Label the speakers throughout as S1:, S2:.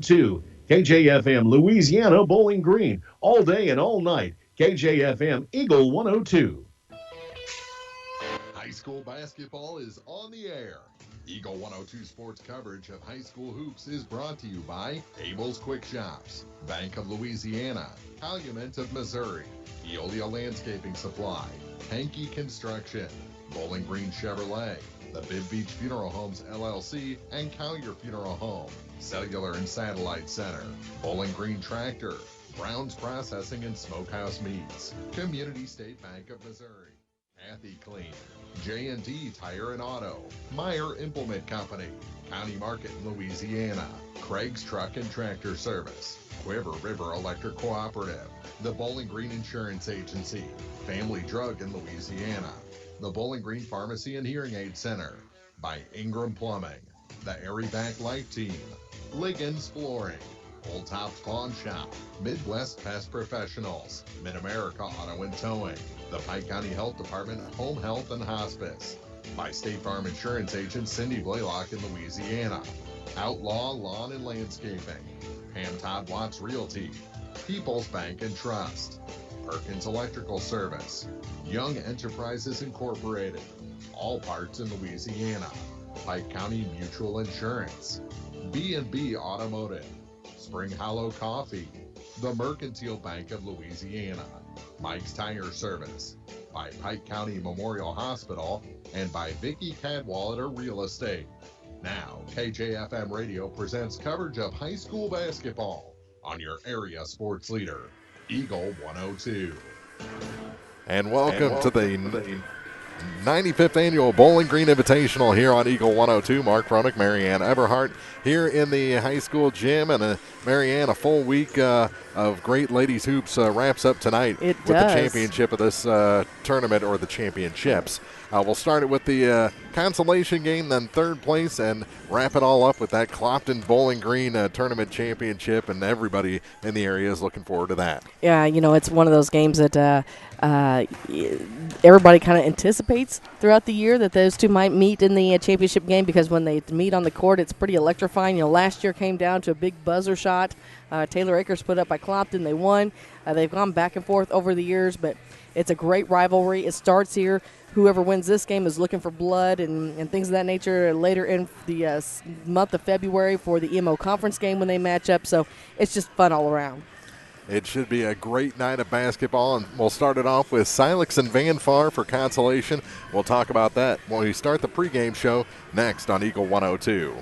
S1: 2. KJFM Louisiana Bowling Green. All day and all night. KJFM Eagle 102.
S2: High school basketball is on the air. Eagle 102 sports coverage of high school hoops is brought to you by Abel's Quick Shops, Bank of Louisiana, Calumet of Missouri, Eolia Landscaping Supply, Hankey Construction, Bowling Green Chevrolet, the Bib Beach Funeral Homes LLC, and Collier Funeral Home, Cellular and Satellite Center, Bowling Green Tractor, Brown's Processing and Smokehouse Meats, Community State Bank of Missouri, Kathy Clean, J&D Tire and Auto, Meyer Implement Company, County Market in Louisiana, Craig's Truck and Tractor Service, Quiver River Electric Cooperative, the Bowling Green Insurance Agency, Family Drug in Louisiana, the Bowling Green Pharmacy and Hearing Aid Center, by Ingram Plumbing, the Airy Back Life Team, Liggins Flooring, Old Tops Pawn Shop, Midwest Pest Professionals, Mid-America Auto and Towing, the Pike County Health Department Home Health and Hospice, by State Farm Insurance agent Cindy Blaylock in Louisiana, Outlaw Lawn and Landscaping, Pam Todd Watts Realty, People's Bank and Trust, Perkins Electrical Service, Young Enterprises Incorporated, All Parts in Louisiana, Pike County Mutual Insurance, B&B Automotive, Spring Hollow Coffee, the Mercantile Bank of Louisiana, Mike's Tire Service, by Pike County Memorial Hospital, and by Vicky Cadwallader Real Estate. Now, KJFM Radio presents coverage of high school basketball on your area sports leader, Eagle 102.
S3: And welcome to the 95th Annual Bowling Green Invitational here on Eagle 102. Mark Ronick, Marianne Everhart here in the high school gym. And Marianne, a full week of great ladies hoops wraps up tonight with the championship of this tournament, or the championships. We'll start it with the consolation game, then third place, and wrap it all up with that Clopton Bowling Green tournament championship, and everybody in the area is looking forward to that.
S4: Yeah, it's one of those games that everybody kind of anticipates throughout the year that those two might meet in the championship game, because when they meet on the court, it's pretty electrifying. Last year came down to a big buzzer shot. Taylor Acres put up by Clopton. They won. They've gone back and forth over the years, but it's a great rivalry. It starts here. Whoever wins this game is looking for blood and things of that nature later in the month of February for the EMO conference game when they match up. So it's just fun all around.
S3: It should be a great night of basketball, and we'll start it off with Silex and Van Far for consolation. We'll talk about that when we start the pregame show next on Eagle 102.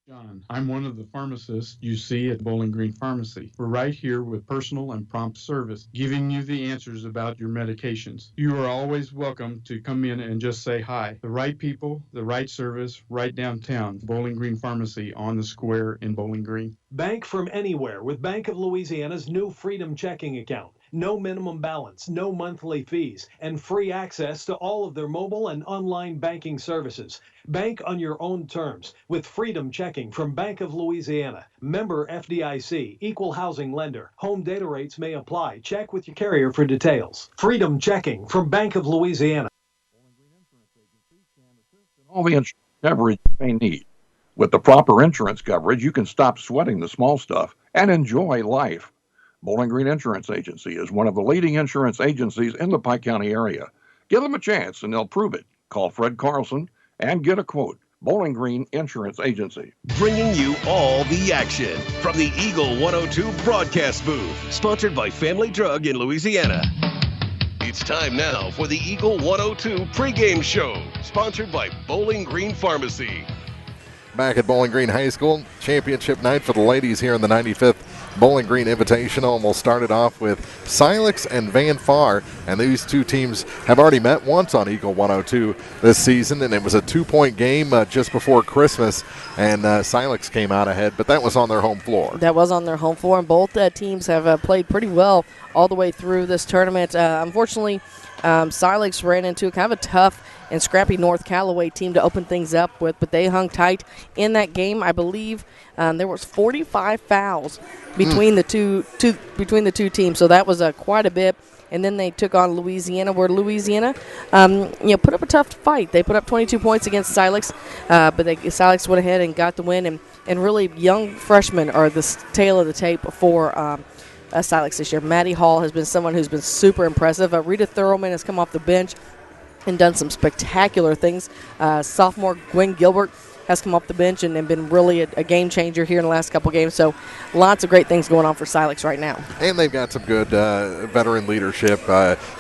S5: John, I'm one of the pharmacists you see at Bowling Green Pharmacy. We're right here with personal and prompt service, giving you the answers about your medications. You are always welcome to come in and just say hi. The right people, the right service, right downtown. Bowling Green Pharmacy on the square in Bowling Green.
S6: Bank from anywhere with Bank of Louisiana's new Freedom Checking account. No minimum balance, no monthly fees, and free access to all of their mobile and online banking services. Bank on your own terms with Freedom Checking from Bank of Louisiana. Member FDIC, equal housing lender. Home data rates may apply. Check with your carrier for details. Freedom Checking from Bank of Louisiana.
S7: All the insurance coverage you may need. With the proper insurance coverage, you can stop sweating the small stuff and enjoy life. Bowling Green Insurance Agency is one of the leading insurance agencies in the Pike County area. Give them a chance and they'll prove it. Call Fred Carlson and get a quote. Bowling Green Insurance Agency.
S8: Bringing you all the action from the Eagle 102 broadcast booth, sponsored by Family Drug in Louisiana. It's time now for the Eagle 102 pregame show, sponsored by Bowling Green Pharmacy.
S3: Back at Bowling Green High School, championship night for the ladies here in the 95th Bowling Green Invitational, and we'll start it off with Silex and Van Far, and these two teams have already met once on Eagle 102 this season, and it was a 2-point game just before Christmas, and Silex came out ahead, but that was on their home floor.
S4: That was on their home floor, and both teams have played pretty well all the way through this tournament. Unfortunately, Silex ran into kind of a tough and scrappy North Callaway team to open things up with, but they hung tight in that game. I believe there was 45 fouls between the two teams, so that was quite a bit. and then they took on Louisiana, where Louisiana, put up a tough fight. They put up 22 points against Silex, but Silex went ahead and got the win, and really young freshmen are the tail of the tape for Silex this year. Maddie Hall has been someone who's been super impressive. Rita Thurlman has come off the bench and done some spectacular things. Sophomore Gwen Gilbert has come off the bench and been really a game changer here in the last couple games. So lots of great things going on for Silex right now.
S3: And they've got some good veteran leadership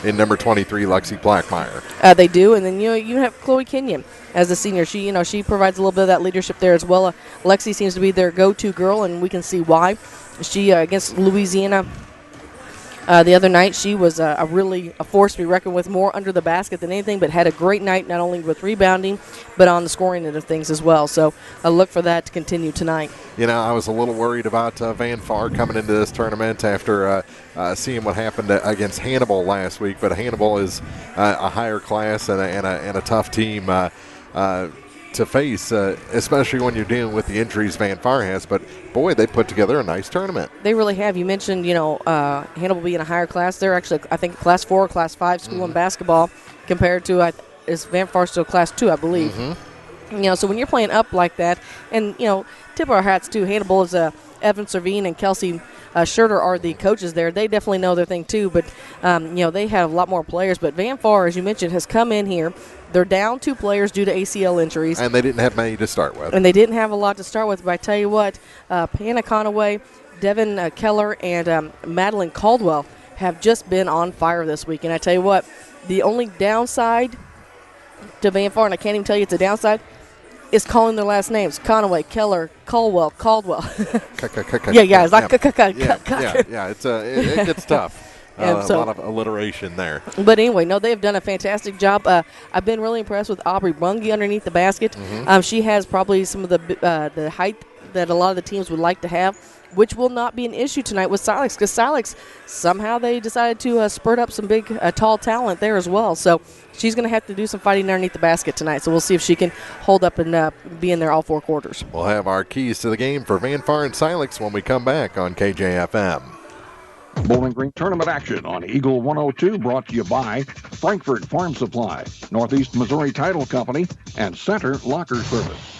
S3: in number 23, Lexi Blackmeyer.
S4: They do, and then you have Chloe Kenyon as a senior. She provides a little bit of that leadership there as well. Lexi seems to be their go-to girl, and we can see why. She against Louisiana the other night, she was really a force to be reckoned with, more under the basket than anything, but had a great night not only with rebounding but on the scoring end of things as well. So look for that to continue tonight.
S3: I was a little worried about Van Far coming into this tournament after seeing what happened against Hannibal last week, but Hannibal is a higher class and a tough team to face, especially when you're dealing with the injuries Van Far has. But, boy, they put together a nice tournament.
S4: They really have. You mentioned, Hannibal being a higher class. They're actually, I think, Class 4 or Class 5 school in basketball compared to, is Van Far still Class 2, I believe. So when you're playing up like that, and, tip our hats to Hannibal is Evan Servine and Kelsey Schurter are the coaches there. They definitely know their thing too, but, they have a lot more players. But Van Far, as you mentioned, has come in here. They're down 2 players due to ACL injuries.
S3: And they didn't have many to start with.
S4: And they didn't have a lot to start with, but I tell you what, Hannah Conaway, Devin Keller, and Madeline Caldwell have just been on fire this week. And I tell you what, the only downside to Van Far, and I can't even tell you it's a downside, is calling their last names. Conaway, Keller, Caldwell. Yeah, it's like
S3: yeah, it gets tough. A lot of alliteration there.
S4: But anyway, no, they have done a fantastic job. I've been really impressed with Aubrey Bungie underneath the basket. She has probably some of the height that a lot of the teams would like to have, which will not be an issue tonight with Silex, because Silex, somehow they decided to spurt up some big, tall talent there as well. So she's going to have to do some fighting underneath the basket tonight. So we'll see if she can hold up and be in there all 4 quarters.
S3: We'll have our keys to the game for Van Far and Silex when we come back on KJFM.
S7: Bowling Green tournament action on Eagle 102, brought to you by Frankfurt Farm Supply, Northeast Missouri Title Company, and Center Locker Service.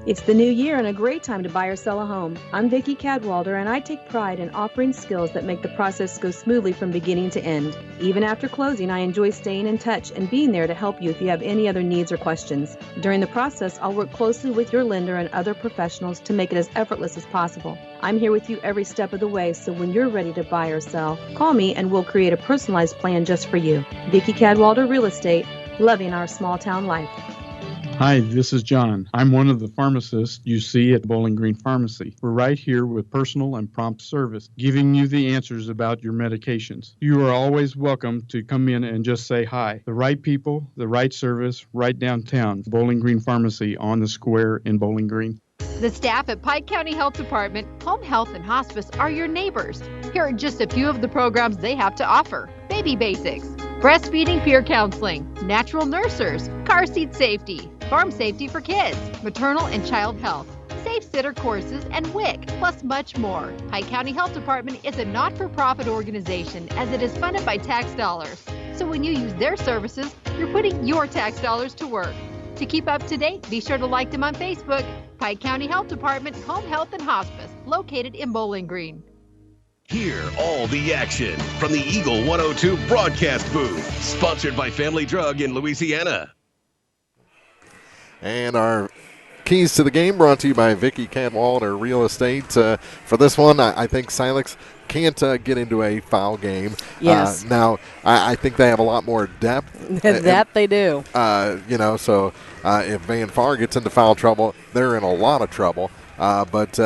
S9: It's the new year and a great time to buy or sell a home. I'm Vicki Cadwalder, and I take pride in offering skills that make the process go smoothly from beginning to end. Even after closing, I enjoy staying in touch and being there to help you if you have any other needs or questions. During the process, I'll work closely with your lender and other professionals to make it as effortless as possible. I'm here with you every step of the way, so when you're ready to buy or sell, call me and we'll create a personalized plan just for you. Vicki Cadwalder Real Estate, loving our small town life.
S5: Hi, this is John. I'm one of the pharmacists you see at Bowling Green Pharmacy. We're right here with personal and prompt service, giving you the answers about your medications. You are always welcome to come in and just say hi. The right people, the right service, right downtown. Bowling Green Pharmacy on the square in Bowling Green.
S10: The staff at Pike County Health Department, Home Health and Hospice are your neighbors. Here are just a few of the programs they have to offer. Baby Basics, breastfeeding peer counseling, natural nursers, car seat safety, farm safety for kids, maternal and child health, safe sitter courses, and WIC, plus much more. Pike County Health Department is a not-for-profit organization as it is funded by tax dollars. So when you use their services, you're putting your tax dollars to work. To keep up to date, be sure to like them on Facebook. Pike County Health Department, Home Health and Hospice, located in Bowling Green.
S8: Hear all the action from the Eagle 102 broadcast booth, sponsored by Family Drug in Louisiana.
S3: And our keys to the game brought to you by Vicki Cadwalder Real Estate. For this one, I think Silex can't get into a foul game.
S4: Yes.
S3: Now, I think they have a lot more depth.
S4: That they do.
S3: So if Van Far gets into foul trouble, they're in a lot of trouble. But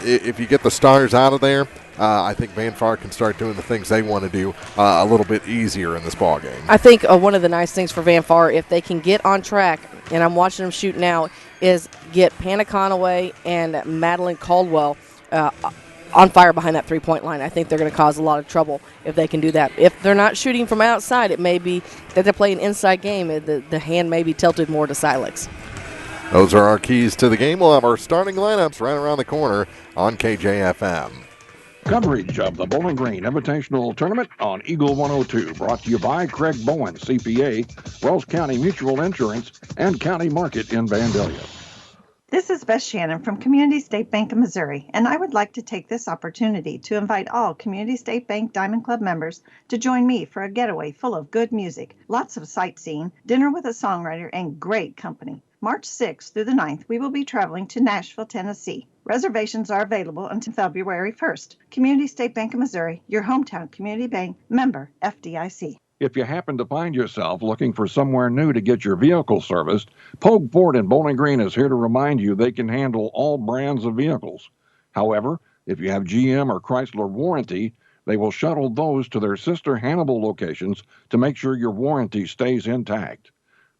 S3: if you get the stars out of there, I think Van Far can start doing the things they want to do a little bit easier in this ball game.
S4: I think one of the nice things for Van Far, if they can get on track, and I'm watching them shoot now, is get Hannah Conaway and Madeline Caldwell on fire behind that three-point line. I think they're going to cause a lot of trouble if they can do that. If they're not shooting from outside, it may be that they're playing an inside game. The hand may be tilted more to Silex.
S3: Those are our keys to the game. We'll have our starting lineups right around the corner on KJFM.
S7: Coverage of the Bowling Green Invitational Tournament on Eagle 102, brought to you by Craig Bowen, CPA, Wells County Mutual Insurance, and County Market in Vandalia.
S11: This is Beth Shannon from Community State Bank of Missouri, and I would like to take this opportunity to invite all Community State Bank Diamond Club members to join me for a getaway full of good music, lots of sightseeing, dinner with a songwriter, and great company. March 6th through the 9th, we will be traveling to Nashville, Tennessee. Reservations are available until February 1st. Community State Bank of Missouri, your hometown community bank, member FDIC.
S7: If you happen to find yourself looking for somewhere new to get your vehicle serviced, Pogue Ford in Bowling Green is here to remind you they can handle all brands of vehicles. However, if you have GM or Chrysler warranty, they will shuttle those to their sister Hannibal locations to make sure your warranty stays intact.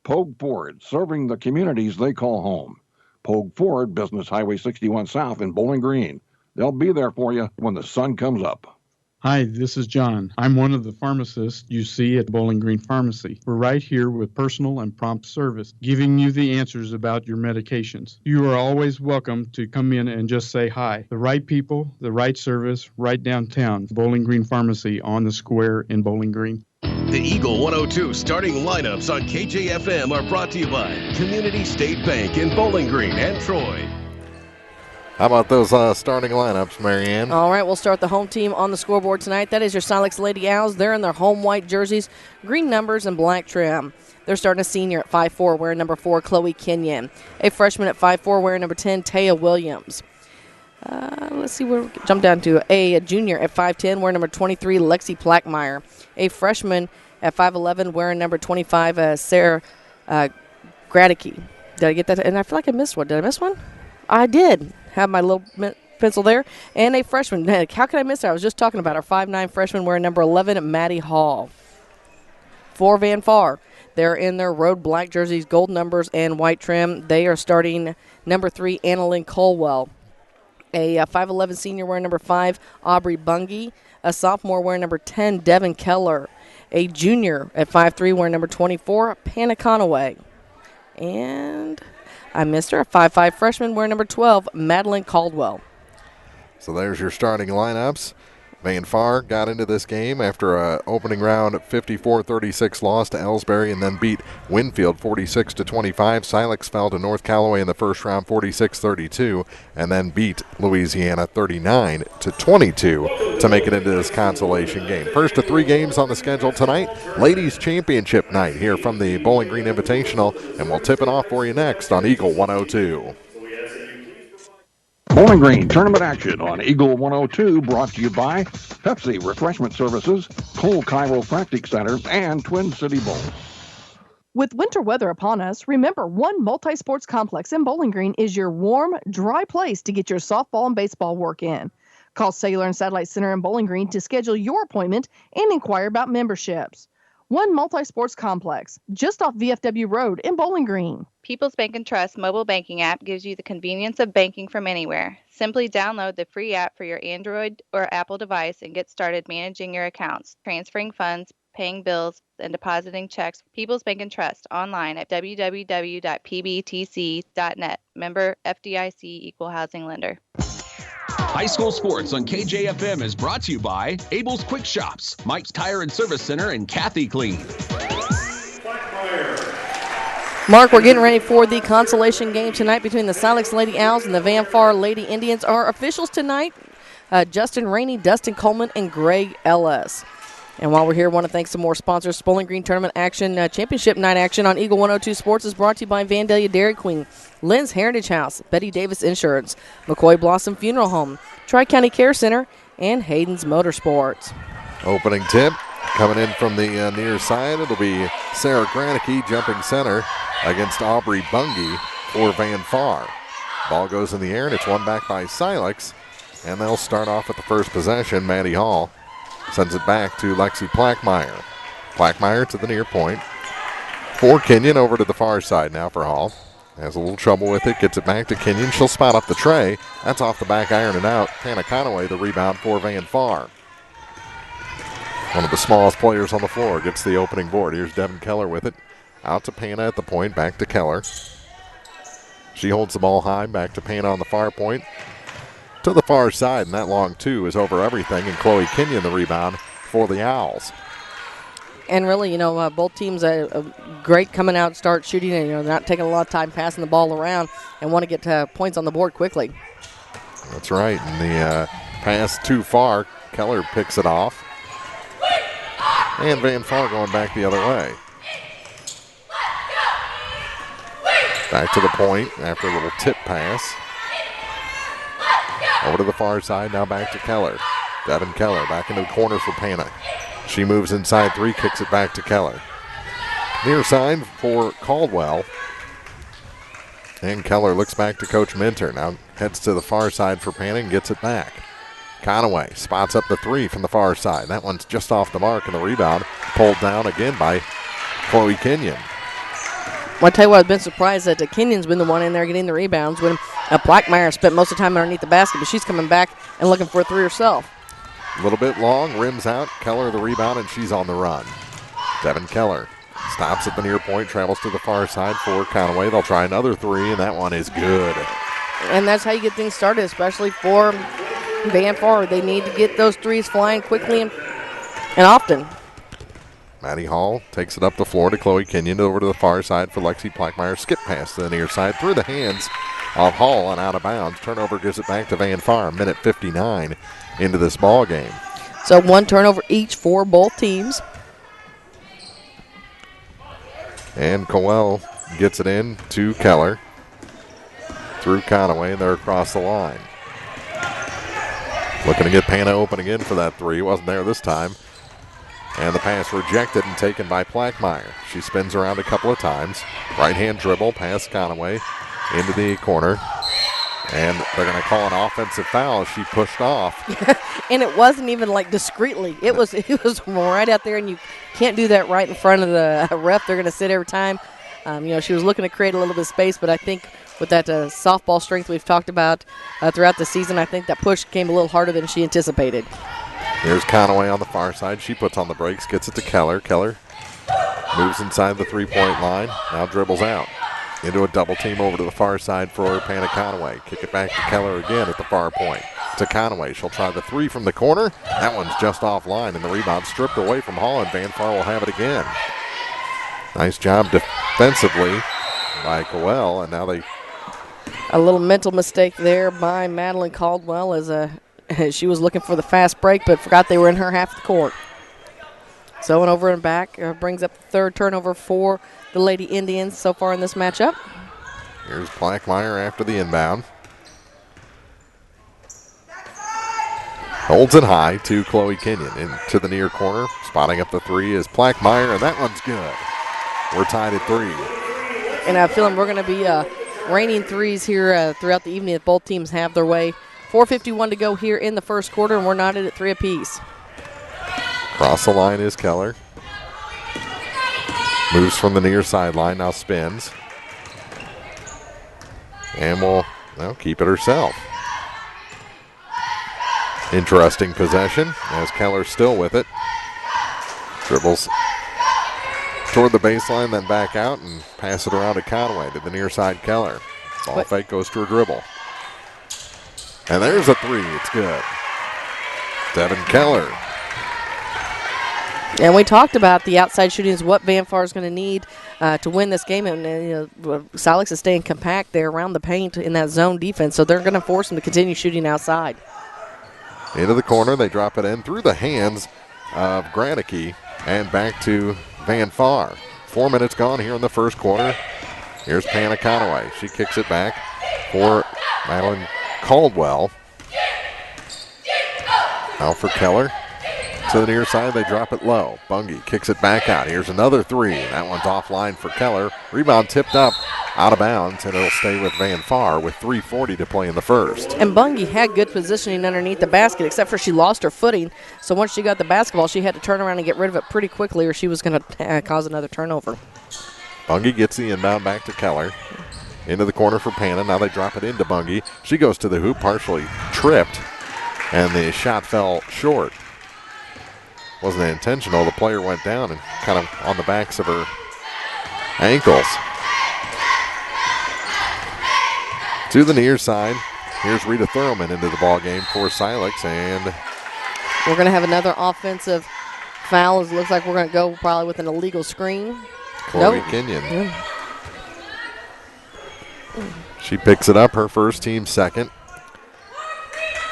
S7: Pogue Ford, serving the communities they call home. Pogue Ford, Business Highway 61 South in Bowling Green. They'll be there for you when the sun comes up.
S5: Hi, this is John. I'm one of the pharmacists you see at Bowling Green Pharmacy. We're right here with personal and prompt service, giving you the answers about your medications. You are always welcome to come in and just say hi. The right people, the right service, right downtown. Bowling Green Pharmacy on the square in Bowling Green.
S8: The Eagle 102 starting lineups on KJFM are brought to you by Community State Bank in Bowling Green and Troy.
S3: How about those starting lineups, Marianne?
S4: All right, we'll start the home team on the scoreboard tonight. That is your Silex Lady Owls. They're in their home white jerseys, green numbers, and black trim. They're starting a senior at 5'4", wearing number 4, Chloe Kenyon. A freshman at 5'4", wearing number 10, Taya Williams. Let's see where we jump down to. A junior at 5'10", wearing number 23, Lexi Plackmeyer. A freshman at 5'11", wearing number 25, Sarah Gradicke. Did I get that? And I feel like I missed one. Did I miss one? I did. Have my little pencil there. And a freshman. How could I miss her? I was just talking about her 5'9" freshman wearing number 11, Maddie Hall. For Van Far, they're in their road black jerseys, gold numbers, and white trim. They are starting number 3, Annalyn Colwell. A 5'11" senior wearing number 5, Aubrey Bungie. A sophomore wearing number 10, Devin Keller. A junior at 5'3", wearing number 24, Panna Conaway. And I missed her, a 5'5" freshman wearing number 12, Madeline Caldwell.
S3: So there's your starting lineups. Van Far got into this game after an opening round 54-36 loss to Elsberry and then beat Winfield 46-25. Silex fell to North Callaway in the first round 46-32 and then beat Louisiana 39-22 to make it into this consolation game. First of 3 games on the schedule tonight, Ladies Championship night here from the Bowling Green Invitational, and we'll tip it off for you next on Eagle 102.
S7: Bowling Green tournament action on Eagle 102, brought to you by Pepsi Refreshment Services, Cole Chiropractic Center, and Twin City Bowl.
S12: With winter weather upon us, remember one multi-sports complex in Bowling Green is your warm, dry place to get your softball and baseball work in. Call Cellular and Satellite Center in Bowling Green to schedule your appointment and inquire about memberships. One multi-sports complex, just off VFW Road in Bowling Green.
S13: People's Bank & Trust mobile banking app gives you the convenience of banking from anywhere. Simply download the free app for your Android or Apple device and get started managing your accounts, transferring funds, paying bills, and depositing checks. People's Bank & Trust online at www.pbtc.net. Member FDIC Equal Housing Lender.
S14: High school sports on KJFM is brought to you by Abel's Quick Shops, Mike's Tire and Service Center, and Kathy Clean.
S4: Mark, we're getting ready for the consolation game tonight between the Silex Lady Owls and the Van Far Lady Indians. Our officials tonight, Justin Rainey, Dustin Coleman, and Greg Ellis. And while we're here, I want to thank some more sponsors. Bowling Green Tournament action, Championship Night action on Eagle 102 Sports is brought to you by Vandalia Dairy Queen, Lynn's Heritage House, Betty Davis Insurance, McCoy Blossom Funeral Home, Tri-County Care Center, and Hayden's Motorsports.
S3: Opening tip coming in from the near side. It'll be Sarah Granicke jumping center against Aubrey Bungie for Van Far. Ball goes in the air, and it's won back by Silex. And they'll start off with the first possession. Maddie Hall sends it back to Lexi Plackmeyer. Plackmeyer to the near point. For Kenyon, over to the far side now for Hall. Has a little trouble with it, gets it back to Kenyon. She'll spot up the tray. That's off the back iron and out. Panna Conaway, the rebound for Van Far. One of the smallest players on the floor gets the opening board. Here's Devin Keller with it. Out to Panna at the point, back to Keller. She holds the ball high, back to Panna on the far point. to the far side, and that long two is over everything, and Chloe Kenyon the rebound for the Owls.
S4: And really, both teams are great coming out, start shooting, and they're not taking a lot of time passing the ball around and want to get points on the board quickly.
S3: That's right, and the pass too far. Keller picks it off. And Van Far going back the other way. Back to the point after a little tip pass. Over to the far side, now back to Keller. Devin Keller back into the corner for Pana. She moves inside three, kicks it back to Keller. Near side for Caldwell. And Keller looks back to Coach Minter. Now heads to the far side for Pana and gets it back. Conaway spots up the three from the far side. That one's just off the mark, and the rebound pulled down again by Chloe Kenyon.
S4: Well, I tell you what, I've been surprised that Kenyon's been the one in there getting the rebounds when Blackmeyer spent most of the time underneath the basket, but she's coming back and looking for a three herself.
S3: A little bit long, rims out. Keller the rebound, and she's on the run. Devin Keller stops at the near point, travels to the far side for Conaway. They'll try another three, and that one is good.
S4: And that's how you get things started, especially for Van Far. They need to get those threes flying quickly and often.
S3: Maddie Hall takes it up the floor to Chloe Kenyon, over to the far side for Lexi Blackmeyer. Skip pass to the near side through the hands of Hall and out of bounds. Turnover gives it back to Van Far. Minute 59 into this ball game.
S4: So one turnover each for both teams.
S3: And Coel gets it in to Keller. Through Conaway, and they're across the line. Looking to get Pana open again for that three. Wasn't there this time. And the pass rejected and taken by Blackmeyer. She spins around a couple of times. Right-hand dribble past Conaway into the corner. And they're going to call an offensive foul as she pushed off.
S4: And it wasn't even like discreetly. It was right out there, and you can't do that right in front of the ref. They're going to sit every time. She was looking to create a little bit of space, but I think with that softball strength we've talked about throughout the season, I think that push came a little harder than she anticipated.
S3: Here's Conaway on the far side. She puts on the brakes, gets it to Keller. Keller moves inside the three-point line, now dribbles out. Into a double team over to the far side for Pana Conaway. Kick it back to Keller again at the far point. To Conaway. She'll try the three from the corner. That one's just offline, and the rebound stripped away from Hall, and Van Far will have it again. Nice job defensively by Coel, and now they...
S4: A little mental mistake there by Madeline Caldwell as she was looking for the fast break, but forgot they were in her half of the court. So an over and back brings up the third turnover for the Lady Indians so far in this matchup.
S3: Here's Blackmeyer after the inbound. Holds it high to Chloe Kenyon. Into the near corner. Spotting up the three is Blackmeyer, and that one's good. We're tied at 3.
S4: And I feel like we're going to be raining threes here throughout the evening if both teams have their way. 4:51 to go here in the first quarter, and we're knotted at 3 apiece.
S3: Across the line is Keller. Moves from the near sideline, now spins. And will keep it herself. Interesting possession as Keller's still with it. Dribbles toward the baseline, then back out and pass it around to Conaway to the near side Keller. Ball fake goes to a dribble. And there's a three. It's good. Devin Keller.
S4: And we talked about the outside shooting is what Van Far is going to need to win this game. And Silex is staying compact there around the paint in that zone defense, so they're going to force them to continue shooting outside.
S3: Into the corner, they drop it in through the hands of Granicky and back to Van Far. 4 minutes gone here in the first quarter. Here's Pana Conaway. She kicks it back for Madeline Caldwell. Now for Keller. To the near side, they drop it low. Bungie kicks it back out. Here's another three. That one's offline for Keller. Rebound tipped up out of bounds, and it'll stay with Van Far with 3:40 to play in the first.
S4: And Bungie had good positioning underneath the basket, except for she lost her footing. So once she got the basketball, she had to turn around and get rid of it pretty quickly, or she was going to cause another turnover.
S3: Bungie gets the inbound back to Keller. Into the corner for Pana. Now they drop it into Bungie. She goes to the hoop, partially tripped, and the shot fell short. Wasn't intentional. The player went down and kind of on the backs of her ankles. To the near side Here's Rita Thurman into the ball game for Silex, and
S4: we're going to have another offensive foul. It looks like we're going to go probably with an illegal screen.
S3: Chloe Kenyon. She picks it up, her first, team second.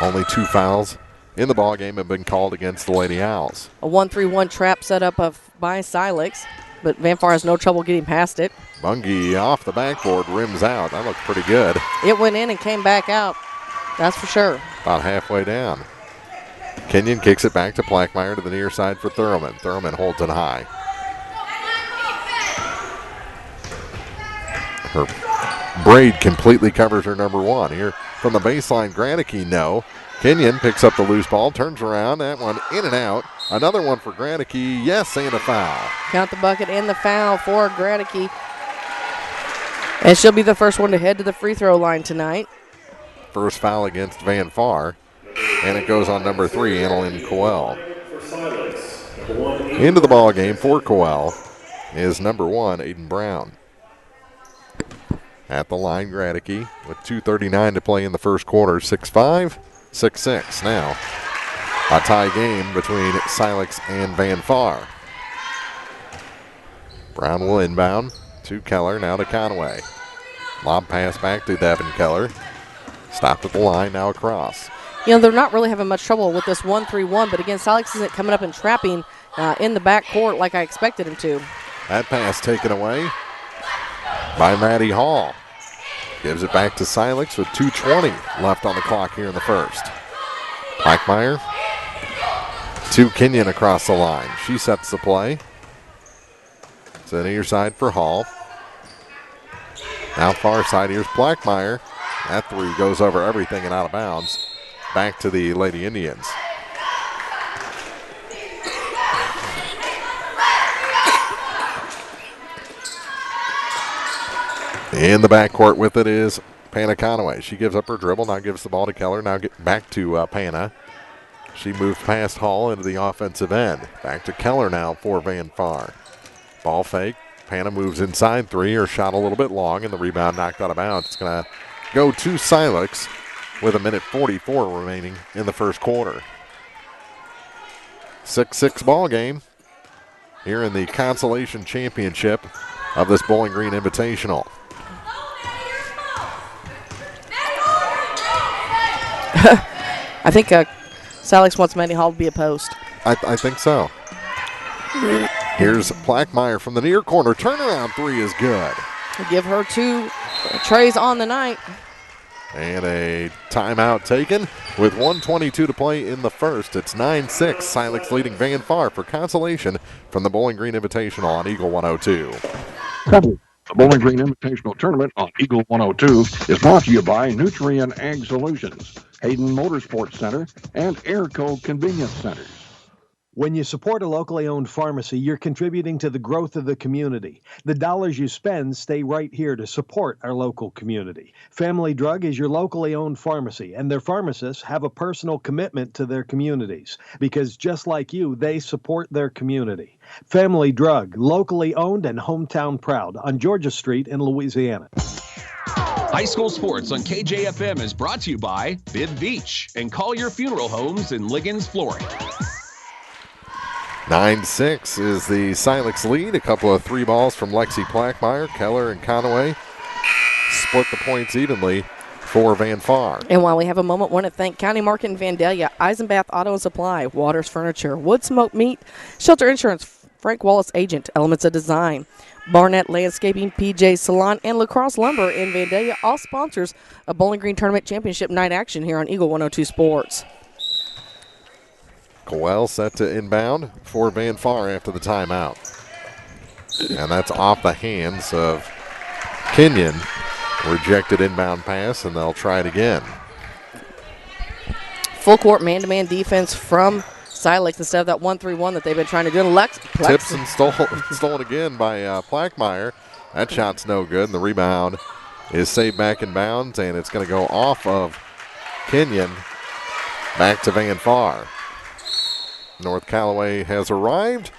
S3: Only 2 fouls in the ball game have been called against the Lady Owls.
S4: A 1-3-1 trap set up by Silex, but Van Far has no trouble getting past it.
S3: Bungie off the backboard, rims out. That looked pretty good.
S4: It went in and came back out. That's for sure.
S3: About halfway down. Kenyon kicks it back to Plackmeyer to the near side for Thurman. Thurman holds it high. Her braid completely covers her number 1. Here from the baseline, Granicke, no. Kenyon picks up the loose ball, turns around. That one in and out. Another one for Granicke. Yes, and a foul.
S4: Count the bucket and the foul for Granicke. And she'll be the first one to head to the free throw line tonight.
S3: First foul against Van Far. And it goes on number 3, Annalyn Coel. Into the ball game for Coel is number 1, Aiden Brown. At the line, Granicke with 2:39 to play in the first quarter. 6-5, 6-6 now. A tie game between Silex and Van Far. Brown will inbound to Keller, now to Conway. Lob pass back to Devin Keller. Stopped at the line, now across.
S4: You know, they're not really having much trouble with this 1-3-1, but again, Silex isn't coming up and trapping in the back court like I expected him to.
S3: That pass taken away by Maddie Hall. Gives it back to Silex with 2:20 left on the clock here in the first. Plackmeyer to Kenyon across the line. She sets the play. It's the near side for Hall. Now far side, here's Plackmeyer. That 3 goes over everything and out of bounds. Back to the Lady Indians. In the backcourt with it is Panna Conway. She gives up her dribble, now gives the ball to Keller, now get back to Panna. She moves past Hall into the offensive end. Back to Keller now for Van Far. Ball fake. Panna moves inside 3, her shot a little bit long, and the rebound knocked out of bounds. It's going to go to Silex with 1:44 remaining in the first quarter. 6-6 ball game here in the Consolation Championship of this Bowling Green Invitational.
S4: I think Silex wants Maddie Hall to be a post.
S3: I think so. Here's Plackmeyer from the near corner. Turnaround 3 is good.
S4: Give her 2 trays on the night.
S3: And a timeout taken with 1:22 to play in the first. It's 9-6. Silex leading Van Far for Consolation from the Bowling Green Invitational on Eagle 102.
S7: The Bowling Green Invitational Tournament on Eagle 102 is brought to you by Nutrien Ag Solutions, Hayden Motorsports Center, and Airco Convenience Centers.
S6: When you support a locally owned pharmacy, you're contributing to the growth of the community. The dollars you spend stay right here to support our local community. Family Drug is your locally owned pharmacy, and their pharmacists have a personal commitment to their communities because just like you, they support their community. Family Drug, locally owned and hometown proud on Georgia Street in Louisiana.
S14: High school sports on KJFM is brought to you by Bid Beach and Collier Funeral Homes in Liggins Flooring.
S3: 9-6 is the Silex lead. A couple of 3 balls from Lexi Plackmeyer. Keller and Conway split the points evenly for Van Far.
S4: And while we have a moment, want to thank County Market in Vandalia, Eisenbath Auto and Supply, Waters Furniture, Wood Smoke Meat, Shelter Insurance, Frank Wallace Agent, Elements of Design, Barnett Landscaping, PJ Salon, and Lacrosse Lumber in Vandalia, all sponsors of Bowling Green Tournament Championship night action here on Eagle 102 Sports.
S3: Coel set to inbound for Van Far after the timeout. And that's off the hands of Kenyon. Rejected inbound pass, and they'll try it again.
S4: Full court man-to-man defense from Silex instead of that 1-3-1 that they've been trying to do.
S3: Tips and stolen again by Plackmeyer. That shot's no good, and the rebound is saved back in bounds, and it's going to go off of Kenyon back to Van Far. North Callaway has arrived.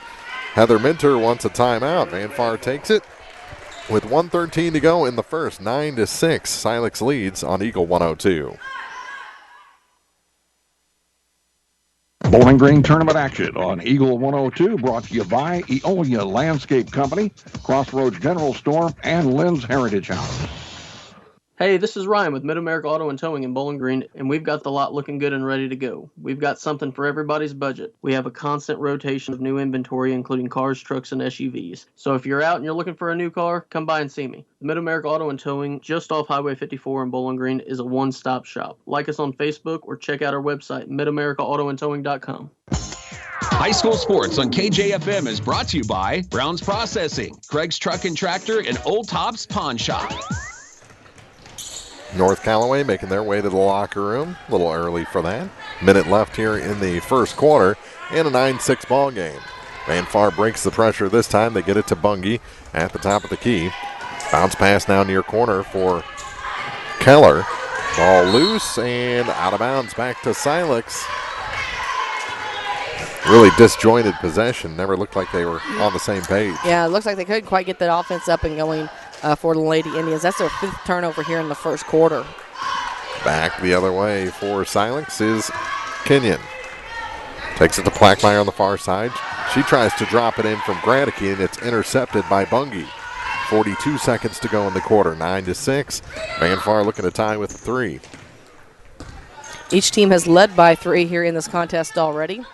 S3: Heather Minter wants a timeout. Van Far takes it with 1:13 to go in the first. 9-6. Silex leads on Eagle 102.
S7: Bowling Green tournament action on Eagle 102 brought to you by Eolia Landscape Company, Crossroads General Store, and Lynn's Heritage House.
S15: Hey, this is Ryan with Mid-America Auto and Towing in Bowling Green, and we've got the lot looking good and ready to go. We've got something for everybody's budget. We have a constant rotation of new inventory, including cars, trucks, and SUVs. So if you're out and you're looking for a new car, come by and see me. Mid-America Auto and Towing, just off Highway 54 in Bowling Green, is a one-stop shop. Like us on Facebook or check out our website, midamericaautoandtowing.com.
S14: High school sports on KJFM is brought to you by Brown's Processing, Craig's Truck and Tractor, and Old Tops Pawn Shop.
S3: North Callaway making their way to the locker room. A little early for that. Minute left here in the first quarter in a 9-6 ball game. Van Far breaks the pressure this time. They get it to Bungie at the top of the key. Bounce pass now near corner for Keller. Ball loose and out of bounds back to Silex. Really disjointed possession. Never looked like they were on the same page.
S4: Yeah, it looks like they couldn't quite get that offense up and going for the Lady Indians. That's their 5th turnover here in the first quarter.
S3: Back the other way for Silex is Kenyon. Takes it to Plackmeyer on the far side. She tries to drop it in from Gradicke, and it's intercepted by Bungie. 42 seconds to go in the quarter, 9-6. Van Far looking to tie with 3.
S4: Each team has led by 3 here in this contest already.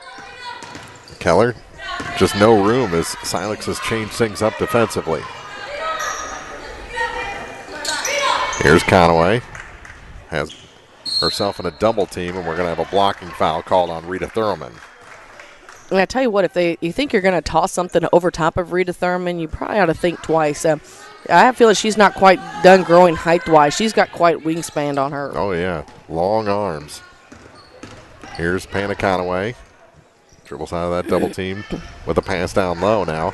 S3: Keller, just no room as Silex has changed things up defensively. Here's Conaway. Has herself in a double team, and we're going to have a blocking foul called on Rita Thurman.
S4: And I tell you what, if you think you're going to toss something over top of Rita Thurman, you probably ought to think twice. I feel like she's not quite done growing height-wise. She's got quite wingspan on her.
S3: Oh, yeah. Long arms. Here's Panna Conaway. Dribbles out of that double team with a pass down low now.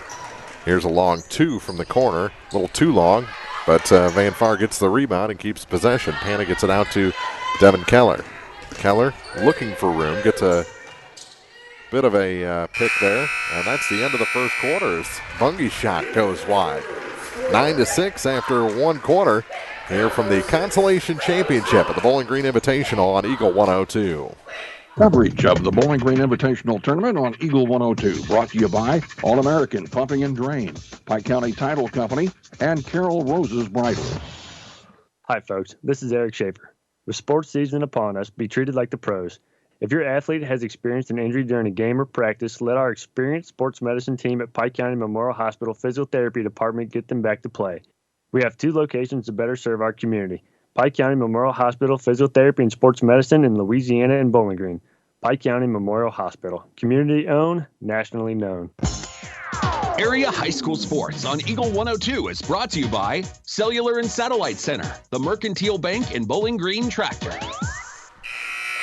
S3: Here's a long 2 from the corner. A little too long, but Van Far gets the rebound and keeps possession. Panna gets it out to Devin Keller. Keller looking for room. Gets a bit of a pick there, and that's the end of the first quarter. Bungie's shot goes wide. 9-6 after 1 quarter here from the Consolation Championship at the Bowling Green Invitational on Eagle 102.
S7: Coverage of the Bowling Green Invitational Tournament on Eagle 102, brought to you by All-American Pumping and Drain, Pike County Title Company, and Carol Rose's Bridal.
S16: Hi, folks. This is Eric Schaefer. With sports season upon us, be treated like the pros. If your athlete has experienced an injury during a game or practice, let our experienced sports medicine team at Pike County Memorial Hospital Physiotherapy Department get them back to play. We have 2 locations to better serve our community. Pike County Memorial Hospital Physiotherapy and Sports Medicine in Louisiana and Bowling Green. Pike County Memorial Hospital. Community owned, nationally known.
S14: Area high school sports on Eagle 102 is brought to you by Cellular and Satellite Center, the Mercantile Bank, and Bowling Green Tractor.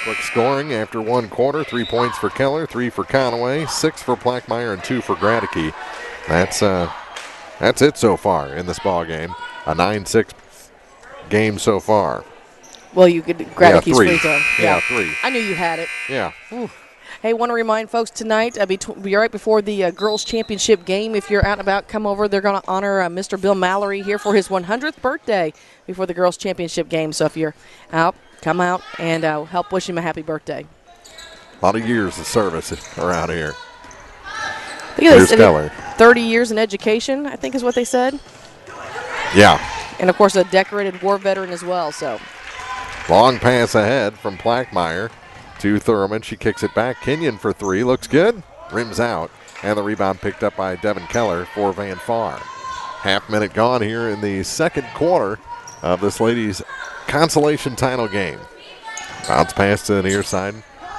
S3: Quick scoring after 1 quarter. 3 points for Keller, 3 for Conaway, 6 for Plackmeyer, and 2 for Gradicke. That's it so far in this ball game. A 9-6 game so far.
S4: Well, you could Gradicke's free throw.
S3: Yeah, 3.
S4: I knew you had it.
S3: Yeah.
S4: Ooh. Hey, want to remind folks tonight, be right before the girls' championship game. If you're out and about, come over. They're going to honor Mr. Bill Mallory here for his 100th birthday before the girls' championship game. So if you're out, come out and help wish him a happy birthday.
S3: A lot of years of service around here.
S4: Here's Keller. 30 years in education, I think is what they said.
S3: Yeah.
S4: And, of course, a decorated war veteran as well. So
S3: long pass ahead from Plackmeyer to Thurman. She kicks it back. Kenyon for 3. Looks good. Rims out. And the rebound picked up by Devin Keller for Van Far. Half minute gone here in the second quarter of this ladies' consolation title game. Bounce pass to the near side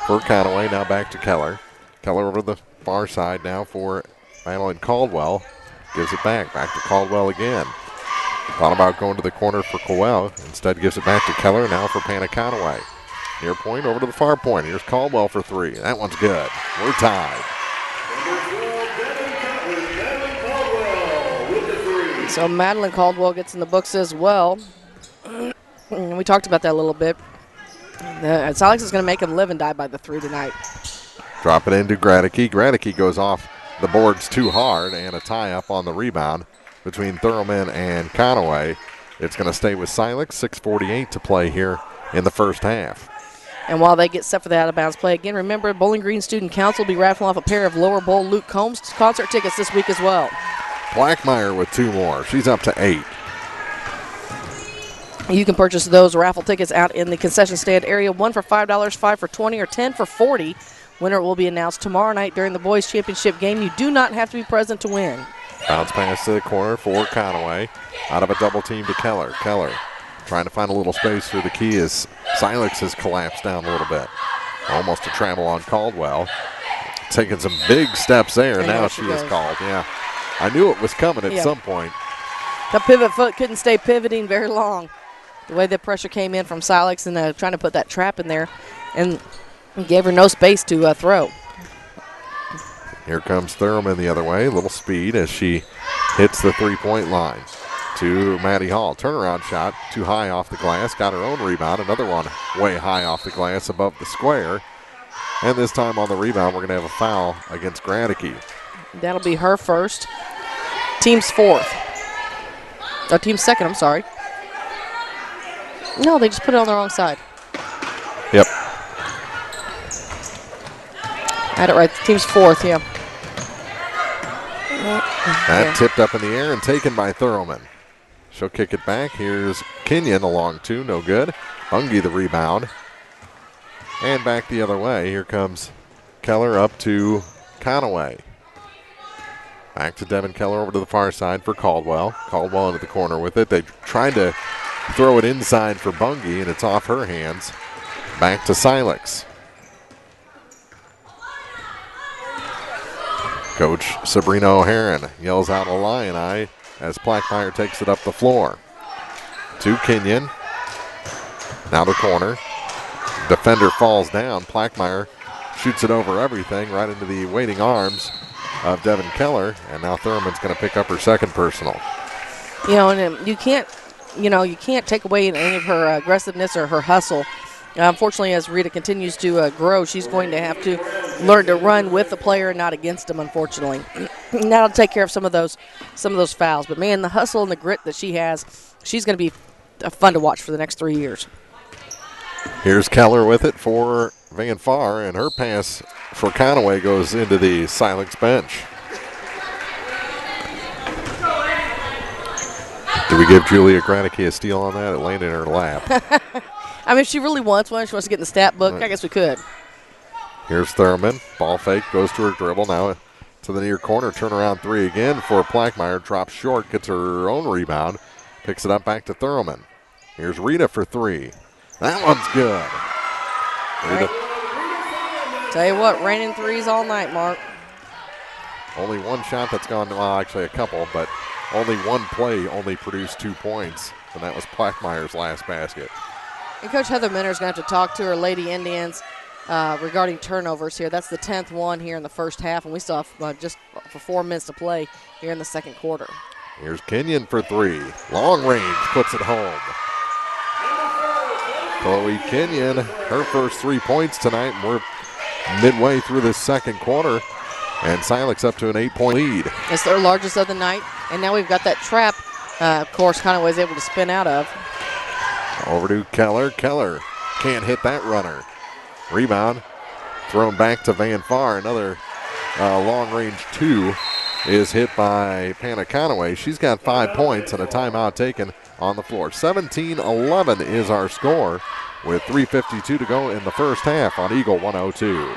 S3: for Conaway. Now back to Keller. Keller over the far side now for Madeline Caldwell. Gives it back. Back to Caldwell again. Thought about going to the corner for Cowell. Instead gives it back to Keller now for Panna Conaway. Near point over to the far point. Here's Caldwell for 3. That one's good. We're tied.
S4: So Madeline Caldwell gets in the books as well. We talked about that a little bit. Silex is going to make him live and die by the 3 tonight.
S3: Drop it into Gradicke. Gradicke goes off the boards too hard, and a tie-up on the rebound between Thurman and Conaway. It's going to stay with Silex. 6:48 to play here in the first half.
S4: And while they get set for the out-of-bounds play, again, remember, Bowling Green Student Council will be raffling off a pair of Lower Bowl Luke Combs concert tickets this week as well.
S3: Blackmeyer with 2 more. She's up to 8.
S4: You can purchase those raffle tickets out in the concession stand area, 1 for $5, 5 for $20, or 10 for $40. Winner will be announced tomorrow night during the boys' championship game. You do not have to be present to win.
S3: Bounce pass to the corner for Conaway. Out of a double team to Keller. Keller trying to find a little space through the key as Silex has collapsed down a little bit. Almost a travel on Caldwell. Taking some big steps there. Now she is called. Yeah. I knew it was coming at some point.
S4: The pivot foot couldn't stay pivoting very long. The way the pressure came in from Silex and trying to put that trap in there and gave her no space to throw.
S3: Here comes Thurman the other way. A little speed as she hits the three-point line. To Maddie Hall. Turnaround shot too high off the glass. Got her own rebound. Another one way high off the glass above the square. And this time on the rebound, we're going to have a foul against Gradicke.
S4: That'll be her first. Team's fourth. Oh, team's second, I'm sorry. No, they just put it on the wrong side.
S3: Yep.
S4: I had it right. Team's fourth, yeah.
S3: That tipped up in the air and taken by Thurman. She'll kick it back. Here's Kenyon along 2, no good. Bungie the rebound. And back the other way. Here comes Keller up to Conaway. Back to Devin Keller over to the far side for Caldwell. Caldwell into the corner with it. They tried to throw it inside for Bungie, and it's off her hands. Back to Silex. Coach Sabrina O'Haron yells out Illini as Plackmeyer takes it up the floor. To Kenyon. Now the corner. Defender falls down. Plackmeyer shoots it over everything right into the waiting arms of Devin Keller, and now Thurman's going to pick up her second personal.
S4: You know, and you can't take away any of her aggressiveness or her hustle. Unfortunately, as Rita continues to grow, she's going to have to learn to run with the player and not against him, unfortunately. That'll take care of some of those fouls. But, man, the hustle and the grit that she has, she's going to be fun to watch for the next 3 years.
S3: Here's Keller with it for Van Far, and her pass for Conaway goes into the Silex bench. Did we give Julia Gradicke a steal on that? It landed in her lap.
S4: I mean, if she really wants one, she wants to get in the stat book, I guess we could.
S3: Here's Thurman. Ball fake, goes to her dribble. Now to the near corner. Turnaround 3 again for Plackmeyer. Drops short, gets her own rebound. Picks it up back to Thurman. Here's Rita for 3. That one's good. Rita.
S4: Tell you what, raining threes all night, Mark.
S3: Only one shot that's gone, well, actually a couple, but only one play only produced 2 points, and that was Plackmeyer's last basket.
S4: And Coach Heather Minner's going to have to talk to her Lady Indians regarding turnovers here. That's the 10th one here in the first half, and we still have just for 4 minutes to play here in the second quarter.
S3: Here's Kenyon for 3. Long range, puts it home. Chloe Kenyon, her first 3 points tonight, and we're midway through this second quarter, and Silex up to an 8-point lead.
S4: It's their largest of the night, and now we've got that trap, of course, Conaway's able to spin out of.
S3: Over to Keller. Keller can't hit that runner. Rebound thrown back to Van Far. Another long-range 2 is hit by Panna Conaway. She's got 5 points and a timeout taken on the floor. 17-11 is our score with 3:52 to go in the first half on Eagle 102.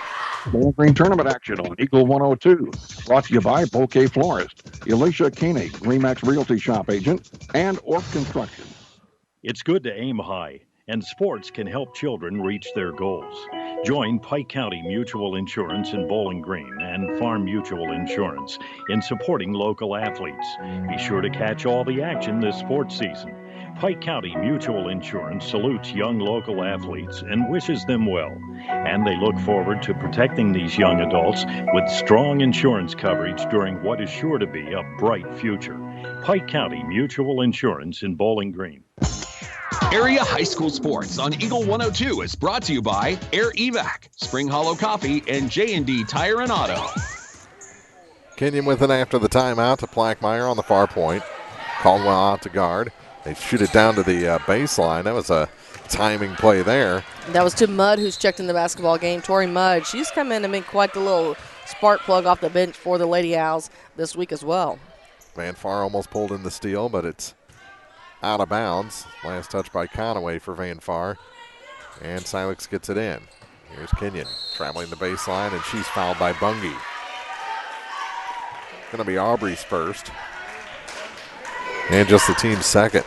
S7: Bowling Green Tournament action on Eagle 102. Brought to you by Bouquet Florist, Elisha Koenig, Remax Realty Shop Agent, and Orp Construction.
S17: It's good to aim high, and sports can help children reach their goals. Join Pike County Mutual Insurance in Bowling Green and Farm Mutual Insurance in supporting local athletes. Be sure to catch all the action this sports season. Pike County Mutual Insurance salutes young local athletes and wishes them well. And they look forward to protecting these young adults with strong insurance coverage during what is sure to be a bright future. Pike County Mutual Insurance in Bowling Green.
S14: Area High School Sports on Eagle 102 is brought to you by Air Evac, Spring Hollow Coffee, and J&D Tire and Auto.
S3: Kenyon with it after the timeout to Plackmeyer on the far point. Caldwell out to guard. They shoot it down to the baseline. That was a timing play there.
S4: That was to Mudd, who's checked in the basketball game. Tori Mudd, she's come in and been quite the little spark plug off the bench for the Lady Owls this week as well.
S3: Van Far almost pulled in the steal, but it's out of bounds. Last touch by Conaway for Van Far. And Silex gets it in. Here's Kenyon traveling the baseline, and she's fouled by Bungie. Going to be Aubrey's first. And just the team's second.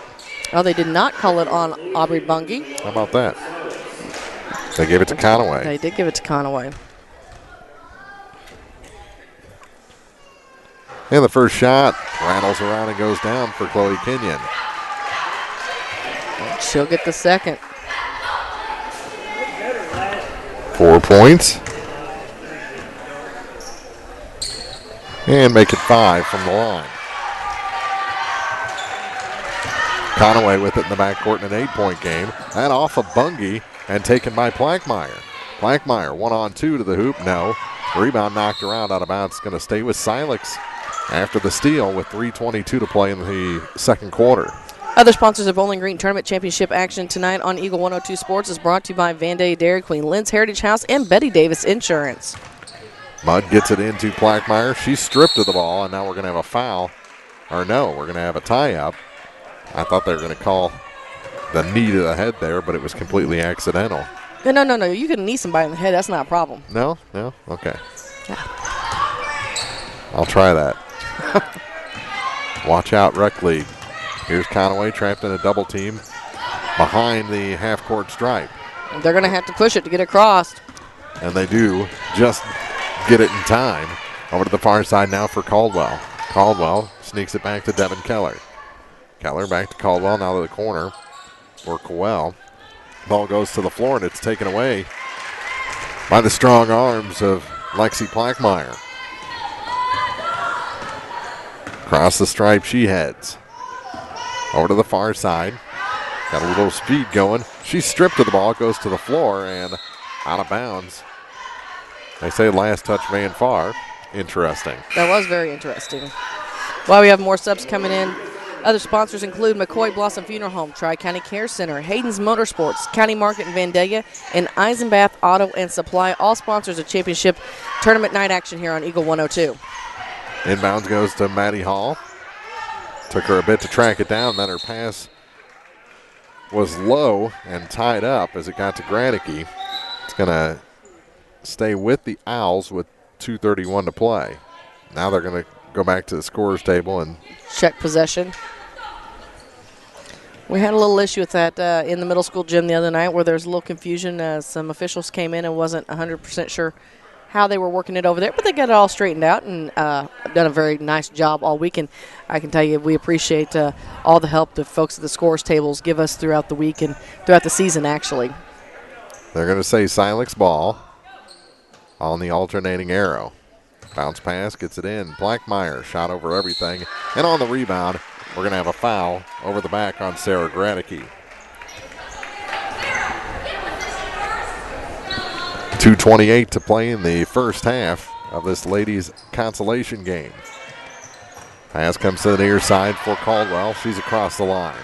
S4: Oh, they did not call it on Aubrey Bungie.
S3: How about that? They gave it to Conaway.
S4: They did give it to Conaway.
S3: And the first shot rattles around and goes down for Chloe Kenyon.
S4: She'll get the second.
S3: 4 points. And make it 5 from the line. Conaway with it in the backcourt in an 8-point game. That off of Bungie and taken by Plackmeyer. Plackmeyer 1-on-2 to the hoop. No. Rebound knocked around out of bounds. Going to stay with Silex after the steal with 3:22 to play in the second quarter.
S4: Other sponsors of Bowling Green Tournament Championship action tonight on Eagle 102 Sports is brought to you by Vanday Dairy Queen, Lynn's Heritage House, and Betty Davis Insurance.
S3: Mudd gets it into Plackmeyer. She's stripped of the ball, and now we're going to have a foul. Or no, we're going to have a tie-up. I thought they were going to call the knee to the head there, but it was completely accidental.
S4: No. You can knee somebody in the head. That's not a problem.
S3: No? Okay. I'll try that. Watch out, rec lead. Here's Conaway trapped in a double team behind the half-court stripe.
S4: They're going to have to push it to get across.
S3: And they do just get it in time. Over to the far side now for Caldwell. Caldwell sneaks it back to Devin Keller. Keller back to Caldwell, now to the corner for Cowell. Ball goes to the floor, and it's taken away by the strong arms of Lexi Plackmeyer. Across the stripe she heads. Over to the far side. Got a little speed going. She's stripped of the ball. It goes to the floor and out of bounds. They say last touch Van Far. Interesting.
S4: That was very interesting. Well, we have more subs coming in. Other sponsors include McCoy Blossom Funeral Home, Tri-County Care Center, Hayden's Motorsports, County Market in Vandalia, and Eisenbath Auto and Supply. All sponsors of championship tournament night action here on Eagle 102.
S3: Inbounds goes to Maddie Hall. Took her a bit to track it down. Then her pass was low and tied up as it got to Gradicke. It's going to stay with the Owls with 2:31 to play. Now they're going to go back to the scorer's table and
S4: check possession. We had a little issue with that in the middle school gym the other night where there's a little confusion. Some officials came in and wasn't 100% sure how they were working it over there, but they got it all straightened out and done a very nice job all week. And I can tell you we appreciate all the help the folks at the scores tables give us throughout the week and throughout the season, actually.
S3: They're going to say Silex ball on the alternating arrow. Bounce pass, gets it in. Plackmeyer shot over everything. And on the rebound, we're going to have a foul over the back on Sarah Gradicke. 2:28 to play in the first half of this ladies' consolation game. Pass comes to the near side for Caldwell. She's across the line.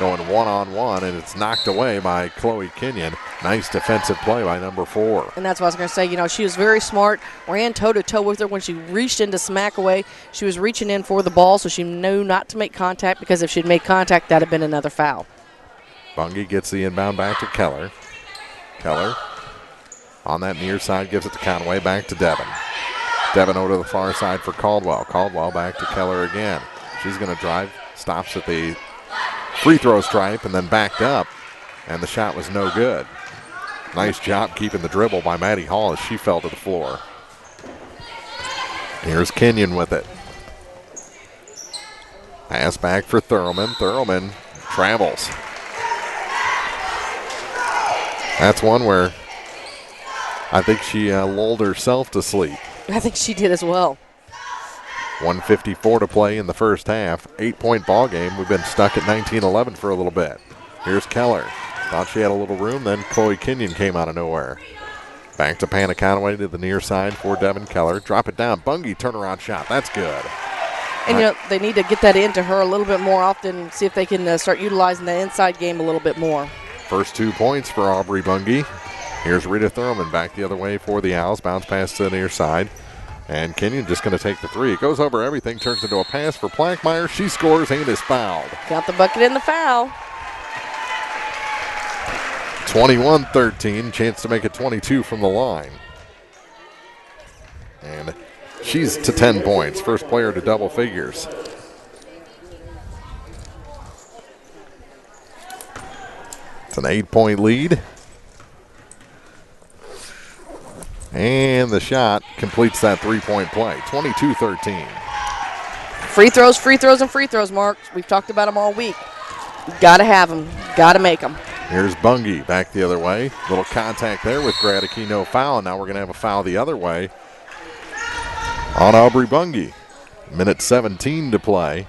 S3: Going one-on-one, and it's knocked away by Chloe Kenyon. Nice defensive play by number 4.
S4: And that's what I was going to say. You know, she was very smart, ran toe-to-toe with her when she reached in to smack away. She was reaching in for the ball, so she knew not to make contact because if she'd made contact, that would have been another foul.
S3: Bungie gets the inbound back to Keller. Keller on that near side gives it to Conaway, back to Devin. Devin over to the far side for Caldwell. Caldwell back to Keller again. She's going to drive, stops at the free throw stripe and then backed up, and the shot was no good. Nice job keeping the dribble by Maddie Hall as she fell to the floor. Here's Kenyon with it. Pass back for Thurlman. Thurlman travels. That's one where I think she lulled herself to sleep.
S4: I think she did as well.
S3: 1:54 to play in the first half. 8-point ball game. We've been stuck at 19-11 for a little bit. Here's Keller. Thought she had a little room, then Chloe Kenyon came out of nowhere. Back to Panna Conaway to the near side for Devin Keller. Drop it down. Bungie turnaround shot. That's good.
S4: And, you know, they need to get that into her a little bit more often, see if they can start utilizing the inside game a little bit more.
S3: First 2 points for Aubrey Bungie. Here's Rita Thurman back the other way for the Owls. Bounce pass to the near side. And Kenyon just going to take the three. It goes over everything, turns into a pass for Plackmeyer. She scores and is fouled.
S4: Got the bucket in the foul.
S3: 21-13, chance to make it 22 from the line. And she's to 10 points, first player to double figures. It's an 8-point lead. And the shot completes that three-point play, 22-13.
S4: Free throws, and free throws, Mark. We've talked about them all week. You've got to have them. Got to make them.
S3: Here's Bungie back the other way. Little contact there with Gradicke, no foul. Now we're going to have a foul the other way on Aubrey Bungie. Minute 17 to play.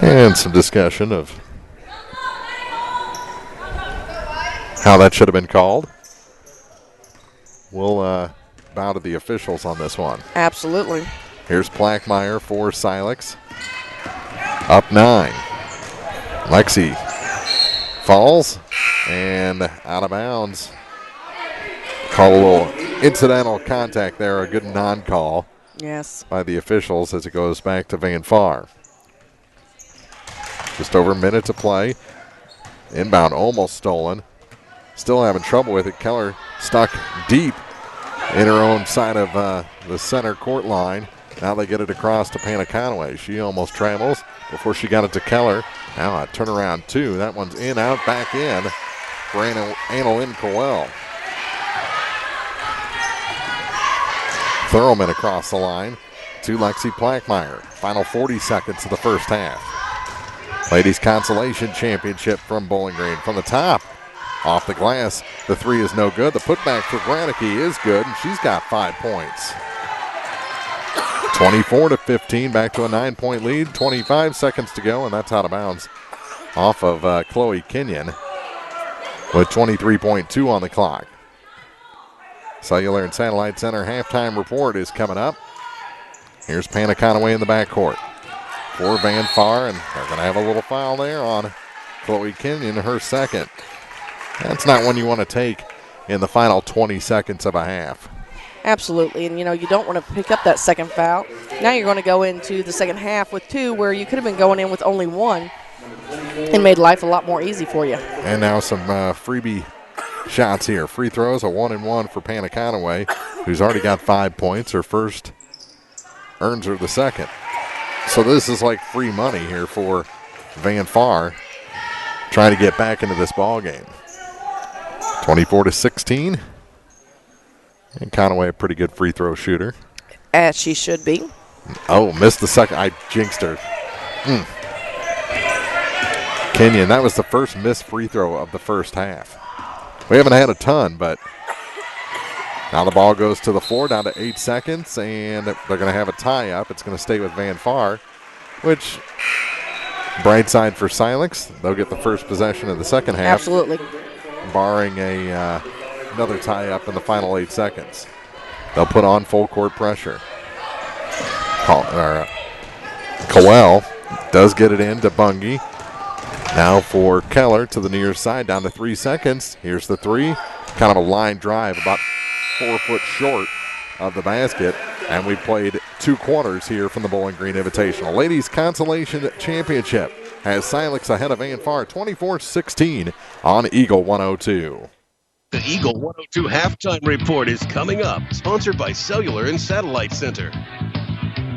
S3: And some discussion of how that should have been called. We'll bow to the officials on this one.
S4: Absolutely.
S3: Here's Plackmeyer for Silex. Up 9. Lexi falls and out of bounds. Call a little incidental contact there, a good non-call.
S4: Yes.
S3: By the officials as it goes back to Van Far. Just over a minute to play. Inbound almost stolen. Still having trouble with it. Keller stuck deep in her own side of the center court line. Now they get it across to Callaway. She almost travels before she got it to Keller. Now a turnaround two. That one's in, out, back in for Annalyn Coel. Thurman across the line to Lexi Plackmeyer. Final 40 seconds of the first half. Ladies Consolation Championship from Bowling Green. From the top, off the glass, the three is no good. The putback for Gradicke is good, and she's got 5 points. 24-15, back to a 9-point lead. 25 seconds to go, and that's out of bounds off of Chloe Kenyon with 23.2 on the clock. Cellular and Satellite Center halftime report is coming up. Here's Conaway in the backcourt for Van Far, and they're going to have a little foul there on Chloe Kenyon, her second. That's not one you want to take in the final 20 seconds of a half.
S4: Absolutely, and you don't want to pick up that second foul. Now you're going to go into the second half with two where you could have been going in with only one and made life a lot more easy for you.
S3: And now some freebie shots here. Free throws, a 1-and-1 for Conaway, who's already got 5 points. Her first earns her the second. So this is like free money here for Van Far trying to get back into this ball game. 24-16. And Conaway, a pretty good free throw shooter.
S4: As she should be.
S3: Oh, missed the second. I jinxed her. Kenyon, that was the first missed free throw of the first half. We haven't had a ton, but now the ball goes to the floor, down to 8 seconds, and they're going to have a tie-up. It's going to stay with Van Far, which, bright side for Silex, they'll get the first possession of the second half.
S4: Absolutely.
S3: Barring another tie-up in the final 8 seconds. They'll put on full court pressure. Coel does get it in to Bungie. Now for Keller to the near side, down to 3 seconds. Here's the three. Kind of a line drive, about 4 foot short of the basket. And we played 2 quarters here from the Bowling Green Invitational. Ladies Consolation Championship has Silex ahead of Van Far, 24-16 on Eagle 102.
S8: The Eagle 102 halftime report is coming up, sponsored by Cellular and Satellite Center.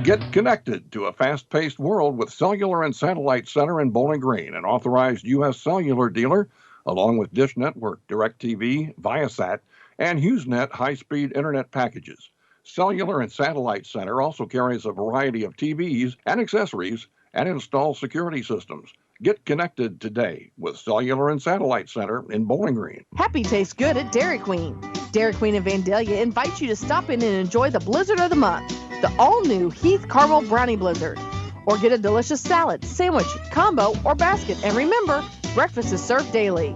S7: Get connected to a fast-paced world with Cellular and Satellite Center in Bowling Green, an authorized U.S. cellular dealer, along with Dish Network, DirecTV, Viasat, and HughesNet high-speed internet packages. Cellular and Satellite Center also carries a variety of TVs and accessories and installs security systems. Get connected today with Cellular and Satellite Center in Bowling Green.
S12: Happy tastes good at Dairy Queen. Dairy Queen in Vandalia invites you to stop in and enjoy the Blizzard of the Month, the all-new Heath Caramel Brownie Blizzard. Or get a delicious salad, sandwich, combo, or basket. And remember, breakfast is served daily.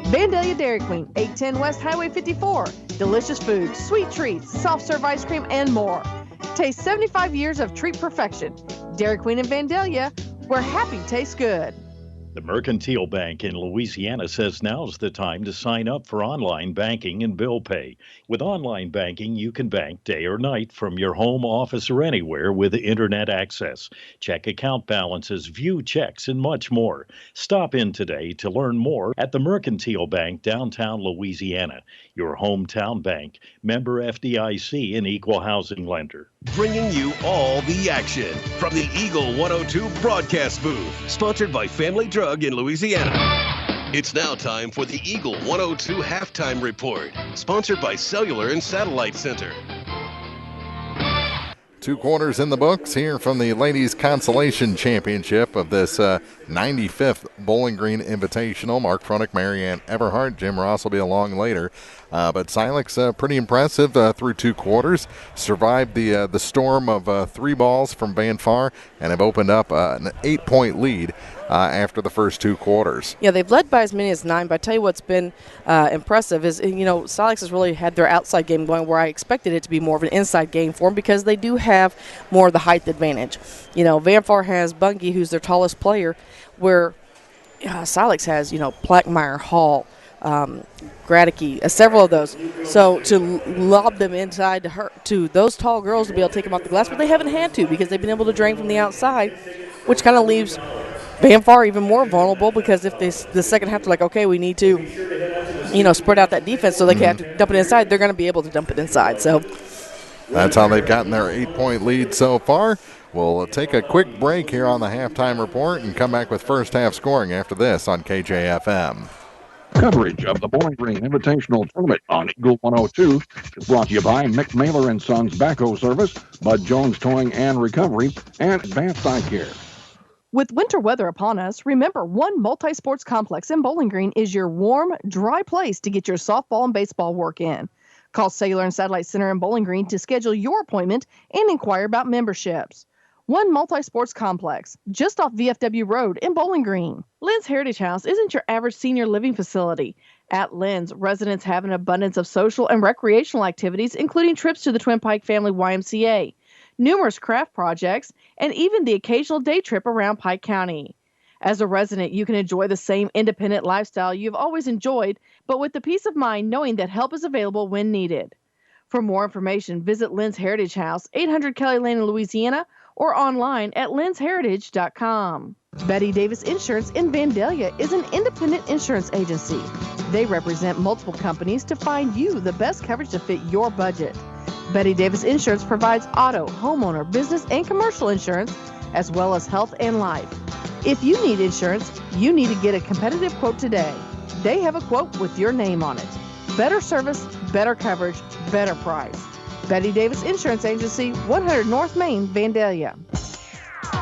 S12: Vandalia Dairy Queen, 810 West Highway 54. Delicious food, sweet treats, soft-serve ice cream, and more. Taste 75 years of treat perfection. Dairy Queen in Vandalia, where happy tastes good.
S17: The Mercantile Bank in Louisiana says now's the time to sign up for online banking and bill pay. With online banking, you can bank day or night from your home, office, or anywhere with internet access. Check account balances, view checks, and much more. Stop in today to learn more at the Mercantile Bank, downtown Louisiana. Your hometown bank, member FDIC, and equal housing lender.
S8: Bringing you all the action from the Eagle 102 broadcast booth, sponsored by Family Drug in Louisiana. It's now time for the Eagle 102 halftime report, sponsored by Cellular and Satellite Center.
S3: 2 quarters in the books here from the Ladies Consolation Championship of this 95th Bowling Green Invitational. Mark Fronick, Marianne Everhart, Jim Ross will be along later. But Silex pretty impressive through 2 quarters. Survived the storm of 3 balls from Van Far and have opened up an 8-point lead after the first 2 quarters.
S4: Yeah, they've led by as many as 9, but I tell you what's been impressive is, Silex has really had their outside game going where I expected it to be more of an inside game for them because they do have more of the height advantage. Van Far has Bungie, who's their tallest player, where Silex has, Plackmeyer, Hall, Gradicke, several of those. So to lob them inside to those tall girls to be able to take them off the glass, but they haven't had to because they've been able to drain from the outside, which kind of leaves Van Far even more vulnerable because if the second half they're like, okay, we need to, spread out that defense so they can have to dump it inside, they're going to be able to dump it inside. So
S3: that's how they've gotten their 8-point lead so far. We'll take a quick break here on the halftime report and come back with first half scoring after this on KJFM.
S7: Coverage of the Bowling Green Invitational Tournament on Eagle 102 is brought to you by Mick Mailer & Sons Backhoe Service, Bud Jones Towing and Recovery, and Advanced Eye Care.
S12: With winter weather upon us, remember one multi-sports complex in Bowling Green is your warm, dry place to get your softball and baseball work in. Call Cellular and Satellite Center in Bowling Green to schedule your appointment and inquire about memberships. One multi-sports complex, just off VFW Road in Bowling Green. Lynn's Heritage House isn't your average senior living facility. At Lynn's, residents have an abundance of social and recreational activities, including trips to the Twin Pike Family YMCA, numerous craft projects, and even the occasional day trip around Pike County. As a resident, you can enjoy the same independent lifestyle you've always enjoyed, but with the peace of mind knowing that help is available when needed. For more information, visit Lynn's Heritage House, 800 Kelly Lane in Louisiana, or online at lynsheritage.com. Betty Davis Insurance in Vandalia is an independent insurance agency. They represent multiple companies to find you the best coverage to fit your budget. Betty Davis Insurance provides auto, homeowner, business, and commercial insurance, as well as health and life. If you need insurance, you need to get a competitive quote today. They have a quote with your name on it. Better service, better coverage, better price. Betty Davis Insurance Agency, 100 North Main, Vandalia.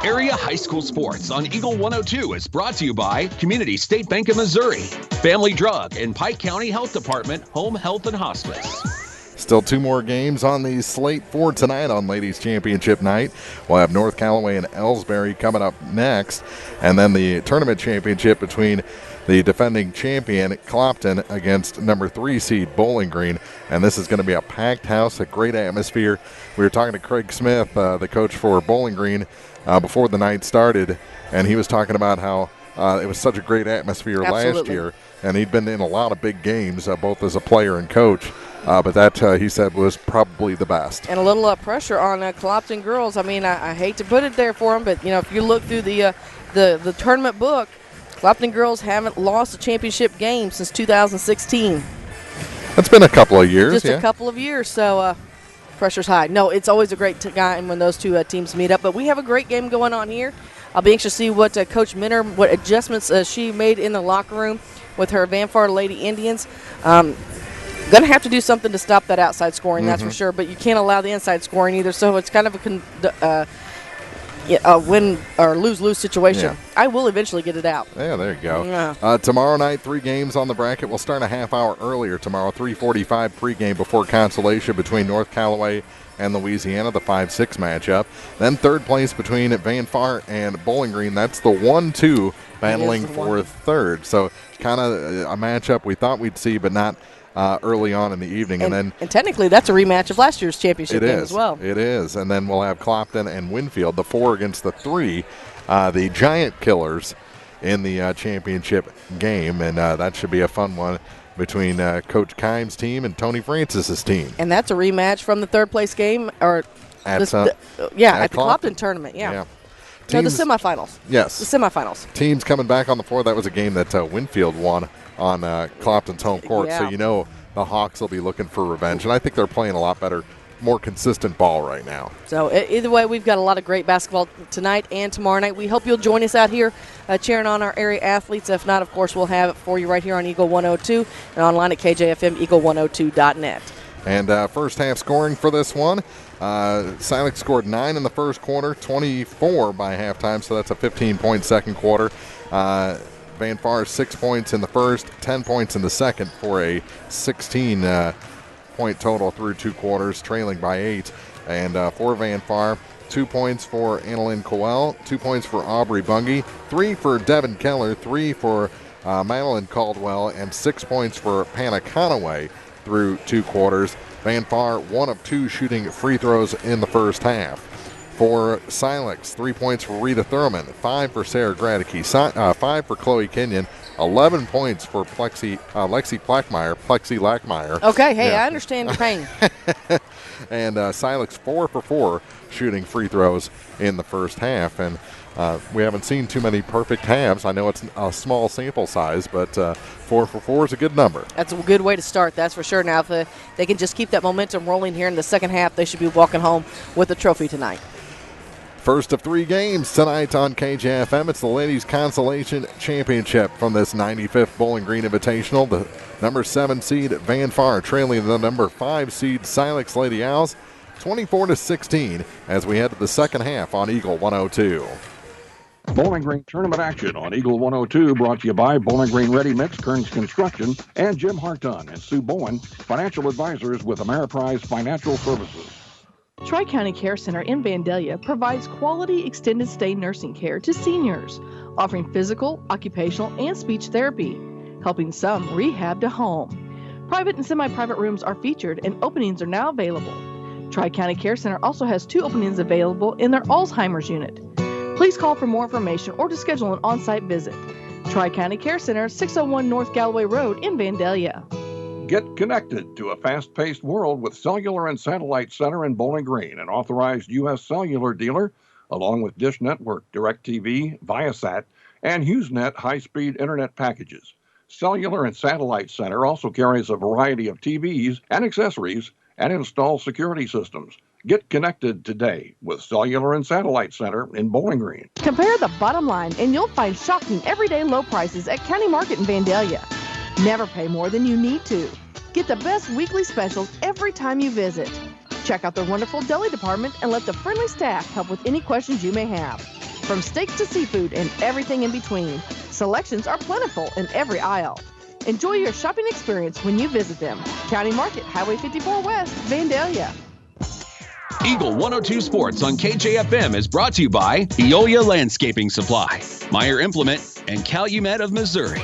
S14: Area High School Sports on Eagle 102 is brought to you by Community State Bank of Missouri, Family Drug, and Pike County Health Department, Home Health and Hospice.
S3: Still 2 more games on the slate for tonight on Ladies Championship night. We'll have North Callaway and Elsberry coming up next, and then the tournament championship between the defending champion Clopton against number 3 seed Bowling Green, and this is going to be a packed house, a great atmosphere. We were talking to Craig Smith, the coach for Bowling Green, before the night started, and he was talking about how it was such a great atmosphere last year, and he'd been in a lot of big games, both as a player and coach. But that, he said, was probably the best.
S4: And a little pressure on Clopton girls. I mean, I hate to put it there for them, but, if you look through the tournament book, Clopton girls haven't lost a championship game since 2016.
S3: It's been a couple of years,
S4: Just a couple of years, so pressure's high. No, it's always a great time when those 2 teams meet up, but we have a great game going on here. I'll be anxious to see what Coach Minner, what adjustments she made in the locker room with her Van Far Lady Indians. Going to have to do something to stop that outside scoring, that's for sure, but you can't allow the inside scoring either, so it's kind of a win or lose-lose situation. Yeah. I will eventually get it out.
S3: Yeah, there you go. Yeah. Tomorrow night, 3 games on the bracket. We'll start a half hour earlier tomorrow, 3:45 pregame before Consolation between North Callaway and Louisiana, the 5-6 matchup. Then third place between Van Far and Bowling Green. That's the 1-2 battling for third. So kind of a matchup we thought we'd see, but not early on in the evening. And
S4: technically that's a rematch of last year's championship game as well.
S3: It is. And then we'll have Clopton and Winfield, the 4 against the 3, the Giant Killers in the championship game, and that should be a fun one between Coach Kimes' team and Tony Francis's team.
S4: And that's a rematch from the third-place game, or
S3: at
S4: the Clopton tournament, yeah. No, the semifinals.
S3: Yes.
S4: The semifinals.
S3: Teams coming back on the floor. That was a game that Winfield won on Clopton's home court, so you know the Hawks will be looking for revenge, and I think they're playing a lot better, more consistent ball right now.
S4: So either way, we've got a lot of great basketball tonight and tomorrow night. We hope you'll join us out here cheering on our area athletes. If not, of course, we'll have it for you right here on Eagle 102 and online at KJFM Eagle102.net.
S3: And first half scoring for this one, Silex scored 9 in the first quarter, 24 by halftime, so that's a 15-point second quarter. Van Far 6 points in the first, 10 points in the second for a 16-point total through 2 quarters, trailing by 8. And for Van Far, 2 points for Annalyn Coel, 2 points for Aubrey Bungie, 3 for Devin Keller, 3 for Madeline Caldwell, and 6 points for Panna Conaway through 2 quarters. Van Far 1 of 2 shooting free throws in the first half. For Silex, 3 points for Rita Thurman, 5 for Sarah Gradicke, 5 for Chloe Kenyon, 11 points for Lexi Lackmeyer.
S4: Okay, hey, I understand your pain.
S3: And Silex 4 for 4 shooting free throws in the first half. And we haven't seen too many perfect halves. I know it's a small sample size, but 4 for 4 is a good number.
S4: That's a good way to start, that's for sure. Now, if they can just keep that momentum rolling here in the second half, they should be walking home with a trophy tonight.
S3: First of 3 games tonight on KJFM. It's the Ladies Consolation Championship from this 95th Bowling Green Invitational. The number 7 seed Van Far trailing the number 5 seed Silex Lady Owls 24-16 as we head to the second half on Eagle 102.
S7: Bowling Green tournament action on Eagle 102 brought to you by Bowling Green Ready Mix, Kearns Construction, and Jim Harton and Sue Bowen, financial advisors with Ameriprise Financial Services.
S12: Tri-County Care Center in Vandalia provides quality extended stay nursing care to seniors, offering physical, occupational, and speech therapy, helping some rehab to home. Private and semi-private rooms are featured and openings are now available. Tri-County Care Center also has 2 openings available in their Alzheimer's unit. Please call for more information or to schedule an on-site visit. Tri-County Care Center, 601 North Galloway Road in Vandalia.
S7: Get connected to a fast-paced world with Cellular and Satellite Center in Bowling Green, an authorized U.S. cellular dealer, along with Dish Network, DirecTV, Viasat, and HughesNet high-speed internet packages. Cellular and Satellite Center also carries a variety of TVs and accessories and installs security systems. Get connected today with Cellular and Satellite Center in Bowling Green.
S12: Compare the bottom line and you'll find shocking everyday low prices at County Market in Vandalia. Never pay more than you need to. Get the best weekly specials every time you visit. Check out their wonderful deli department and let the friendly staff help with any questions you may have. From steaks to seafood and everything in between, selections are plentiful in every aisle. Enjoy your shopping experience when you visit them. County Market, Highway 54 West, Vandalia.
S14: Eagle 102 Sports on KJFM is brought to you by Eolia Landscaping Supply, Meyer Implement, and Calumet of Missouri.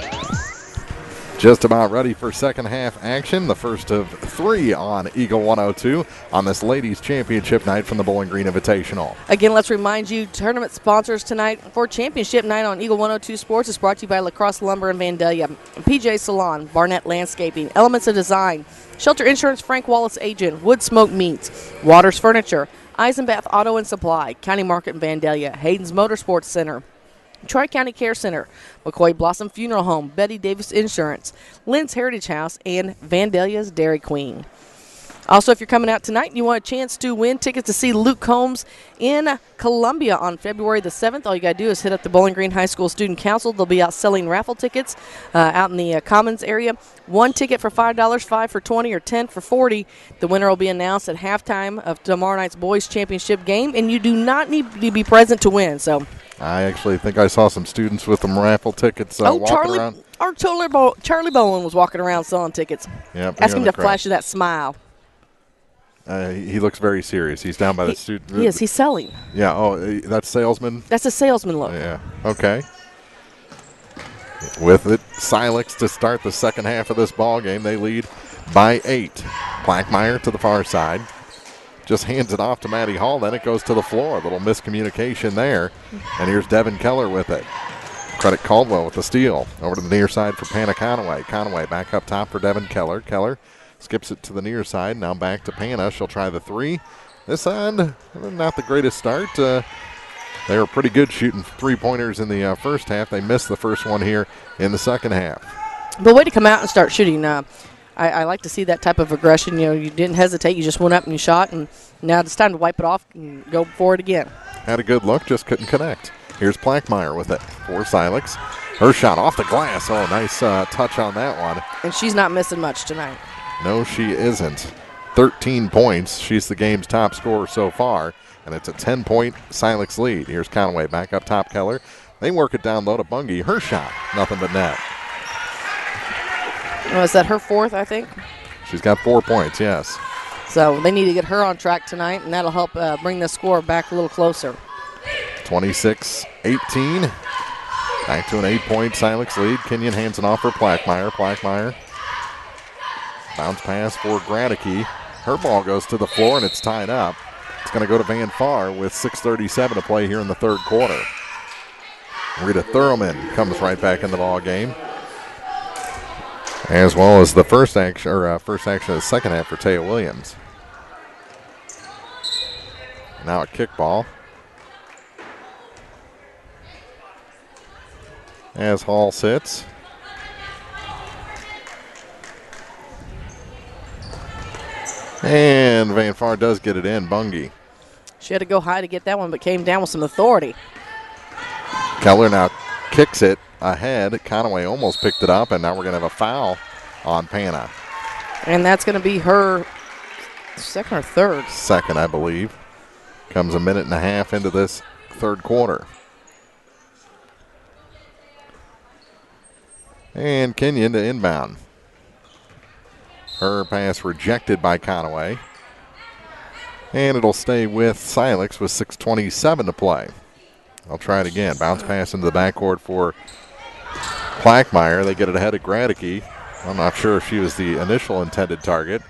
S3: Just about ready for second half action. The first of 3 on Eagle 102 on this ladies championship night from the Bowling Green Invitational.
S4: Again, let's remind you, tournament sponsors tonight for championship night on Eagle 102 Sports is brought to you by La Crosse Lumber in Vandalia, PJ Salon, Barnett Landscaping, Elements of Design, Shelter Insurance, Frank Wallace Agent, Wood Smoke Meats, Waters Furniture, Eisenbath Auto and Supply, County Market in Vandalia, Hayden's Motorsports Center, Tri-County Care Center, McCoy Blossom Funeral Home, Betty Davis Insurance, Lynn's Heritage House, and Vandalia's Dairy Queen. Also, if you're coming out tonight and you want a chance to win tickets to see Luke Combs in Columbia on February the 7th, all you got to do is hit up the Bowling Green High School Student Council. They'll be out selling raffle tickets out in the Commons area. 1 ticket for $5, 5 for $20, or 10 for $40. The winner will be announced at halftime of tomorrow night's boys championship game, and you do not need to be present to win. So
S3: I actually think I saw some students with some raffle tickets walking around.
S4: Charlie Bowen was walking around selling tickets.
S3: Yep,
S4: ask him to flash you that smile.
S3: He looks very serious. He's down by the student.
S4: Yes, he's selling.
S3: Yeah. Oh, that's salesman.
S4: That's a salesman look.
S3: Yeah. Okay. With it, Silex to start the second half of this ball game. They lead by 8. Blackmeyer to the far side. just hands it off to Maddie Hall. Then it goes to the floor. A little miscommunication there. And here's Devin Keller with it. Credit Caldwell with the steal. Over to the near side for Panna Conaway. Conaway back up top for Devin Keller. Keller skips it to the near side. Now back to Panna. She'll try the three. This end, not the greatest start. They were pretty good shooting three-pointers in the first half. They missed the first one here in the second half.
S4: But way to come out and start shooting. I like to see that type of aggression. You know, you didn't hesitate. You just went up and you shot, and now it's time to wipe it off and go for it again.
S3: Had a good look, just couldn't connect. Here's Plackmeyer with it for Silex. Her shot off the glass. Oh, nice touch on that one.
S4: And she's not missing much tonight.
S3: No, she isn't. 13 points. She's the game's top scorer so far, and it's a 10-point Silex lead. Here's Conaway back up top, Keller. They work it down low to Bungie. Her shot, nothing but net.
S4: Oh, is that her fourth, I think?
S3: She's got 4 points, yes.
S4: So they need to get her on track tonight, and that'll help bring the score back a little closer.
S3: 26-18. Back to an 8-point Silex lead. Kenyon hands it off for Plackmeyer. Plackmeyer. Bounce pass for Gradicke. Her ball goes to the floor, and it's tied up. It's going to go to Van Far with 6:37 to play here in the third quarter. Rita Thurman comes right back in the ball game, as well as the first action of the second half for Taya Williams. Now a kickball. As Hall sits. And Van Far does get it in. Bungie.
S4: She had to go high to get that one, but came down with some authority.
S3: Keller now kicks it ahead. Conaway almost picked it up, and now we're going to have a foul on Panna.
S4: And that's going to be her second or third?
S3: Second, I believe. Comes a minute and a half into this third quarter. And Kenyon to inbound. Her pass rejected by Conaway. And it'll stay with Silex with 6:27 to play. I'll try it again. Bounce pass into the backcourt for Plackmeyer. They get it ahead of Gradicke. I'm not sure if she was the initial intended target.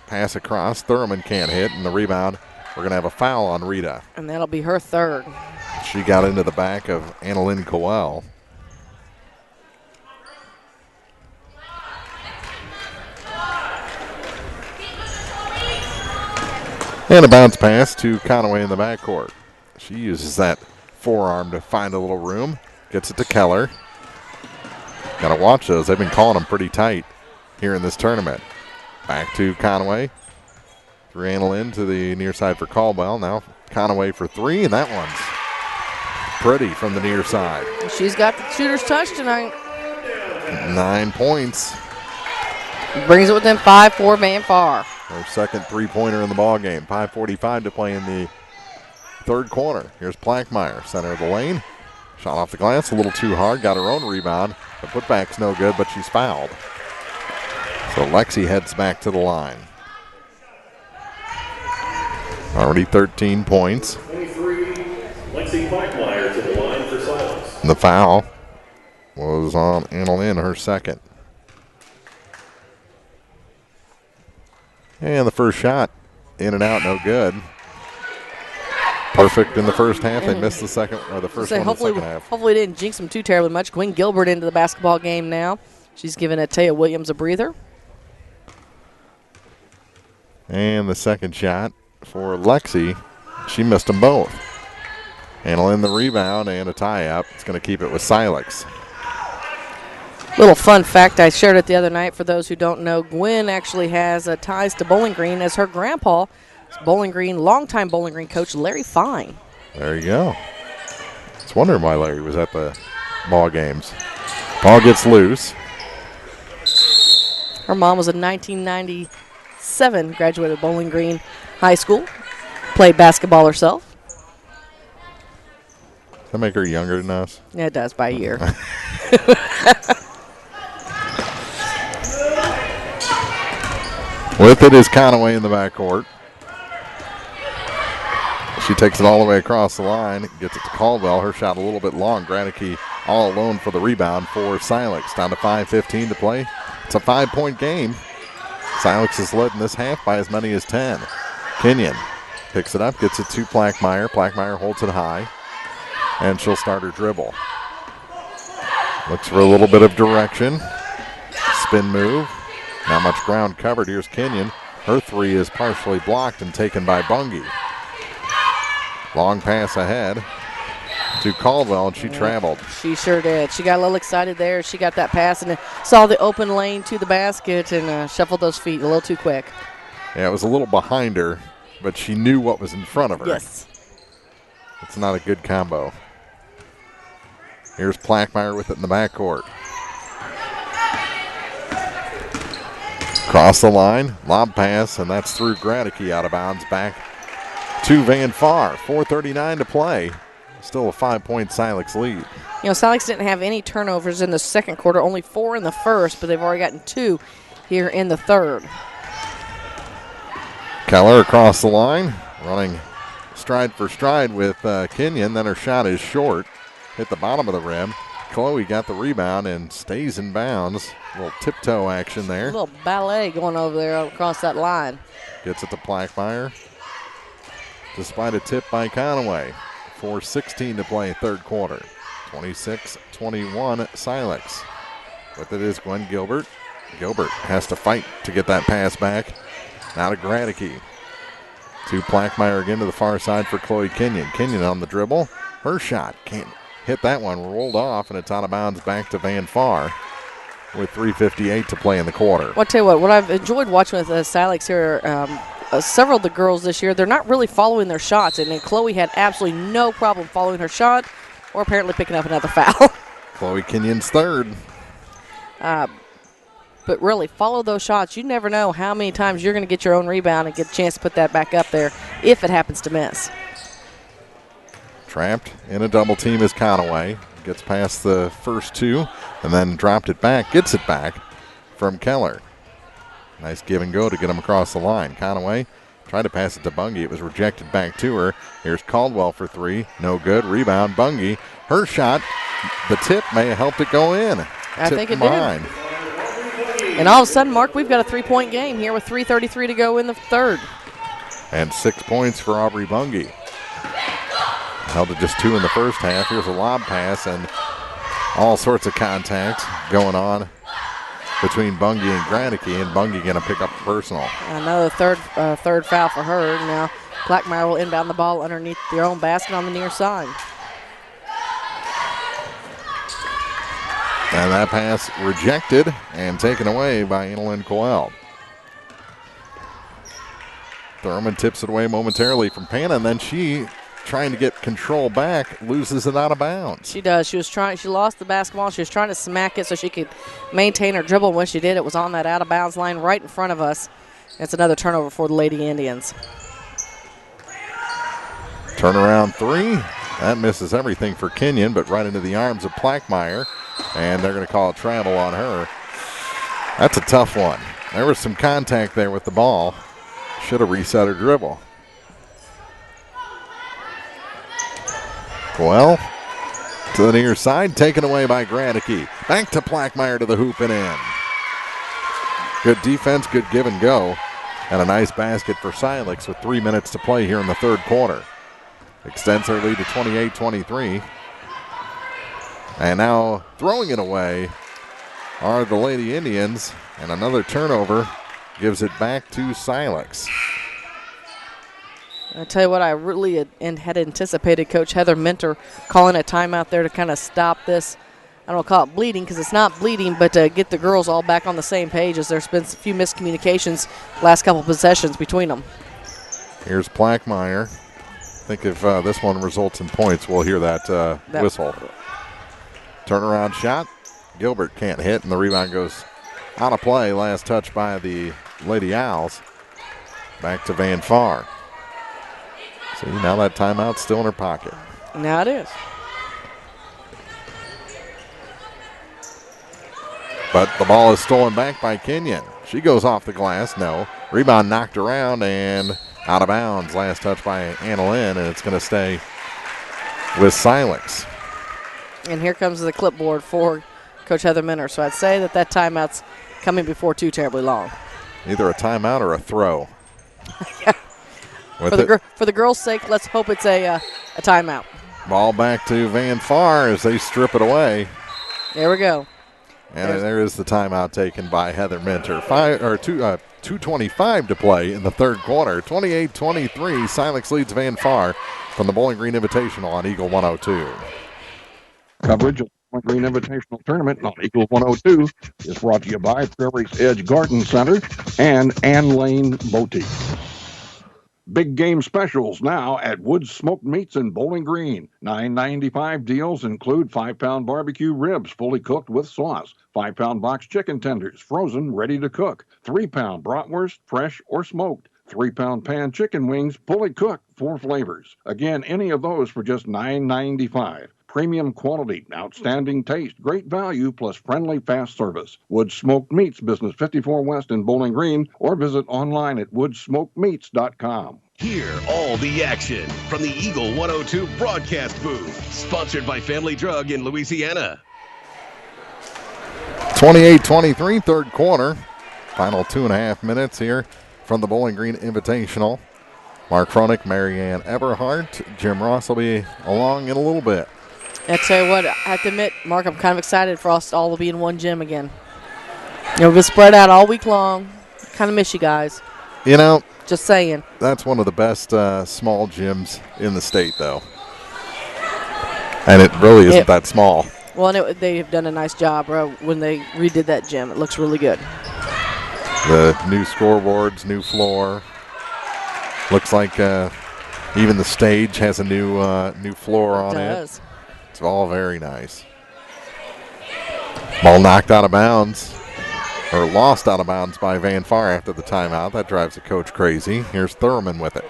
S3: Pass across. Thurman can't hit. And the rebound, we're going to have a foul on Rita.
S4: And that'll be her third.
S3: She got into the back of Annalyn Coel. And a bounce pass to Conaway in the backcourt. She uses that forearm to find a little room. Gets it to Keller. Got to watch those. They've been calling them pretty tight here in this tournament. Back to Conaway. Through Annalyn to the near side for Caldwell. Now Conaway for three, and that one's pretty from the near side.
S4: She's got the shooter's touch tonight.
S3: 9 points.
S4: Brings it within 5 for Van Far.
S3: Her second three-pointer in the ball game. 5:45 to play in the third quarter. Here's Plackmeyer, center of the lane. Shot off the glass, a little too hard. Got her own rebound. The putback's no good, but she's fouled. So Lexi heads back to the line. Already 13 points.
S18: 23, Lexi Plackmeyer to the line for Silex.
S3: The foul was on Annalyn, her second. And the first shot, in and out, no good. Perfect in the first half. They missed the second, or the first one in the second half.
S4: Hopefully it didn't jinx them too terribly much. Gwen Gilbert into the basketball game now. She's giving Taya Williams a breather.
S3: And the second shot for Lexi. She missed them both. Annalyn the rebound and a tie-up. It's going to keep it with Silex.
S4: Little fun fact, I shared it the other night for those who don't know. Gwen actually has ties to Bowling Green as her grandpa is Bowling Green, longtime Bowling Green coach Larry Fine.
S3: There you go. I was wondering why Larry was at the ball games. Ball gets loose.
S4: Her mom was a 1997 graduated Bowling Green High School. Played basketball herself.
S3: Does that make her younger than us?
S4: Yeah, it does by a year.
S3: With it is Conaway in the backcourt. She takes it all the way across the line, gets it to Caldwell. Her shot a little bit long. Gradicke all alone for the rebound for Silex. Down to 5:15 to play. It's a 5-point game. Silex has led in this half by as many as 10. Kenyon picks it up, gets it to Plackmeyer. Plackmeyer holds it high, and she'll start her dribble. Looks for a little bit of direction. Spin move. Not much ground covered. Here's Kenyon. Her three is partially blocked and taken by Bungie. Long pass ahead to Caldwell, and she traveled.
S4: She sure did. She got a little excited there. She got that pass and saw the open lane to the basket and shuffled those feet a little too quick.
S3: Yeah, it was a little behind her, but she knew what was in front of her.
S4: Yes.
S3: It's not a good combo. Here's Plackmeyer with it in the backcourt. Cross the line, lob pass, and that's through Gradicke out of bounds back to Van Far. 4:39 to play. Still a 5-point Silex lead.
S4: You know, Silex didn't have any turnovers in the second quarter, only 4 in the first, but they've already gotten 2 here in the third.
S3: Keller across the line, running stride for stride with Kenyon. Then her shot is short, hit the bottom of the rim. Chloe got the rebound and stays in bounds. A little tiptoe action there.
S4: A little ballet going over there across that line.
S3: Gets it to Plackmeyer. Despite a tip by Conaway. 4:16 to play third quarter. 26-21 Silex. With it is Gwen Gilbert. Gilbert has to fight to get that pass back. Now to Gradicke. To Plackmeyer again to the far side for Chloe Kenyon. Kenyon on the dribble. Her shot can't hit that one. Rolled off, and it's out of bounds back to Van Far with 3:58 to play in the quarter.
S4: Well, I'll tell you what I've enjoyed watching with Silex here, several of the girls this year, they're not really following their shots, and Chloe had absolutely no problem following her shot or apparently picking up another foul.
S3: Chloe Kenyon's third.
S4: But really, follow those shots. You never know how many times you're going to get your own rebound and get a chance to put that back up there if it happens to miss.
S3: Trapped in a double team is Conaway. Gets past the first two and then dropped it back. Gets it back from Keller. Nice give and go to get him across the line. Conaway tried to pass it to Bungie. It was rejected back to her. Here's Caldwell for three. No good. Rebound, Bungie. Her shot, the tip may have helped it go in.
S4: I think it did. And all of a sudden, Mark, we've got a 3-point game here with 3:33 to go in the third.
S3: And 6 points for Aubrey Bungie. Held to just 2 in the first half. Here's a lob pass and all sorts of contact going on between Bungie and Gradicke, and Bungie going to pick up a personal.
S4: Another third foul for her. Now Plackmeyer will inbound the ball underneath their own basket on the near side.
S3: And that pass rejected and taken away by Annalyn Coel. Thurman tips it away momentarily from Panna, and then she, trying to get control back, loses it out of bounds.
S4: She does. She lost the basketball. She was trying to smack it so she could maintain her dribble. When she did, it was on that out-of-bounds line right in front of us. It's another turnover for the Lady Indians.
S3: Turnaround three. That misses everything for Kenyon, but right into the arms of Plackmeyer, and they're going to call a travel on her. That's a tough one. There was some contact there with the ball. Should have reset her dribble. Well, to the near side, taken away by Gradicke. Back to Plackmeyer to the hoop and in. Good defense, good give and go, and a nice basket for Silex with 3 minutes to play here in the third quarter. Extends their lead to 28-23. And now throwing it away are the Lady Indians, and another turnover gives it back to Silex.
S4: I tell you what, I really had anticipated Coach Heather Minter calling a timeout there to kind of stop this. I don't call it bleeding because it's not bleeding, but to get the girls all back on the same page, as there's been a few miscommunications last couple possessions between them.
S3: Here's Plackmeyer. I think if this one results in points, we'll hear that whistle. Turnaround shot. Gilbert can't hit, and the rebound goes out of play. Last touch by the Lady Owls. Back to Van Far. See, now that timeout's still in her pocket.
S4: Now it is.
S3: But the ball is stolen back by Kenyon. She goes off the glass. No. Rebound knocked around and out of bounds. Last touch by Annalyn, and it's going to stay with Silex.
S4: And here comes the clipboard for Coach Heather Minter. So I'd say that timeout's coming before too terribly long.
S3: Either a timeout or a throw.
S4: Yeah. For the girls' sake, let's hope it's a timeout.
S3: Ball back to Van Far as they strip it away.
S4: There we go.
S3: And there is the timeout taken by Heather Minter. 2:25 to play in the third quarter. 28-23, Silex leads Van Far from the Bowling Green Invitational on Eagle 102.
S7: Coverage of the Bowling Green Invitational Tournament on Eagle 102 is brought to you by Prairie's Edge Garden Center and Ann Lane Boutique. Big game specials now at Woods Smoked Meats in Bowling Green. $9.95 deals include 5-pound barbecue ribs fully cooked with sauce, 5-pound box chicken tenders frozen ready to cook, 3-pound bratwurst fresh or smoked, 3-pound pan chicken wings fully cooked, 4 flavors. Again, any of those for just $9.95. Premium quality, outstanding taste, great value, plus friendly fast service. Woods Smoked Meats, Business 54 West in Bowling Green, or visit online at woodsmokedmeats.com.
S8: Hear all the action from the Eagle 102 broadcast booth. Sponsored by Family Drug in Louisiana.
S3: 28-23, third quarter. Final 2.5 minutes here from the Bowling Green Invitational. Mark Fronick, Marianne Eberhardt, Jim Ross will be along in a little bit.
S4: I tell you what, I have to admit, Mark, I'm kind of excited for us all to be in one gym again. We've been spread out all week long. Kind of miss you guys.
S3: You know,
S4: just saying.
S3: That's one of the best small gyms in the state, though. And it really isn't that small.
S4: Well, they've done a nice job when they redid that gym. It looks really good.
S3: The new scoreboards, new floor. Looks like even the stage has a new floor on it.
S4: It does.
S3: It's all very nice. Ball knocked out of bounds, or lost out of bounds by Van Far after the timeout. That drives the coach crazy. Here's Thurman with it.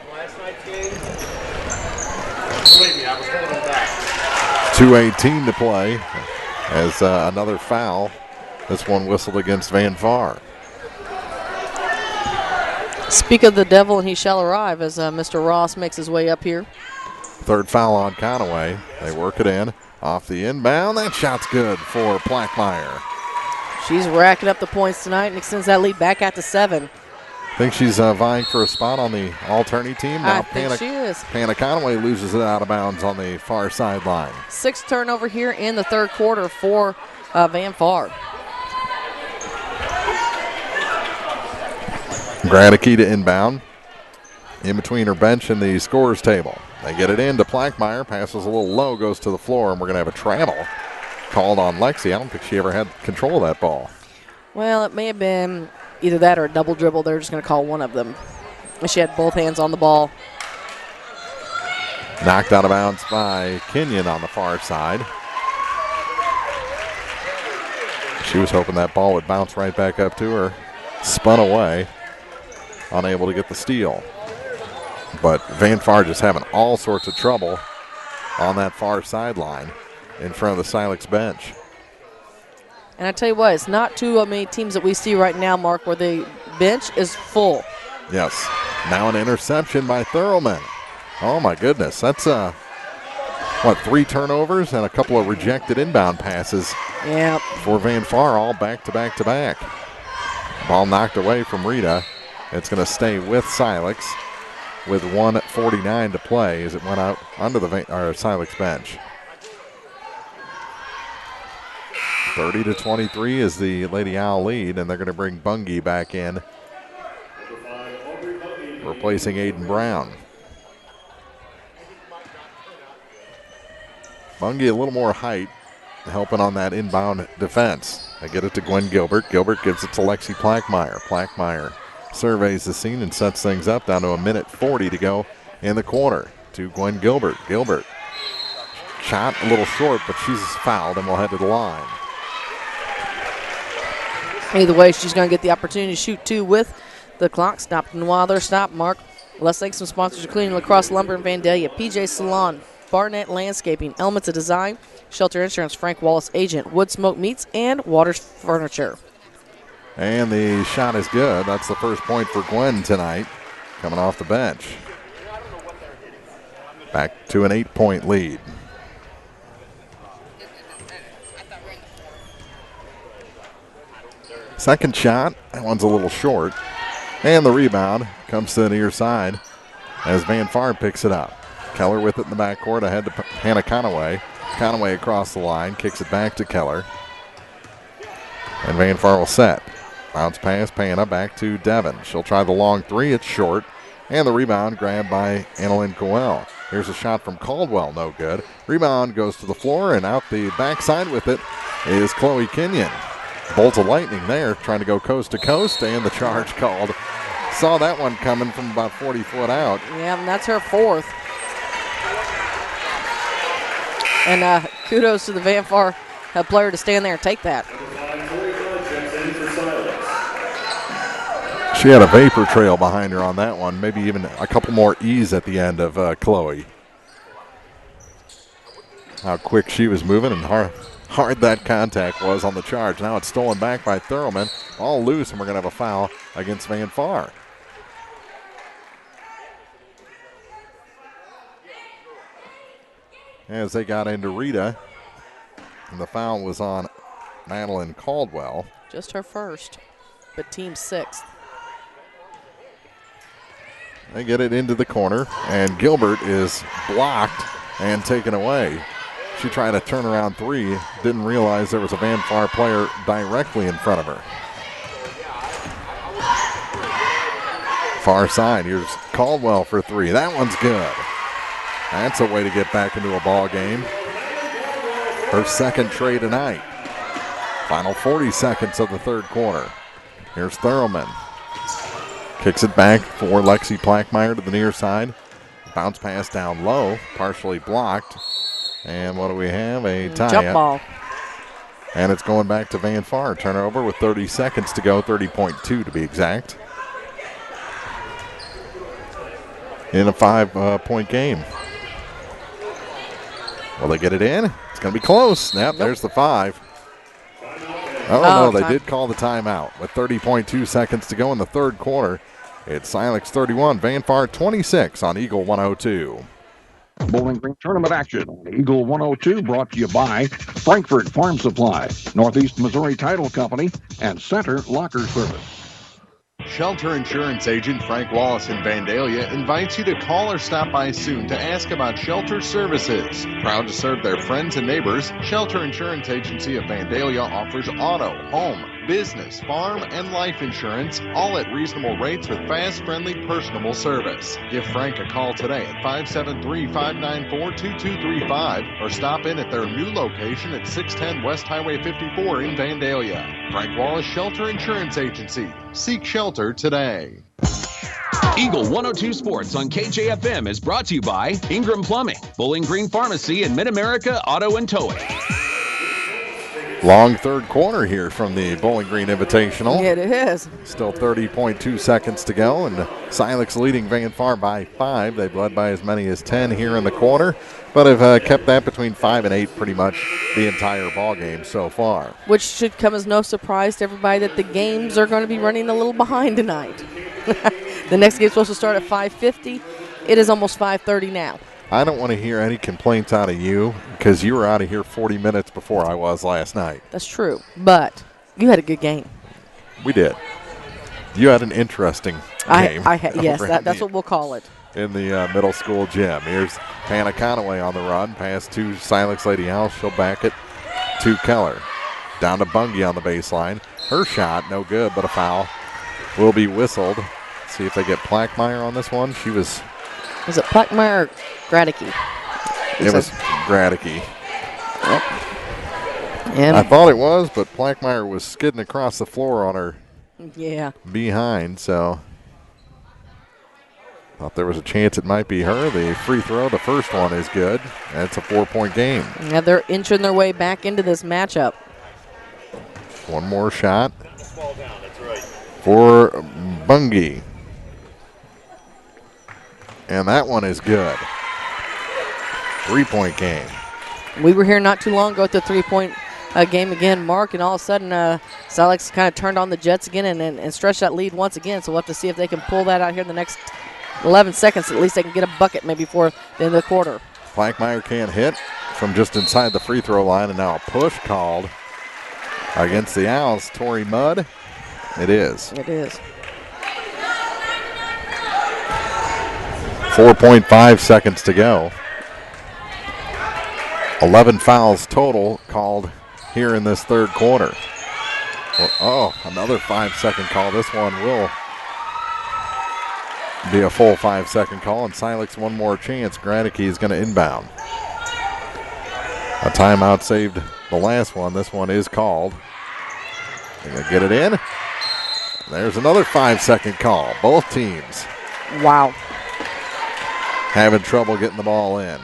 S3: 2:18 to play as another foul. This one whistled against Van Far.
S4: Speak of the devil, and he shall arrive as Mr. Ross makes his way up here.
S3: Third foul on Conaway. They work it in. Off the inbound. That shot's good for Plackmeyer.
S4: She's racking up the points tonight and extends that lead back out to 7.
S3: I think she's vying for a spot on the all-tourney team. Now
S4: I think she is.
S3: Panna Conaway loses it out of bounds on the far sideline.
S4: 6th turnover here in the third quarter for Van Far.
S3: Gradicke to inbound. In between her bench and the scorer's table. They get it in to Plackmeyer. Passes a little low, goes to the floor, and we're going to have a travel called on Lexi. I don't think she ever had control of that ball.
S4: Well, it may have been either that or a double dribble. They're just going to call one of them. She had both hands on the ball.
S3: Knocked out of bounds by Kenyon on the far side. She was hoping that ball would bounce right back up to her. Spun away. Unable to get the steal. But Van Far just having all sorts of trouble on that far sideline in front of the Silex bench.
S4: And I tell you what, it's not too many teams that we see right now, Mark, where the bench is full.
S3: Yes. Now an interception by Thurman. Oh, my goodness. That's, 3 turnovers and a couple of rejected inbound passes for Van Far, all back to back to back. Ball knocked away from Rita. It's going to stay with Silex with 1:49 to play as it went out under the Silex bench. 30-23 is the Lady Owl lead, and they're going to bring Bungie back in, replacing Aiden Brown. Bungie a little more height, helping on that inbound defense. They get it to Gwen Gilbert. Gilbert gives it to Lexi Plackmeyer. Plackmeyer surveys the scene and sets things up down to 1:40 to go in the quarter to Gwen Gilbert. Gilbert shot a little short, but she's fouled and will head to the line.
S4: Either way, she's going to get the opportunity to shoot 2 with the clock stopped. And while they're stopped, Mark, let's thank some sponsors, including Lacrosse Lumber and Vandalia, PJ Salon, Barnett Landscaping, Elements of Design, Shelter Insurance, Frank Wallace Agent, Wood Smoke Meats, and Waters Furniture.
S3: And the shot is good. That's the first point for Gwen tonight, coming off the bench. Back to an 8-point lead. Second shot, that one's a little short. And the rebound comes to the near side as Van Far picks it up. Keller with it in the backcourt ahead to Hannah Conaway. Conaway across the line, kicks it back to Keller. And Van Far will set. Bounce pass, Pana back to Devon. She'll try the long three. It's short. And the rebound grabbed by Annalyn Coel. Here's a shot from Caldwell. No good. Rebound goes to the floor, and out the backside with it is Chloe Kenyon. Bolt of lightning there, trying to go coast to coast, and the charge called. Saw that one coming from about 40 foot out.
S4: Yeah, and that's her fourth. And kudos to the Van Far player to stand there and take that.
S3: She had a vapor trail behind her on that one, maybe even a couple more E's at the end of Chloe. How quick she was moving and hard that contact was on the charge. Now it's stolen back by Thurlman. All loose, and we're going to have a foul against Van Far. As they got into Rita, and the foul was on Madeline Caldwell.
S4: Just her first, but team sixth.
S3: They get it into the corner, and Gilbert is blocked and taken away. She tried a turnaround three, didn't realize there was a Van Far player directly in front of her. Far side, here's Caldwell for three. That one's good. That's a way to get back into a ball game. Her second tray tonight. Final 40 seconds of the third quarter. Here's Thurlman. Kicks it back for Lexi Plackmeyer to the near side. Bounce pass down low, partially blocked. And what do we have? A tie-up.
S4: Jump ball.
S3: And it's going back to Van Far. Turnover with 30 seconds to go, 30.2 to be exact. In a 5-point game. Will they get it in? It's going to be close. Yep, there's the 5. Oh, no, they did call the timeout with 30.2 seconds to go in the third quarter. It's Silex 31, Van Far 26 on Eagle 102.
S7: Bowling Green Tournament action on Eagle 102 brought to you by Frankfurt Farm Supply, Northeast Missouri Title Company, and Center Locker Service.
S2: Shelter Insurance Agent Frank Wallace in Vandalia invites you to call or stop by soon to ask about shelter services. Proud to serve their friends and neighbors, Shelter Insurance Agency of Vandalia offers auto, home, business, farm, and life insurance, all at reasonable rates with fast, friendly, personable service. Give Frank a call today at 573-594-2235 or stop in at their new location at 610 West Highway 54 in Vandalia. Frank Wallace Shelter Insurance Agency. Seek shelter today.
S14: Eagle 102 Sports on KJFM is brought to you by Ingram Plumbing, Bowling Green Pharmacy, and Mid-America Auto and Towing.
S3: Long third quarter here from the Bowling Green Invitational.
S4: Yeah, it is.
S3: Still 30.2 seconds to go, and Silex leading Van Far by 5. They've led by as many as 10 here in the quarter, but have kept that between 5 and 8 pretty much the entire ball game so far.
S4: Which should come as no surprise to everybody that the games are going to be running a little behind tonight. The next game's supposed to start at 5:50. It is almost 5:30 now.
S3: I don't want to hear any complaints out of you because you were out of here 40 minutes before I was last night.
S4: That's true, but you had a good game.
S3: We did. You had an interesting game.
S4: Yes, that's what we'll call it.
S3: In the middle school gym. Here's Hannah Conaway on the run. Pass to Silex Lady House. She'll back it to Keller. Down to Bungie on the baseline. Her shot, no good, but a foul will be whistled. See if they get Plackmeyer on this one. She was...
S4: Was it Plackmeyer or Gradicke?
S3: It was Gradicke.
S4: Yep. And
S3: I thought it was, but Plackmeyer was skidding across the floor on her behind, so thought there was a chance it might be her. The free throw, the first one, is good. That's a 4-point game.
S4: Yeah, they're inching their way back into this matchup.
S3: One more shot for Bungie. And that one is good. 3-point game.
S4: We were here not too long ago at the 3-point game again, Mark, and all of a sudden Silex kind of turned on the Jets again and stretched that lead once again. So we'll have to see if they can pull that out here in the next 11 seconds. At least they can get a bucket maybe for the end of the quarter.
S3: Plackmeyer can't hit from just inside the free throw line, and now a push called against the Owls. Tori Mudd. It is.
S4: It is.
S3: 4.5 seconds to go. 11 fouls total called here in this third quarter. Well, another 5-second call. This one will be a full 5-second call, and Silex one more chance. Gradicke is going to inbound. A timeout saved the last one. This one is called. They're going to get it in. There's another 5-second call. Both teams.
S4: Wow.
S3: Having trouble getting the ball in.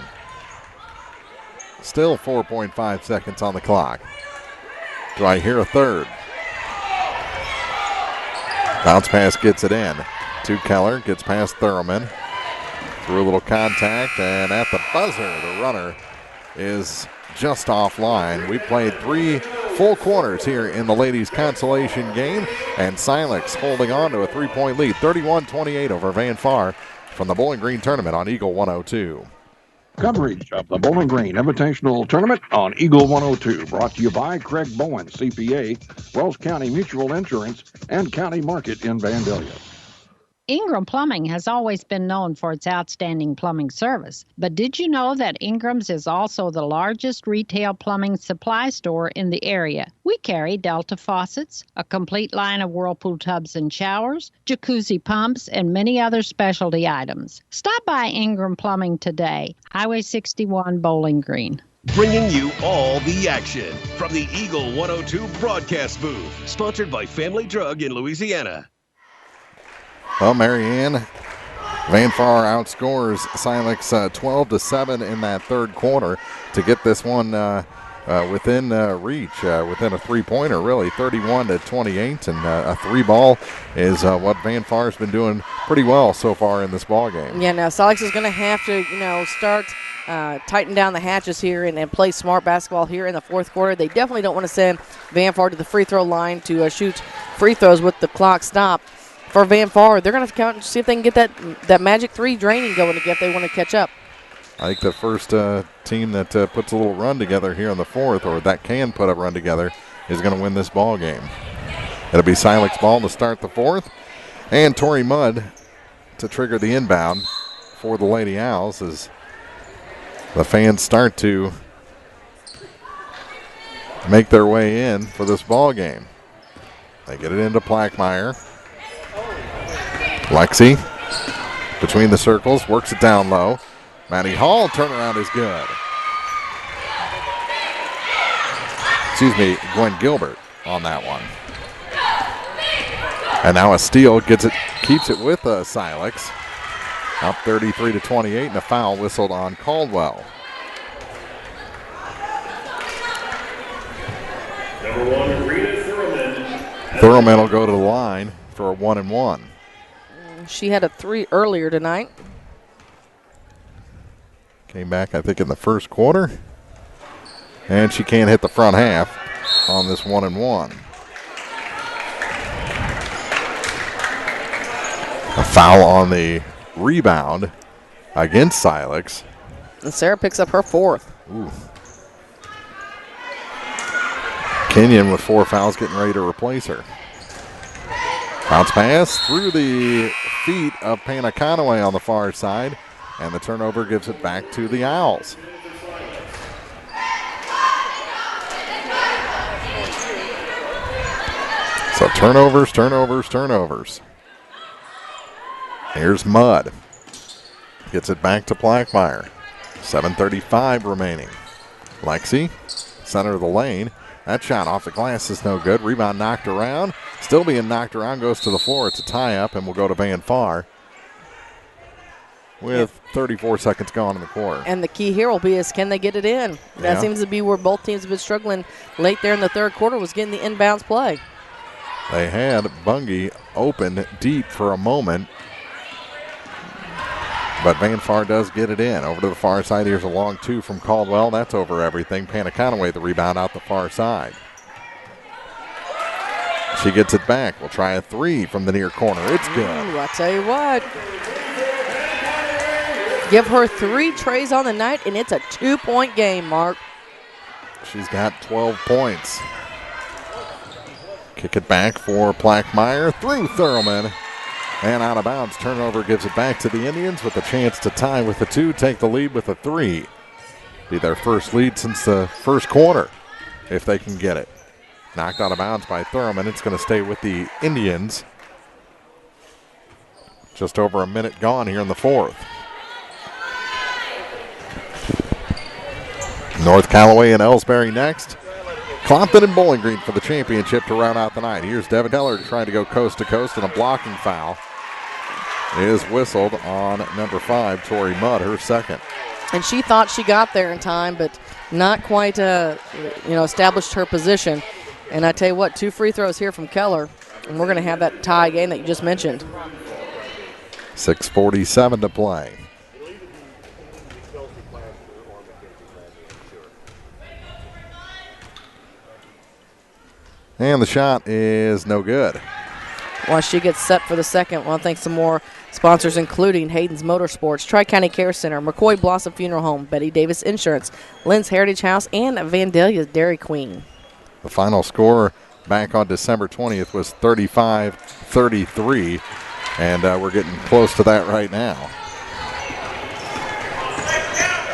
S3: Still 4.5 seconds on the clock. Do I hear a third? Bounce pass gets it in. To Keller, gets past Thurman. Through a little contact, and at the buzzer, the runner is just offline. We played 3 full quarters here in the ladies' consolation game, and Silex holding on to a 3-point lead, 31-28 over Van Far from the Bowling Green Tournament on Eagle 102.
S7: Coverage of the Bowling Green Invitational Tournament on Eagle 102, brought to you by Craig Bowen, CPA, Wells County Mutual Insurance, and County Market in Vandalia.
S19: Ingram Plumbing has always been known for its outstanding plumbing service. But did you know that Ingram's is also the largest retail plumbing supply store in the area? We carry Delta faucets, a complete line of Whirlpool tubs and showers, jacuzzi pumps, and many other specialty items. Stop by Ingram Plumbing today, Highway 61, Bowling Green.
S8: Bringing you all the action from the Eagle 102 broadcast booth. Sponsored by Family Drug in Louisiana.
S3: Well, Marianne, Van Far outscores Silex 12-7 in that third quarter to get this one within reach, within a three-pointer, really, 31-28, and a three-ball is what Van Far's been doing pretty well so far in this ball game.
S4: Yeah, now Silex is going to have to, start tighten down the hatches here and play smart basketball here in the fourth quarter. They definitely don't want to send Van Far to the free throw line to shoot free throws with the clock stopped. For Van Far, they're going to have to count and see if they can get that magic three draining going again if they want to catch up.
S3: I think the first team that puts a little run together here in the fourth, or that can put a run together, is going to win this ball game. It'll be Silex ball to start the fourth, and Tori Mudd to trigger the inbound for the Lady Owls as the fans start to make their way in for this ball game. They get it into Plackmeyer. Lexi between the circles, works it down low. Maddie Hall, turnaround is good. Excuse me, Gwen Gilbert on that one. And now a steal, keeps it with Silex. Up 33-28, and a foul whistled on Caldwell.
S18: Number 1, Rita Thurman.
S3: Thurman will go to the line for a 1-and-1.
S4: She had a 3 earlier tonight.
S3: Came back, I think, in the first quarter. And she can't hit the front half on this 1-and-1. A foul on the rebound against Silex.
S4: And Sarah picks up her 4th.
S3: Ooh. Kenyon with 4 fouls getting ready to replace her. Bounce pass through the feet of Panna Conaway on the far side, and the turnover gives it back to the Owls. So turnovers. Here's Mudd. Gets it back to Plackmeyer. 7:35 remaining. Lexi, center of the lane. That shot off the glass is no good. Rebound knocked around. Still being knocked around, goes to the floor. It's a tie-up, and we'll go to Van Far with 34 seconds gone in the quarter.
S4: And the key here will be is can they get it in? That seems to be where both teams have been struggling late there in the third quarter, was getting the inbounds play.
S3: They had Bungie open deep for a moment, but Van Far does get it in. Over to the far side, here's a long 2 from Caldwell. That's over everything. Panna Conaway the rebound out the far side. She gets it back. We'll try a 3 from the near corner. It's good.
S4: I tell you what. Give her 3 trays on the night, and it's a 2-point game, Mark.
S3: She's got 12 points. Kick it back for Plackmeyer through Thurman. And out of bounds, turnover gives it back to the Indians with a chance to tie with a 2, take the lead with a 3. Be their first lead since the first quarter, if they can get it. Knocked out of bounds by Thurman. It's going to stay with the Indians. Just over a minute gone here in the fourth. North Callaway and Elsberry next. Clopton and Bowling Green for the championship to round out the night. Here's Devin Keller trying to go coast to coast, and a blocking foul is whistled on number 5, Tori Mudd, her second.
S4: And she thought she got there in time, but not quite, established her position. And I tell you what, 2 free throws here from Keller, and we're going to have that tie game that you just mentioned.
S3: 6:47 to play. And the shot is no good.
S4: While she gets set for the second, I want to thank some more sponsors, including Hayden's Motorsports, Tri-County Care Center, McCoy Blossom Funeral Home, Betty Davis Insurance, Lynn's Heritage House, and Vandalia's Dairy Queen.
S3: The final score back on December 20th was 35-33, and we're getting close to that right now.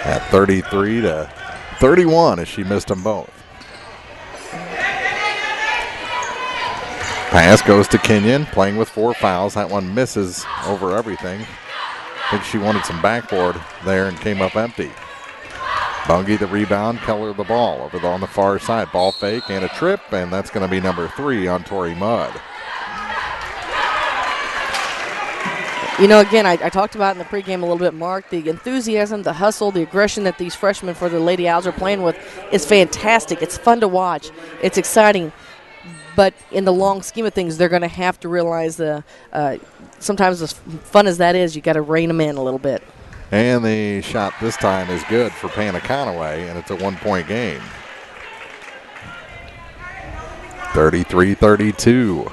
S3: At 33-31 as she missed them both. Pass goes to Kenyon, playing with 4 fouls. That one misses over everything. I think she wanted some backboard there and came up empty. Bungie the rebound, Keller the ball over on the far side. Ball fake and a trip, and that's going to be number 3 on Tori Mudd.
S4: Again, I talked about in the pregame a little bit, Mark, the enthusiasm, the hustle, the aggression that these freshmen for the Lady Owls are playing with is fantastic. It's fun to watch. It's exciting. But in the long scheme of things, they're going to have to realize sometimes as fun as that is, you got to rein them in a little bit.
S3: And the shot this time is good for Conaway, and it's a 1-point game. 33-32.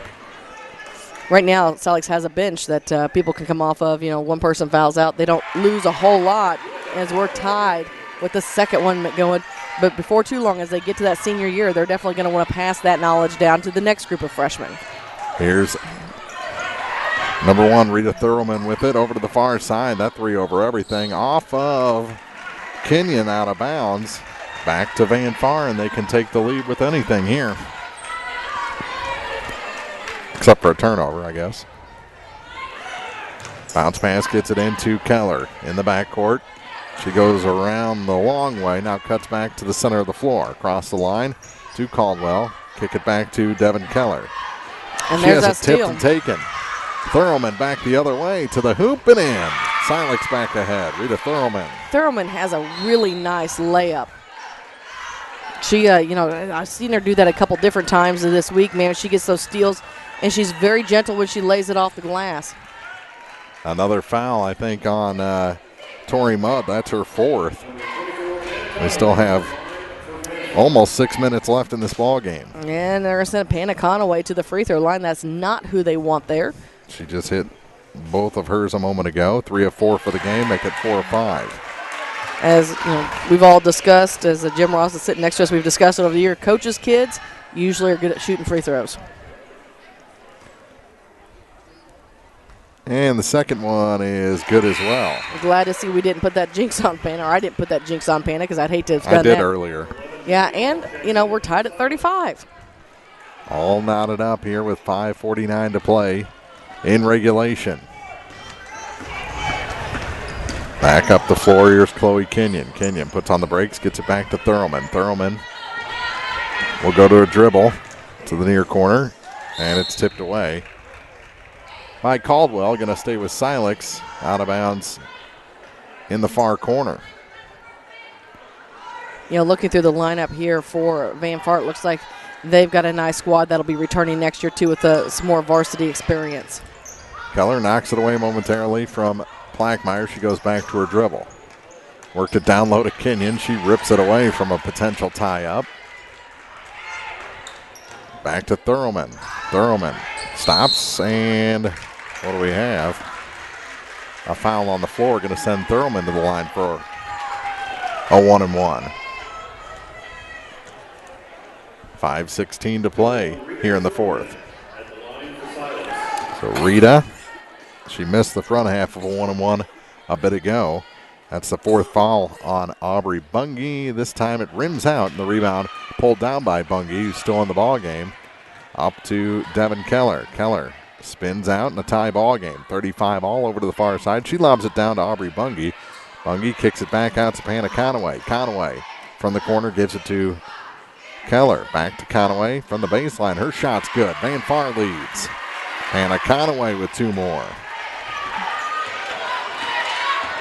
S4: Right now, Silex has a bench that people can come off of. One person fouls out. They don't lose a whole lot as we're tied with the second one going. But before too long, as they get to that senior year, they're definitely going to want to pass that knowledge down to the next group of freshmen.
S3: Here's number 1, Rita Thurman with it over to the far side. That 3 over everything off of Kenyon out of bounds. Back to Van Far, and they can take the lead with anything here. Except for a turnover, I guess. Bounce pass gets it into Keller in the backcourt. She goes around the long way, now cuts back to the center of the floor. Across the line to Caldwell. Kick it back to Devin Keller.
S4: And
S3: she has it tipped and taken. Thurman back the other way to the hoop and in. Silex back ahead. Rita Thurman.
S4: Thurman has a really nice layup. She, I've seen her do that a couple different times this week, man. She gets those steals, and she's very gentle when she lays it off the glass.
S3: Another foul, I think, on Tori Mudd. That's her 4th. They still have almost 6 minutes left in this ball game.
S4: And they're going to send Conaway to the free throw line. That's not who they want there.
S3: She just hit both of hers a moment ago. 3 of 4 for the game, make it 4 of 5.
S4: As we've all discussed, as Jim Ross is sitting next to us, we've discussed it over the year. Coaches' kids usually are good at shooting free throws.
S3: And the second one is good as well.
S4: I'm glad to see we didn't put that jinx on Pana, or I didn't put that jinx on Pana because I'd hate to have done that.
S3: I did earlier.
S4: Yeah, and, we're tied at 35.
S3: All knotted up here with 5:49 to play in regulation. Back up the floor, here's Chloe Kenyon. Kenyon puts on the brakes, gets it back to Thurman. Thurman will go to a dribble to the near corner, and it's tipped away by Caldwell. Going to stay with Silex, out of bounds in the far corner.
S4: Looking through the lineup here for Van Fart, looks like they've got a nice squad that'll be returning next year, too, with some more varsity experience.
S3: Keller knocks it away momentarily from Plackmeyer. She goes back to her dribble. Worked it down low to Kenyon. She rips it away from a potential tie-up. Back to Thurman. Thurman stops, and what do we have? A foul on the floor. Going to send Thurman to the line for a 1-and-1. 5:16 to play here in the fourth. So Rita She missed the front half of a 1-on-1 a bit ago. That's the 4th foul on Aubrey Bungie. This time it rims out, and the rebound pulled down by Bungie, who's still in the ball game. Up to Devin Keller. Keller spins out in a tie ball game. 35 all over to the far side. She lobs it down to Aubrey Bungie. Bungie kicks it back out to Hannah Conaway. Conaway from the corner gives it to Keller. Back to Conaway from the baseline. Her shot's good. Van Far leads. Hannah Conaway with 2 more.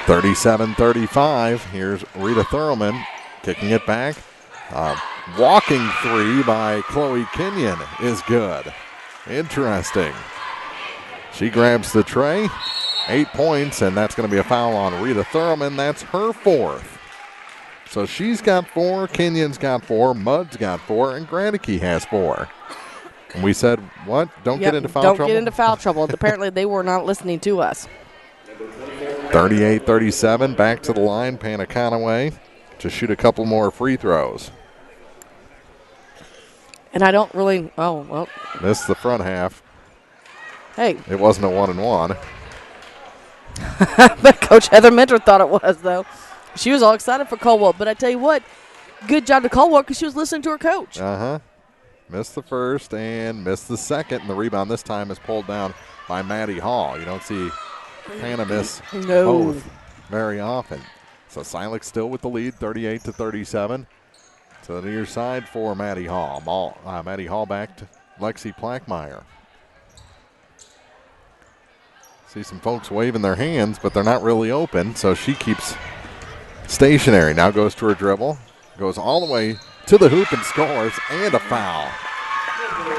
S3: 37-35. Here's Rita Thurman kicking it back. Walking 3 by Chloe Kenyon is good. Interesting. She grabs the tray. 8 points, and that's going to be a foul on Rita Thurman. That's her 4th. So she's got 4, Kenyon's got 4, Mudd's got 4, and Gradicke has 4. And we said, what? Don't get into foul trouble?
S4: Don't get into foul trouble. Apparently they were not listening to us.
S3: 38-37, back to the line, Hannah Conaway to shoot a couple more free throws.
S4: And I don't really,
S3: Missed the front half.
S4: Hey.
S3: It wasn't a 1-on-1.
S4: But Coach Heather Mentor thought it was, though. She was all excited for Caldwell. But I tell you what, good job to Caldwell because she was listening to her coach.
S3: Missed the first and missed the second. And the rebound this time is pulled down by Maddie Hall. You don't see Hannah miss both very often. So Silex still with the lead, 38-37. To the near side for Maddie Hall. Maddie Hall back to Lexi Plackmeyer. See some folks waving their hands, but they're not really open, so she keeps stationary. Now goes to her dribble, goes all the way to the hoop and scores, and a foul.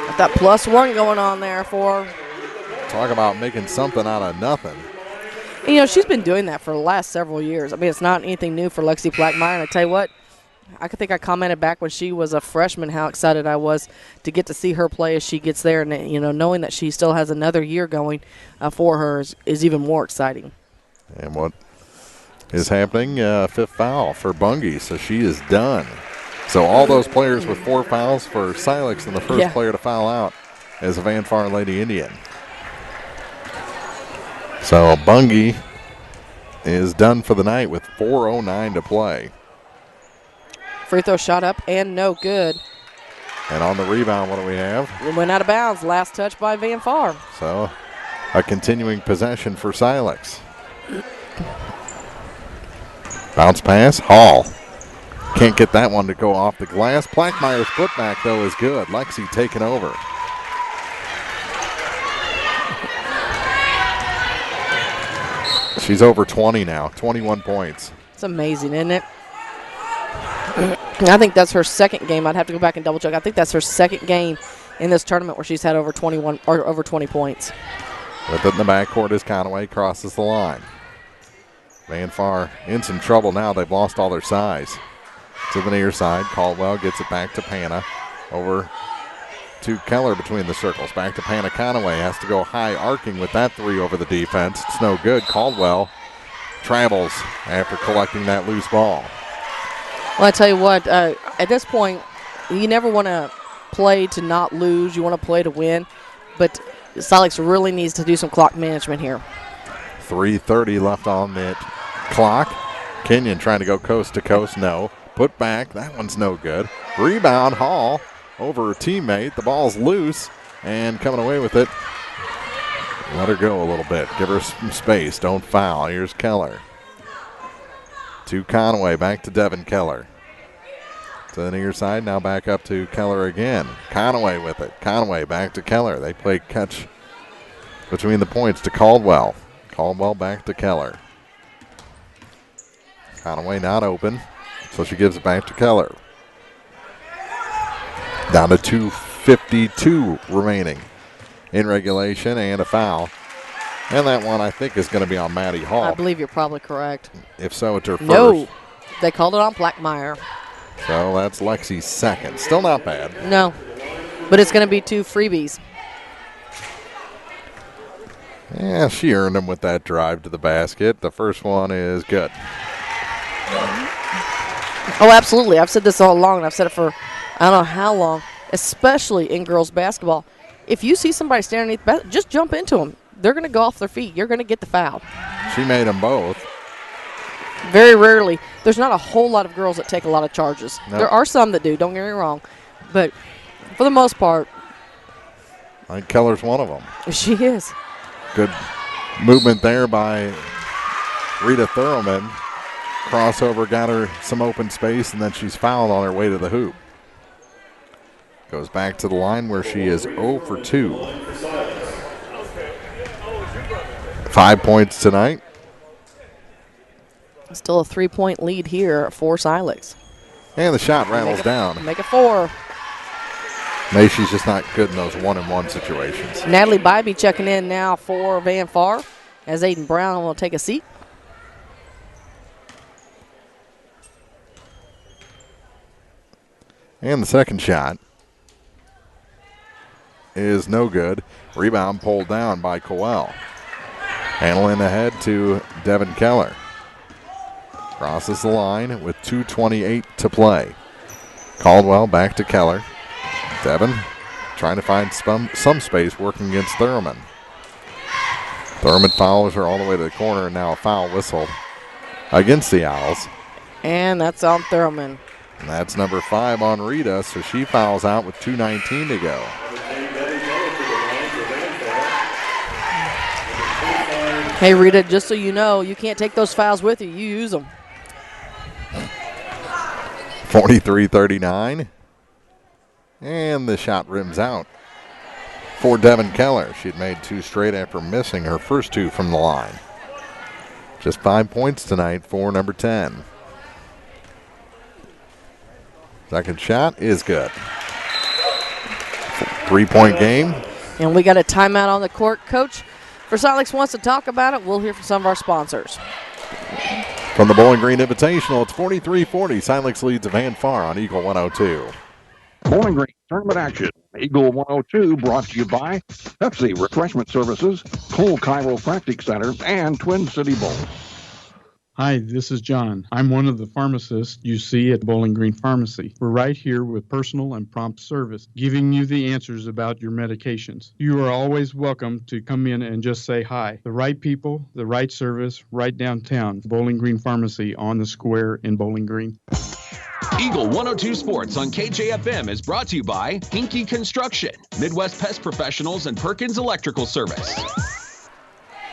S4: Got that +1 going on there for her.
S3: Talk about making something out of nothing.
S4: You know, she's been doing that for the last several years. I mean, it's not anything new for Lexi Plackmeyer, and I tell you what, I think I commented back when she was a freshman how excited I was to get to see her play as she gets there. And, you know, knowing that she still has another year going for her is even more exciting.
S3: And what is happening? 5th foul for Bungie, so she is done. So all those players with 4 fouls for Silex, and the first player to foul out is a Van Far Lady Indian. So Bungie is done for the night with 4:09 to play.
S4: Free throw shot up and no good.
S3: And on the rebound, what do we have?
S4: It went out of bounds. Last touch by Van Far.
S3: So a continuing possession for Silex. Bounce pass, Hall. Can't get that one to go off the glass. Plackmeyer's putback, though, is good. Lexi taking over. She's over 20 now, 21 points.
S4: It's amazing, isn't it? I think that's her second game. I'd have to go back and double check. I think that's her second game in this tournament where she's had over 21 or over 20 points.
S3: With it in the backcourt as Conaway crosses the line. Van Far in some trouble now. They've lost all their size. To the near side, Caldwell gets it back to Hannah. Over to Keller between the circles. Back to Hannah. Conaway has to go high arcing with that 3 over the defense. It's no good. Caldwell travels after collecting that loose ball.
S4: Well, I tell you what, at this point, you never want to play to not lose. You want to play to win. But Silex really needs to do some clock management here.
S3: 3:30 left on the clock. Kenyon trying to go coast to coast. No. Put back. That one's no good. Rebound, Hall over her teammate. The ball's loose and coming away with it. Let her go a little bit. Give her some space. Don't foul. Here's Keller. To Conaway, back to Devin Keller. To the near side, now back up to Keller again. Conaway with it. Conaway back to Keller. They play catch between the points to Caldwell. Caldwell back to Keller. Conaway not open, so she gives it back to Keller. Down to 2:52 remaining in regulation and a foul. And that one, I think, is going to be on Maddie Hall.
S4: I believe you're probably correct.
S3: If so, it's her first.
S4: No, they called it on Plackmeyer.
S3: So that's Lexi's second. Still not bad.
S4: No, but it's going to be 2 freebies.
S3: Yeah, she earned them with that drive to the basket. The first one is good.
S4: Oh, absolutely. I've said this all along, and I've said it for I don't know how long, especially in girls basketball. If you see somebody standing underneath, just jump into them. they're going to go off their feet. You're going to get the foul.
S3: She made them both.
S4: Very rarely. There's not a whole lot of girls that take a lot of charges.
S3: Nope.
S4: There are some that do, don't get me wrong. But for the most part,
S3: I think Keller's one of them.
S4: she is.
S3: Good movement there by Rita Thurman. Crossover got her some open space, and then she's fouled on her way to the hoop. Goes back to the line where she is 0 for 2. 5 points tonight.
S4: Still a 3-point lead here for Silex.
S3: And the shot rattles down.
S4: Make it 4.
S3: Maybe she's just not good in those 1-on-1 situations.
S4: Natalie Bybee checking in now for Van Far as Aiden Brown will take a seat.
S3: And the second shot is no good. Rebound pulled down by Coel. Handling ahead to Devin Keller. Crosses the line with 2:28 to play. Caldwell back to Keller. Devin trying to find some space working against Thurman. Thurman follows her all the way to the corner, and now a foul whistle against the Owls.
S4: And that's on Thurman.
S3: And that's number 5 on Rita, so she fouls out with 2:19 to go.
S4: Hey, Rita, just so you know, you can't take those fouls with you. You use them.
S3: 43-39. And the shot rims out for Devin Keller. She'd made 2 straight after missing her first 2 from the line. Just 5 points tonight for number 10. Second shot is good. 3-point game.
S4: And we got a timeout on the court. Coach for Silex wants to talk about it. We'll hear from some of our sponsors.
S3: From the Bowling Green Invitational, it's 43-40. Silex leads Van Far on Eagle 102.
S7: Bowling Green Tournament action. Eagle 102 brought to you by Pepsi Refreshment Services, Cole Chiropractic Center, and Twin City Bowl.
S5: Hi, this is John. I'm one of the pharmacists you see at Bowling Green Pharmacy. We're right here with personal and prompt service, giving you the answers about your medications. You are always welcome to come in and just say hi. The right people, the right service, right downtown. Bowling Green Pharmacy on the square in Bowling Green.
S14: Eagle 102 Sports on KJFM is brought to you by Hinky Construction, Midwest Pest Professionals, and Perkins Electrical Service.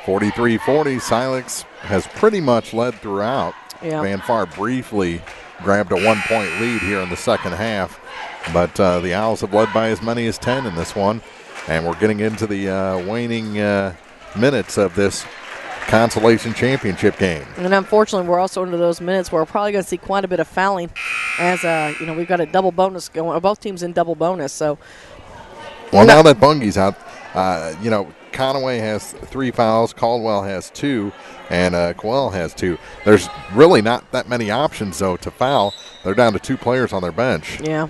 S3: 43-40, Silex has pretty much led throughout.
S4: Yeah.
S3: Van Far briefly grabbed a 1-point lead here in the second half, but the Owls have led by as many as 10 in this one, and we're getting into the waning minutes of this Consolation Championship game.
S4: And unfortunately, we're also into those minutes where we're probably going to see quite a bit of fouling as, we've got a double bonus going. Both teams in double bonus, so.
S3: Well, now that Bunge's out, Conaway has 3 fouls, Caldwell has 2, and Coel has 2. There's really not that many options, though, to foul. They're down to 2 players on their bench.
S4: Yeah.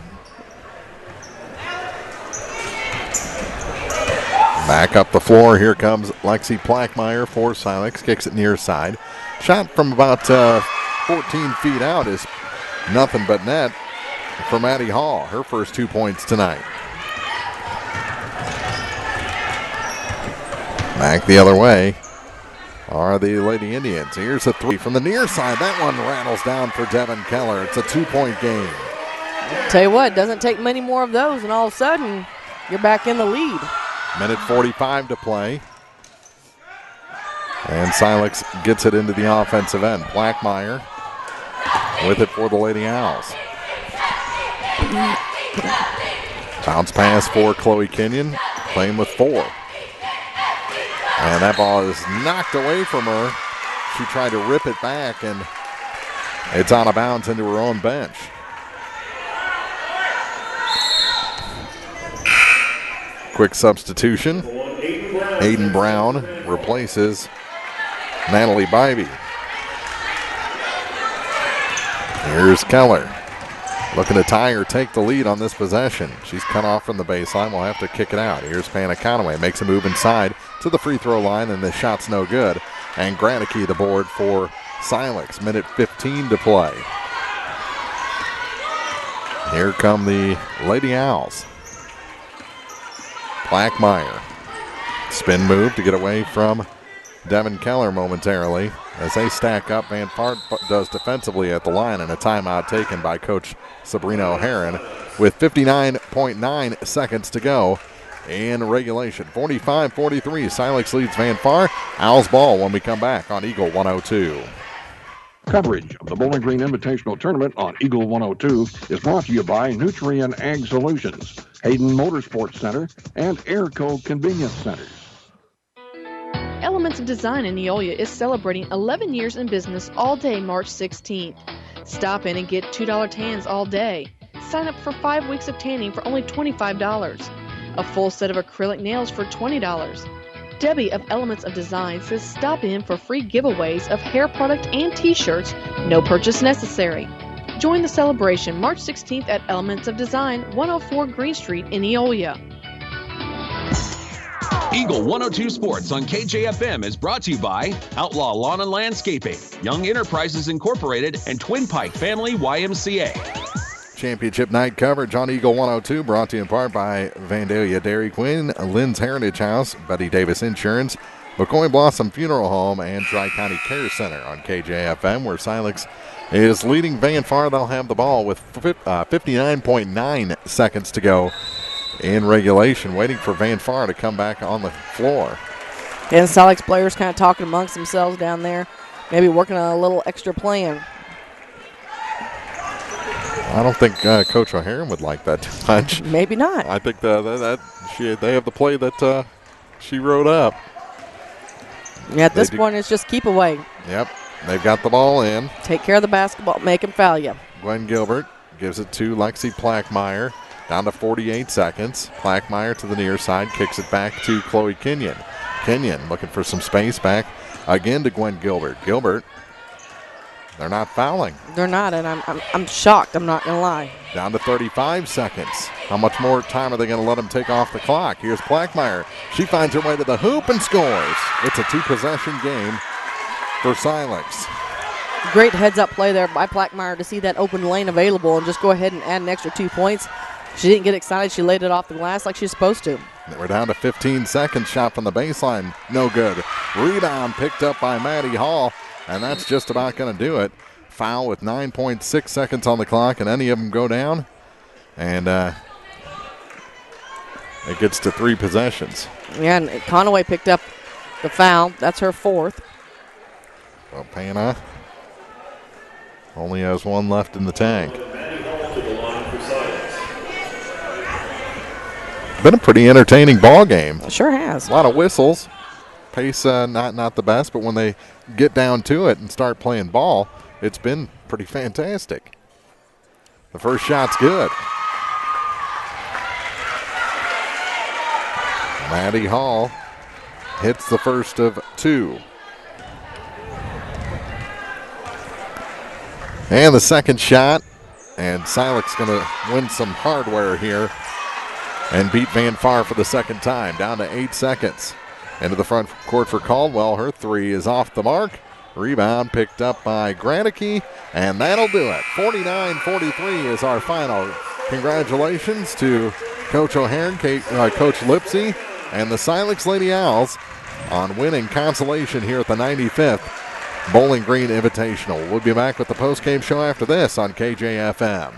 S3: Back up the floor, here comes Lexi Plackmeyer for Silex, kicks it near side. Shot from about 14 feet out is nothing but net for Maddie Hall, her first 2 points tonight. Back the other way are the Lady Indians. Here's a 3 from the near side. That one rattles down for Devin Keller. It's a 2-point game.
S4: Tell you what, doesn't take many more of those, and all of a sudden, you're back in the lead.
S3: Minute 45 to play. And Silex gets it into the offensive end. Plackmeyer with it for the Lady Owls. Bounce pass for Chloe Kenyon, playing with 4. And that ball is knocked away from her. She tried to rip it back, and it's out of bounds into her own bench. Quick substitution. Aiden Brown replaces Natalie Bybee. Here's Keller. Looking to tie or take the lead on this possession. She's cut off from the baseline. We'll have to kick it out. Here's Panna Conaway. Makes a move inside to the free throw line, and the shot's no good. And Granicke the board for Silex. Minute 15 to play. Here come the Lady Owls. Plackmeyer Spin move to get away from Devin Keller momentarily. As they stack up, Van Fart does defensively at the line, and a timeout taken by Coach Sabrina O'Haron with 59.9 seconds to go in regulation. 45-43, Silex leads Van Far. Owls ball when we come back on Eagle 102.
S7: Coverage of the Bowling Green Invitational Tournament on Eagle 102 is brought to you by Nutrien Ag Solutions, Hayden Motorsports Center, and Airco Convenience Centers.
S12: Elements of Design in Neolia is celebrating 11 years in business all day March 16th. Stop in and get $2 tans all day. Sign up for 5 weeks of tanning for only $25. A full set of acrylic nails for $20. Debbie of Elements of Design says stop in for free giveaways of hair product and t-shirts, no purchase necessary. Join the celebration March 16th at Elements of Design, 104 Green Street in Eolia.
S14: Eagle 102 Sports on KJFM is brought to you by Outlaw Lawn and Landscaping, Young Enterprises Incorporated, and Twin Pike Family YMCA.
S3: Championship night coverage on Eagle 102 brought to you in part by Vandalia Dairy Queen, Lynn's Heritage House, Betty Davis Insurance, McCoy Blossom Funeral Home, and Tri-County Care Center on KJFM, where Silex is leading Van Far. They'll have the ball with 59.9 seconds to go in regulation, waiting for Van Far to come back on the floor.
S4: And Silex players kind of talking amongst themselves down there, maybe working on a little extra plan.
S3: I don't think Coach O'Haron would like that too much.
S4: Maybe not.
S3: I think they have the play that she wrote up.
S4: Yeah, at this point, it's just keep away.
S3: Yep, they've got the ball in.
S4: Take care of the basketball, make them foul you.
S3: Gwen Gilbert gives it to Lexi Plackmeyer. Down to 48 seconds. Plackmeyer to the near side, kicks it back to Chloe Kenyon. Kenyon looking for some space, back again to Gwen Gilbert. Gilbert, they're not fouling.
S4: They're not, and I'm shocked. I'm not going to lie.
S3: Down to 35 seconds. How much more time are they going to let them take off the clock? Here's Plackmeyer. She finds her way to the hoop and scores. It's a two-possession game for Silex.
S4: Great heads-up play there by Plackmeyer to see that open lane available and just go ahead and add an extra 2 points. She didn't get excited. She laid it off the glass like she's supposed to.
S3: We're down to 15 seconds. Shot from the baseline. No good. Rebound picked up by Maddie Hall, and that's just about going to do it. Foul with 9.6 seconds on the clock, and any of them go down. And it gets to 3 possessions.
S4: Yeah, and Conaway picked up the foul. That's her 4th.
S3: Well, Pana only has 1 left in the tank. Been a pretty entertaining ball game.
S4: It sure has.
S3: A lot of whistles. Pace not the best, but when they get down to it and start playing ball, it's been pretty fantastic. The first shot's good. Maddie Hall hits the first of 2. And the second shot. And Silex going to win some hardware here and beat Van Far for the second time. Down to 8 seconds. Into the front court for Caldwell. Her 3 is off the mark. Rebound picked up by Granicke, and that'll do it. 49-43 is our final. Congratulations to Coach O'Haron, Coach Lipsy, and the Silex Lady Owls on winning Consolation here at the 95th Bowling Green Invitational. We'll be back with the post-game show after this on KJFM.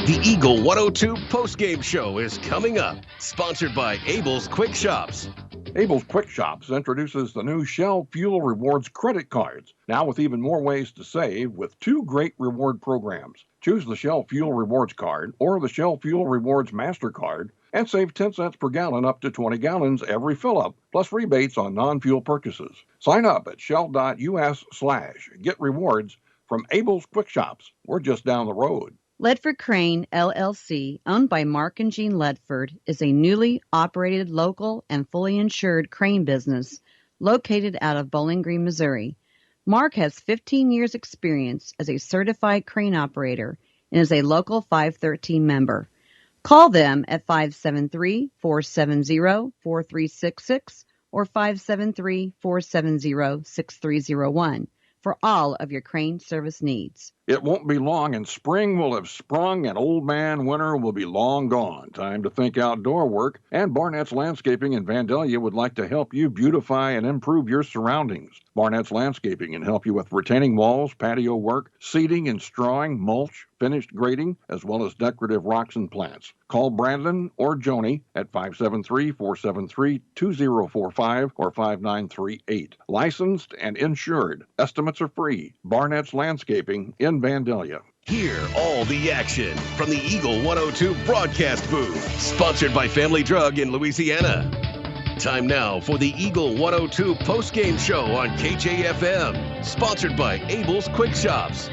S8: The Eagle 102 postgame show is coming up, sponsored by Abel's Quick Shops.
S7: Abel's Quick Shops introduces the new Shell Fuel Rewards credit cards, now with even more ways to save with 2 great reward programs. Choose the Shell Fuel Rewards card or the Shell Fuel Rewards MasterCard and save 10 cents per gallon up to 20 gallons every fill-up, plus rebates on non-fuel purchases. Sign up at shell.us/get rewards from Abel's Quick Shops. We're just down the road.
S20: Ledford Crane, LLC, owned by Mark and Jean Ledford, is a newly operated local and fully insured crane business located out of Bowling Green, Missouri. Mark has 15 years' experience as a certified crane operator and is a local 513 member. Call them at 573-470-4366 or 573-470-6301 for all of your crane service needs.
S7: It won't be long, and spring will have sprung, and old man winter will be long gone. Time to think outdoor work, and Barnett's Landscaping in Vandalia would like to help you beautify and improve your surroundings. Barnett's Landscaping can help you with retaining walls, patio work, seeding and strawing, mulch, finished grading, as well as decorative rocks and plants. Call Brandon or Joni at 573-473-2045 or 5938. Licensed and insured. Estimates are free. Barnett's Landscaping in Vandalia.
S8: Hear all the action from the Eagle 102 broadcast booth, sponsored by Family Drug in Louisiana. Time now for the Eagle 102 postgame show on KJFM, sponsored by Abel's Quick Shops.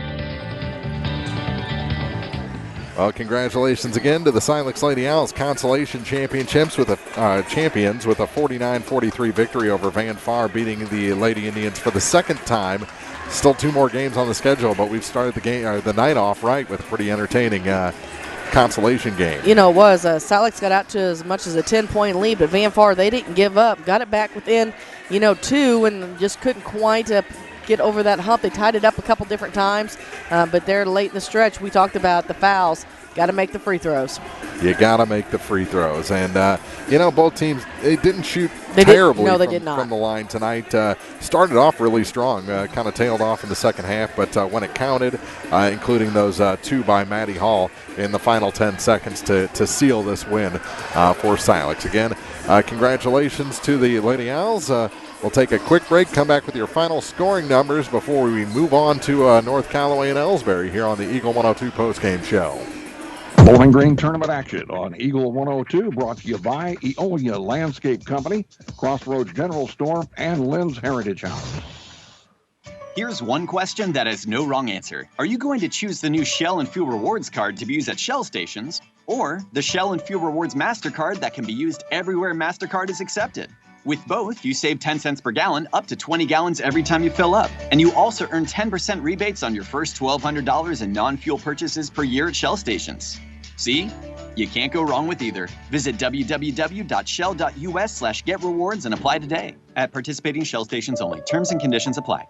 S3: Well, congratulations again to the Silex Lady Owls Consolation champions with a 49-43 victory over Van Far, beating the Lady Indians for the second time. Still 2 more games on the schedule, but we've started the night off right with a pretty entertaining consolation game.
S4: You know, it was. Silex got out to as much as a 10-point lead, but Van Far, they didn't give up. Got it back within, 2 and just couldn't quite get over that hump. They tied it up a couple different times, but they're late in the stretch. We talked about the fouls. Got to make the free throws.
S3: You got to make the free throws. And, both teams, they didn't shoot terribly from the line tonight. Started off really strong, kind of tailed off in the second half, but when it counted, including those 2 by Maddie Hall in the final 10 seconds to seal this win for Silex. Again, congratulations to the Lady Owls. We'll take a quick break, come back with your final scoring numbers before we move on to North Callaway and Elsberry here on the Eagle 102 postgame show.
S7: Bowling Green tournament action on Eagle 102, brought to you by Eolia Landscape Company, Crossroads General Store, and Lynn's Heritage House.
S21: Here's one question that has no wrong answer. Are you going to choose the new Shell and Fuel Rewards card to be used at Shell stations, or the Shell and Fuel Rewards MasterCard that can be used everywhere MasterCard is accepted? With both, you save 10 cents per gallon, up to 20 gallons every time you fill up. And you also earn 10% rebates on your first $1,200 in non-fuel purchases per year at Shell stations. See? You can't go wrong with either. Visit www.shell.us/getrewards and apply today. At participating Shell stations only. Terms and conditions apply.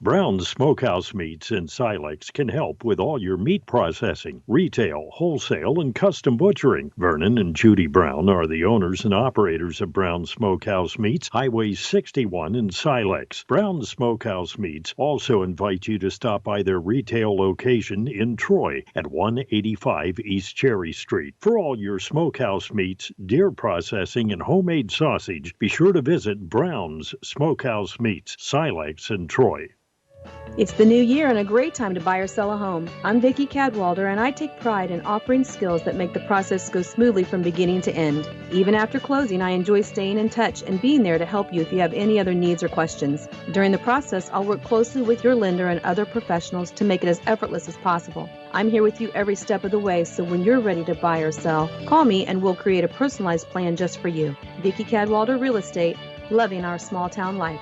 S17: Brown's Smokehouse Meats in Silex can help with all your meat processing, retail, wholesale, and custom butchering. Vernon and Judy Brown are the owners and operators of Brown's Smokehouse Meats, Highway 61 in Silex. Brown's Smokehouse Meats also invite you to stop by their retail location in Troy at 185 East Cherry Street. For all your smokehouse meats, deer processing, and homemade sausage, be sure to visit Brown's Smokehouse Meats, Silex and Troy.
S9: It's the new year and a great time to buy or sell a home. I'm Vicki Cadwalder, and I take pride in offering skills that make the process go smoothly from beginning to end. Even after closing, I enjoy staying in touch and being there to help you if you have any other needs or questions. During the process, I'll work closely with your lender and other professionals to make it as effortless as possible. I'm here with you every step of the way, so when you're ready to buy or sell, call me and we'll create a personalized plan just for you. Vicki Cadwalder Real Estate, loving our small town life.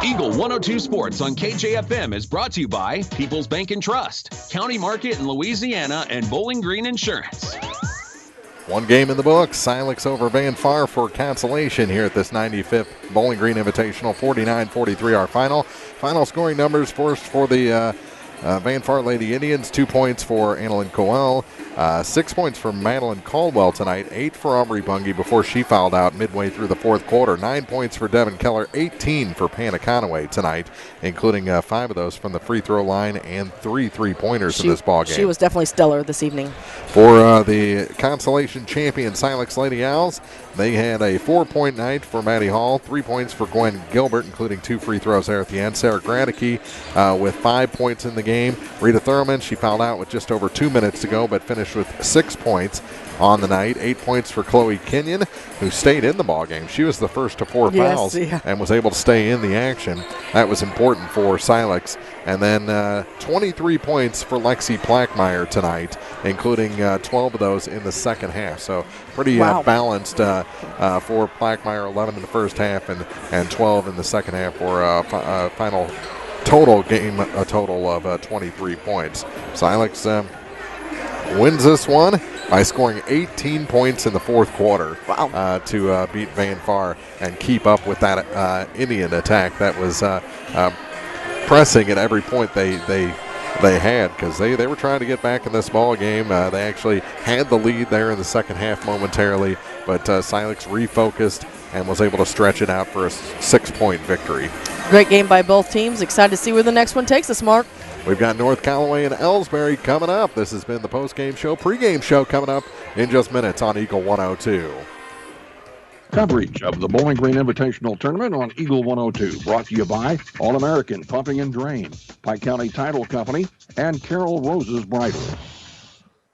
S14: Eagle 102 Sports on KJFM is brought to you by People's Bank and Trust, County Market in Louisiana, and Bowling Green Insurance.
S3: One game in the books, Silex over Van Far for consolation here at this 95th Bowling Green Invitational, 49-43 our final. Final scoring numbers first for the Van Far Lady Indians, 2 points for Annalyn Coel, 6 points for Madeline Caldwell tonight, 8 for Aubrey Bungie before she fouled out midway through the fourth quarter, 9 points for Devin Keller, 18 for Panna Conaway tonight, including 5 of those from the free throw line and 3 3-pointers in this ballgame.
S4: She was definitely stellar this evening.
S3: For the consolation champion Silex Lady Owls, they had a 4-point night for Maddie Hall, 3 points for Gwen Gilbert, including 2 free throws there at the end. Sarah Gradicke with 5 points in the game. Rita Thurman, she fouled out with just over 2 minutes to go, but finished with 6 points on the night. 8 points for Chloe Kenyon, who stayed in the ballgame. She was the first to 4 fouls and was able to stay in the action. That was important for Silex. And then 23 points for Lexi Plackmeyer tonight, including 12 of those in the second half. So pretty balanced for Plackmeyer, 11 in the first half and 12 in the second half for a final total game, a total of 23 points. Silex wins this one by scoring 18 points in the fourth quarter to beat Van Far and keep up with that Indian attack that was pressing at every point they they had, because they were trying to get back in this ball game. They actually had the lead there in the second half momentarily, but Silex refocused and was able to stretch it out for a 6-point victory.
S4: Great game by both teams. Excited to see where the next one takes us, Mark.
S3: We've got North Callaway and Elsberry coming up. This has been the post-game show, pre-game show coming up in just minutes on Eagle 102.
S7: Coverage of the Bowling Green Invitational Tournament on Eagle 102, brought to you by All-American Pumping and Drain, Pike County Title Company, and Carol Rose's Bridal.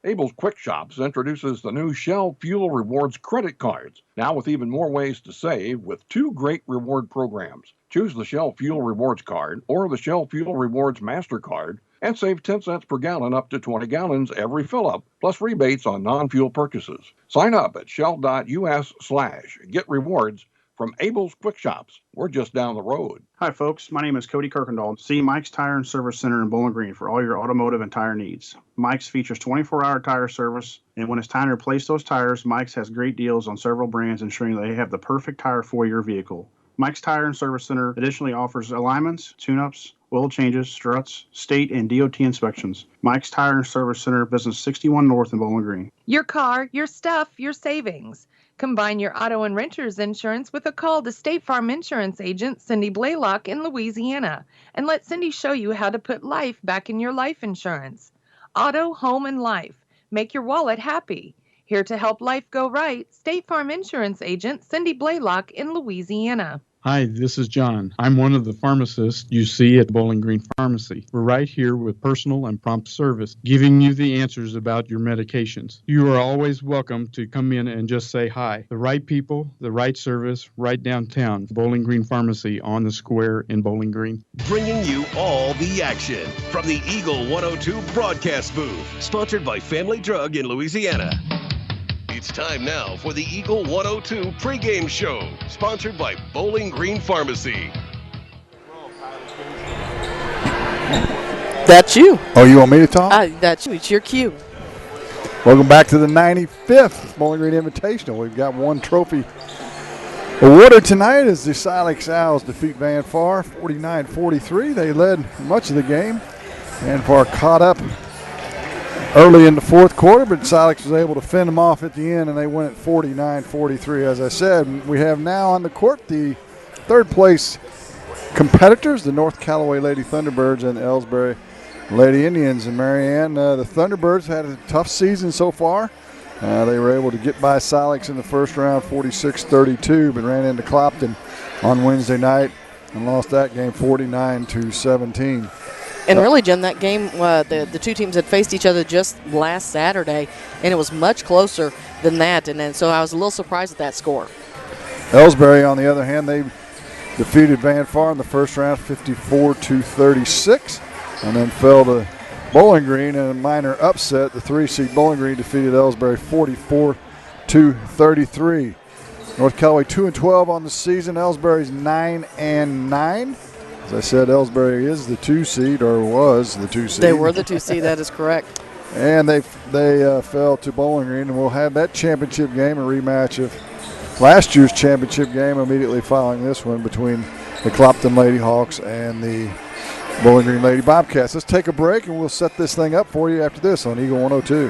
S7: Abel's Quick Shops introduces the new Shell Fuel Rewards credit cards, now with even more ways to save with 2 great reward programs. Choose the Shell Fuel Rewards card or the Shell Fuel Rewards MasterCard and save 10 cents per gallon up to 20 gallons every fill-up, plus rebates on non-fuel purchases. Sign up at shell.us/get rewards from Abel's Quick Shops. We're just down the road.
S1: Hi, folks. My name is Cody Kirkendall. See Mike's Tire and Service Center in Bowling Green for all your automotive and tire needs. Mike's features 24-hour tire service, and when it's time to replace those tires, Mike's has great deals on several brands, ensuring they have the perfect tire for your vehicle. Mike's Tire and Service Center additionally offers alignments, tune-ups, oil changes, struts, state and DOT inspections. Mike's Tire and Service Center, Business 61 North in Bowling Green.
S22: Your car, your stuff, your savings. Combine your auto and renter's insurance with a call to State Farm Insurance agent Cindy Blaylock in Louisiana, and let Cindy show you how to put life back in your life insurance. Auto, home, and life. Make your wallet happy. Here to help life go right, State Farm Insurance agent Cindy Blaylock in Louisiana.
S5: Hi, this is John. I'm one of the pharmacists you see at Bowling Green Pharmacy. We're right here with personal and prompt service, giving you the answers about your medications. You are always welcome to come in and just say hi. The right people, the right service, right downtown. Bowling Green Pharmacy on the square in Bowling Green.
S8: Bringing you all the action from the Eagle 102 broadcast booth, sponsored by Family Drug in Louisiana. It's time now for the Eagle 102 pregame show, sponsored by Bowling Green Pharmacy.
S4: That's you.
S23: Oh, you want me to talk?
S4: That's you. It's your cue.
S23: Welcome back to the 95th Bowling Green Invitational. We've got one trophy awarded tonight as the Silex Owls defeat Van Far 49-43. They led much of the game. Van Far caught up early in the fourth quarter, but Silex was able to fend them off at the end, and they went at 49-43. As I said, we have now on the court the third place competitors, the North Callaway Lady Thunderbirds and the Elsberry Lady Indians. And Marianne, the Thunderbirds had a tough season so far. They were able to get by Silex in the first round 46-32, but ran into Clopton on Wednesday night and lost that game 49-17.
S4: And really, Jim, that game, the two teams had faced each other just last Saturday, and it was much closer than that. And so I was a little surprised at that score.
S23: Elsberry, on the other hand, they defeated Van Far in the first round 54-36, and then fell to Bowling Green in a minor upset. The 3-seed Bowling Green defeated Elsberry 44-33. North Callaway 2-12 on the season. Elsberry's 9-9. As I said, Elsberry is the 2-seed, or was the 2-seed.
S4: They were the 2-seed, that is correct.
S23: And they fell to Bowling Green, and we'll have that championship game, a rematch of last year's championship game immediately following this one between the Clopton Lady Hawks and the Bowling Green Lady Bobcats. Let's take a break, and we'll set this thing up for you after this on Eagle 102.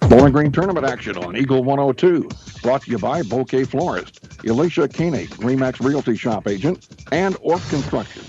S7: Bowling Green Tournament action on Eagle 102. Brought to you by Bouquet Florist, Elisha Koenig, Remax Realty Shop Agent, and Orff Construction.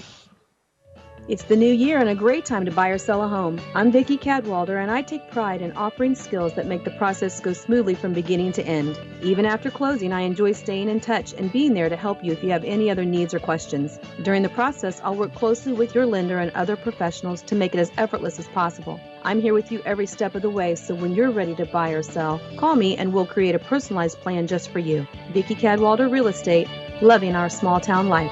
S9: It's the new year and a great time to buy or sell a home. I'm Vicki Cadwalder, and I take pride in offering skills that make the process go smoothly from beginning to end. Even after closing, I enjoy staying in touch and being there to help you if you have any other needs or questions. During the process, I'll work closely with your lender and other professionals to make it as effortless as possible. I'm here with you every step of the way, so when you're ready to buy or sell, call me and we'll create a personalized plan just for you. Vicki Cadwalder Real Estate, loving our small town life.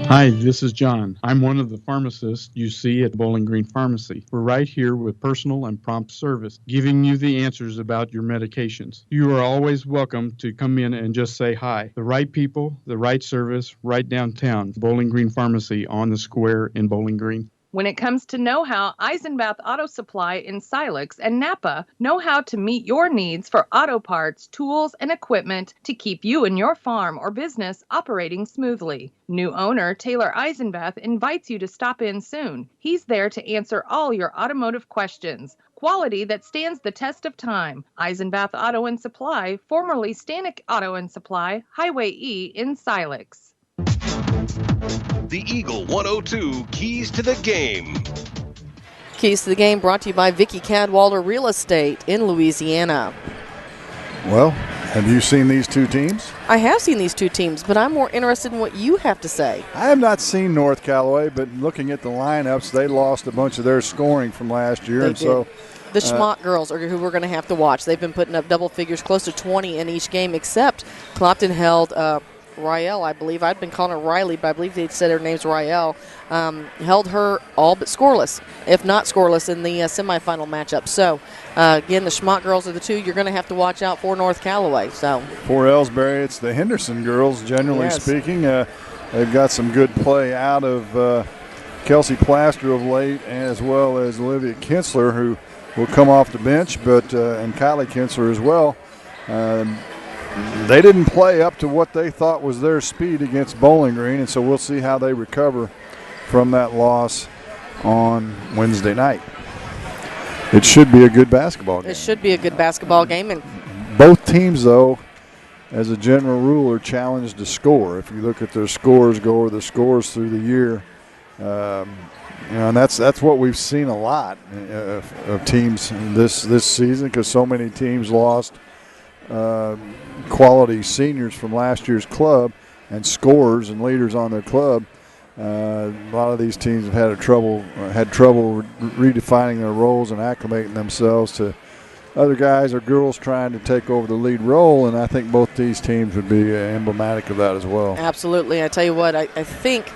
S5: Hi, this is John. I'm one of the pharmacists you see at Bowling Green Pharmacy. We're right here with personal and prompt service, giving you the answers about your medications. You are always welcome to come in and just say hi. The right people, the right service, right downtown. Bowling Green Pharmacy on the square in Bowling Green.
S22: When it comes to know-how, Eisenbath Auto Supply in Silex and Napa know how to meet your needs for auto parts, tools, and equipment to keep you and your farm or business operating smoothly. New owner Taylor Eisenbath invites you to stop in soon. He's there to answer all your automotive questions. Quality that stands the test of time. Eisenbath Auto and Supply, formerly Stanek Auto and Supply, Highway E in Silex.
S8: The Eagle 102 Keys to the Game.
S4: Keys to the Game brought to you by Vicky Cadwalder Real Estate in Louisiana.
S23: Well, have you seen these two teams?
S4: I have seen these two teams, but I'm more interested in what you have to say.
S23: I have not seen North Callaway, but looking at the lineups, they lost a bunch of their scoring from last year.
S4: They did. So the Schmock girls are who we're going to have to watch. They've been putting up double figures, close to 20 in each game, except Clopton held Rael, I believe. I'd been calling her Riley, but I believe they said her name's Rael. Held her all but scoreless, if not scoreless, in the semifinal matchup. So, again, the Schmock girls are the two you're going to have to watch out for North Callaway. So
S23: for Elsberry, it's the Henderson girls, generally speaking. They've got some good play out of Kelsey Plaster of late, as well as Olivia Kinsler, who will come off the bench, but and Kylie Kinsler as well. They didn't play up to what they thought was their speed against Bowling Green, and so we'll see how they recover from that loss on Wednesday night. It should be a good basketball game.
S4: It should be a good basketball game. And
S23: both teams, though, as a general rule, are challenged to score. If you look at their scores, go over the scores through the year, and that's what we've seen a lot of teams this season, because so many teams lost quality seniors from last year's club and scorers and leaders on their club. A lot of these teams have had trouble redefining their roles and acclimating themselves to other guys or girls trying to take over the lead role, and I think both these teams would be emblematic of that as well.
S4: Absolutely. I tell you what, I think,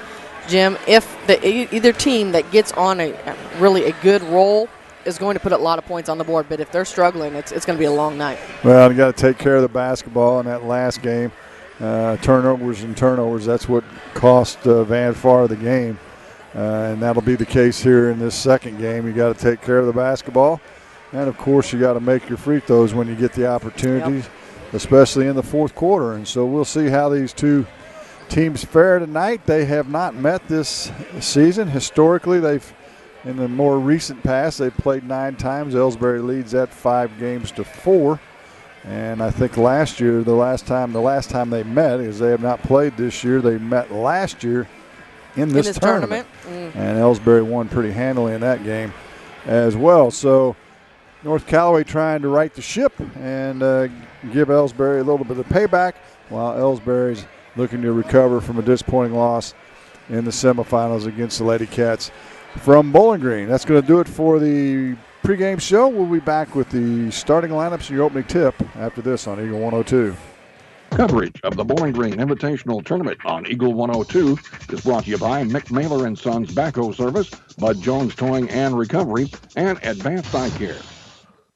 S4: Jim, if either team that gets on a good roll is going to put a lot of points on the board, but if they're struggling, it's going to be a long night.
S23: Well, you got to take care of the basketball in that last game. Turnovers, that's what cost Van Far the game, and that'll be the case here in this second game. You got to take care of the basketball, and of course you got to make your free throws when you get the opportunities, especially in the fourth quarter. And so we'll see how these two teams fare tonight. They have not met this season. Historically, in the more recent past, they've played 9 times. Elsberry leads that 5-4. And I think last year, the last time they met, is they have not played this year. They met last year in this tournament. And Elsberry won pretty handily in that game as well. So North Callaway trying to right the ship and give Elsberry a little bit of payback, while Elsberry's looking to recover from a disappointing loss in the semifinals against the Lady Cats from Bowling Green. That's going to do it for the pregame show. We'll be back with the starting lineups and your opening tip after this on Eagle 102.
S7: Coverage of the Bowling Green Invitational Tournament on Eagle 102 is brought to you by Mick Mailer & Sons Backhoe Service, Bud Jones Towing and Recovery, and Advanced Eye Care.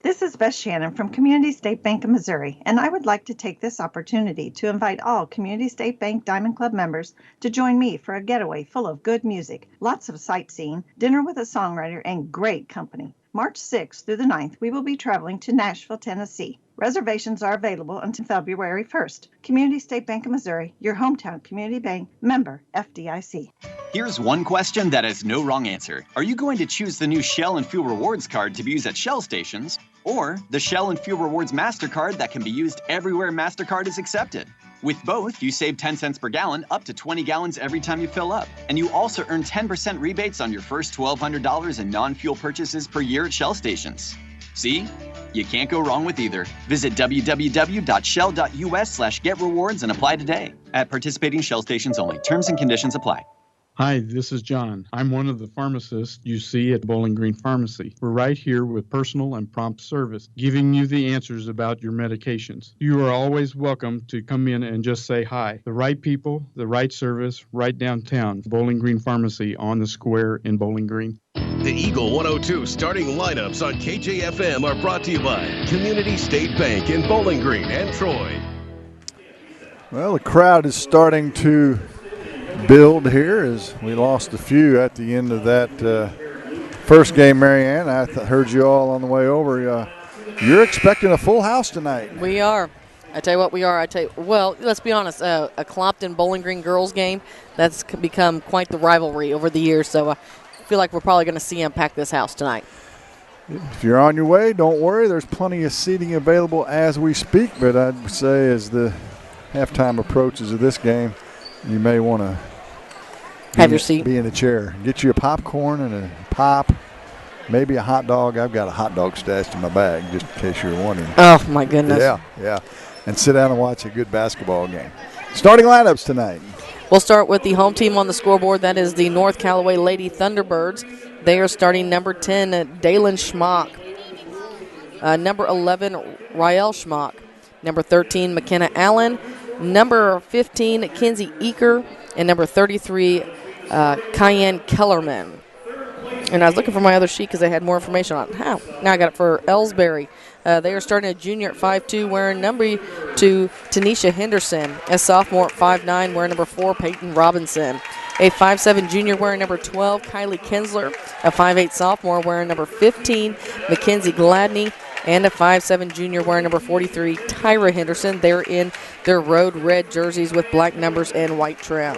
S10: This is Beth Shannon from Community State Bank of Missouri, and I would like to take this opportunity to invite all Community State Bank Diamond Club members to join me for a getaway full of good music, lots of sightseeing, dinner with a songwriter, and great company. March 6th through the 9th, we will be traveling to Nashville, Tennessee. Reservations are available until February 1st. Community State Bank of Missouri, your hometown community bank, member FDIC.
S21: Here's one question that has no wrong answer. Are you going to choose the new Shell and Fuel Rewards card to be used at Shell stations, or the Shell and Fuel Rewards MasterCard that can be used everywhere MasterCard is accepted? With both, you save 10 cents per gallon, up to 20 gallons every time you fill up. And you also earn 10% rebates on your first $1,200 in non-fuel purchases per year at Shell stations. See? You can't go wrong with either. Visit www.shell.us/getrewards and apply today. At participating Shell stations only. Terms and conditions apply.
S5: Hi, this is John. I'm one of the pharmacists you see at Bowling Green Pharmacy. We're right here with personal and prompt service, giving you the answers about your medications. You are always welcome to come in and just say hi. The right people, the right service, right downtown. Bowling Green Pharmacy on the square in Bowling Green.
S8: The Eagle 102 starting lineups on KJFM are brought to you by Community State Bank in Bowling Green and Troy.
S23: Well, the crowd is starting to build here as we lost a few at the end of that first game, Marianne. I heard you all on the way over. You're expecting a full house tonight.
S4: We are. I tell you what, we are. Well, let's be honest. A Clopton Bowling Green girls game, that's become quite the rivalry over the years. So I feel like we're probably going to see them pack this house tonight.
S23: If you're on your way, don't worry. There's plenty of seating available as we speak. But I'd say as the halftime approaches of this game, you may want to
S4: have your seat.
S23: Be in the chair. Get you a popcorn and a pop. Maybe a hot dog. I've got a hot dog stashed in my bag, just in case you're wondering.
S4: Oh, my goodness.
S23: Yeah. And sit down and watch a good basketball game. Starting lineups tonight.
S4: We'll start with the home team on the scoreboard. That is the North Callaway Lady Thunderbirds. They are starting number 10, Dalen Schmock. Number 11, Rael Schmock. Number 13, McKenna Allen. Number 15, Kinsey Eaker. And number 33, Cayenne Kellerman. And I was looking for my other sheet because I had more information on it. Now I got it for Elsberry. They are starting a junior at 5'2", wearing number 2, Tanisha Henderson. A sophomore at 5'9", wearing number 4, Peyton Robinson. A 5'7" junior wearing number 12, Kylie Kinsler. A 5'8" sophomore wearing number 15, Mackenzie Gladney. And a 5'7" junior wearing number 43, Tyra Henderson. They're in their road red jerseys with black numbers and white trim.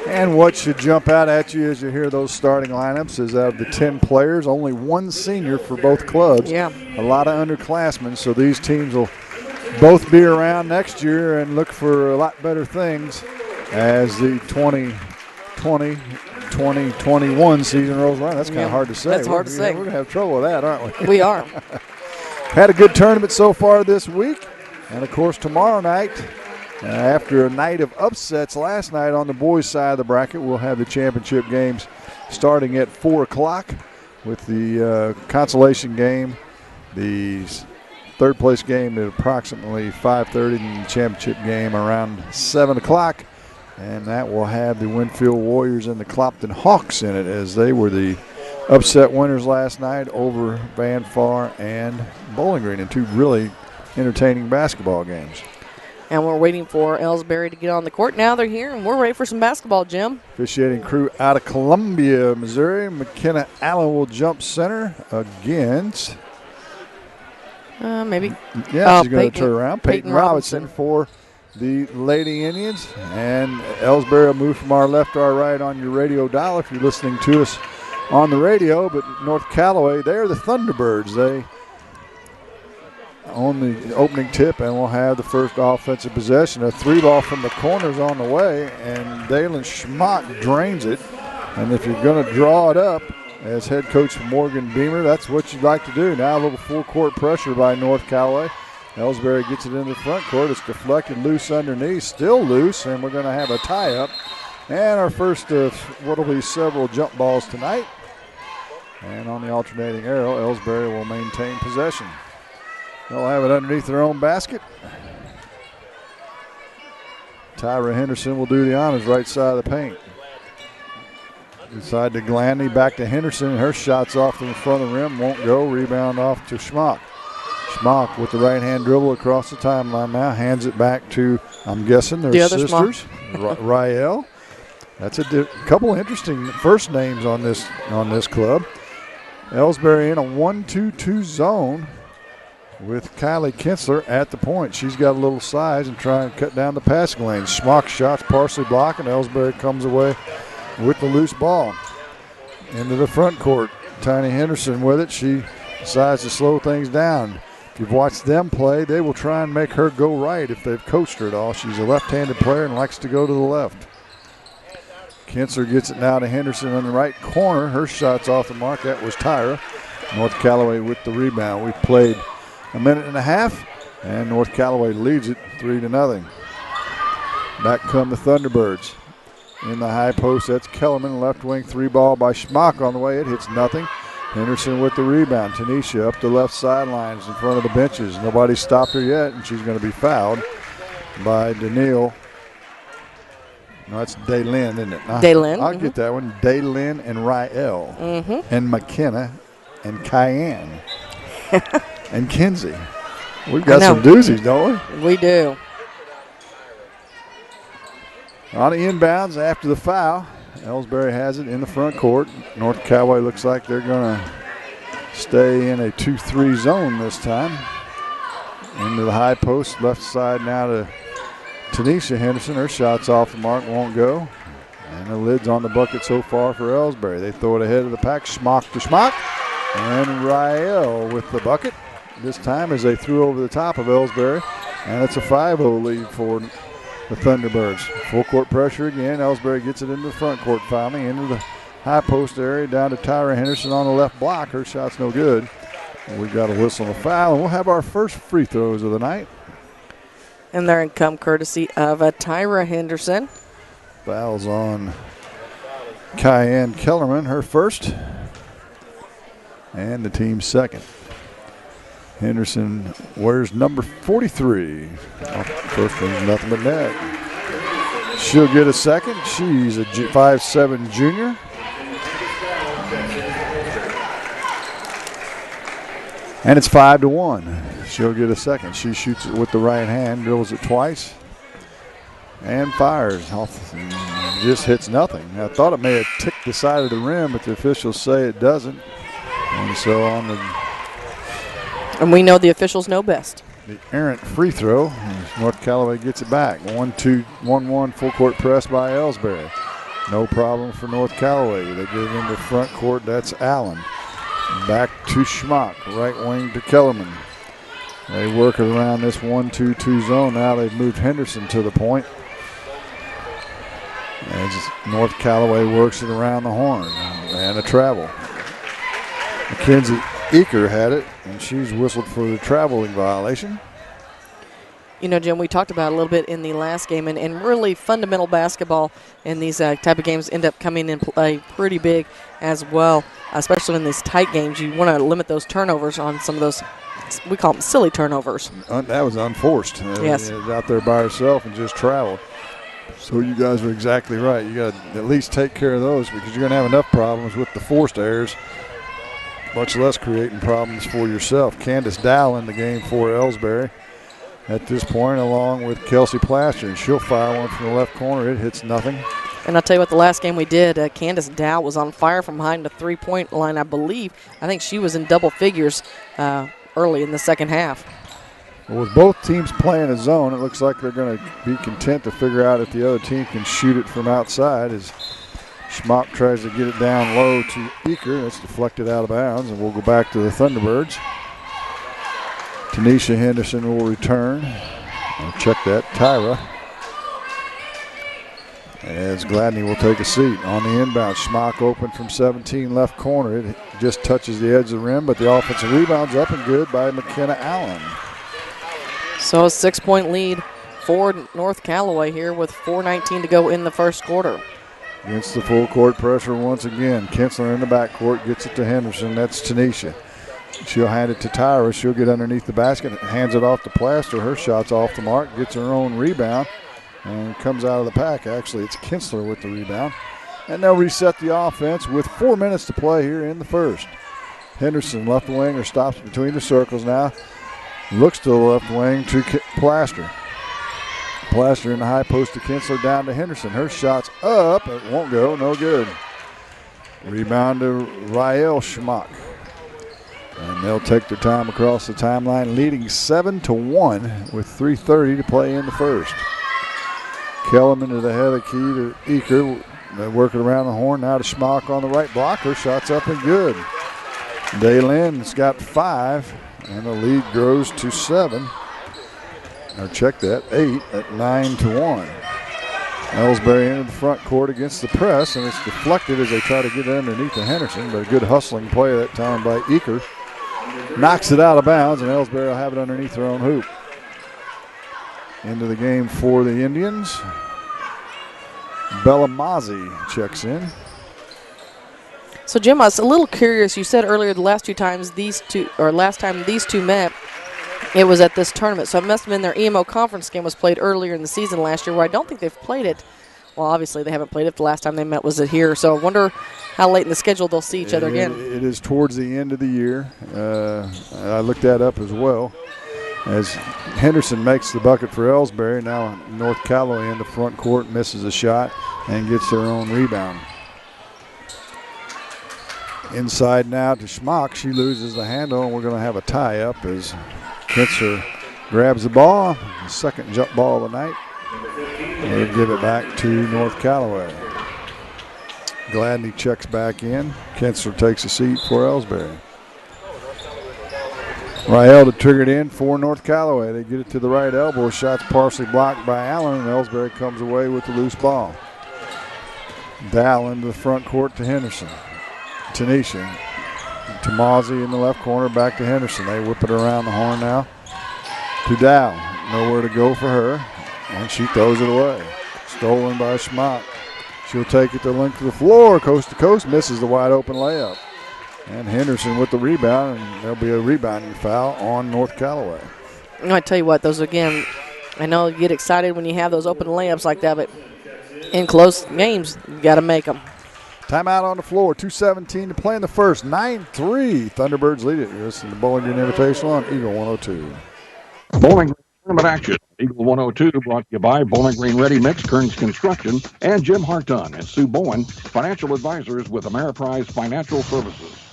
S23: And what should jump out at you as you hear those starting lineups is of the 10 players, only one senior for both clubs.
S4: Yeah.
S23: A lot of underclassmen, so these teams will both be around next year and look for a lot better things as the 2020-2021 season rolls around. That's kind of hard to say.
S4: That's hard to say.
S23: We're going to have trouble with that, aren't we?
S4: We are.
S23: Had a good tournament so far this week. And, of course, tomorrow night, after a night of upsets last night on the boys' side of the bracket, we'll have the championship games starting at 4 o'clock with the consolation game, the third-place game at approximately 5:30, and the championship game around 7 o'clock. And that will have the Winfield Warriors and the Clopton Hawks in it, as they were the upset winners last night over Van Far and Bowling Green in two really entertaining basketball games.
S4: And we're waiting for Elsberry to get on the court. Now they're here, and we're ready for some basketball, Jim.
S23: Officiating crew out of Columbia, Missouri. McKenna Allen will jump center against.
S4: Maybe.
S23: Yeah, she's going to turn around. Peyton Robinson for the Lady Indians. And Elsberry will move from our left to our right on your radio dial if you're listening to us on the radio. But North Callaway, they're the Thunderbirds. They on the opening tip, and we'll have the first offensive possession. A 3-ball from the corners on the way, and Dalen Schmock drains it. And if you're going to draw it up, as head coach Morgan Beamer, that's what you'd like to do. Now a little full-court pressure by North Callaway. Elsberry gets it into the front court. It's deflected loose underneath, still loose, and we're going to have a tie-up. And our first of what will be several jump balls tonight. And on the alternating arrow, Elsberry will maintain possession. They'll have it underneath their own basket. Tyra Henderson will do the honors right side of the paint. Inside to Gladney, back to Henderson. Her shot's off in front of the rim, won't go. Rebound off to Schmock. Schmock with the right-hand dribble across the timeline now. Hands it back to, I'm guessing, their sisters. Rael. That's a couple of interesting first names on this club. Elsberry in a 1-2-2 zone with Kylie Kinsler at the point. She's got a little size and try and cut down the passing lane. Schmock's shot's partially blocked, and Elsberry comes away with the loose ball. Into the front court. Tiny Henderson with it. She decides to slow things down. If you've watched them play, they will try and make her go right if they've coached her at all. She's a left-handed player and likes to go to the left. Kinsler gets it now to Henderson in the right corner. Her shot's off the mark. That was Tyra. North Callaway with the rebound. We've played a minute and a half, and North Callaway leads it 3-0. Back come the Thunderbirds. In the high post, that's Kellerman, left wing 3-ball by Schmock on the way. It hits nothing. Henderson with the rebound. Tanisha up the left sidelines in front of the benches. Nobody stopped her yet, and she's going to be fouled by Daniil. No, that's Daylin, isn't it?
S4: Daylin.
S23: I'll get that one. Daylin and Rael. And McKenna and Cayenne. And Kinsey. We've got some doozies, don't we?
S4: We do.
S23: On the inbounds after the foul, Elsberry has it in the front court. North Callaway looks like they're going to stay in a 2-3 zone this time. Into the high post, left side now to Tanisha Henderson. Her shot's off the mark, won't go. And the lid's on the bucket so far for Elsberry. They throw it ahead of the pack, Schmock to Schmock. And Rael with the bucket. This time as they threw over the top of Elsberry. And it's a 5-0 lead for the Thunderbirds. Full court pressure again. Elsberry gets it into the front court finally, into the high post area, down to Tyra Henderson on the left block. Her shot's no good. And we've got a whistle and a foul, and we'll have our first free throws of the night.
S4: And they're in come courtesy of Tyra Henderson.
S23: Fouls on Cayenne Kellerman, her first, and the team's second. Henderson wears number 43. First one's nothing but net. She'll get a second. She's a 5'7" junior. And it's 5-1. She'll get a second. She shoots it with the right hand, dribbles it twice, and fires. Just hits nothing. I thought it may have ticked the side of the rim, but the officials say it doesn't. And so on the...
S4: And we know the officials know best.
S23: The errant free throw. North Callaway gets it back. 1-2-1-1 full court press by Elsberry. No problem for North Callaway. They get it into front court. That's Allen. Back to Schmock. Right wing to Kellerman. They work it around this 1-2-2 zone. Now they've moved Henderson to the point. As North Callaway works it around the horn. And a travel. Mackenzie Eaker had it, and she's whistled for the traveling violation.
S4: You know, Jim, we talked about it a little bit in the last game, and really fundamental basketball in these type of games end up coming in play pretty big as well, especially in these tight games. You want to limit those turnovers on some of those, we call them silly turnovers.
S23: That was unforced.
S4: Yes.
S23: Out there by herself and just traveled. So you guys are exactly right. You got to at least take care of those because you're going to have enough problems with the forced errors, much less creating problems for yourself. Candace Dow in the game for Elsberry at this point, along with Kelsey Plaster, and she'll fire one from the left corner. It hits nothing.
S4: And I'll tell you what, the last game we did, Candace Dow was on fire from behind the three-point line, I believe. I think she was in double figures early in the second half.
S23: Well, with both teams playing a zone, it looks like they're going to be content to figure out if the other team can shoot it from outside as Schmock tries to get it down low to Eaker. It's deflected out of bounds, and we'll go back to the Thunderbirds. Tanisha Henderson will return. I'll check that. Tyra. As Gladney will take a seat on the inbound. Schmock open from 17 left corner. It just touches the edge of the rim, but the offensive rebound's up and good by McKenna Allen.
S4: So a 6-point lead for North Callaway here with 4:19 to go in the first quarter.
S23: Against the full court pressure once again. Kinsler in the backcourt gets it to Henderson. That's Tanisha. She'll hand it to Tyra. She'll get underneath the basket, hands it off to Plaster. Her shot's off the mark, gets her own rebound, and comes out of the pack. Actually, it's Kinsler with the rebound. And they'll reset the offense with 4 minutes to play here in the first. Henderson, left winger, stops between the circles now. Looks to the left wing to Plaster. Plaster in the high post to Kinsler, down to Henderson. Her shot's up. It won't go. No good. Rebound to Rael Schmock. And they'll take their time across the timeline, leading 7-1 with 3:30 to play in the first. Kellerman to the head of the key to Eaker. They're working around the horn now to Schmock on the right block. Her shot's up and good. Daylin's got 5, and the lead grows to 7. Or check that, 8 at 9-1. Elsberry into the front court against the press, and it's deflected as they try to get it underneath to Henderson, but a good hustling play that time by Eaker. Knocks it out of bounds, and Elsberry will have it underneath their own hoop. Into the game for the Indians. Bellamazzi checks in.
S4: So, Jim, I was a little curious. You said earlier last time these two met, it was at this tournament. So it must have been their EMO conference game was played earlier in the season last year, where I don't think they've played it. Well, obviously they haven't played it. The last time they met was it here. So I wonder how late in the schedule they'll see each other again.
S23: It is towards the end of the year. I looked that up as well. as Henderson makes the bucket for Elsberry. Now North Callaway in the front court misses a shot and gets their own rebound. Inside now to Schmock. She loses the handle, and we're going to have a tie-up as Kinsler grabs the ball. The second jump ball of the night. They give it back to North Callaway. Gladney checks back in. Kinsler takes a seat for Elsberry. Rael to trigger it in for North Callaway. They get it to the right elbow. Shot's partially blocked by Allen, and Elsberry comes away with the loose ball. Dow into the front court to Henderson. Tanisha. To Mozzie in the left corner, back to Henderson. They whip it around the horn now to Dow. Nowhere to go for her, and she throws it away. Stolen by Schmock. She'll take it the length of the floor, coast to coast, misses the wide open layup. And Henderson with the rebound, and there'll be a rebounding foul on North Callaway.
S4: I tell you what, those again, I know you get excited when you have those open layups like that, but in close games, you got to make them.
S23: Timeout on the floor, 2:17 to play in the first, 9-3. Thunderbirds lead it. You're listening to Bowling Green Invitational on Eagle 102.
S7: Bowling Green Tournament action. Eagle 102 brought to you by Bowling Green Ready Mix, Kearns Construction, and Jim Harton and Sue Bowen, financial advisors with Ameriprise Financial Services.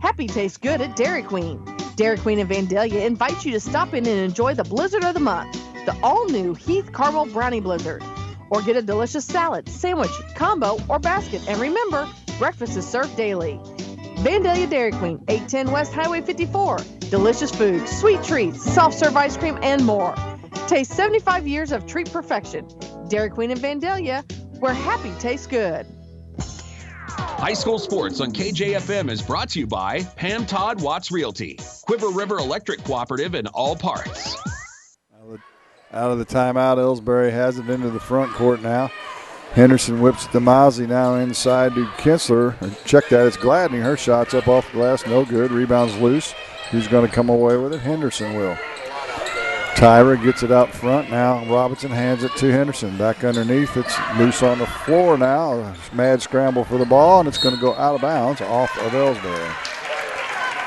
S12: Happy tastes good at Dairy Queen. Dairy Queen in Vandalia invites you to stop in and enjoy the blizzard of the month, the all-new Heath Caramel Brownie Blizzard. Or get a delicious salad, sandwich, combo, or basket. And remember, breakfast is served daily. Vandalia Dairy Queen, 810 West Highway 54. Delicious food, sweet treats, soft-serve ice cream, and more. Taste 75 years of treat perfection. Dairy Queen in Vandalia, where happy tastes good.
S14: High School Sports on KJFM is brought to you by Pam Todd Watts Realty, Quiver River Electric Cooperative, and All Parts.
S23: Out of the timeout, Elsberry has it into the front court now. Henderson whips it to Mozzie now inside to Kinsler. Check that, it's Gladney. Her shot's up off the glass, no good. Rebound's loose. Who's going to come away with it? Henderson will. Tyra gets it out front now. Robinson hands it to Henderson. Back underneath, it's loose on the floor now. A mad scramble for the ball, and it's going to go out of bounds off of Elsberry.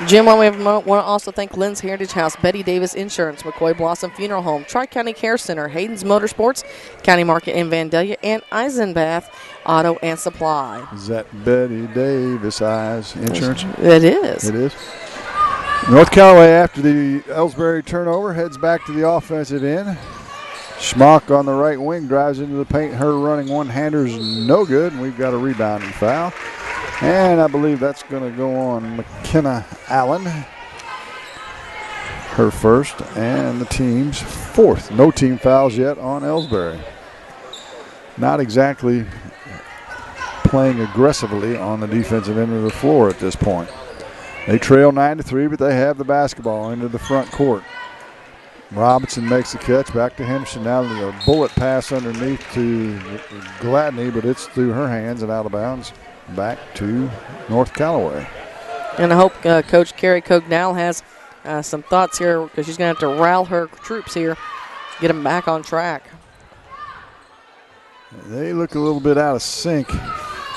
S4: Jim, we want to also thank Lynn's Heritage House, Betty Davis Insurance, McCoy Blossom Funeral Home, Tri-County Care Center, Hayden's Motorsports, County Market in Vandalia, and Eisenbath Auto and Supply.
S23: Is that Betty Davis Insurance?
S4: It is.
S23: It is. North Callaway, after the Elsberry turnover, heads back to the offensive end. Schmock on the right wing drives into the paint. Her running one-hander's no good, and we've got a rebounding foul. And I believe that's going to go on McKenna Allen. Her first and the team's fourth. No team fouls yet on Elsberry. Not exactly playing aggressively on the defensive end of the floor at this point. They trail 9-3, but they have the basketball into the front court. Robinson makes the catch back to Henderson. Now the bullet pass underneath to Gladney, but it's through her hands and out of bounds. Back to North Callaway.
S4: And I hope Coach Carrie Cognall has some thoughts here because she's going to have to rally her troops here, get them back on track.
S23: They look a little bit out of sync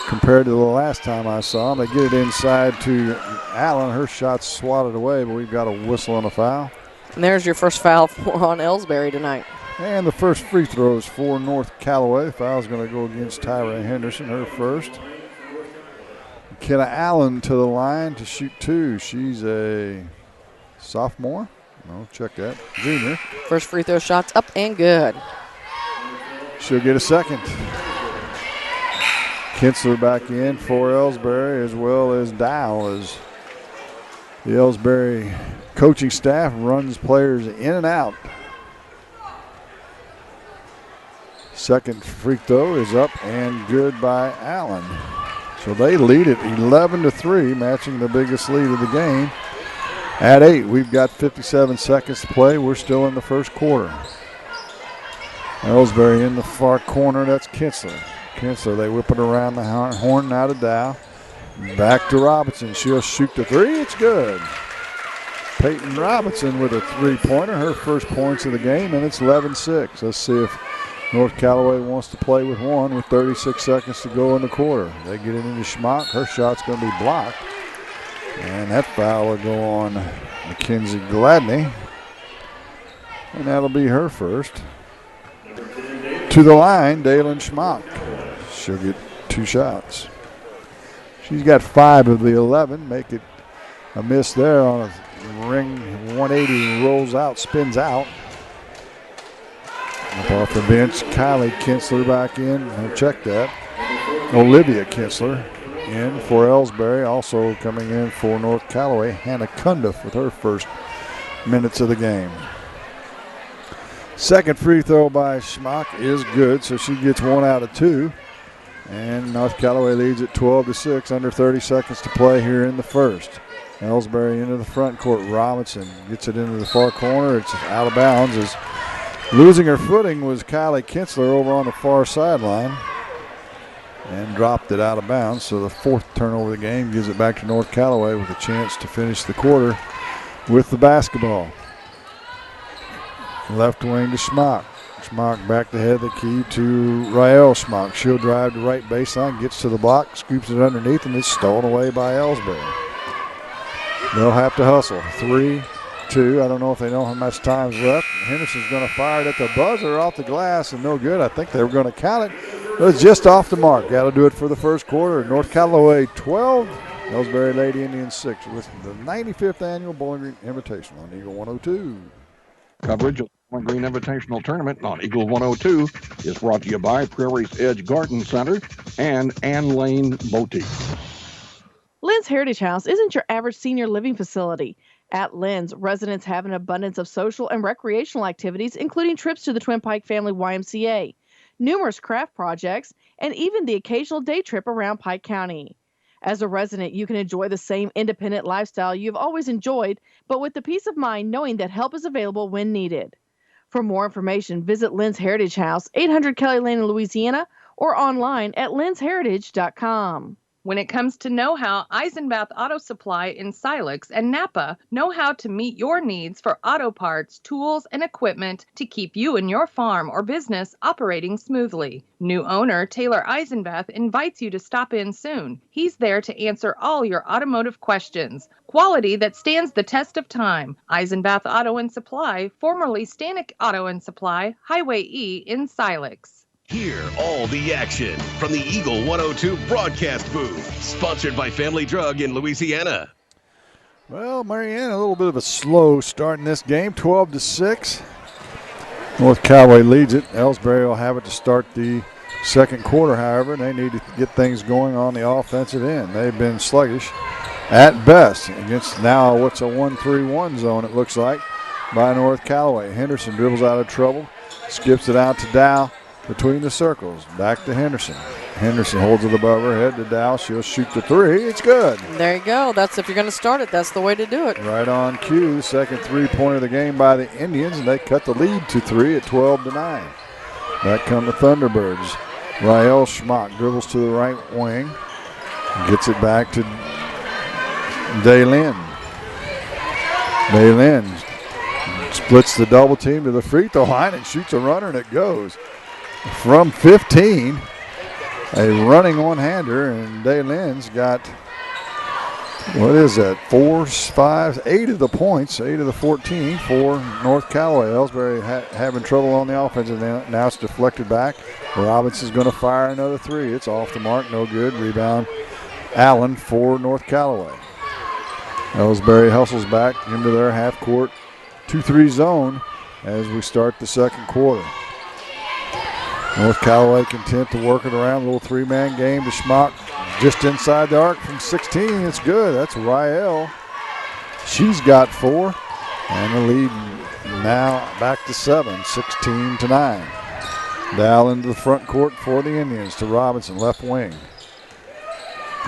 S23: compared to the last time I saw them. They get it inside to Allen. Her shot's swatted away, but we've got a whistle and a foul.
S4: And there's your first foul on Elsberry tonight.
S23: And the first free throw is for North Callaway. The foul's going to go against Tyra Henderson, her first. McKenna Allen to the line to shoot two. She's a sophomore. No, check that. Junior.
S4: First free throw shot's up and good.
S23: She'll get a second. Kinsler back in for Elsberry as well as Dow as the Elsberry coaching staff runs players in and out. Second free throw is up and good by Allen. So they lead it 11-3, matching the biggest lead of the game. At 8, we've got 57 seconds to play. We're still in the first quarter. Elsberry in the far corner, that's Kinsler. Kinsler, they whip it around the horn now to Dow. Back to Robinson, she'll shoot the three, it's good. Peyton Robinson with a three-pointer, her first points of the game, and it's 11-6. Let's see if North Callaway wants to play with one with 36 seconds to go in the quarter. They get it into Schmock. Her shot's going to be blocked. And that foul will go on Mackenzie Gladney. And that'll be her first. To the line, Dalen Schmock. She'll get 2 shots. She's got 5 of the 11. Make it a miss there on a ring 180. Rolls out, spins out. Up off the bench, Kylie Kinsler back in. I'll check that. Olivia Kinsler in for Elsberry. Also coming in for North Callaway, Hannah Cundiff with her first minutes of the game. Second free throw by Schmock is good, so she gets 1 out of 2. And North Callaway leads at 12-6, under 30 seconds to play here in the first. Elsberry into the front court. Robinson gets it into the far corner. It's out of bounds. As losing her footing was Kylie Kinsler over on the far sideline and dropped it out of bounds. So the 4th turnover of the game gives it back to North Callaway with a chance to finish the quarter with the basketball. Left wing to Schmock. Schmock back to head the key to Rael Schmock. She'll drive to right baseline, gets to the block, scoops it underneath, and it's stolen away by Elsberry. They'll have to hustle. 3-2. I don't know if they know how much time's left. Henderson's going to fire it at the buzzer off the glass, and no good. I think they were going to count it. It was just off the mark. That'll do it for the first quarter. North Callaway 12, Elsberry Lady Indians 6 with the 95th annual Bowling Green Invitational on Eagle 102.
S7: Coverage of the Bowling Green Invitational Tournament on Eagle 102 is brought to you by Prairie's Edge Garden Center and Ann Lane Boutique.
S12: Lynn's Heritage House isn't your average senior living facility. At Lynn's, residents have an abundance of social and recreational activities, including trips to the Twin Pike Family YMCA, numerous craft projects, and even the occasional day trip around Pike County. As a resident, you can enjoy the same independent lifestyle you've always enjoyed, but with the peace of mind knowing that help is available when needed. For more information, visit Lynn's Heritage House, 800 Kelly Lane in Louisiana, or online at lynsheritage.com.
S22: When it comes to know-how, Eisenbath Auto Supply in Silex and Napa know how to meet your needs for auto parts, tools, and equipment to keep you and your farm or business operating smoothly. New owner Taylor Eisenbath invites you to stop in soon. He's there to answer all your automotive questions. Quality that stands the test of time. Eisenbath Auto and Supply, formerly Stanek Auto and Supply, Highway E in Silex.
S8: Hear all the action from the Eagle 102 broadcast booth, sponsored by Family Drug in Louisiana.
S23: Well, Marianne, a little bit of a slow start in this game, 12-6. North Callaway leads it. Elsberry will have it to start the second quarter, however, and they need to get things going on the offensive end. They've been sluggish at best against now what's a 1-3-1 zone, it looks like, by North Callaway. Henderson dribbles out of trouble, skips it out to Dow. Between the circles, back to Henderson. Henderson holds it above her head to Dow. She'll shoot the 3. It's good.
S4: There you go. That's if you're going to start it, that's the way to do it.
S23: Right on cue. Second 3-pointer of the game by the Indians, and they cut the lead to 3 at 12-9. Back come the Thunderbirds. Rael Schmock dribbles to the right wing. Gets it back to Daylin. Daylin splits the double team to the free throw line and shoots a runner, and it goes. From 15, a running one-hander, and Daylin's got, what is that, 4, 5, 8 of the points, 8 of the 14 for North Callaway. Elsberry having trouble on the offensive end. Now it's deflected back. Robinson's going to fire another 3. It's off the mark, no good. Rebound, Allen for North Callaway. Elsberry hustles back into their half-court 2-3 zone as we start the second quarter. North Callaway content to work it around. A little 3-man game to Schmock just inside the arc from 16. It's good. That's Rael. She's got 4. And the lead now back to 7, 16-9. Dow into the front court for the Indians to Robinson, left wing.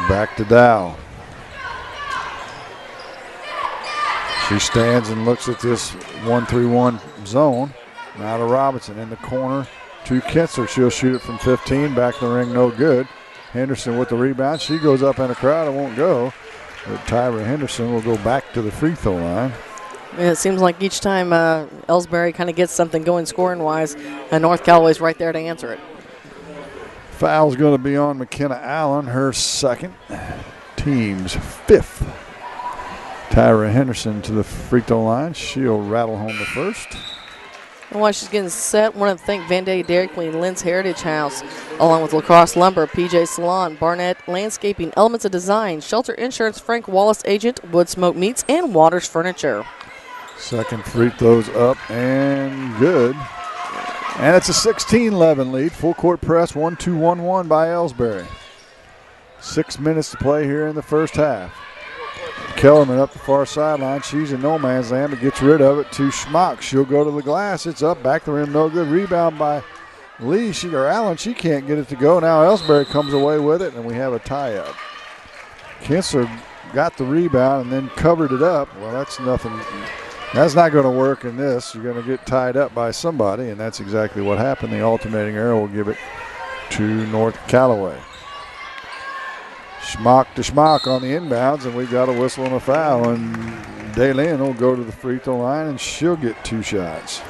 S23: Back to Dow. She stands and looks at this 1-3-1 zone. Now to Robinson in the corner. To Kinsler, she'll shoot it from 15, back in the ring, no good. Henderson with the rebound. She goes up in a crowd, it won't go. But Tyra Henderson will go back to the free throw line.
S4: It seems like each time Elsberry kind of gets something going scoring-wise, North Callaway's right there to answer it.
S23: Foul's going to be on McKenna Allen, her second, team's 5th. Tyra Henderson to the free throw line. She'll rattle home the first.
S4: And while she's getting set, I want to thank Van Day Dairy Queen, Lynn's Heritage House, along with Lacrosse Lumber, PJ Salon, Barnett Landscaping, Elements of Design, Shelter Insurance, Frank Wallace Agent, Wood Smoke Meats, and Waters Furniture.
S23: Second free throws up and good. And it's a 16-11 lead. Full court press, 1-2-1-1 by Elsberry. 6 minutes to play here in the first half. Kellerman up the far sideline. She's in no man's land, but gets rid of it to Schmock. She'll go to the glass. It's up, back the rim, no good. Rebound by Lee, Allen. She can't get it to go. Now Elsberry comes away with it, and we have a tie-up. Kinsler got the rebound and then covered it up. Well, that's nothing. That's not going to work in this. You're going to get tied up by somebody, and that's exactly what happened. The alternating arrow will give it to North Callaway. Schmock to Schmock on the inbounds, and we've got a whistle and a foul. And Daylin will go to the free throw line, and she'll get 2 shots.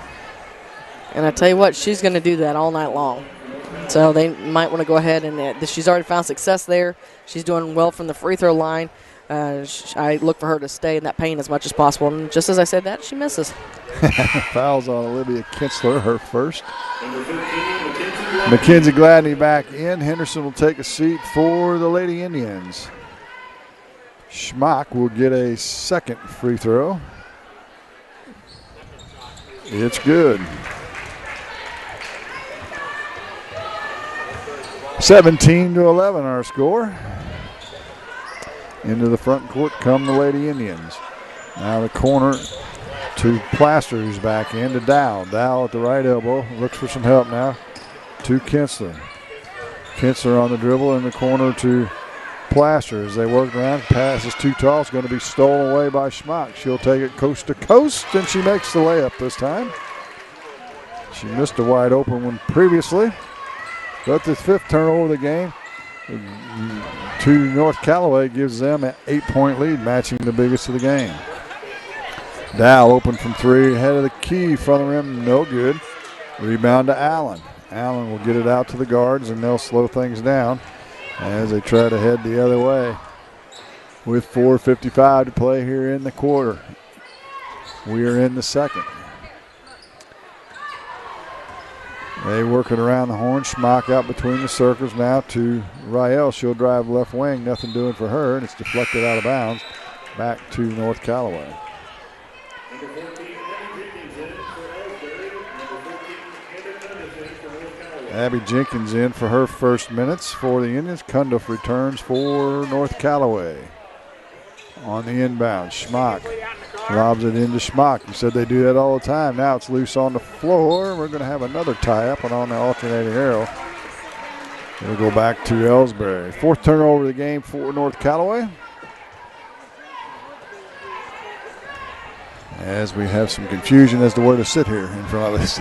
S4: And I tell you what, she's going to do that all night long. So they might want to go ahead and she's already found success there. She's doing well from the free throw line. I look for her to stay in that paint as much as possible. And just as I said that, she misses.
S23: Fouls on Olivia Kinsler, her first. Mackenzie Gladney back in. Henderson will take a seat for the Lady Indians. Schmock will get a second free throw. It's good. 17-11 our score. Into the front court come the Lady Indians. Now the corner to Plaster, who's back in to Dow. Dow at the right elbow. Looks for some help now to Kinsler. Kinsler on the dribble in the corner to Plaster as they work around. Pass is too tall. It's going to be stolen away by Schmock. She'll take it coast to coast, and she makes the layup this time. She missed a wide open one previously. But the 5th turnover of the game to North Callaway gives them an 8-point lead, matching the biggest of the game. Dow open from 3, head of the key from the rim, no good. Rebound to Allen. Allen will get it out to the guards, and they'll slow things down as they try to head the other way. With 4:55 to play here in the quarter. We are in the second. They work it around the horn. Schmock out between the circles now to Rael. She'll drive left wing. Nothing doing for her, and it's deflected out of bounds. Back to North Callaway. Abby Jenkins in for her first minutes for the Indians. Cundiff returns for North Callaway. On the inbound, Schmock lobs it into Schmock. You said they do that all the time. Now it's loose on the floor. We're going to have another tie-up and on the alternating arrow. It'll go back to Elsberry. 4th turnover of the game for North Callaway. As we have some confusion as to where to sit here in front of us.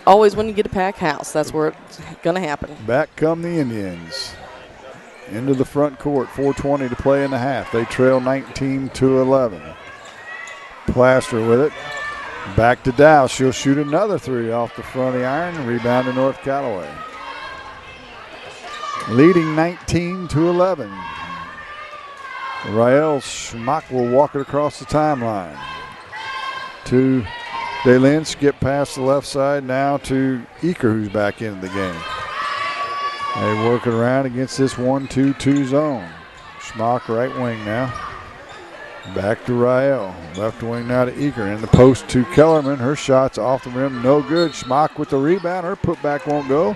S4: Always when you get a packed house, that's where it's going to happen.
S23: Back come the Indians. Into the front court, 4:20 to play in the half. They trail 19-11. Plaster with it. Back to Dow. She'll shoot another 3 off the front of the iron. Rebound to North Callaway. Leading 19-11. Rael Schmock will walk it across the timeline. To Daylin, skip past the left side now to Eaker, who's back into the game. They work it around against this 1-2-2 zone. Schmock right wing now. Back to Rael. Left wing now to Eaker. In the post to Kellerman. Her shot's off the rim, no good. Schmock with the rebound. Her putback won't go.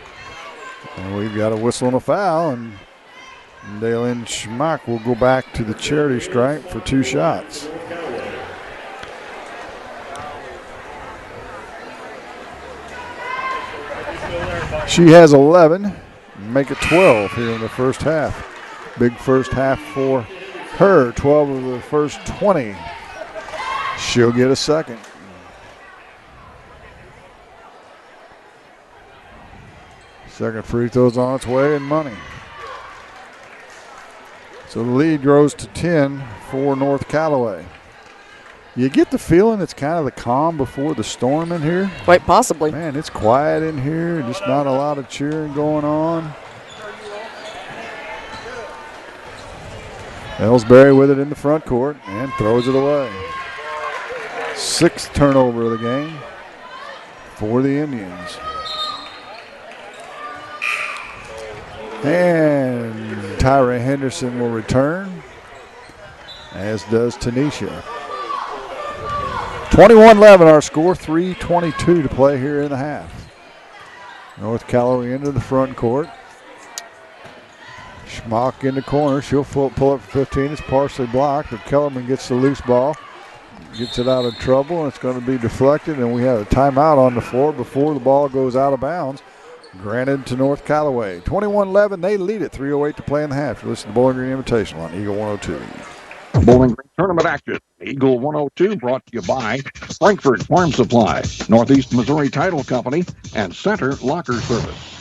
S23: And we've got a whistle and a foul. And Daylin Schmock will go back to the charity stripe for 2 shots. She has 11. Make it 12 here in the first half. Big first half for her. 12 of the first 20. She'll get a second. Second free throw's on its way and money. So the lead grows to 10 for North Callaway. You get the feeling it's kind of the calm before the storm in here?
S4: Quite possibly.
S23: Man, it's quiet in here. Just not a lot of cheering going on. Elsberry with it in the front court and throws it away. 6th turnover of the game for the Indians. And Tyra Henderson will return, as does Tanisha. 21-11 our score, 3:22 to play here in the half. North Callaway into the front court. Schmock in the corner. She'll pull up for 15. It's partially blocked, but Kellerman gets the loose ball. Gets it out of trouble, and it's going to be deflected, and we have a timeout on the floor before the ball goes out of bounds. Granted to North Callaway. 21-11, they lead it. 3:08 to play in the half. You listen to Bowling Green Invitational on Eagle 102.
S7: Bowling Green Tournament action. Eagle 102 brought to you by Frankfurt Farm Supply, Northeast Missouri Title Company, and Center Locker Service.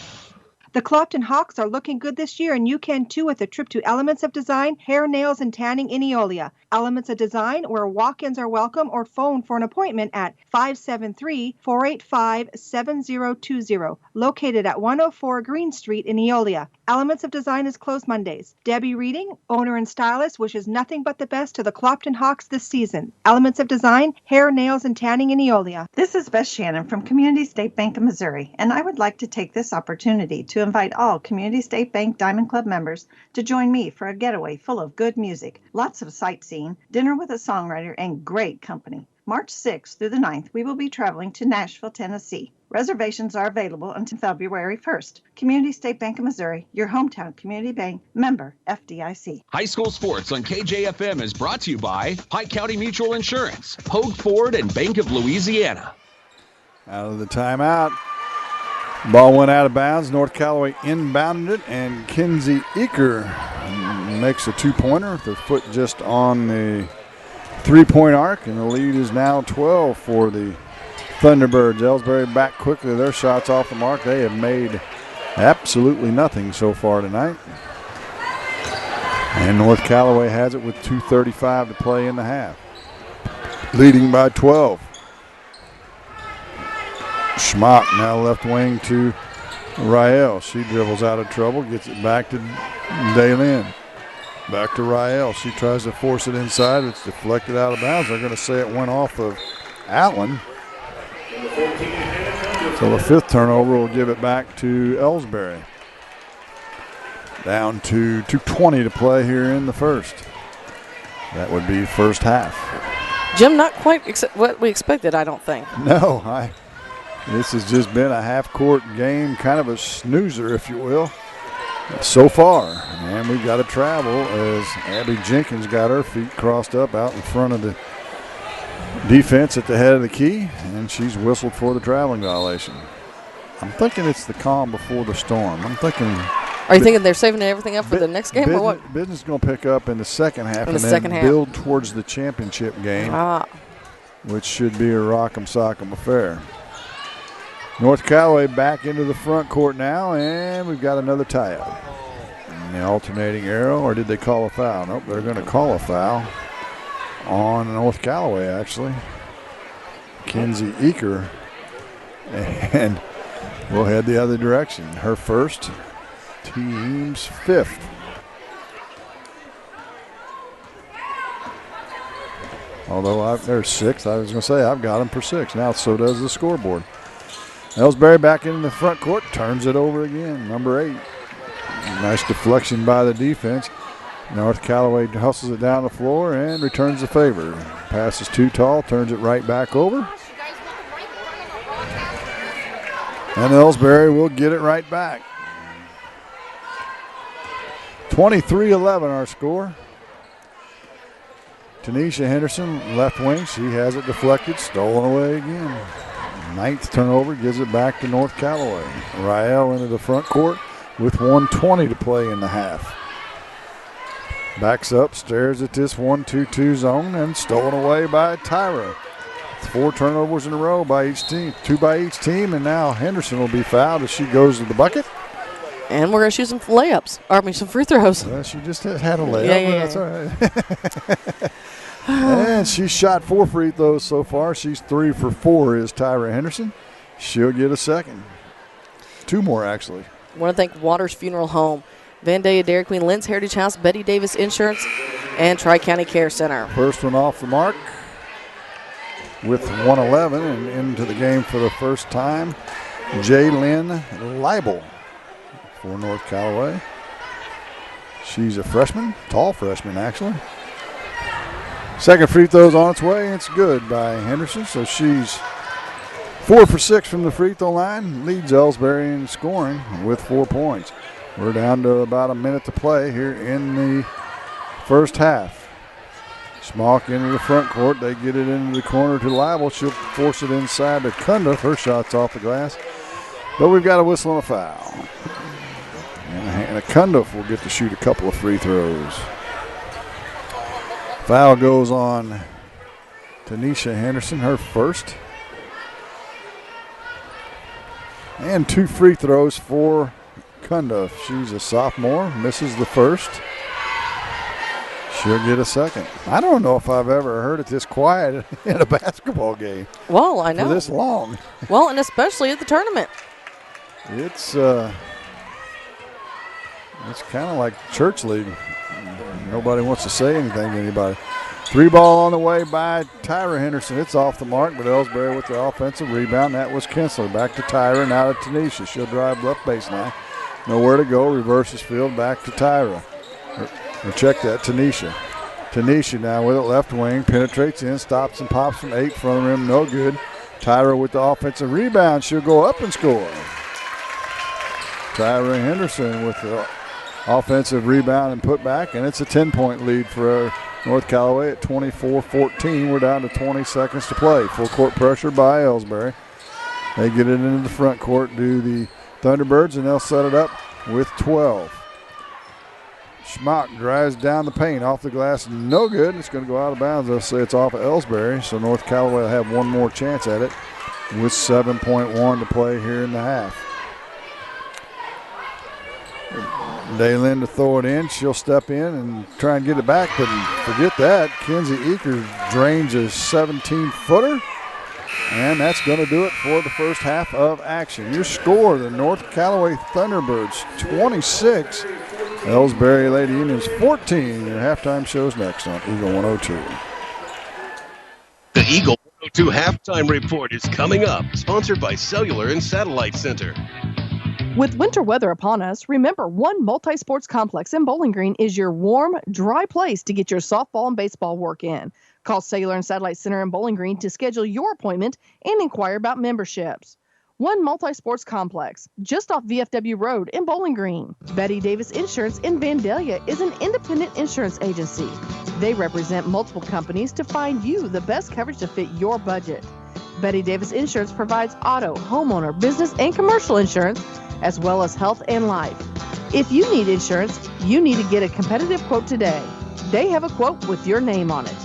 S6: The Clopton Hawks are looking good this year, and you can too with a trip to Elements of Design, Hair, Nails, and Tanning in Eolia. Elements of Design, where walk-ins are welcome, or phone for an appointment at 573-485-7020, located at 104 Green Street in Eolia. Elements of Design is closed Mondays. Debbie Reading, owner and stylist, wishes nothing but the best to the Clopton Hawks this season. Elements of Design, Hair, Nails, and Tanning in Eolia.
S10: This is Beth Shannon from Community State Bank of Missouri, and I would like to take this opportunity to invite all Community State Bank Diamond Club members to join me for a getaway full of good music, lots of sightseeing, dinner with a songwriter, and great company. March 6th through the 9th, we will be traveling to Nashville, Tennessee. Reservations are available until February 1st. Community State Bank of Missouri, your hometown community bank, member FDIC.
S14: High school sports on KJFM is brought to you by Pike County Mutual Insurance, Hogue Ford, and Bank of Louisiana.
S23: Out of the timeout. Ball went out of bounds. North Callaway inbounded it, and Kinsey Eaker makes a two-pointer with her foot just on the three-point arc, and the lead is now 12 for the Thunderbirds. Elsberry back quickly. Their shots off the mark. They have made absolutely nothing so far tonight. And North Callaway has it with 2:35 to play in the half, leading by 12. Schmock now left wing to Rael. She dribbles out of trouble, gets it back to Daylin. Back to Rael. She tries to force it inside. It's deflected out of bounds. They're going to say it went off of Allen. So the 5th turnover will give it back to Elsberry. Down to 2:20 to play here in the first. That would be first half.
S4: Jim, not quite what we expected, I don't think.
S23: No, this has just been a half-court game, kind of a snoozer, if you will, so far. And we've got to travel as Abby Jenkins got her feet crossed up out in front of the defense at the head of the key, and she's whistled for the traveling violation. I'm thinking it's the calm before the storm. Are
S4: you thinking they're saving everything up for the next game, or what?
S23: Business is going to pick up in the second half build towards the championship game, which should be a rock'em sock'em affair. North Callaway back into the front court now, and we've got another tie-up. And the alternating arrow, or did they call a foul? Nope, they're going to call a foul on North Callaway, actually. Kinsey Eaker, and we'll head the other direction. Her first, team's 5th. Although there's 6. I was going to say I've got them for 6. Now so does the scoreboard. Elsberry back in the front court, turns it over again, number 8. Nice deflection by the defense. North Callaway hustles it down the floor and returns the favor. Pass is too tall, turns it right back over. And Elsberry will get it right back. 23-11 our score. Tanisha Henderson, left wing, she has it deflected, stolen away again. 9th turnover gives it back to North Callaway. Rael into the front court with 1:20 to play in the half. Backs up, stares at this 1-2-2 zone, and stolen away by Tyra. 4 turnovers in a row by each team, 2 by each team, and now Henderson will be fouled as she goes to the bucket.
S4: And we're going to shoot some layups, some free throws.
S23: Well, she just had a layup.
S4: Yeah.
S23: That's all right. And she's shot 4 free throws so far. She's 3 for 4 is Tyra Henderson. She'll get a second. 2 more, actually.
S4: I want to thank Waters Funeral Home, Vandalia Dairy Queen, Lynn's Heritage House, Betty Davis Insurance, and Tri-County Care Center.
S23: First one off the mark. with 111, and into the game for the first time, Jaylyn Leibel for North Callaway. She's a freshman, tall freshman actually. Second free throw's on its way. It's good by Henderson, so she's 4 for 6 from the free throw line. Leads Elsberry in scoring with 4 points. We're down to about a minute to play here in the first half. Schmalk into the front court. They get it into the corner to Leibel. She'll force it inside to Cundiff. Her shot's off the glass. But we've got a whistle and a foul. And Hannah Cundiff will get to shoot a couple of free throws. Foul goes on Tanisha Henderson, her first. And 2 free throws for Cundiff. She's a sophomore, misses the first. She'll get a second. I don't know if I've ever heard it this quiet in a basketball game.
S4: Well, I know.
S23: For this long.
S4: Well, and especially at the tournament.
S23: It's kind of like church league. Nobody wants to say anything to anybody. 3 ball on the way by Tyra Henderson. It's off the mark, but Elsberry with the offensive rebound. That was Kinsler. Back to Tyra, now to Tanisha. She'll drive left baseline. Nowhere to go. Reverses field. Back to Tyra. Or check that, Tanisha. Tanisha now with it left wing. Penetrates in, stops and pops from 8 from the rim. No good. Tyra with the offensive rebound. She'll go up and score. Tyra Henderson with the offensive rebound and put back, and it's a 10-point lead for North Callaway at 24-14. We're down to 20 seconds to play. Full court pressure by Elsberry. They get it into the front court, do the Thunderbirds, and they'll set it up with 12. Schmock drives down the paint, off the glass, no good. It's going to go out of bounds. They'll say it's off of Elsberry, so North Callaway will have one more chance at it with 7.1 to play here in the half. Daylin to throw it in. She'll step in and try and get it back, but forget that. Kenzie Eaker drains a 17-footer, and that's going to do it for the first half of action. Your score, the North Callaway Thunderbirds 26, Elsberry Lady Indians 14. Your halftime show's next on Eagle 102.
S8: The Eagle 102 halftime report is coming up, sponsored by Cellular and Satellite Center.
S12: With winter weather upon us, remember one multi-sports complex in Bowling Green is your warm, dry place to get your softball and baseball work in. Call Cellular and Satellite Center in Bowling Green to schedule your appointment and inquire about memberships. One multi-sports complex just off VFW Road in Bowling Green. Betty Davis Insurance in Vandalia is an independent insurance agency. They represent multiple companies to find you the best coverage to fit your budget. Betty Davis Insurance provides auto, homeowner, business, and commercial insurance, as well as health and life. If you need insurance, you need to get a competitive quote today. They have a quote with your name on it.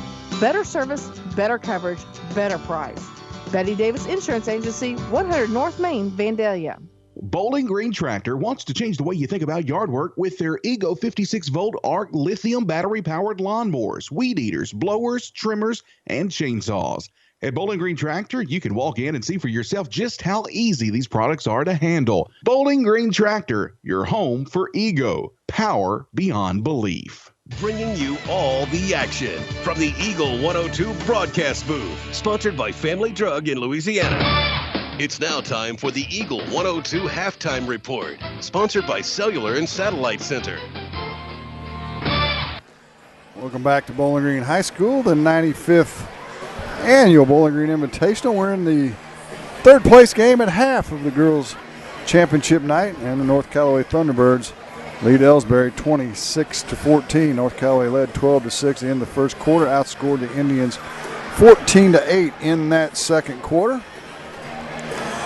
S12: Better service, better coverage, better price. Betty Davis Insurance Agency, 100 North Main, Vandalia.
S11: Bowling Green Tractor wants to change the way you think about yard work with their Ego 56-volt ARC lithium battery-powered lawnmowers, weed eaters, blowers, trimmers, and chainsaws. At Bowling Green Tractor, you can walk in and see for yourself just how easy these products are to handle. Bowling Green Tractor, your home for Ego. Power beyond belief.
S8: Bringing you all the action from the Eagle 102 broadcast booth, sponsored by Family Drug in Louisiana. It's now time for the Eagle 102 halftime report, sponsored by Cellular and Satellite Center.
S23: Welcome back to Bowling Green High School, the 95th annual Bowling Green Invitational. We're in the third place game at half of the girls' championship night, and the North Callaway Thunderbirds lead Elsberry 26-14. North Callaway led 12-6 in the first quarter, outscored the Indians 14-8 in that second quarter.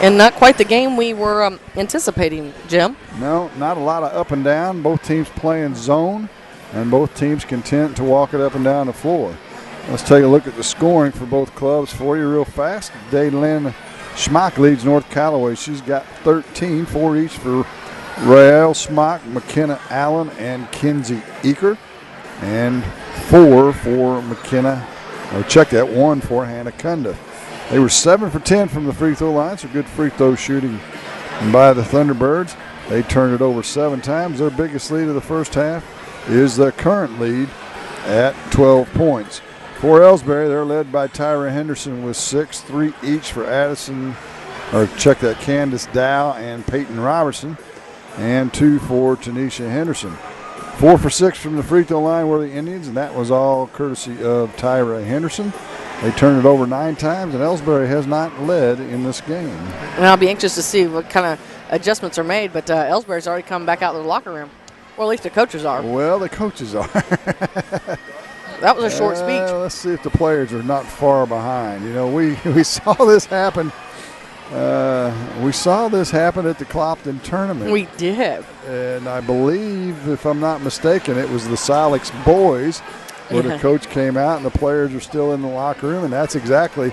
S4: And not quite the game we were anticipating, Jim.
S23: No, not a lot of up and down. Both teams playing zone, and both teams content to walk it up and down the floor. Let's take a look at the scoring for both clubs for you real fast. Daylin Schmock leads North Callaway. She's got 13, 4 each for Rael Schmock, McKenna Allen, and Kinsey Eaker. And 4 for McKenna, or check that, 1 for Hannah Cundiff. They were 7 for 10 from the free throw line, so good free throw shooting by the Thunderbirds. They turned it over 7 times. Their biggest lead of the first half is the current lead at 12 points. For Elsberry, they're led by Tyra Henderson with 6, 3 each for Addison, or check that, Candace Dow and Peyton Robertson, and 2 for Tanisha Henderson. 4 for 6 from the free throw line were the Indians, and that was all courtesy of Tyra Henderson. They turned it over 9 times, and Elsberry has not led in this game.
S4: And I'll be anxious to see what kind of adjustments are made, but Elsberry's already come back out of the locker room. Or at least the coaches are.
S23: Well, the coaches are.
S4: That was a short speech.
S23: Let's see if the players are not far behind. You know, we saw this happen. We saw this happen at the Clopton tournament.
S4: We did.
S23: And I believe, if I'm not mistaken, it was the Silex boys where the coach came out and the players are still in the locker room, and that's exactly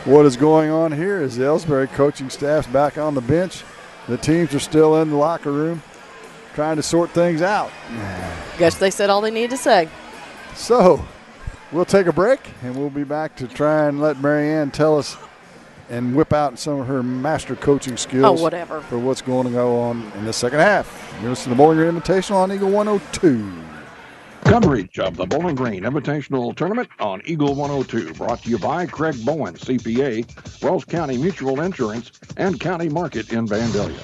S23: what is going on here. Is the Elsberry coaching staff's back on the bench. The teams are still in the locker room trying to sort things out.
S4: Guess they said all they needed to say.
S23: So we'll take a break, and we'll be back to try and let Marianne tell us and whip out some of her master coaching skills for what's going to go on in the second half. You're listening to the Bowling Green Invitational on Eagle 102.
S7: Coverage of the Bowling Green Invitational Tournament on Eagle 102, brought to you by Craig Bowen, CPA, Wells County Mutual Insurance, and County Market in Vandalia.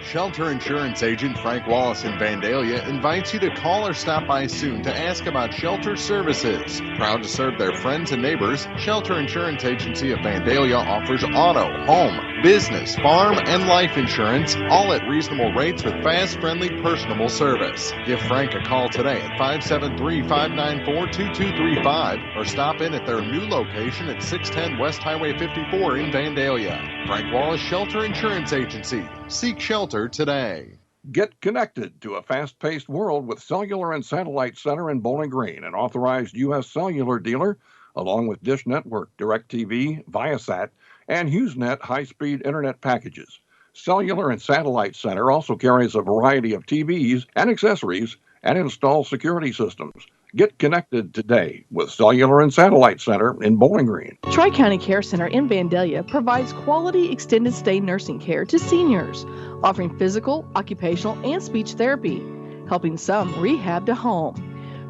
S2: Shelter Insurance Agent Frank Wallace in Vandalia invites you to call or stop by soon to ask about shelter services. Proud to serve their friends and neighbors, Shelter Insurance Agency of Vandalia offers auto, home, business, farm, and life insurance, all at reasonable rates with fast, friendly, personable service. Give Frank a call today at 573-594-2235 or stop in at their new location at 610 West Highway 54 in Vandalia. Frank Wallace Shelter Insurance Agency. Seek shelter today.
S7: Get connected to a fast-paced world with Cellular and Satellite Center in Bowling Green, an authorized U.S. cellular dealer, along with Dish Network, DirecTV, Viasat, and HughesNet high-speed internet packages. Cellular and Satellite Center also carries a variety of TVs and accessories and installs security systems. Get connected today with Cellular and Satellite Center in Bowling Green.
S12: Tri-County Care Center in Vandalia provides quality extended stay nursing care to seniors, offering physical, occupational, and speech therapy, helping some rehab to home.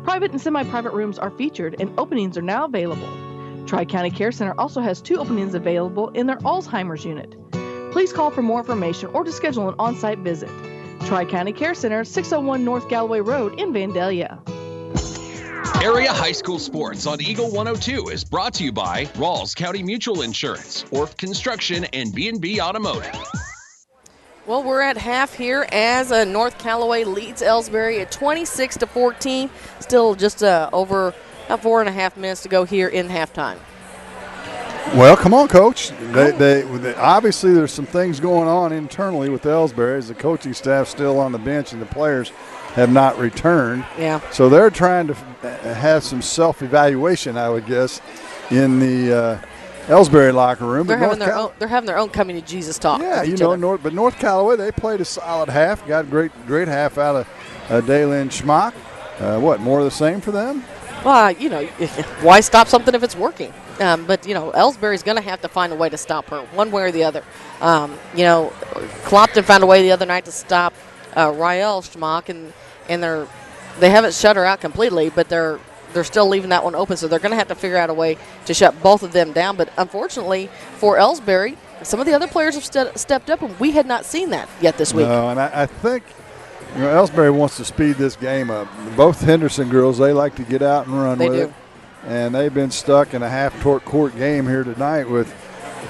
S12: Private and semi-private rooms are featured and openings are now available. Tri-County Care Center also has 2 openings available in their Alzheimer's unit. Please call for more information or to schedule an on-site visit. Tri-County Care Center, 601 North Galloway Road in Vandalia.
S14: Area High School Sports on Eagle 102 is brought to you by Rawls County Mutual Insurance, Orff Construction, and B&B Automotive.
S4: Well, we're at half here as North Callaway leads Elsberry at 26-14. Still just over 4.5 minutes to go here in halftime.
S23: Well, come on, Coach. They obviously there's some things going on internally with Elsberry as the coaching staff still on the bench and the players have not returned.
S4: Yeah.
S23: So they're trying to have some self-evaluation, I would guess, in the Elsberry locker room.
S4: They're having their own coming to Jesus talk.
S23: Yeah, you know, North Callaway, they played a solid half, got a great half out of Daylin Schmock. What, more of the same for them?
S4: Well, you know, why stop something if it's working? But, you know, Elsberry's going to have to find a way to stop her one way or the other. You know, Clopton found a way the other night to stop Rael Schmock, and they haven't shut her out completely, but they're still leaving that one open, so they're going to have to figure out a way to shut both of them down. But unfortunately for Elsberry, some of the other players have stepped up, and we had not seen that yet this week.
S23: No, and I think, you know, Elsberry wants to speed this game up. Both Henderson girls, they like to get out and run with it. And they've been stuck in a half-court game here tonight with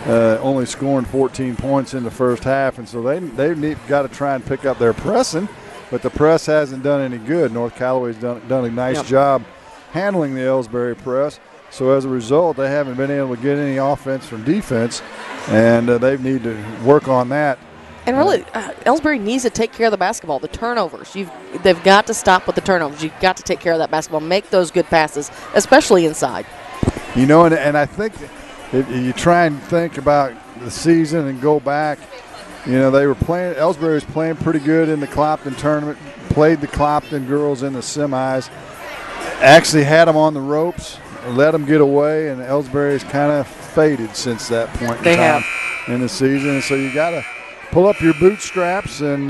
S23: only scoring 14 points in the first half. And so they've got to try and pick up their pressing, but the press hasn't done any good. North Callaway's done a nice job handling the Elsberry press. So as a result, they haven't been able to get any offense from defense, and they need to work on that.
S4: And really, Elsberry needs to take care of the basketball, the turnovers. They've got to stop with the turnovers. You've got to take care of that basketball, make those good passes, especially inside.
S23: You know, and I think if you try and think about the season and go back, you know, Elsberry was playing pretty good in the Clopton tournament, played the Clopton girls in the semis, actually had them on the ropes, let them get away, and Elsberry has kind of faded since that point in time in the season. And so you got to pull up your bootstraps and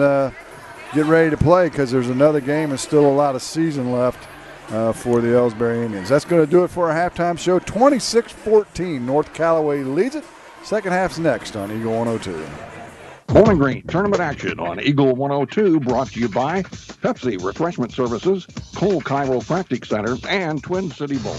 S23: get ready to play, because there's another game and still a lot of season left for the Elsberry Indians. That's going to do it for our halftime show. 26-14, North Callaway leads it. Second half's next on Eagle 102.
S7: Bowling Green tournament action on Eagle 102 brought to you by Pepsi Refreshment Services, Cole Chiropractic Center, and Twin City Bowl.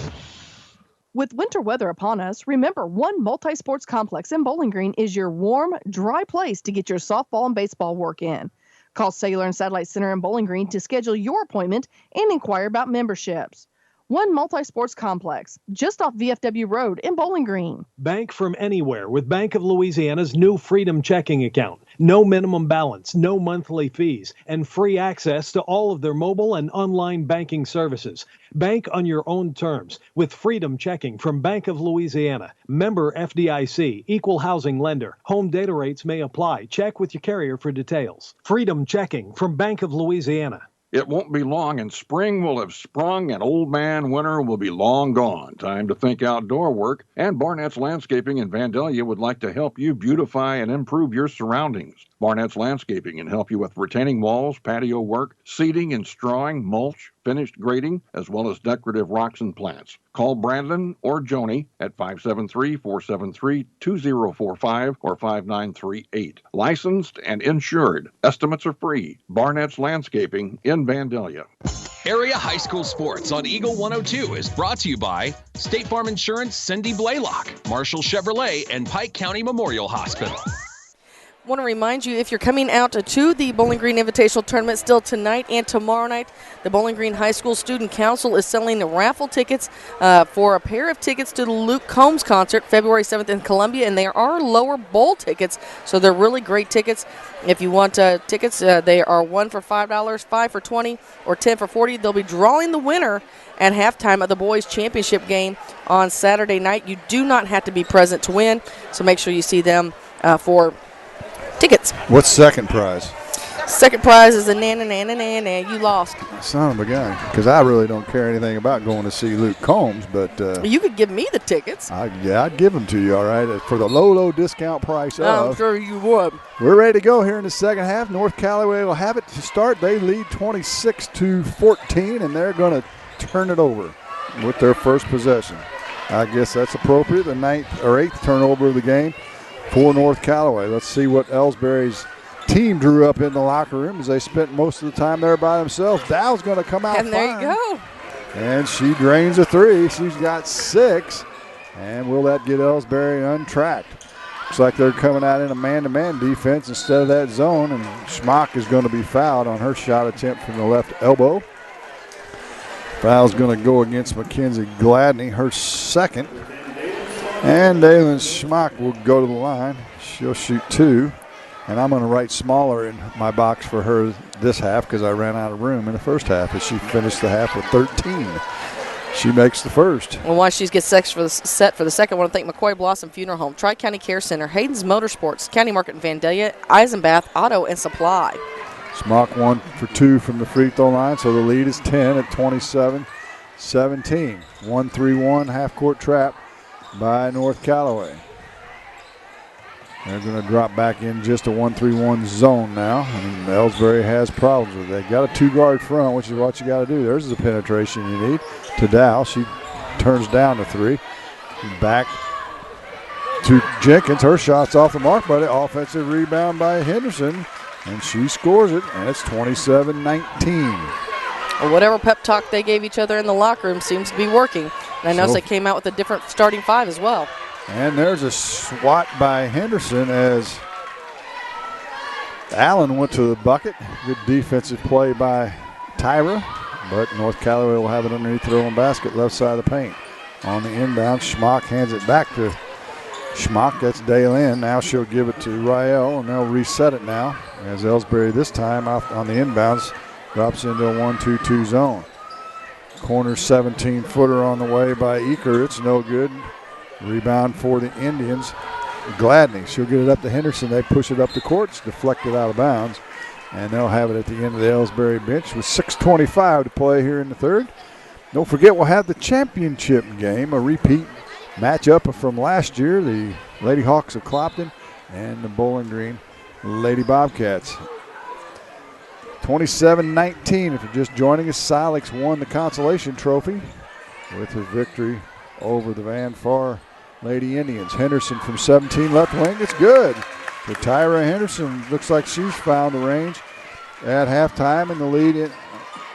S12: With winter weather upon us, remember one multi-sports complex in Bowling Green is your warm, dry place to get your softball and baseball work in. Call Cellular and Satellite Center in Bowling Green to schedule your appointment and inquire about memberships. One multi-sports complex, just off VFW Road in Bowling Green.
S13: Bank from anywhere with Bank of Louisiana's new Freedom Checking account. No minimum balance, no monthly fees, and free access to all of their mobile and online banking services. Bank on your own terms with Freedom Checking from Bank of Louisiana. Member FDIC, equal housing lender. Home data rates may apply. Check with your carrier for details. Freedom Checking from Bank of Louisiana.
S7: It won't be long, and spring will have sprung, and old man winter will be long gone. Time to think outdoor work, and Barnett's Landscaping in Vandalia would like to help you beautify and improve your surroundings. Barnett's Landscaping can help you with retaining walls, patio work, seeding and strawing, mulch, finished grading, as well as decorative rocks and plants. Call Brandon or Joni at 573-473-2045 or 5938. Licensed and insured. Estimates are free. Barnett's Landscaping in Vandalia.
S14: Area High School Sports on Eagle 102 is brought to you by State Farm Insurance, Cindy Blaylock, Marshall Chevrolet, and Pike County Memorial Hospital.
S4: Want to remind you, if you're coming out to the Bowling Green Invitational Tournament still tonight and tomorrow night, the Bowling Green High School Student Council is selling raffle tickets for a pair of tickets to the Luke Combs concert February 7th in Columbia, and there are lower bowl tickets, so they're really great tickets. If you want tickets, they are 1 for $5, 5 for $20, or 10 for $40. They'll be drawing the winner at halftime of the boys' championship game on Saturday night. You do not have to be present to win, so make sure you see them for tickets.
S23: What's second prize?
S4: Second prize is a na-na-na-na-na. You lost.
S23: Son of a gun. Because I really don't care anything about going to see Luke Combs, but
S4: you could give me the tickets.
S23: I'd give them to you, all right, for the low discount price of.
S4: I'm sure you would.
S23: We're ready to go here in the second half. North Callaway will have it to start. They lead 26-14, and they're going to turn it over with their first possession. I guess that's appropriate. The 9th or 8th turnover of the game for North Callaway. Let's see what Elsberry's team drew up in the locker room as they spent most of the time there by themselves. Dow's going to come out
S4: and there
S23: fine.
S4: You go.
S23: And she drains a 3. She's got 6. And will that get Elsberry untracked? Looks like they're coming out in a man-to-man defense instead of that zone, and Schmock is going to be fouled on her shot attempt from the left elbow. Foul's going to go against Mackenzie Gladney, her second. And Dalen Schmock will go to the line. She'll shoot 2. And I'm going to write smaller in my box for her this half because I ran out of room in the first half as she finished the half with 13. She makes the first.
S4: Well, while she gets set for the second, I want to thank McCoy Blossom Funeral Home, Tri-County Care Center, Hayden's Motorsports, County Market in Vandalia, Eisenbath Auto and Supply.
S23: Schmock 1 for 2 from the free throw line, so the lead is 10 at 27-17. 1-3-1 half-court trap by North Callaway. They're going to drop back in just a 1-3-1 zone now, and Elsberry has problems with it. They got a 2-guard front, which is what you got to do. There's the penetration you need. To Dow, she turns down to 3. Back to Jenkins. Her shot's off the mark, but an offensive rebound by Henderson, and she scores it, and it's 27-19.
S4: Or whatever pep talk they gave each other in the locker room seems to be working. And I noticed they came out with a different starting 5 as well.
S23: And there's a swat by Henderson as Allen went to the bucket. Good defensive play by Tyra, but North Callaway will have it underneath their own basket, left side of the paint. On the inbound, Schmock hands it back to Schmock. That's Dalen. Now she'll give it to Rael, and they'll reset it now as Elsberry this time out on the inbounds drops into a 1-2-2 zone. Corner 17-footer on the way by Eaker. It's no good. Rebound for the Indians. Gladney, she'll get it up to Henderson. They push it up the court. It's deflected out of bounds. And they'll have it at the end of the Elsberry bench with 6:25 to play here in the third. Don't forget, we'll have the championship game, a repeat matchup from last year, the Lady Hawks of Clopton and the Bowling Green Lady Bobcats. 27-19. If you're just joining us, Silex won the Consolation Trophy with her victory over the Van Far Lady Indians. Henderson from 17 left wing. It's good. For Tyra Henderson, looks like she's found the range at halftime, and the lead in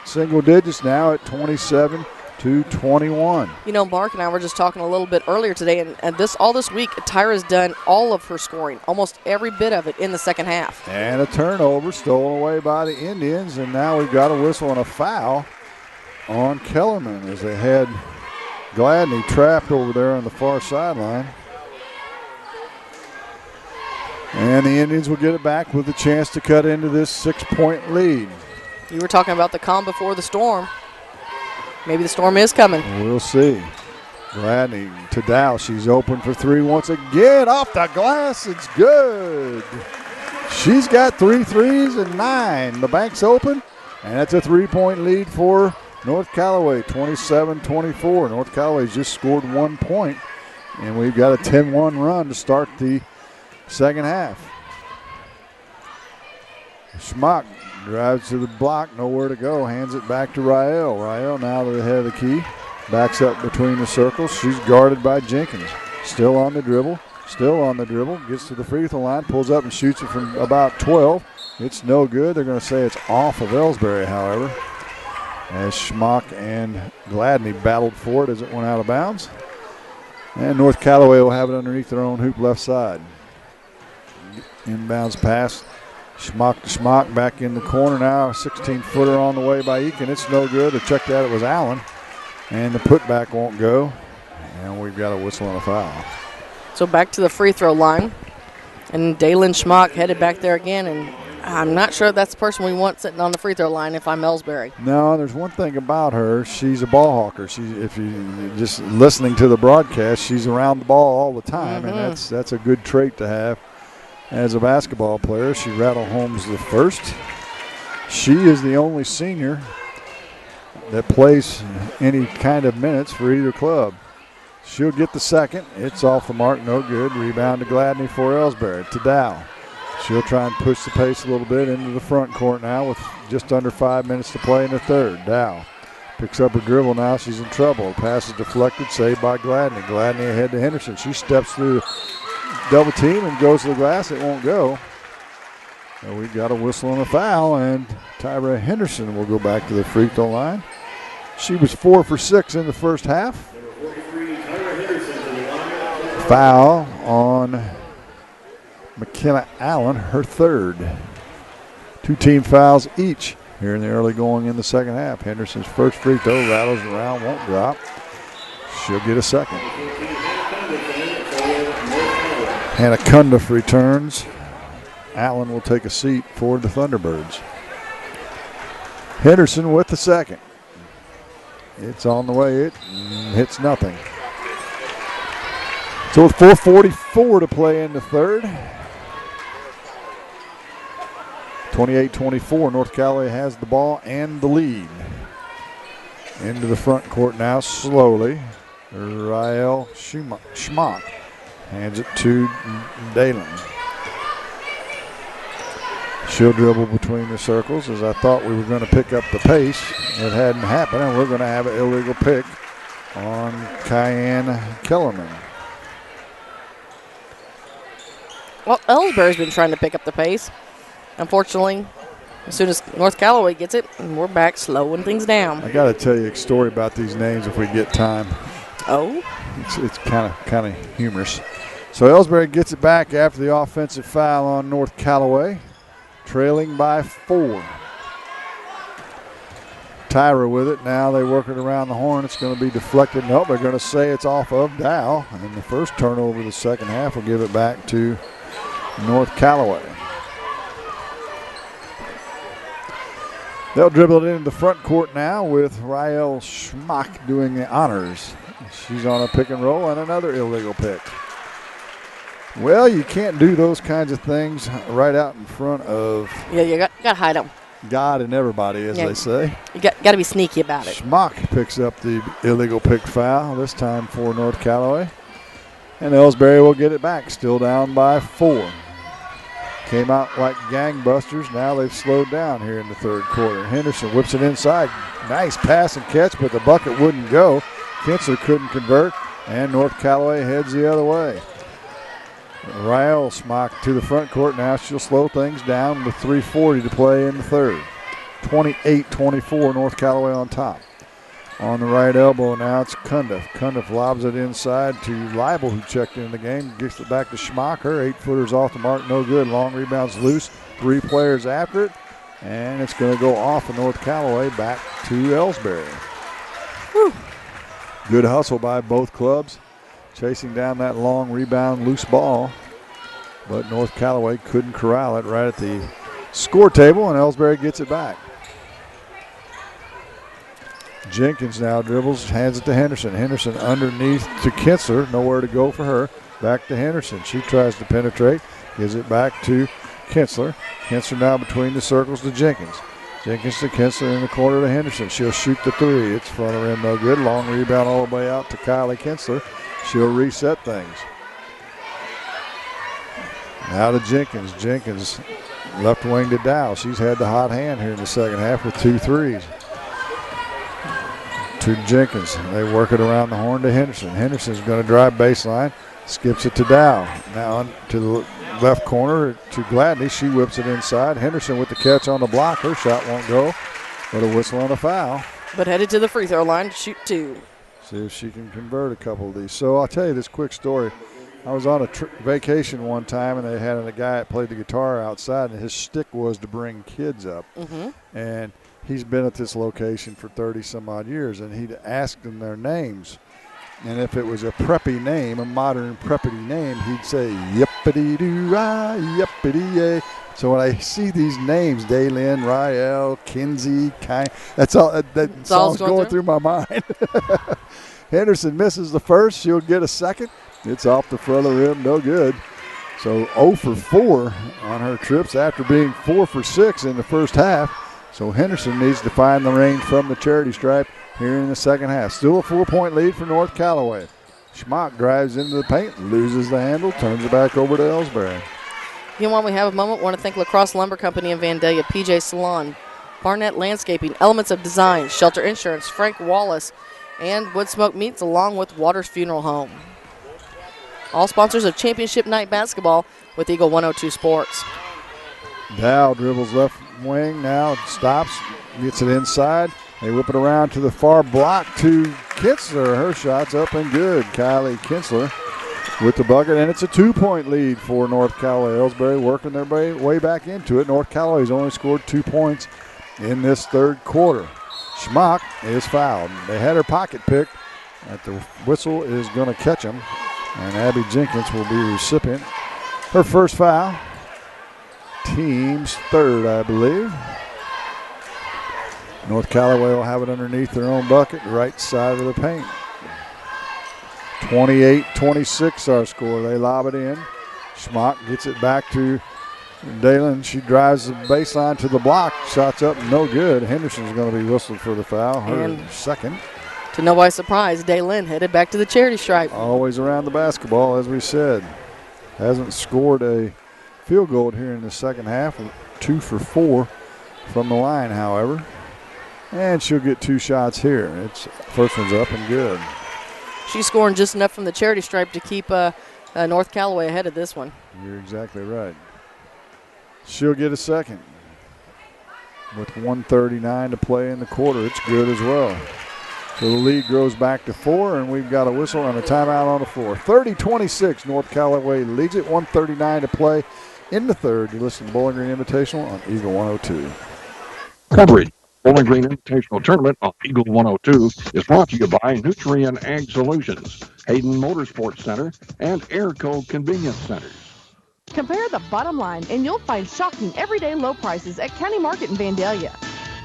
S23: single digits now at 27-21.
S4: You know, Mark and I were just talking a little bit earlier today, and all this week, Tyra's done all of her scoring, almost every bit of it in the second half.
S23: And a turnover stolen away by the Indians, and now we've got a whistle and a foul on Kellerman as they had Gladney trapped over there on the far sideline. And the Indians will get it back with a chance to cut into this 6-point lead.
S4: You were talking about the calm before the storm. Maybe the storm is coming.
S23: We'll see. Gladney to Dow. She's open for three once again. Off the glass. It's good. She's got 3 threes and 9. The bank's open, and that's a 3-point lead for North Callaway, 27-24. North Callaway's just scored 1 point, and we've got a 10-1 run to start the second half. Schmock drives to the block, nowhere to go, hands it back to Rael. Rael now to the head of the key, backs up between the circles. She's guarded by Jenkins. Still on the dribble, gets to the free throw line, pulls up and shoots it from about 12. It's no good. They're going to say it's off of Elsberry, however, as Schmock and Gladney battled for it as it went out of bounds. And North Callaway will have it underneath their own hoop left side. Inbounds pass. Schmock to Schmock back in the corner now. 16-footer on the way by Eakin. It's no good. They checked that. It was Allen. And the putback won't go. And we've got a whistle and a foul.
S4: So back to the free throw line. And Dalen Schmock headed back there again. And I'm not sure that's the person we want sitting on the free throw line if I'm Elsberry.
S23: No, there's one thing about her. She's a ball hawker. If you just listening to the broadcast, she's around the ball all the time. And that's a good trait to have. As a basketball player, she rattled Holmes the first. She is the only senior that plays any kind of minutes for either club. She'll get the second. It's off the mark, no good. Rebound to Gladney for Elsberry. To Dow. She'll try and push the pace a little bit into the front court now with just under 5 minutes to play in the third. Dow picks up her dribble now. She's in trouble. Pass is deflected, saved by Gladney. Gladney ahead to Henderson. She steps through double team and goes to the glass. It won't go. So we've got a whistle and a foul, and Tyra Henderson will go back to the free throw line. She was 4 for 6 in the first half. Foul on McKenna Allen, her third. 2 team fouls each here in the early going in the second half. Henderson's first free throw rattles around, won't drop. She'll get a second. Hannah Cundiff returns. Allen will take a seat for the Thunderbirds. Henderson with the second. It's on the way. It hits nothing. So with 4:44 to play in the third. 28-24. North Callaway has the ball and the lead. Into the front court now slowly. Rael Schmock hands it to Dalen. She'll dribble between the circles as I thought we were going to pick up the pace. It hadn't happened, and we're going to have an illegal pick on Cayenne Kellerman.
S4: Well, Elsberry's been trying to pick up the pace. Unfortunately, as soon as North Callaway gets it, we're back slowing things down.
S23: I got to tell you a story about these names if we get time.
S4: Oh?
S23: It's kind of humorous. So Elsberry gets it back after the offensive foul on North Callaway, trailing by 4. Tyra with it. Now they work it around the horn. It's going to be deflected. No, they're going to say it's off of Dow. And the first turnover of the second half will give it back to North Callaway. They'll dribble it into the front court now with Rael Schmock doing the honors. She's on a pick and roll and another illegal pick. Well, you can't do those kinds of things right out in front of.
S4: Yeah, you got to hide them.
S23: God and everybody, as they say.
S4: You got to be sneaky about it.
S23: Schmock picks up the illegal pick foul, this time for North Callaway. And Elsberry will get it back, still down by 4. came out like gangbusters. Now they've slowed down here in the third quarter. Henderson whips it inside. Nice pass and catch, but the bucket wouldn't go. Kinsler couldn't convert, and North Callaway heads the other way. Rael Smock to the front court. Now she'll slow things down with 3:40 to play in the third. 28-24, North Callaway on top. On the right elbow now, it's Cundiff. Cundiff lobs it inside to Leibel, who checked in the game. Gets it back to Schmock. Her 8-footer's off the mark, no good. Long rebound's loose. 3 players after it, and it's going to go off of North Callaway back to Elsberry. Whew. Good hustle by both clubs, chasing down that long rebound, loose ball. But North Callaway couldn't corral it right at the score table, and Elsberry gets it back. Jenkins now dribbles, hands it to Henderson. Henderson underneath to Kinsler, nowhere to go for her. Back to Henderson. She tries to penetrate, gives it back to Kinsler. Kinsler now between the circles to Jenkins. Jenkins to Kinsler in the corner to Henderson. She'll shoot the 3. It's front of rim, no good. Long rebound all the way out to Kylie Kinsler. She'll reset things. Now to Jenkins. Jenkins left wing to Dow. She's had the hot hand here in the second half with 2 threes. To Jenkins. They work it around the horn to Henderson. Henderson's going to drive baseline. Skips it to Dow. Now to the left corner to Gladney. She whips it inside. Henderson with the catch on the block. Her shot won't go, but a whistle on a foul.
S4: But headed to the free throw line to shoot 2.
S23: See if she can convert a couple of these. So I'll tell you this quick story. I was on a vacation one time, and they had a guy that played the guitar outside, and his shtick was to bring kids up.
S4: Mm-hmm.
S23: And he's been at this location for 30-some-odd years, and he'd asked them their names. And if it was a preppy name, a modern preppy name, he'd say, yippity-doo-ah, yippity-yay. So when I see these names, Daylin, Rael, Kinsey, that's all that song's going through my mind. Henderson misses the first. She'll get a second. It's off the front of the rim, no good. So 0 for 4 on her trips after being 4 for 6 in the first half. So Henderson needs to find the range from the charity stripe here in the second half. Still a 4-point lead for North Callaway. Schmock drives into the paint, loses the handle, turns it back over to Elsberry.
S4: While we have a moment, want to thank Lacrosse Lumber Company in Vandalia, PJ Salon, Barnett Landscaping, Elements of Design, Shelter Insurance, Frank Wallace, and Woodsmoke Meats, along with Waters Funeral Home. All sponsors of Championship Night Basketball with Eagle 102 Sports.
S23: Dow dribbles left wing, now stops, gets it inside. They whip it around to the far block to Kinsler. Her shot's up and good. Kylie Kinsler with the bucket, and it's a 2-point lead for North Callaway. Elsberry working their way back into it. North Callaway's only scored 2 points in this third quarter. Schmock is fouled. They had her pocket picked. The whistle is going to catch him, and Abby Jenkins will be recipient. Her first foul. Team's third, I believe. North Callaway will have it underneath their own bucket, right side of the paint. 28-26 our score. They lob it in. Schmock gets it back to Dalen. She drives the baseline to the block. Shots up, no good. Henderson's going to be whistled for the foul. Her second.
S4: To nobody's surprise, Dalen headed back to the charity stripe.
S23: Always around the basketball, as we said. Hasn't scored a field goal here in the second half. 2 for 4 from the line, however. And she'll get 2 shots here. First one's up and good.
S4: She's scoring just enough from the charity stripe to keep North Callaway ahead of this one.
S23: You're exactly right. She'll get a second. With 1:39 to play in the quarter, it's good as well. So the lead grows back to 4, and we've got a whistle and a timeout on the floor. 30-26, North Callaway leads it. 1:39 to play in the third. You listen to Bowling Green Invitational on Eagle 102.
S7: Coverage. Bowling Green Invitational Tournament on Eagle 102 is brought to you by Nutrien Ag Solutions, Hayden Motorsports Center, and Airco Convenience Centers.
S12: Compare the bottom line, and you'll find shocking everyday low prices at County Market in Vandalia.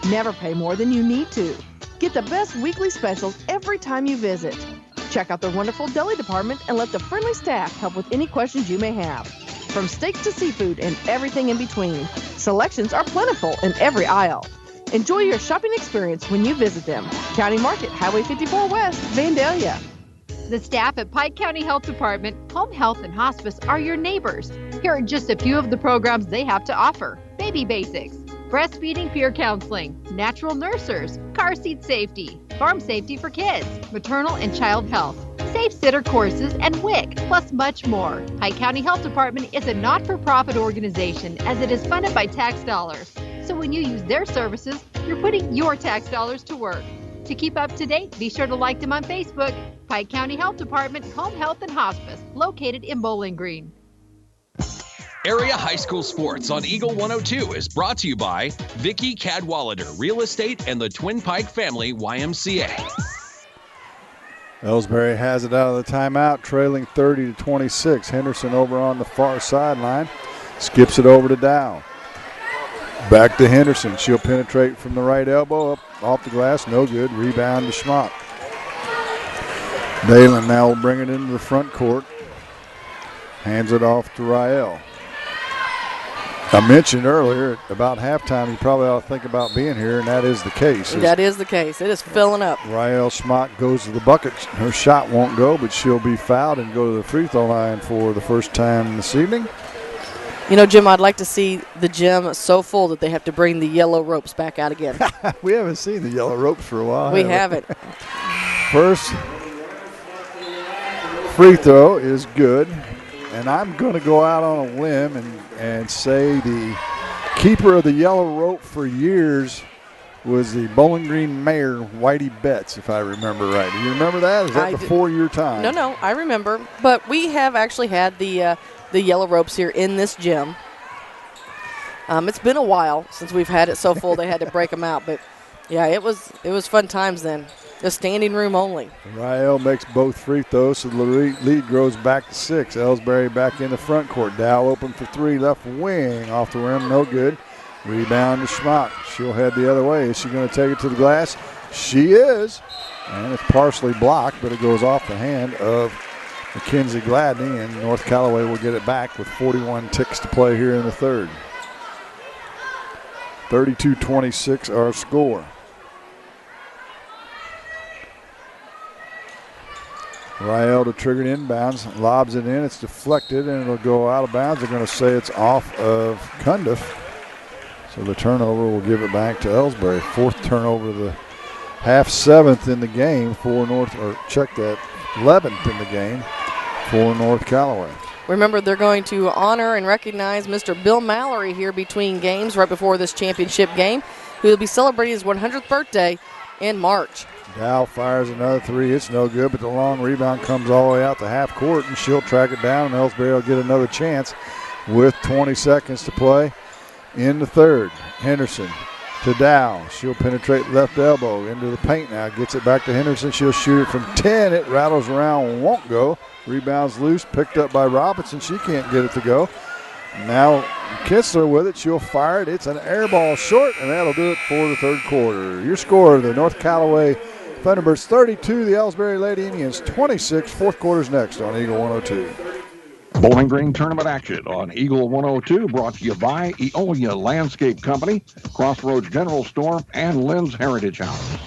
S12: Never pay more than you need to. Get the best weekly specials every time you visit. Check out their wonderful deli department and let the friendly staff help with any questions you may have. From steak to seafood and everything in between, selections are plentiful in every aisle. Enjoy your shopping experience when you visit them. County Market, Highway 54 West, Vandalia.
S15: The staff at Pike County Health Department, Home Health and Hospice are your neighbors. Here are just a few of the programs they have to offer. Baby basics, breastfeeding peer counseling, natural nurses, car seat safety, farm safety for kids, maternal and child health, safe sitter courses, and WIC, plus much more. Pike County Health Department is a not-for-profit organization as it is funded by tax dollars. So when you use their services, you're putting your tax dollars to work. To keep up to date, be sure to like them on Facebook. Pike County Health Department, Home Health and Hospice, located in Bowling Green.
S14: Area High School Sports on Eagle 102 is brought to you by Vicki Cadwallader Real Estate and the Twin Pike Family YMCA.
S23: Elsberry has it out of the timeout, trailing 30-26. Henderson over on the far sideline, skips it over to Dow. Back to Henderson. She'll penetrate from the right elbow up off the glass. No good. Rebound to Schmock. Dalen now will bring it into the front court. Hands it off to Rael. I mentioned earlier about halftime you probably ought to think about being here, and that is the case.
S4: That is the case. It is filling up.
S23: Rael Schmock goes to the bucket. Her shot won't go, but she'll be fouled and go to the free throw line for the first time this evening.
S4: You know, Jim, I'd like to see the gym so full that they have to bring the yellow ropes back out again.
S23: We haven't seen the yellow ropes for a while.
S4: We haven't.
S23: First free throw is good, and I'm going to go out on a limb and say the keeper of the yellow rope for years was the Bowling Green mayor, Whitey Betts, if I remember right. Do you remember that? Is that before your time?
S4: No, I remember. But we have actually had the yellow ropes here in this gym. It's been a while since we've had it so full they had to break them out. But, yeah, it was fun times then. The standing room only.
S23: Rael makes both free throws, so the lead grows back to 6. Elsberry back in the front court. Dow open for 3, left wing, off the rim, no good. Rebound to Schmock. She'll head the other way. Is she going to take it to the glass? She is. And it's partially blocked, but it goes off the hand of Mackenzie Gladney, and North Callaway will get it back with 41 ticks to play here in the third. 32-26 our score. Rael to trigger it inbounds, lobs it in, it's deflected, and it'll go out of bounds. They're going to say it's off of Cundiff. So the turnover will give it back to Elsberry. 4th turnover of the half, 7th in the game for North, or check that, 11th in the game for North Callaway.
S4: Remember, they're going to honor and recognize Mr. Bill Mallory here between games right before this championship game, who will be celebrating his 100th birthday in March.
S23: Dow fires another 3. It's no good, but the long rebound comes all the way out to half court, and she'll track it down, and Elsberry will get another chance with 20 seconds to play in the third. Henderson to Dow. She'll penetrate left elbow into the paint now. Gets it back to Henderson. She'll shoot it from 10. It rattles around, won't go. Rebounds loose, picked up by Robinson. She can't get it to go. Now Kitzler with it. She'll fire it. It's an air ball short, and that'll do it for the third quarter. Your score, the North Callaway Thunderbirds 32, the Elsberry Lady Indians 26. Fourth quarter's next on Eagle 102.
S7: Bowling Green tournament action on Eagle 102, brought to you by Eolia Landscape Company, Crossroads General Store, and Lynn's Heritage House.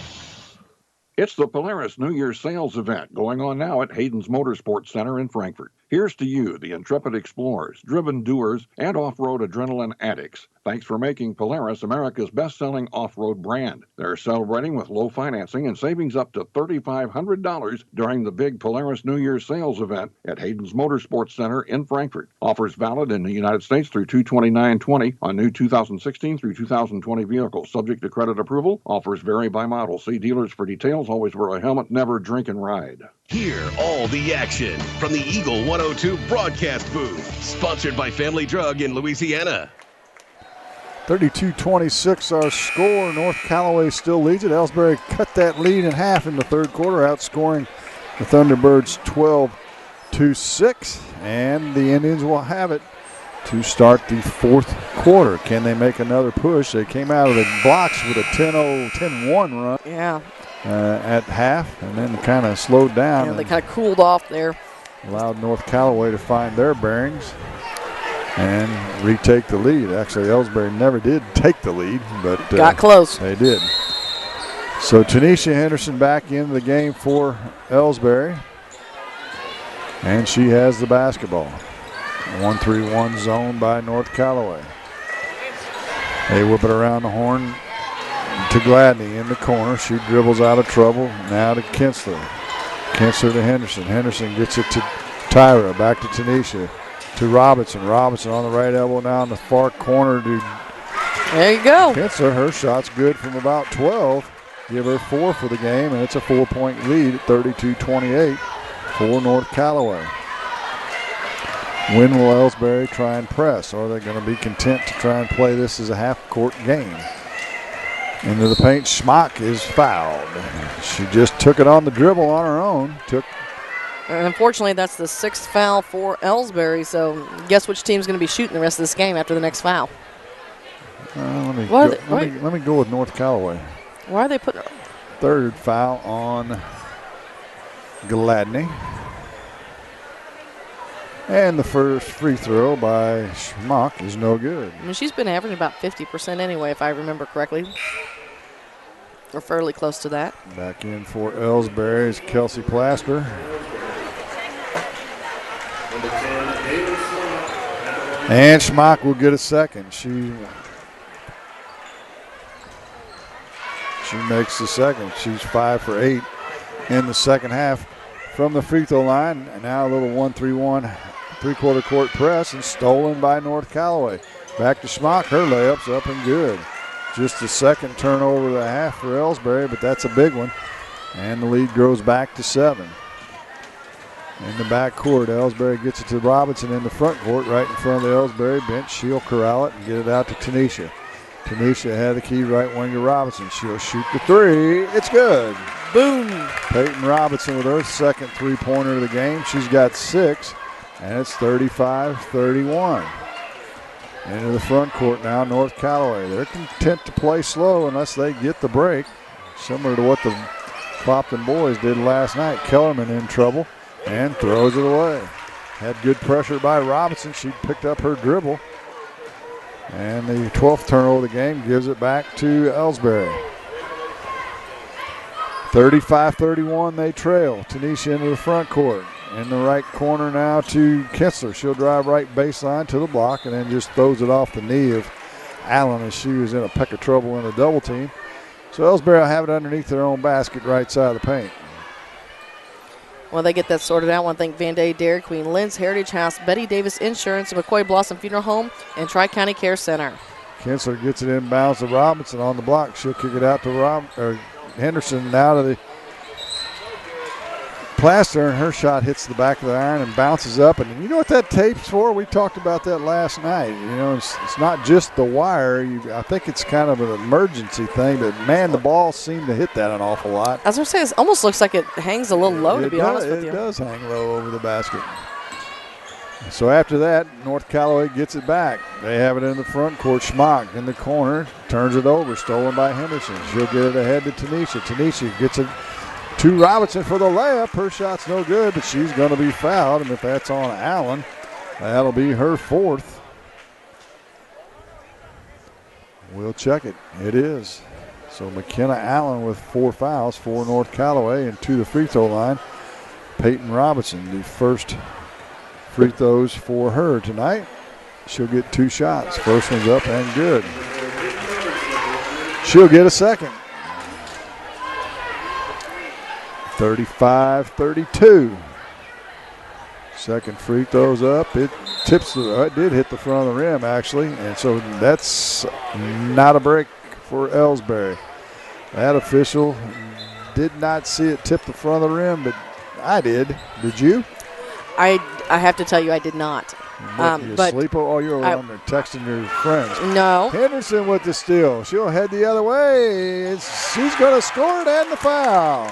S7: It's the Polaris New Year's sales event going on now at Hayden's Motorsports Center in Frankfort. Here's to you, the intrepid explorers, driven doers, and off-road adrenaline addicts. Thanks for making Polaris America's best-selling off-road brand. They're celebrating with low financing and savings up to $3,500 during the big Polaris New Year's sales event at Hayden's Motorsports Center in Frankfort. Offers valid in the United States through 2/29/20 on new 2016 through 2020 vehicles. Subject to credit approval. Offers vary by model. See dealers for details. Always wear a helmet. Never drink and ride.
S8: Hear all the action from the Eagle 102 broadcast booth. Sponsored by Family Drug in Louisiana.
S23: 32-26 our score. North Callaway still leads it. Elsberry cut that lead in half in the third quarter, outscoring the Thunderbirds 12-6. And the Indians will have it to start the fourth quarter. Can they make another push? They came out of the blocks with a 10-1 run.
S4: Yeah.
S23: At half, and then kind of slowed down.
S4: Yeah, they kind of cooled off there.
S23: Allowed North Callaway to find their bearings and retake the lead. Actually, Elsberry never did take the lead, but
S4: got close.
S23: They did. So Tanisha Henderson back into the game for Elsberry. And she has the basketball. 1-3-1 zone by North Callaway. They whip it around the horn to Gladney in the corner. She dribbles out of trouble. Now to Kinsler. Kinsler to Henderson. Henderson gets it to Tyra. Back to Tanisha. To Robinson. Robinson on the right elbow now in the far corner to
S4: there you go.
S23: Kinsler. Her shot's good from about 12. Give her 4 for the game, and it's a 4-point lead at 32-28 for North Callaway. When will Elsberry try and press? Or are they going to be content to try and play this as a half-court game? Into the paint, Schmock is fouled. She just took it on the dribble on her own.
S4: And unfortunately, that's the 6th foul for Elsberry, so guess which team's going to be shooting the rest of this game after the next foul?
S23: Let me go with North Callaway.
S4: Why are they putting
S23: 3rd foul on Gladney. And the first free throw by Schmock is no good.
S4: I mean, she's been averaging about 50% anyway, if I remember correctly. Or fairly close to that.
S23: Back in for Elsberry is Kelsey Plaster. And Schmock will get a second. She makes the second. She's 5 for 8 in the second half from the free throw line. And now a little 1-3-1 three-quarter court press and stolen by North Callaway. Back to Schmock. Her layup's up and good. Just the second turnover of the half for Elsberry, but that's a big one. And the lead grows back to 7. In the back court, Elsberry gets it to Robinson in the front court, right in front of the Elsberry bench. She'll corral it and get it out to Tanisha. Tanisha had the key right wing to Robinson. She'll shoot the 3. It's good.
S4: Boom.
S23: Peyton Robinson with her second three-pointer of the game. She's got 6, and it's 35-31. Into the front court now, North Callaway. They're content to play slow unless they get the break, similar to what the Clopton boys did last night. Kellerman in trouble and throws it away. Had good pressure by Robinson. She picked up her dribble. And the 12th turnover of the game gives it back to Elsberry. 35-31, they trail. Tanisha into the front court. In the right corner now to Kinsler. She'll drive right baseline to the block and then just throws it off the knee of Allen as she was in a peck of trouble in a double team. So Elsberry will have it underneath their own basket right side of the paint.
S4: Well, they get that sorted out. I want to thank Van Day Dairy Queen, Lynn's Heritage House, Betty Davis Insurance, McCoy Blossom Funeral Home, and Tri-County Care Center.
S23: Kinsler gets it inbounds to Robinson on the block. She'll kick it out to Henderson now to the Plaster, and her shot hits the back of the iron and bounces up. And you know what that tape's for? We talked about that last night. You know, it's not just the wire. I think it's kind of an emergency thing, but, man, the ball seemed to hit that an awful lot.
S4: I was going to say, it almost looks like it hangs a little low, to be honest with you.
S23: It does hang low over the basket. So after that, North Callaway gets it back. They have it in the front court. Schmock in the corner, turns it over, stolen by Henderson. She'll get it ahead to Tanisha. Tanisha gets it to Robinson for the layup. Her shot's no good, but she's going to be fouled, and if that's on Allen, that'll be her 4th. We'll check it. It is. So McKenna Allen with 4 fouls for North Callaway, and to the free throw line, Peyton Robinson, the first free throws for her tonight. She'll get 2 shots. First one's up and good. She'll get a second. 35-32. Second free throw's up. It did hit the front of the rim, actually. And so that's not a break for Elsberry. That official did not see it tip the front of the rim, but I did. Did you?
S4: I have to tell you I did not.
S23: But sleep? Oh, you're on there texting your friends.
S4: No.
S23: Henderson with the steal. She'll head the other way. She's going to score it and the foul.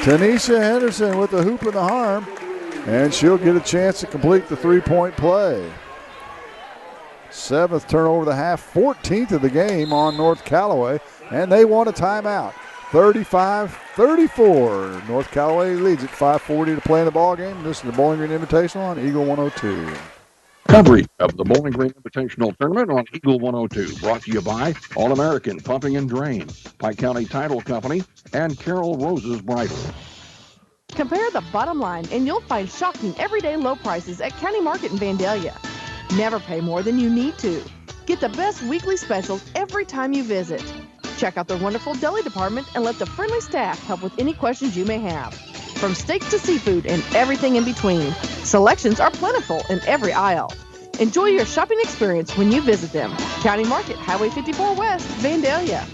S23: Tanisha Henderson with the hoop and the harm, and she'll get a chance to complete the three-point play. 7th turnover of the half, 14th of the game on North Callaway, and they want a timeout. 35-34. North Callaway leads at 5:40 to play in the ball game. This is the Bowling Green Invitational on Eagle 102.
S7: Coverage of the Bowling Green Invitational Tournament on Eagle 102, brought to you by All-American Pumping and Drain, Pike County Title Company, and Carol Rose's Bridal.
S12: Compare the bottom line and you'll find shocking everyday low prices at County Market in Vandalia. Never pay more than you need to. Get the best weekly specials every time you visit. Check out their wonderful deli department and let the friendly staff help with any questions you may have. From steaks to seafood and everything in between, selections are plentiful in every aisle. Enjoy your shopping experience when you visit them. County Market, Highway 54 West, Vandalia.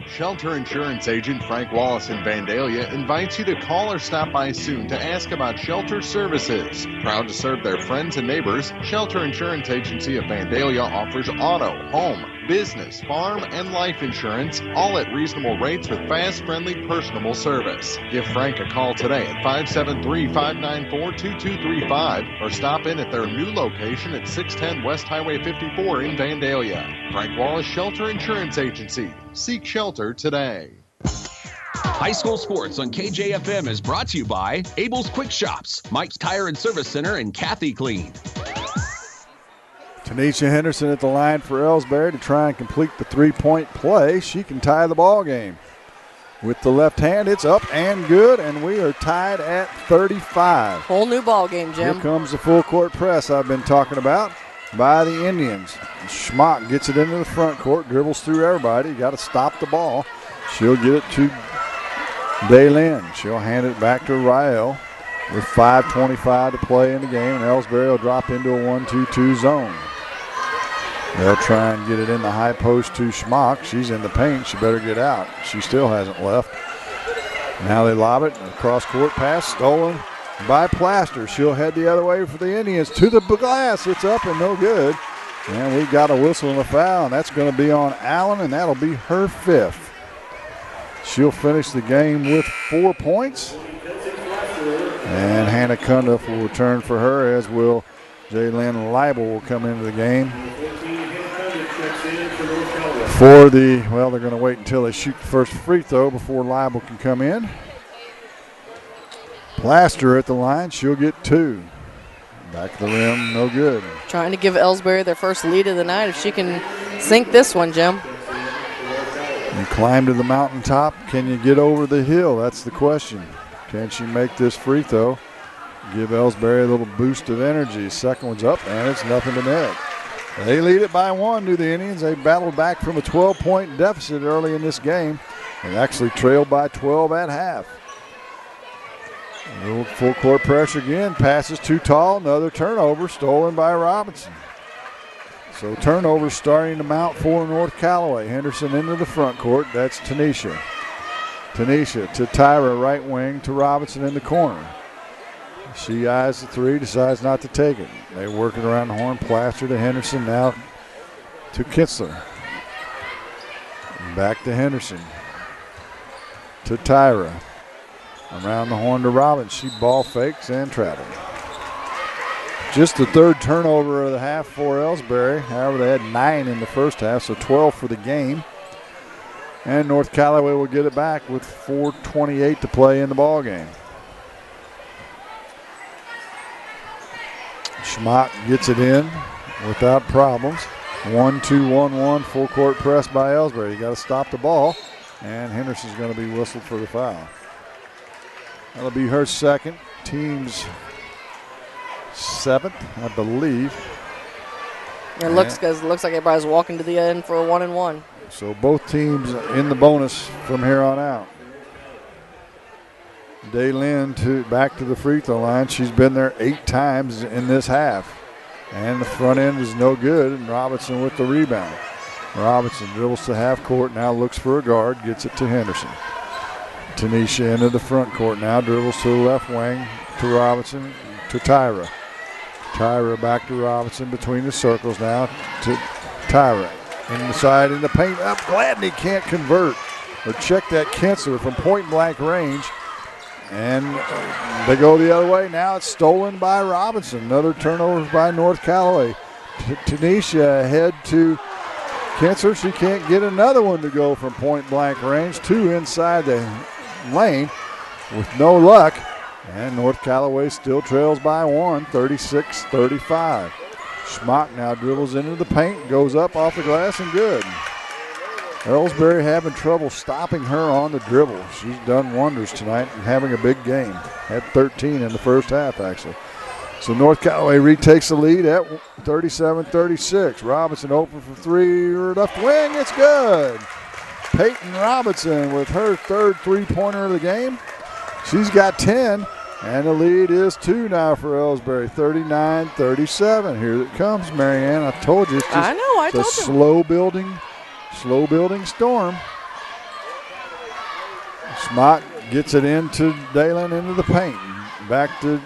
S3: Shelter Insurance Agent Frank Wallace in Vandalia invites you to call or stop by soon to ask about shelter services. Proud to serve their friends and neighbors, Shelter Insurance Agency of Vandalia offers auto, home, business, farm, and life insurance, all at reasonable rates with fast, friendly, personable service. Give Frank a call today at 573-594-2235 or stop in at their new location at 610 West Highway 54 in Vandalia. Frank Wallace Shelter Insurance Agency. Seek shelter today.
S14: High school sports on KJFM is brought to you by Abel's Quick Shops, Mike's Tire and Service Center, and Kathy Clean.
S23: Tanisha Henderson at the line for Elsberry to try and complete the three-point play. She can tie the ball game. With the left hand, it's up and good, and we are tied at 35.
S4: Whole new ball game, Jim.
S23: Here comes the full court press I've been talking about by the Indians. Schmock gets it into the front court, dribbles through everybody. Got to stop the ball. She'll get it to Daylin. She'll hand it back to Rael with 5:25 to play in the game, and Elsberry will drop into a 1-2-2 zone. They'll try and get it in the high post to Schmock. She's in the paint. She better get out. She still hasn't left. Now they lob it. A cross-court pass stolen by Plaster. She'll head the other way for the Indians to the glass. It's up and no good. And we got a whistle and a foul, and that's going to be on Allen, and that'll be her fifth. She'll finish the game with 4 points. And Hannah Cundiff will return for her, as will Jaylyn Leibel will come into the game. For the, well, they're going to wait until they shoot the first free throw before Leibel can come in. Plaster at the line, she'll get 2. Back of the rim, no good.
S4: Trying to give Elsberry their first lead of the night. If she can sink this one, Jim.
S23: You climb to the mountaintop. Can you get over the hill? That's the question. Can she make this free throw? Give Elsberry a little boost of energy. Second one's up, and it's nothing to net. They lead it by 1 to the Indians. They battled back from a 12-point deficit early in this game and actually trailed by 12 at half. A little full court pressure again. Passes too tall. Another turnover stolen by Robinson. So turnovers starting to mount for North Callaway. Henderson into the front court. That's Tanisha. Tanisha to Tyra, right wing, to Robinson in the corner. She eyes the three, decides not to take it. They work it around the horn. Plaster to Henderson, now to Kitzler. Back to Henderson. To Tyra. Around the horn to Robbins. She ball fakes and travels. Just the third turnover of the half for Elsberry. However, they had 9 in the first half, so 12 for the game. And North Callaway will get it back with 4:28 to play in the ball game. Schmock gets it in without problems. 1-2-1-1 full court press by Elsberry. You got to stop the ball, and Henderson's going to be whistled for the foul. That'll be her second, team's 7th, I believe.
S4: It looks like everybody's walking to the end for a 1-and-1.
S23: So both teams in the bonus from here on out. Daylin back to the free throw line. She's been there 8 times in this half. And the front end is no good, and Robinson with the rebound. Robinson dribbles to half court, now looks for a guard, gets it to Henderson. Tanisha into the front court now, dribbles to the left wing, to Robinson, to Tyra. Tyra back to Robinson between the circles now to Tyra. Inside in the paint, up. Gladney can't convert. Or check that Kitzler from point blank range. And they go the other way. Now it's stolen by Robinson. Another turnover by North Callaway. Tanisha ahead to Kitzler. She can't get another one to go from point blank range. 2 inside the lane with no luck. And North Callaway still trails by 1, 36-35. Schmock now dribbles into the paint, goes up off the glass and good. Elsberry having trouble stopping her on the dribble. She's done wonders tonight and having a big game. Had 13 in the first half, actually. So North Callaway retakes the lead at 37-36. Robinson open for three. Her left wing, it's good. Peyton Robinson with her third three-pointer of the game. She's got 10, and the lead is 2 now for Elsberry, 39-37. Here it comes, Marianne. I told you, it's just
S4: I told you.
S23: Slow building storm. Smock gets it into Dalen into the paint. Back to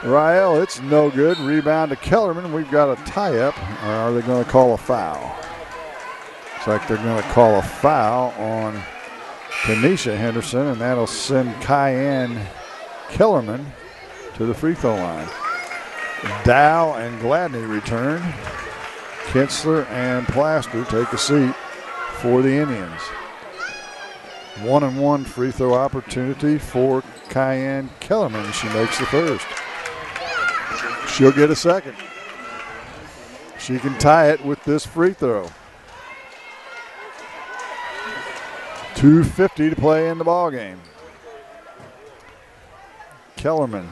S23: Rael. It's no good. Rebound to Kellerman. We've got a tie-up. Or are they going to call a foul? Looks like they're going to call a foul on Tanisha Henderson, and that'll send Cayenne Kellerman to the free throw line. Dow and Gladney return. Kinsler and Plaster take a seat for the Indians. 1-and-1 free throw opportunity for Cayenne Kellerman. She makes the first. She'll get a second. She can tie it with this free throw. 2:50 to play in the ball game. Kellerman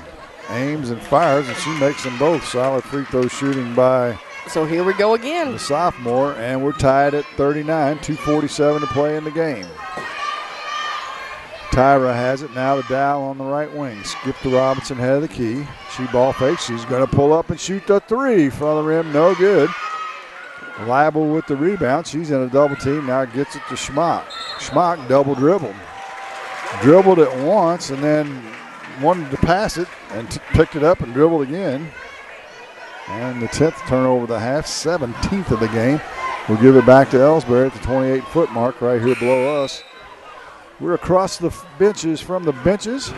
S23: aims and fires, and she makes them both. Solid free throw shooting by
S4: So here we go again.
S23: the sophomore, and we're tied at 39, 2:47 to play in the game. Tyra has it now to Dow on the right wing. Skip to Robinson, head of the key. She ball fakes. She's going to pull up and shoot the three from the rim. No good. Liable with the rebound. She's in a double team. Now gets it to Schmock. Schmock double dribbled. Dribbled it once and then wanted to pass it and picked it up and dribbled again. And the 10th turnover of the half, 17th of the game. We'll give it back to Elsberry at the 28-foot mark right here below us. We're across the benches from the benches,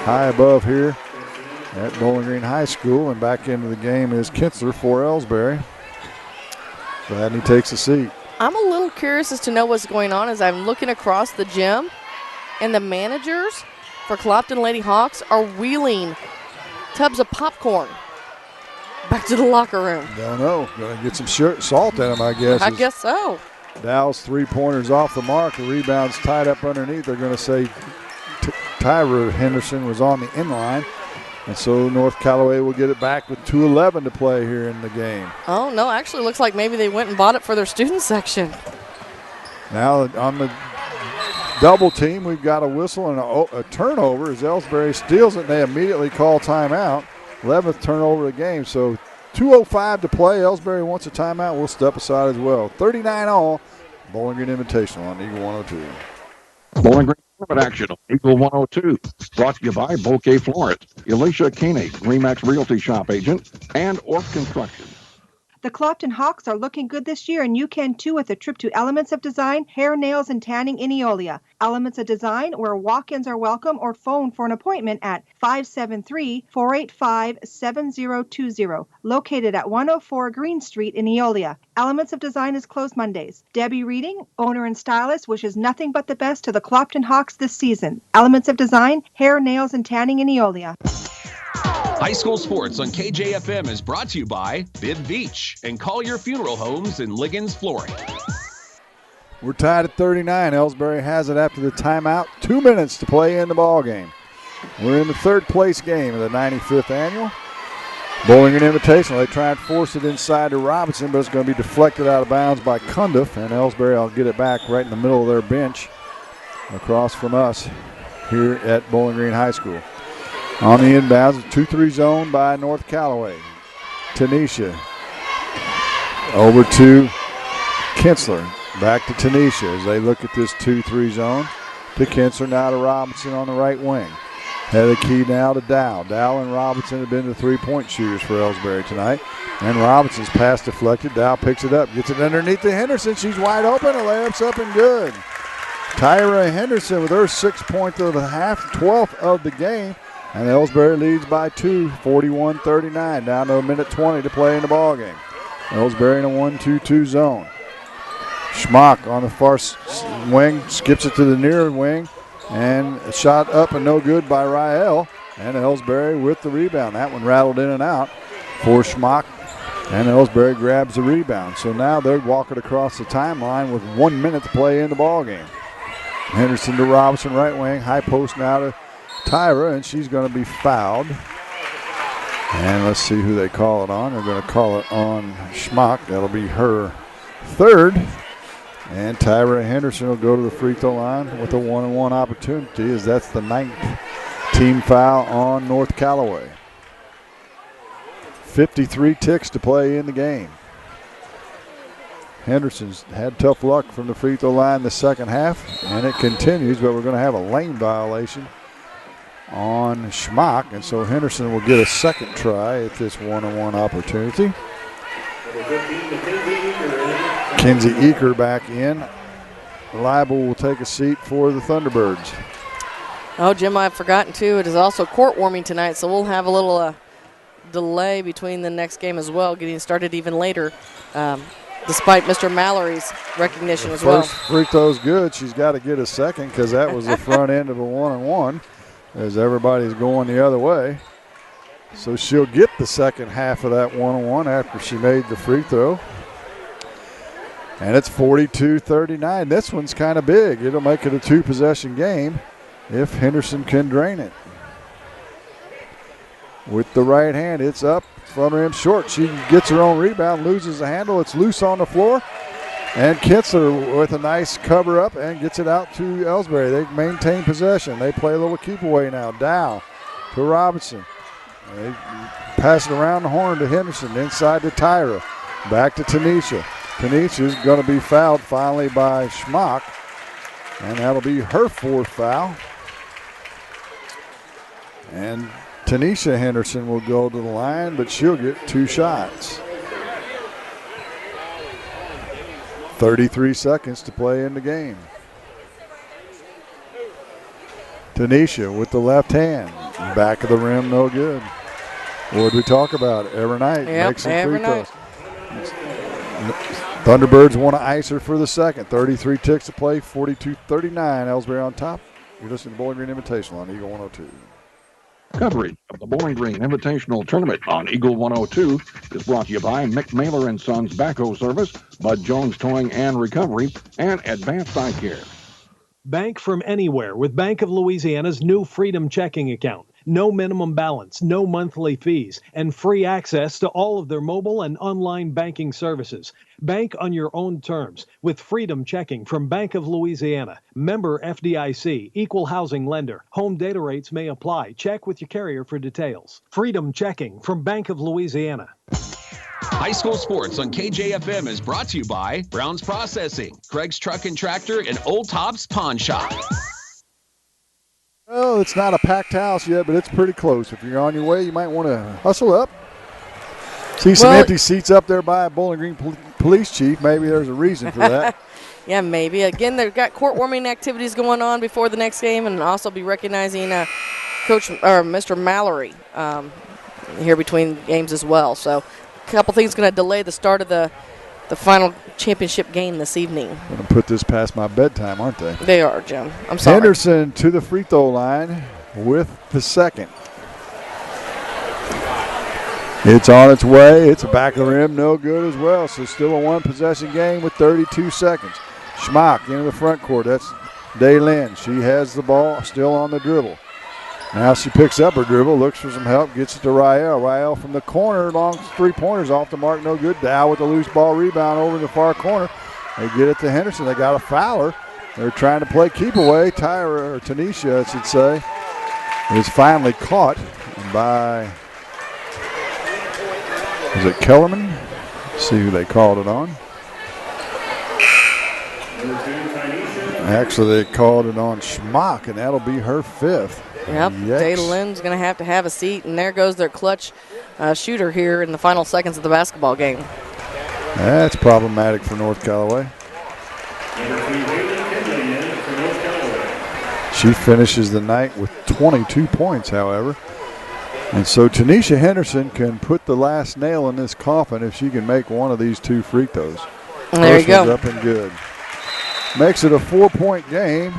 S23: high above here at Bowling Green High School, and back into the game is Kinsler for Elsberry. Gladney takes a seat.
S4: I'm a little curious as to know what's going on as I'm looking across the gym, and the managers for Clopton Lady Hawks are wheeling tubs of popcorn back to the locker room.
S23: Don't know. Going to get some salt in them, I guess.
S4: I guess so.
S23: Dow's three-pointers off the mark. The rebound's tied up underneath. They're going to say Tyra Henderson was on the inline. And so North Callaway will get it back with 2:11 to play here in the game.
S4: Oh, no, actually looks like maybe they went and bought it for their student section.
S23: Now on the double team, we've got a whistle and a turnover as Elsberry steals it, and they immediately call timeout. 11th turnover of the game. So 2:05 to play. Elsberry wants a timeout. We'll step aside as well. 39 all. Bowling Green Invitational on Eagle 102.
S7: Bowling Green Tournament action on Eagle 102. Brought to you by Bouquet Florist, Elisha Koenig, Remax Realty Shop Agent, and Orp Construction.
S6: The Clopton Hawks are looking good this year, and you can too with a trip to Elements of Design, Hair, Nails, and Tanning in Eolia. Elements of Design, where walk-ins are welcome, or phone for an appointment at 573-485-7020, located at 104 Green Street in Eolia. Elements of Design is closed Mondays. Debbie Reading, owner and stylist, wishes nothing but the best to the Clopton Hawks this season. Elements of Design, Hair, Nails, and Tanning in Eolia.
S14: High school sports on KJFM is brought to you by Bib Beach and Collier Funeral Homes in Liggins Flooring.
S23: We're tied at 39. Elsberry has it after the timeout. 2 minutes to play in the ball game. We're in the third place game of the 95th annual Bowling Green Invitational. They try and force it inside to Robinson, but it's going to be deflected out of bounds by Cundiff, and Elsberry will get it back right in the middle of their bench across from us here at Bowling Green High School. On the inbounds, 2-3 zone by North Callaway. Tanisha over to Kinsler. Back to Tanisha as they look at this 2-3 zone. To Kinsler, now to Robinson on the right wing. Head of the key now to Dow. Dow and Robinson have been the three-point shooters for Elsberry tonight. And Robinson's pass deflected. Dow picks it up, gets it underneath to Henderson. She's wide open. A layup's up and good. Tyra Henderson with her 6 points of the half, 12th of the game. And Elsberry leads by 2, 41-39. Down to a minute 20 to play in the ballgame. Elsberry in a 1-2-2 zone. Schmock on the far wing, skips it to the near wing, and a shot up and no good by Rael. And Elsberry with the rebound. That one rattled in and out for Schmock. And Elsberry grabs the rebound. So now they're walking across the timeline with 1 minute to play in the ball game. Henderson to Robinson, right wing. High post now to Tyra, and she's going to be fouled. And let's see who they call it on. They're going to call it on Schmock. That'll be her third. And Tyra Henderson will go to the free throw line with a 1-on-1 opportunity, as that's the 9th team foul on North Callaway. 53 ticks to play in the game. Henderson's had tough luck from the free throw line the second half, and it continues, but we're going to have a lane violation on Schmock, and so Henderson will get a second try at this 1-on-1 opportunity. Kenzie Eaker back in. Leibel will take a seat for the Thunderbirds.
S4: Oh, Jim, I've forgotten too. It is also court warming tonight, so we'll have a little delay between the next game as well, getting started even later, despite Mr. Mallory's recognition as well.
S23: First free throw's good. She's got to get a second because that was the front end of a 1-on-1 as everybody's going the other way. So she'll get the second half of that 1-on-1 after she made the free throw. And it's 42-39. This one's kind of big. It'll make it a 2-possession game if Henderson can drain it. With the right hand, it's up, front rim short. She gets her own rebound, loses the handle. It's loose on the floor. And Kitzler with a nice cover up and gets it out to Elsberry. They maintain possession. They play a little keep away now. Dow to Robinson. They pass it around the horn to Henderson. Inside to Tyra. Back to Tanisha. Tanisha's going to be fouled finally by Schmock. And that'll be her fourth foul. And Tanisha Henderson will go to the line, but she'll get 2 shots. 33 seconds to play in the game. Tanisha with the left hand. Back of the rim, no good. What did we talk about? Every night, make some free throws. Thunderbirds want to ice her for the second. 33 ticks to play, 42-39. Elsberry on top. You're listening to Bowling Green Invitational on Eagle 102.
S7: Coverage of the Bowling Green Invitational Tournament on Eagle 102 is brought to you by Mick Mailer & Sons Backhoe Service, Bud Jones Towing and Recovery, and Advanced Eye Care.
S13: Bank from anywhere with Bank of Louisiana's new Freedom Checking account. No minimum balance, no monthly fees, and free access to all of their mobile and online banking services. Bank on your own terms with Freedom Checking from Bank of Louisiana. Member FDIC, equal housing lender. Home data rates may apply. Check with your carrier for details. Freedom Checking from Bank of Louisiana.
S14: High school sports on KJFM is brought to you by Brown's Processing, Craig's Truck and Tractor, and Old Tops Pawn Shop.
S23: Well, it's not a packed house yet, but it's pretty close. If you're on your way, you might want to hustle up. See some empty seats up there by a Bowling Green police chief. Maybe there's a reason for that.
S4: Yeah, maybe. Again, they've got court warming activities going on before the next game, and also be recognizing Coach or Mr. Mallory here between games as well. So a couple things going to delay the start of the final championship game this evening.
S23: Going to put this past my bedtime, aren't they?
S4: They are, Jim. I'm sorry.
S23: Henderson to the free throw line with the second. It's on its way. It's a back of the rim, no good as well. So still a 1-possession game with 32 seconds. Schmock into the front court. That's Daylin. She has the ball, still on the dribble. Now she picks up her dribble, looks for some help, gets it to Rael. Rael from the corner, long 3-pointers off the mark, no good. Dow with the loose ball rebound over in the far corner. They get it to Henderson. They got a fouler. They're trying to play keep away. Tyra, or Tanisha, I should say, is finally caught by, is it Kellerman? Let's see who they called it on. Actually, they called it on Schmock, and that'll be her fifth.
S4: Yep, Daylin's going to have a seat, and there goes their clutch shooter here in the final seconds of the basketball game.
S23: That's problematic for North Callaway. She finishes the night with 22 points, however. And so Tanisha Henderson can put the last nail in this coffin if she can make one of these 2 free throws.
S4: There you go.
S23: Up and good. Makes it a 4-point game.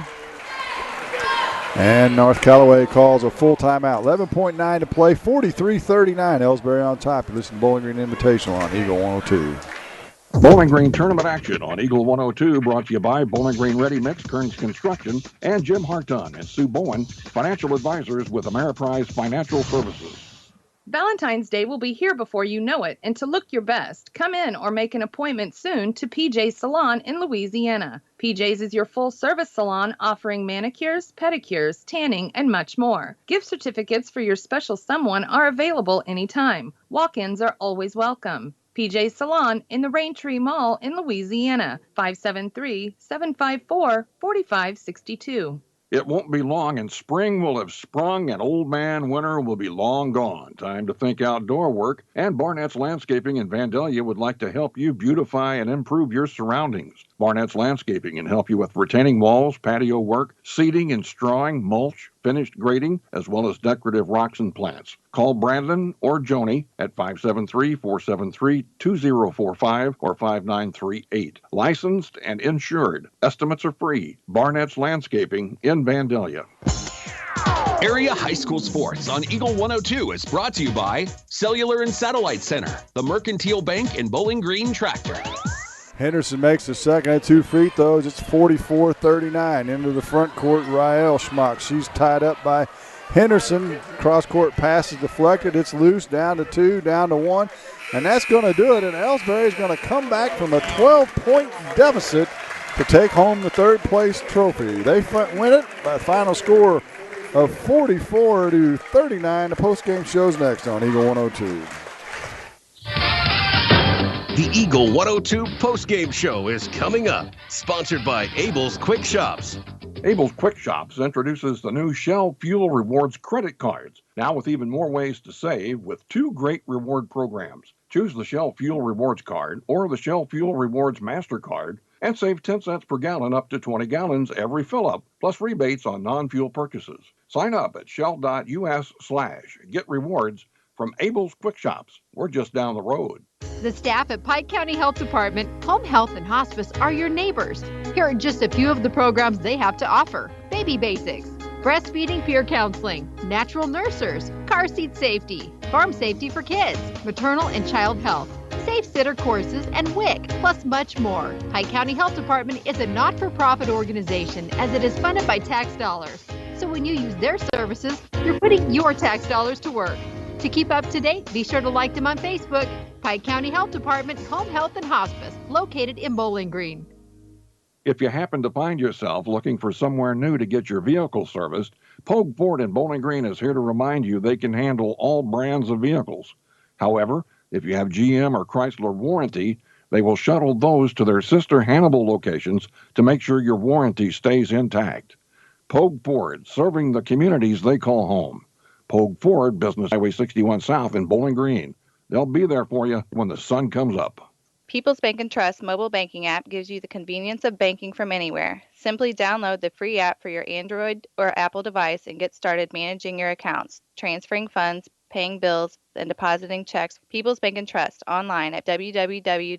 S23: And North Callaway calls a full timeout. 11.9 to play, 43-39. Elsberry on top. You listen to Bowling Green Invitational on Eagle 102.
S7: Bowling Green tournament action on Eagle 102 brought to you by Bowling Green Ready Mix, Kearns Construction, and Jim Harton and Sue Bowen, financial advisors with Ameriprise Financial Services.
S22: Valentine's Day will be here before you know it, and to look your best, come in or make an appointment soon to PJ's Salon in Louisiana. PJ's is your full-service salon offering manicures, pedicures, tanning, and much more. Gift certificates for your special someone are available anytime. Walk-ins are always welcome. PJ's Salon in the Raintree Mall in Louisiana, 573-754-4562.
S7: It won't be long and spring will have sprung and old man winter will be long gone. Time to think outdoor work, and Barnett's Landscaping in Vandalia would like to help you beautify and improve your surroundings. Barnett's Landscaping can help you with retaining walls, patio work, seeding and strawing, mulch, finished grading, as well as decorative rocks and plants. Call Brandon or Joni at 573-473-2045 or 5938. Licensed and insured. Estimates are free. Barnett's Landscaping in Vandalia.
S14: Area high school sports on Eagle 102 is brought to you by Cellular and Satellite Center, the Mercantile Bank and Bowling Green Tractor.
S23: Henderson makes the second at 2 free throws. It's 44-39. Into the front court, Rael Schmock. She's tied up by Henderson. Cross-court pass is deflected. It's loose, down to 2, down to 1. And that's going to do it. And Elsberry is going to come back from a 12-point deficit to take home the third-place trophy. They win it by a final score of 44-39. The postgame show's next on Eagle 102.
S8: The Eagle 102 postgame show is coming up, sponsored by Abel's Quick Shops.
S7: Abel's Quick Shops introduces the new Shell Fuel Rewards credit cards, now with even more ways to save with 2 great reward programs. Choose the Shell Fuel Rewards card or the Shell Fuel Rewards MasterCard and save 10 cents per gallon up to 20 gallons every fill-up, plus rebates on non-fuel purchases. Sign up at shell.us/get rewards from Abel's Quick Shops. We're just down the road.
S15: The staff at Pike County Health Department, Home Health and Hospice are your neighbors. Here are just a few of the programs they have to offer. Baby Basics, breastfeeding peer counseling, natural nursers, car seat safety, farm safety for kids, maternal and child health, safe sitter courses, and WIC, plus much more. Pike County Health Department is a not-for-profit organization as it is funded by tax dollars. So when you use their services, you're putting your tax dollars to work. To keep up to date, be sure to like them on Facebook. Pike County Health Department, Home Health and Hospice, located in Bowling Green.
S7: If you happen to find yourself looking for somewhere new to get your vehicle serviced, Pogue Ford in Bowling Green is here to remind you they can handle all brands of vehicles. However, if you have GM or Chrysler warranty, they will shuttle those to their sister Hannibal locations to make sure your warranty stays intact. Pogue Ford, serving the communities they call home. Pogue Ford, Business Highway 61 South in Bowling Green. They'll be there for you when the sun comes up.
S16: People's Bank & Trust mobile banking app gives you the convenience of banking from anywhere. Simply download the free app for your Android or Apple device and get started managing your accounts, transferring funds, paying bills, and depositing checks. People's Bank & Trust online at www.pbtc.net.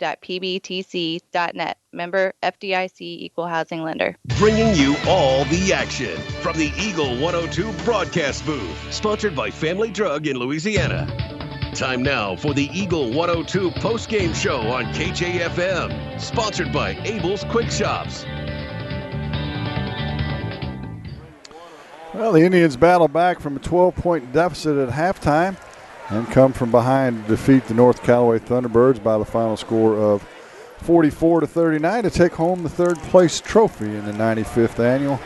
S16: Member FDIC Equal Housing Lender.
S8: Bringing you all the action from the Eagle 102 broadcast booth, sponsored by Family Drug in Louisiana. Time now for the Eagle 102 postgame show on KJFM, sponsored by Abel's Quick Shops.
S23: Well, the Indians battle back from a 12-point deficit at halftime and come from behind to defeat the North Callaway Thunderbirds by the final score of 44-39 to take home the third-place trophy in the 95th annual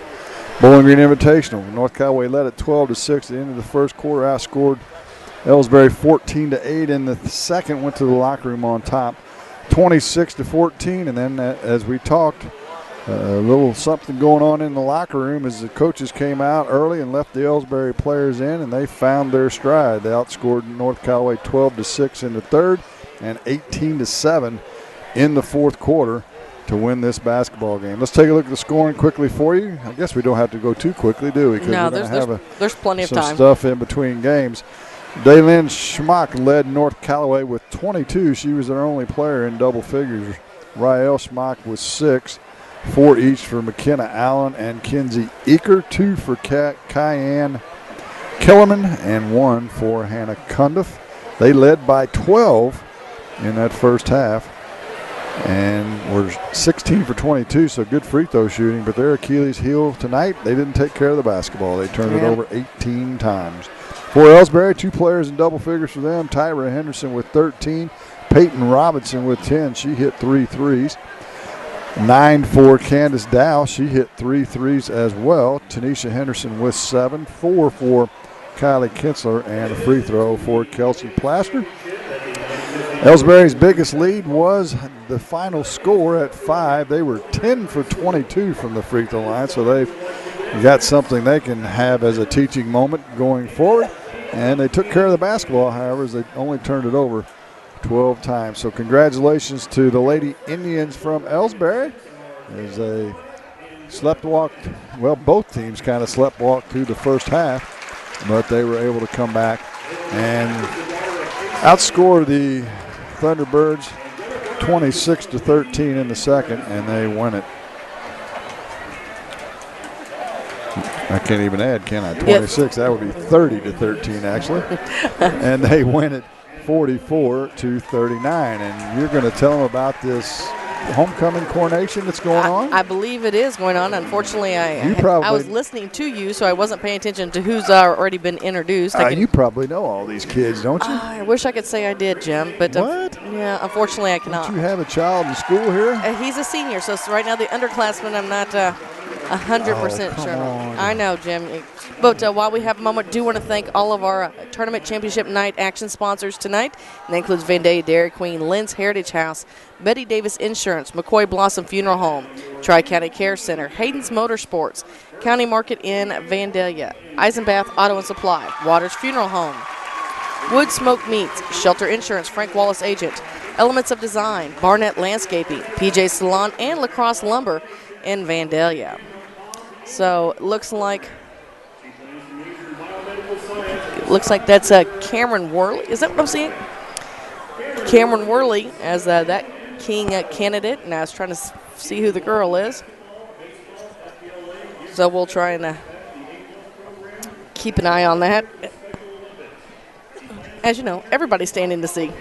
S23: Bowling Green Invitational. North Callaway led at 12-6 at the end of the first quarter, outscored Elsberry 14-8 in the second, went to the locker room on top 26-14, and then as we talked, a little something going on in the locker room as the coaches came out early and left the Elsberry players in, and they found their stride. They outscored North Callaway 12-6 in the third and 18-7 in the fourth quarter to win this basketball game. Let's take a look at the scoring quickly for you. I guess we don't have to go too quickly, do we?
S4: No, there's plenty of time.
S23: Some stuff in between games. Daylin Schmock led North Callaway with 22. She was their only player in double figures. Rael Schmock was 6. 4 each for McKenna Allen and Kinsey Eaker, 2 for Cayenne Kellerman, and 1 for Hannah Cundiff. They led by 12 in that first half and were 16 for 22, so good free throw shooting. But their Achilles heel tonight, they didn't take care of the basketball. They turned it over 18 times. For Elsberry, 2 players in double figures for them. Tyra Henderson with 13. Peyton Robinson with 10. She hit 3 threes. 9 for Candace Dow. She hit 3 threes as well. Tanisha Henderson with 7. 4 for Kylie Kinsler, and a free throw for Kelsey Plaster. Elsberry's biggest lead was the final score at 5. They were 10 for 22 from the free throw line, so they've got something they can have as a teaching moment going forward. And they took care of the basketball, however, as they only turned it over 12 times. So congratulations to the Lady Indians from Elsberry as they sleptwalked. Well, both teams kind of sleptwalked through the first half, but they were able to come back and outscore the Thunderbirds 26-13 in the second, and they win it. I can't even add, can I? 26. That would be 30-13, actually. And they win it 44-39. And you're going to tell them about this homecoming coronation that's going on?
S4: I believe it is going on. Unfortunately, I was listening to you, so I wasn't paying attention to who's already been introduced.
S23: You probably know all these kids, don't you?
S4: I wish I could say I did, Jim. But
S23: what?
S4: Yeah, unfortunately, I cannot.
S23: Don't you have a child in school here?
S4: He's a senior, so right now the underclassmen, I'm not 100% sure. I know, Jim. But while we have a moment, do want to thank all of our tournament championship night action sponsors tonight. And that includes Vandalia Dairy Queen, Lynn's Heritage House, Betty Davis Insurance, McCoy Blossom Funeral Home, Tri-County Care Center, Hayden's Motorsports, County Market in Vandalia, Eisenbath Auto and Supply, Waters Funeral Home, Wood Smoke Meats, Shelter Insurance, Frank Wallace Agent, Elements of Design, Barnett Landscaping, PJ Salon, and La Crosse Lumber in Vandalia. So it looks like that's Cameron Worley. Is that what I'm seeing? Cameron Worley as that King candidate, and I was trying to see who the girl is. So we'll try and keep an eye on that. As you know, everybody's standing to see.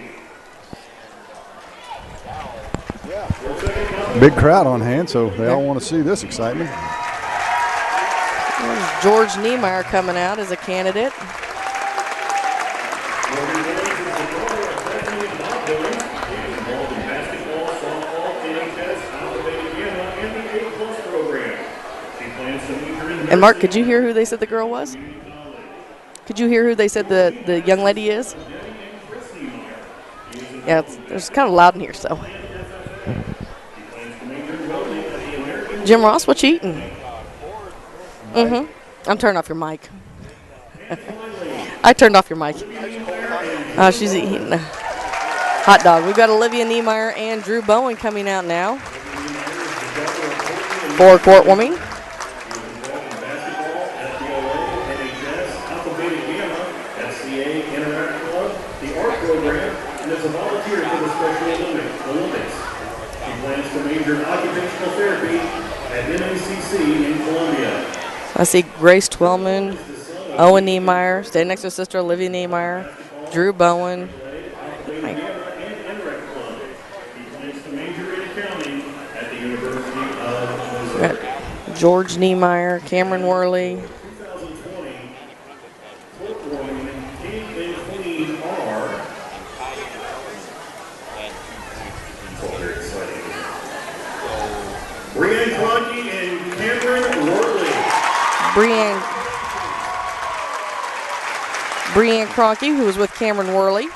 S23: Big crowd on hand, so they all want to see this excitement.
S4: There's George Niemeyer coming out as a candidate. And Mark, could you hear who they said the girl was? Could you hear who they said the young lady is? Yeah, it's kind of loud in here, so. Jim Ross, what you eating? I'm turning off your mic. I turned off your mic. She's eating a hot dog. We've got Olivia Niemeyer and Drew Bowen coming out now for court warming. I see Grace Twellman, Owen Niemeyer, standing next to her sister Olivia Niemeyer, Drew Bowen. Got George Niemeyer, Cameron Worley.
S18: Brianne Cronky and Cameron Worley.
S4: Brianne Cronky, who was with Cameron Worley.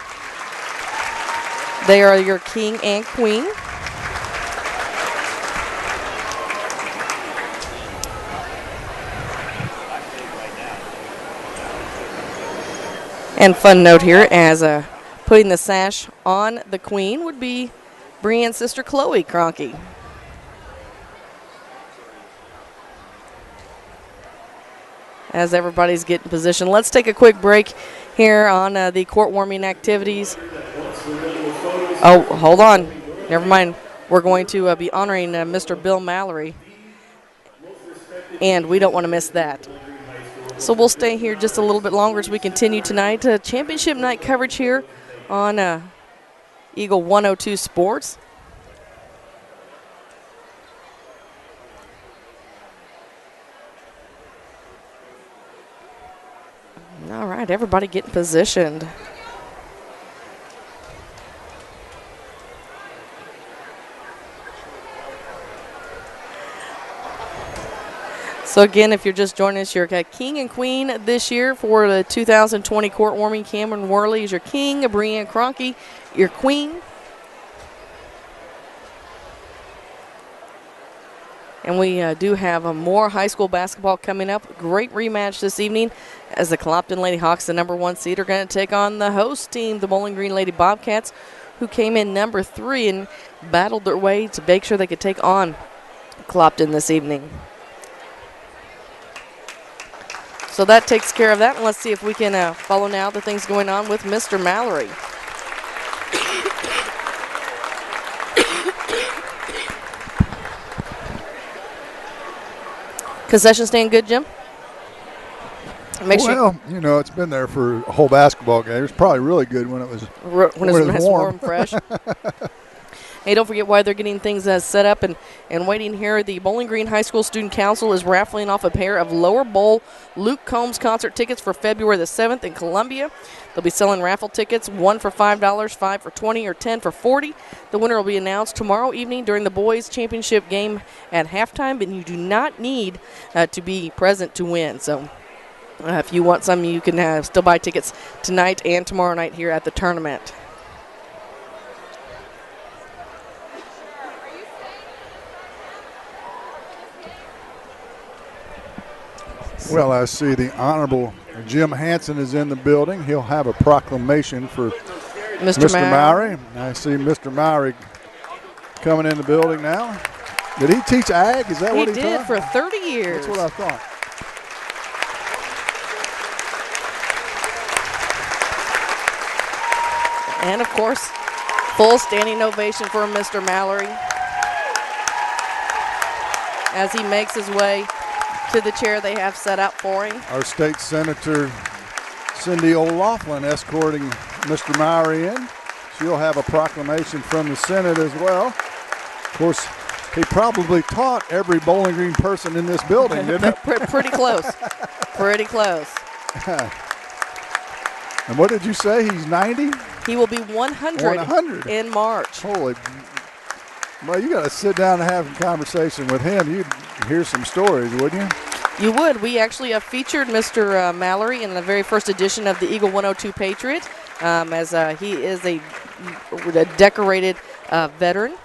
S4: They are your king and queen. And fun note here, as putting the sash on the queen would be Brianne's sister Chloe Cronky. As everybody's getting position. Let's take a quick break here on the court warming activities. Oh, hold on. Never mind. we're going to be honoring Mr. Bill Mallory, and we don't want to miss that. So we'll stay here just a little bit longer as we continue tonight. Championship night coverage here on Eagle 102 Sports. All right, everybody getting positioned. So again, if you're just joining us, you're king and queen this year for the 2020 court warming. Cameron Worley is your king, Brianne Cronky, your queen. And we do have more high school basketball coming up. Great rematch this evening as the Clopton Lady Hawks, the #1 seed, are going to take on the host team, the Bowling Green Lady Bobcats, who came in #3 and battled their way to make sure they could take on Clopton this evening. So that takes care of that, and let's see if we can follow now the things going on with Mr. Mallory. Concession stand good, Jim?
S23: Well, you know, it's been there for a whole basketball game. It was probably really good when it was
S4: nice, warm, fresh. Hey, don't forget why they're getting things set up and waiting here. The Bowling Green High School Student Council is raffling off a pair of Lower Bowl Luke Combs concert tickets for February the 7th in Columbia. They'll be selling raffle tickets, 1 for $5, 5 for $20, or 10 for $40. The winner will be announced tomorrow evening during the boys' championship game at halftime, but you do not need to be present to win. So if you want some, you can still buy tickets tonight and tomorrow night here at the tournament.
S23: Well, I see the Honorable Jim Hanson is in the building. He'll have a proclamation for Mr. Mowry. I see Mr. Mowry coming in the building now. Did he teach ag? Is that what he taught?
S4: He did for 30 years.
S23: That's what I thought.
S4: And, of course, full standing ovation for Mr. Mallory as he makes his way to the chair they have set up for him.
S23: Our state senator, Cindy O'Laughlin, escorting Mr. Mowry in. She'll have a proclamation from the Senate as well. Of course, he probably taught every Bowling Green person in this building, didn't he?
S4: Pretty close. Pretty close.
S23: And what did you say? He's 90?
S4: He will be 100 in March.
S23: Holy. Well, you got to sit down and have a conversation with him. You'd hear some stories, wouldn't you?
S4: You would. We actually featured Mr. Mallory in the very first edition of the Eagle 102 Patriot, as he is a decorated veteran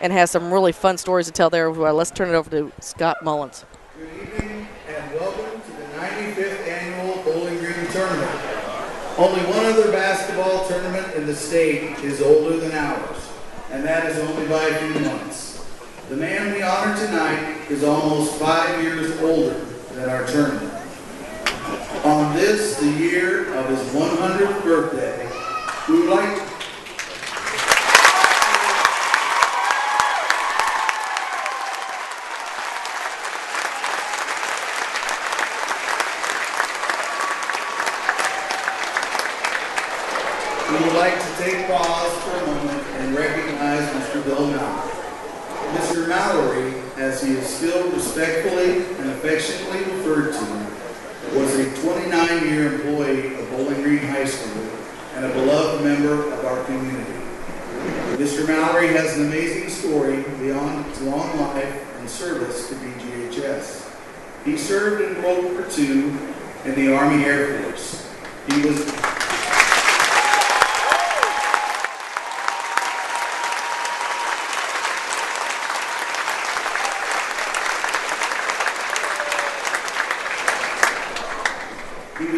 S4: and has some really fun stories to tell there. Let's turn it over to Scott Mullins.
S17: Good evening and welcome to the 95th Annual Bowling Green Tournament. Only one other basketball tournament in the state is older than ours, and that is only by a few months. The man we honor tonight is almost 5 years older than our tournament. On this, the year of his 100th birthday, we would like to take pause for a moment and recognize Mr. Bill Mallory. Mr. Mallory, as he is still respectfully and affectionately referred to, was a 29-year employee of Bowling Green High School and a beloved member of our community. Mr. Mallory has an amazing story beyond his long life and service to BGHS. He served in World War II in the Army Air Force. He was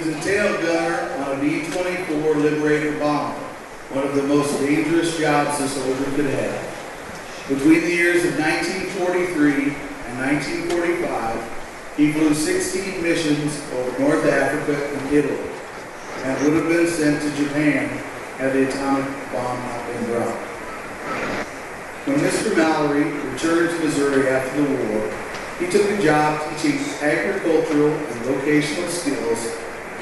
S17: a tail gunner on a B-24 Liberator bomber, one of the most dangerous jobs a soldier could have. Between the years of 1943 and 1945, he flew 16 missions over North Africa and Italy, and would have been sent to Japan had the atomic bomb not been dropped. When Mr. Mallory returned to Missouri after the war, he took a job teaching agricultural and vocational skills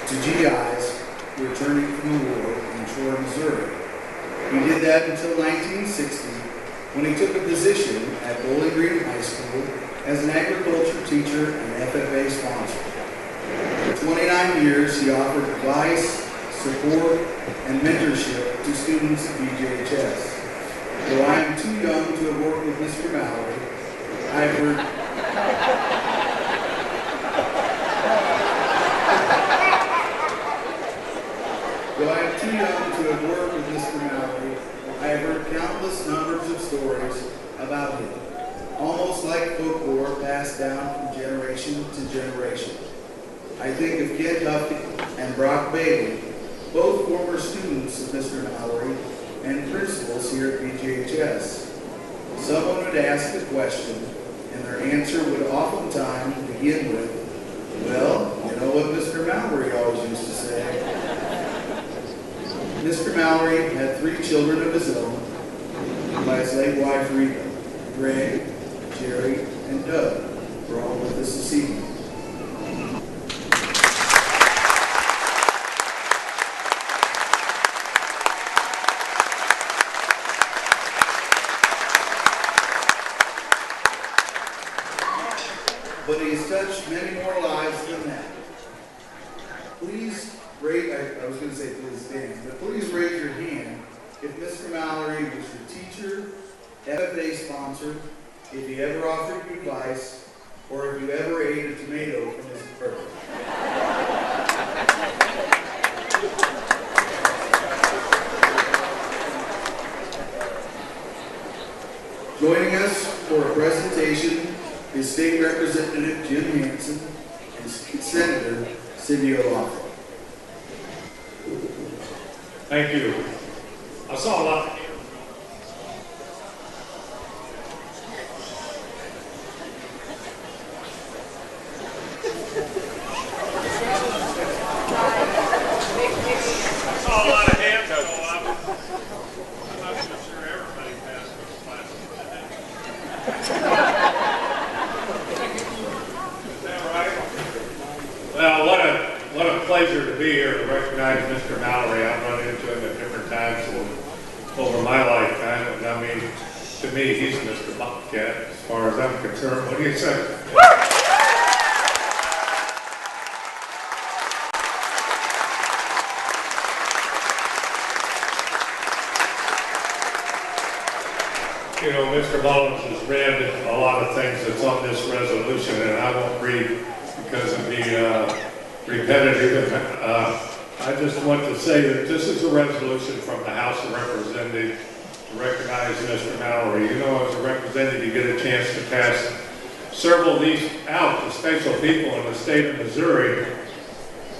S17: to GIs returning from the war in Troy, Missouri. He did that until 1960, when he took a position at Bowling Green High School as an agriculture teacher and FFA sponsor. For 29 years, he offered advice, support, and mentorship to students at BJHS. Though I am too young to have worked with Mr. Mallory, I've heard I have heard countless numbers of stories about him, almost like folklore passed down from generation to generation. I think of Kent Huffey and Brock Bailey, both former students of Mr. Mallory and principals here at BJHS. Someone would ask a question, and their answer would oftentimes begin with, "Well, you know what Mr. Mallory always used to say." Mr. Mallory had 3 children of his own by his late wife Rita. Greg, Jerry, and Doug were all with us this evening. But he has touched many more lives than that. Please raise, I was going to say please stand, but please raise your hand if Mr. Mallory was your teacher, FFA sponsor, if he ever offered you advice, or if you ever ate a tomato from his garden. Joining us for a presentation is State Representative Jim Hansen and Senator Cindy O'Loughlin.
S1: Thank you. I saw a lot. Pleasure to be here to recognize Mr. Mallory. I've run into him at different times over my lifetime, and I mean, to me, he's Mr. Bobcat as far as I'm concerned. What do you say? You know, Mr. Mullins has read a lot of things that's on this resolution, and I won't read because of the repetitive. I just want to say that this is a resolution from the House of Representatives to recognize Mr. Mallory. You know, as a representative, you get a chance to pass several of these out to special people in the state of Missouri,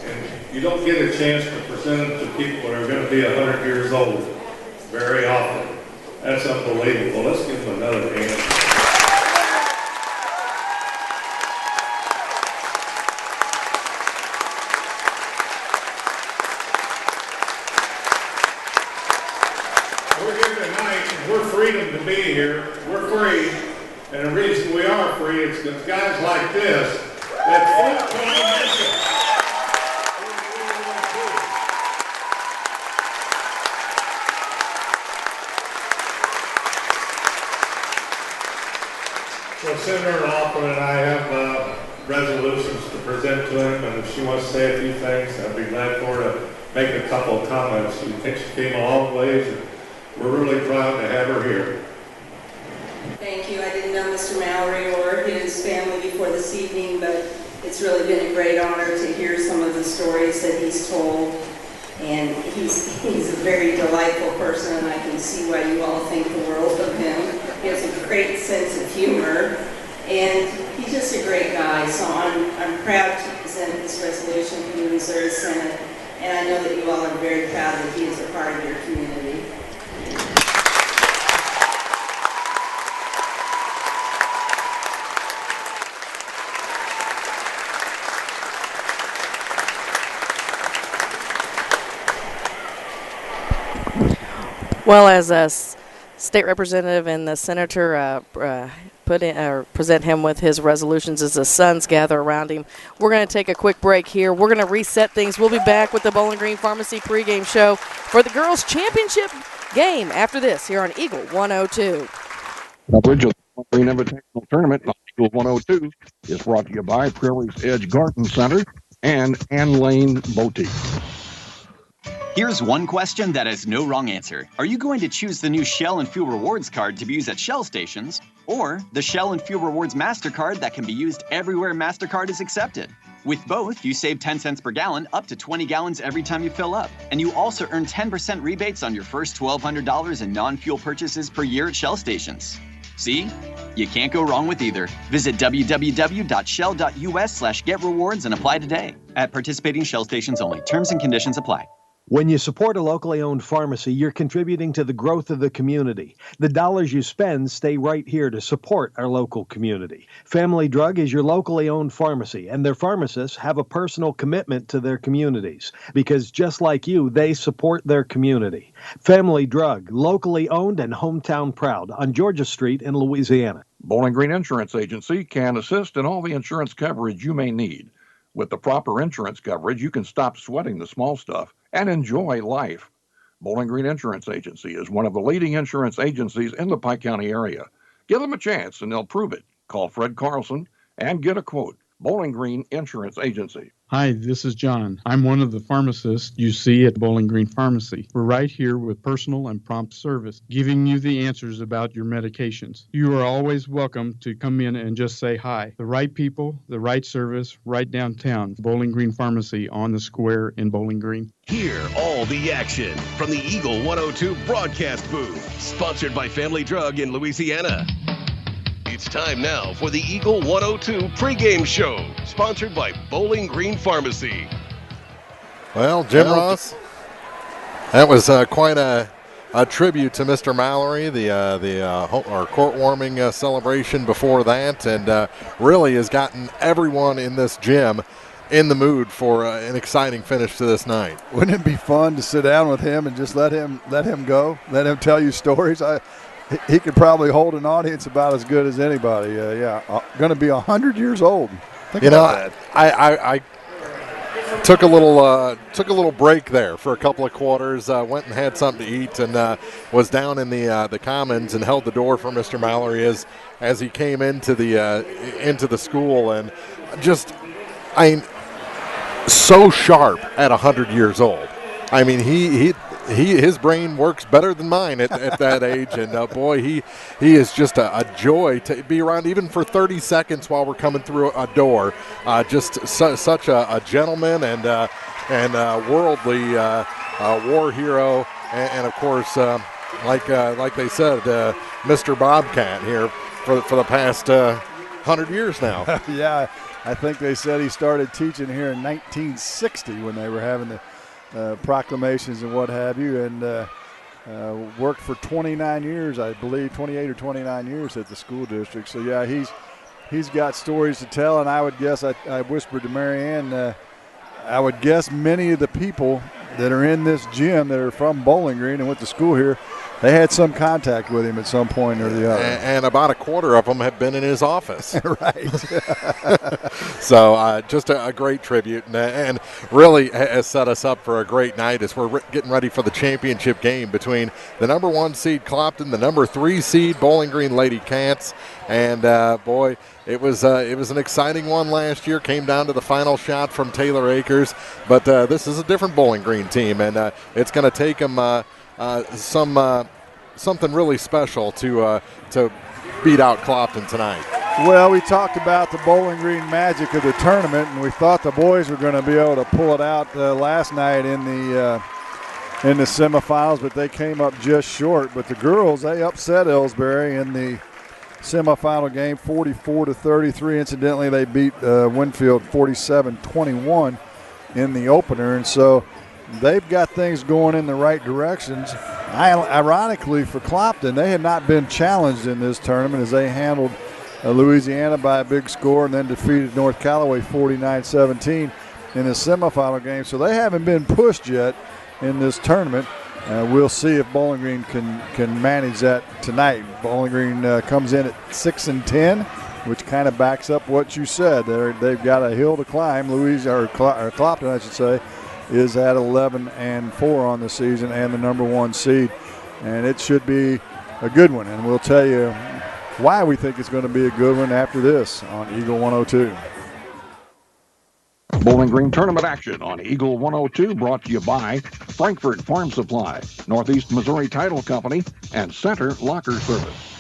S1: and you don't get a chance to present them to people that are going to be 100 years old very often. That's unbelievable. Let's give them another hand. Freedom to be here. We're free, and the reason we are free is because guys like this that fought for our mission. So Senator O'Loughlin and I have resolutions to present to him, and if she wants to say a few things, I'd be glad for her to make a couple of comments. She thinks she came a long ways, and we're really proud to have her here.
S19: Thank you. I didn't know Mr. Mallory or his family before this evening, but it's really been a great honor to hear some of the stories that he's told. And he's a very delightful person, and I can see why you all think the world of him. He has a great sense of humor, and he's just a great guy. So I'm proud to present this resolution from the Missouri Senate, and I know that you all are very proud that he is a part of your community.
S4: Well, as state representative and the senator present him with his resolutions as the sons gather around him. We're going to take a quick break here. We're going to reset things. We'll be back with the Bowling Green Pharmacy pregame show for the girls' championship game after this here on Eagle 102.
S7: Coverage of the Bowling Green Invitational Tournament on Eagle 102 is brought to you by Prairie's Edge Garden Center and Ann Lane Boutique.
S9: Here's one question that has no wrong answer. Are you going to choose the new Shell and Fuel Rewards card to be used at Shell stations, or the Shell and Fuel Rewards MasterCard that can be used everywhere MasterCard is accepted? With both, you save 10 cents per gallon, up to 20 gallons every time you fill up. And you also earn 10% rebates on your first $1,200 in non-fuel purchases per year at Shell stations. See? You can't go wrong with either. Visit www.shell.us/getrewards and apply today. At participating Shell stations only. Terms and conditions apply.
S13: When you support a locally owned pharmacy, you're contributing to the growth of the community. The dollars you spend stay right here to support our local community. Family Drug is your locally owned pharmacy, and their pharmacists have a personal commitment to their communities because just like you, they support their community. Family Drug, locally owned and hometown proud on Georgia Street in Louisiana.
S7: Bowling Green Insurance Agency can assist in all the insurance coverage you may need. With the proper insurance coverage, you can stop sweating the small stuff and enjoy life. Bowling Green Insurance Agency is one of the leading insurance agencies in the Pike County area. Give them a chance and they'll prove it. Call Fred Carlson and get a quote. Bowling Green Insurance Agency.
S5: Hi, this is John. I'm one of the pharmacists you see at Bowling Green Pharmacy. We're right here with personal and prompt service, giving you the answers about your medications. You are always welcome to come in and just say hi. The right people, the right service, right downtown. Bowling Green Pharmacy on the square in Bowling Green.
S8: Hear all the action from the Eagle 102 broadcast booth, sponsored by Family Drug in Louisiana. It's time now for the Eagle 102 pregame show, sponsored by Bowling Green Pharmacy.
S3: Well, Jim Ross, that was quite a tribute to Mr. Mallory, our court warming celebration before that, and really has gotten everyone in this gym in the mood for an exciting finish to this night.
S23: Wouldn't it be fun to sit down with him and just let him go, let him tell you stories? He could probably hold an audience about as good as anybody. Going to be 100 years old. Think about that.
S3: I took a little break there for a couple of quarters. Went and had something to eat, and was down in the commons and held the door for Mr. Mallory as he came into the school, and just so sharp at 100 years old. I mean, his brain works better than mine at that age, and boy, he is just a joy to be around, even for 30 seconds while we're coming through a door. Just such a gentleman and worldly war hero, and of course, like they said, Mr. Bobcat here for the past 100 years now.
S23: Yeah, I think they said he started teaching here in 1960 when they were having the proclamations and what have you, and worked for 29 years, I believe, 28 or 29 years at the school district. So yeah, he's got stories to tell, and I would guess, I whispered to Marianne, I would guess many of the people that are in this gym that are from Bowling Green and went to school here, they had some contact with him at some point or the other.
S3: And about a quarter of them have been in his office.
S23: Right.
S3: So just a great tribute, and really has set us up for a great night as we're getting ready for the championship game between the number 1 seed Clopton, the number 3 seed Bowling Green Lady Cats. And boy, it was an exciting one last year. Came down to the final shot from Taylor Akers, but this is a different Bowling Green team, and it's going to take them something really special to beat out Clopton tonight.
S23: Well, we talked about the Bowling Green magic of the tournament, and we thought the boys were going to be able to pull it out last night in the semifinals, but they came up just short. But the girls, they upset Elsberry in the semifinal game, 44-33. Incidentally, they beat Winfield 47-21 in the opener, and so they've got things going in the right directions. Ironically for Clopton, they had not been challenged in this tournament as they handled Louisiana by a big score and then defeated North Callaway 49-17 in the semifinal game. So they haven't been pushed yet in this tournament. We'll see if Bowling Green can manage that tonight. Bowling Green comes in at 6-10, which kind of backs up what you said. They've got a hill to climb. Clopton, I should say, is at 11-4 on the season and the number 1 seed, and it should be a good one. And we'll tell you why we think it's going to be a good one after this on Eagle 102.
S7: Bowling Green tournament action on Eagle 102 brought to you by Frankfurt Farm Supply, Northeast Missouri Title Company, and Center Locker Service.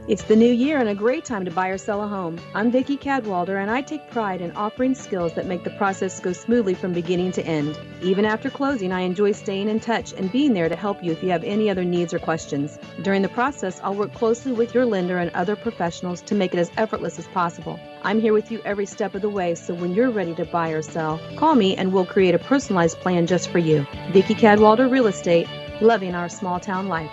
S10: It's the new year and a great time to buy or sell a home. I'm Vicki Cadwalder, and I take pride in offering skills that make the process go smoothly from beginning to end. Even after closing, I enjoy staying in touch and being there to help you if you have any other needs or questions. During the process, I'll work closely with your lender and other professionals to make it as effortless as possible. I'm here with you every step of the way, so when you're ready to buy or sell, call me and we'll create a personalized plan just for you. Vicki Cadwalder Real Estate, loving our small town life.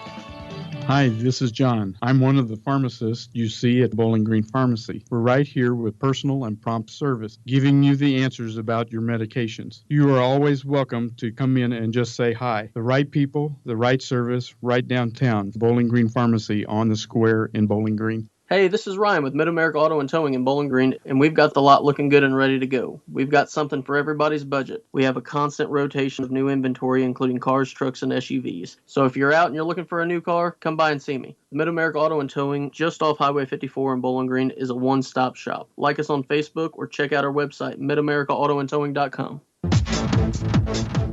S5: Hi, this is John. I'm one of the pharmacists you see at Bowling Green Pharmacy. We're right here with personal and prompt service, giving you the answers about your medications. You are always welcome to come in and just say hi. The right people, the right service, right downtown. Bowling Green Pharmacy on the square in Bowling Green.
S20: Hey, this is Ryan with Mid-America Auto and Towing in Bowling Green, and we've got the lot looking good and ready to go. We've got something for everybody's budget. We have a constant rotation of new inventory, including cars, trucks, and SUVs. So if you're out and you're looking for a new car, come by and see me. The Mid-America Auto and Towing, just off Highway 54 in Bowling Green, is a one-stop shop. Like us on Facebook or check out our website, midamericaautoandtowing.com.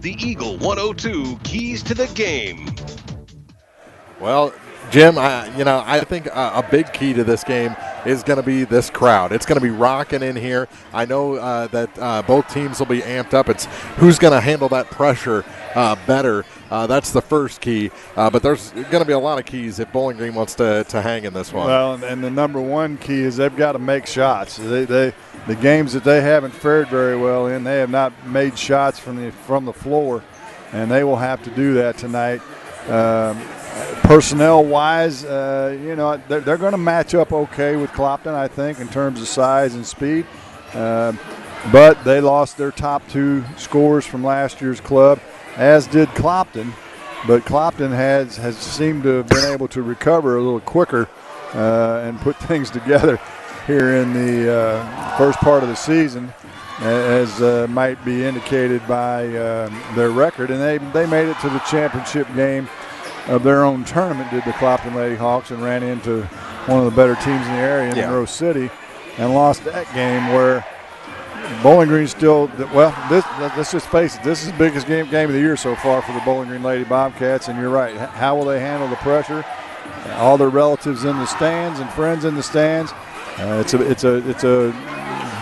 S8: The Eagle 102 keys to the game.
S3: Well, Jim, I think a big key to this game is going to be this crowd. It's going to be rocking in here. I know that both teams will be amped up. It's who's going to handle that pressure better. That's the first key. But there's going to be a lot of keys if Bowling Green wants to hang in this one.
S23: Well, and the number 1 key is they've got to make shots. The games that they haven't fared very well in, they have not made shots from the floor, and they will have to do that tonight. Personnel-wise, they're going to match up okay with Clopton, I think, in terms of size and speed. But they lost their top 2 scorers from last year's club, as did Clopton. But Clopton has seemed to have been able to recover a little quicker and put things together here in the first part of the season, as might be indicated by their record. And they made it to the championship game of their own tournament, did the Clopton Lady Hawks, and ran into one of the better teams in the area in Monroe City and lost that game, where Bowling Green still, let's just face it, this is the biggest game of the year so far for the Bowling Green Lady Bobcats, and you're right. How will they handle the pressure? All their relatives in the stands and friends in the stands. It's a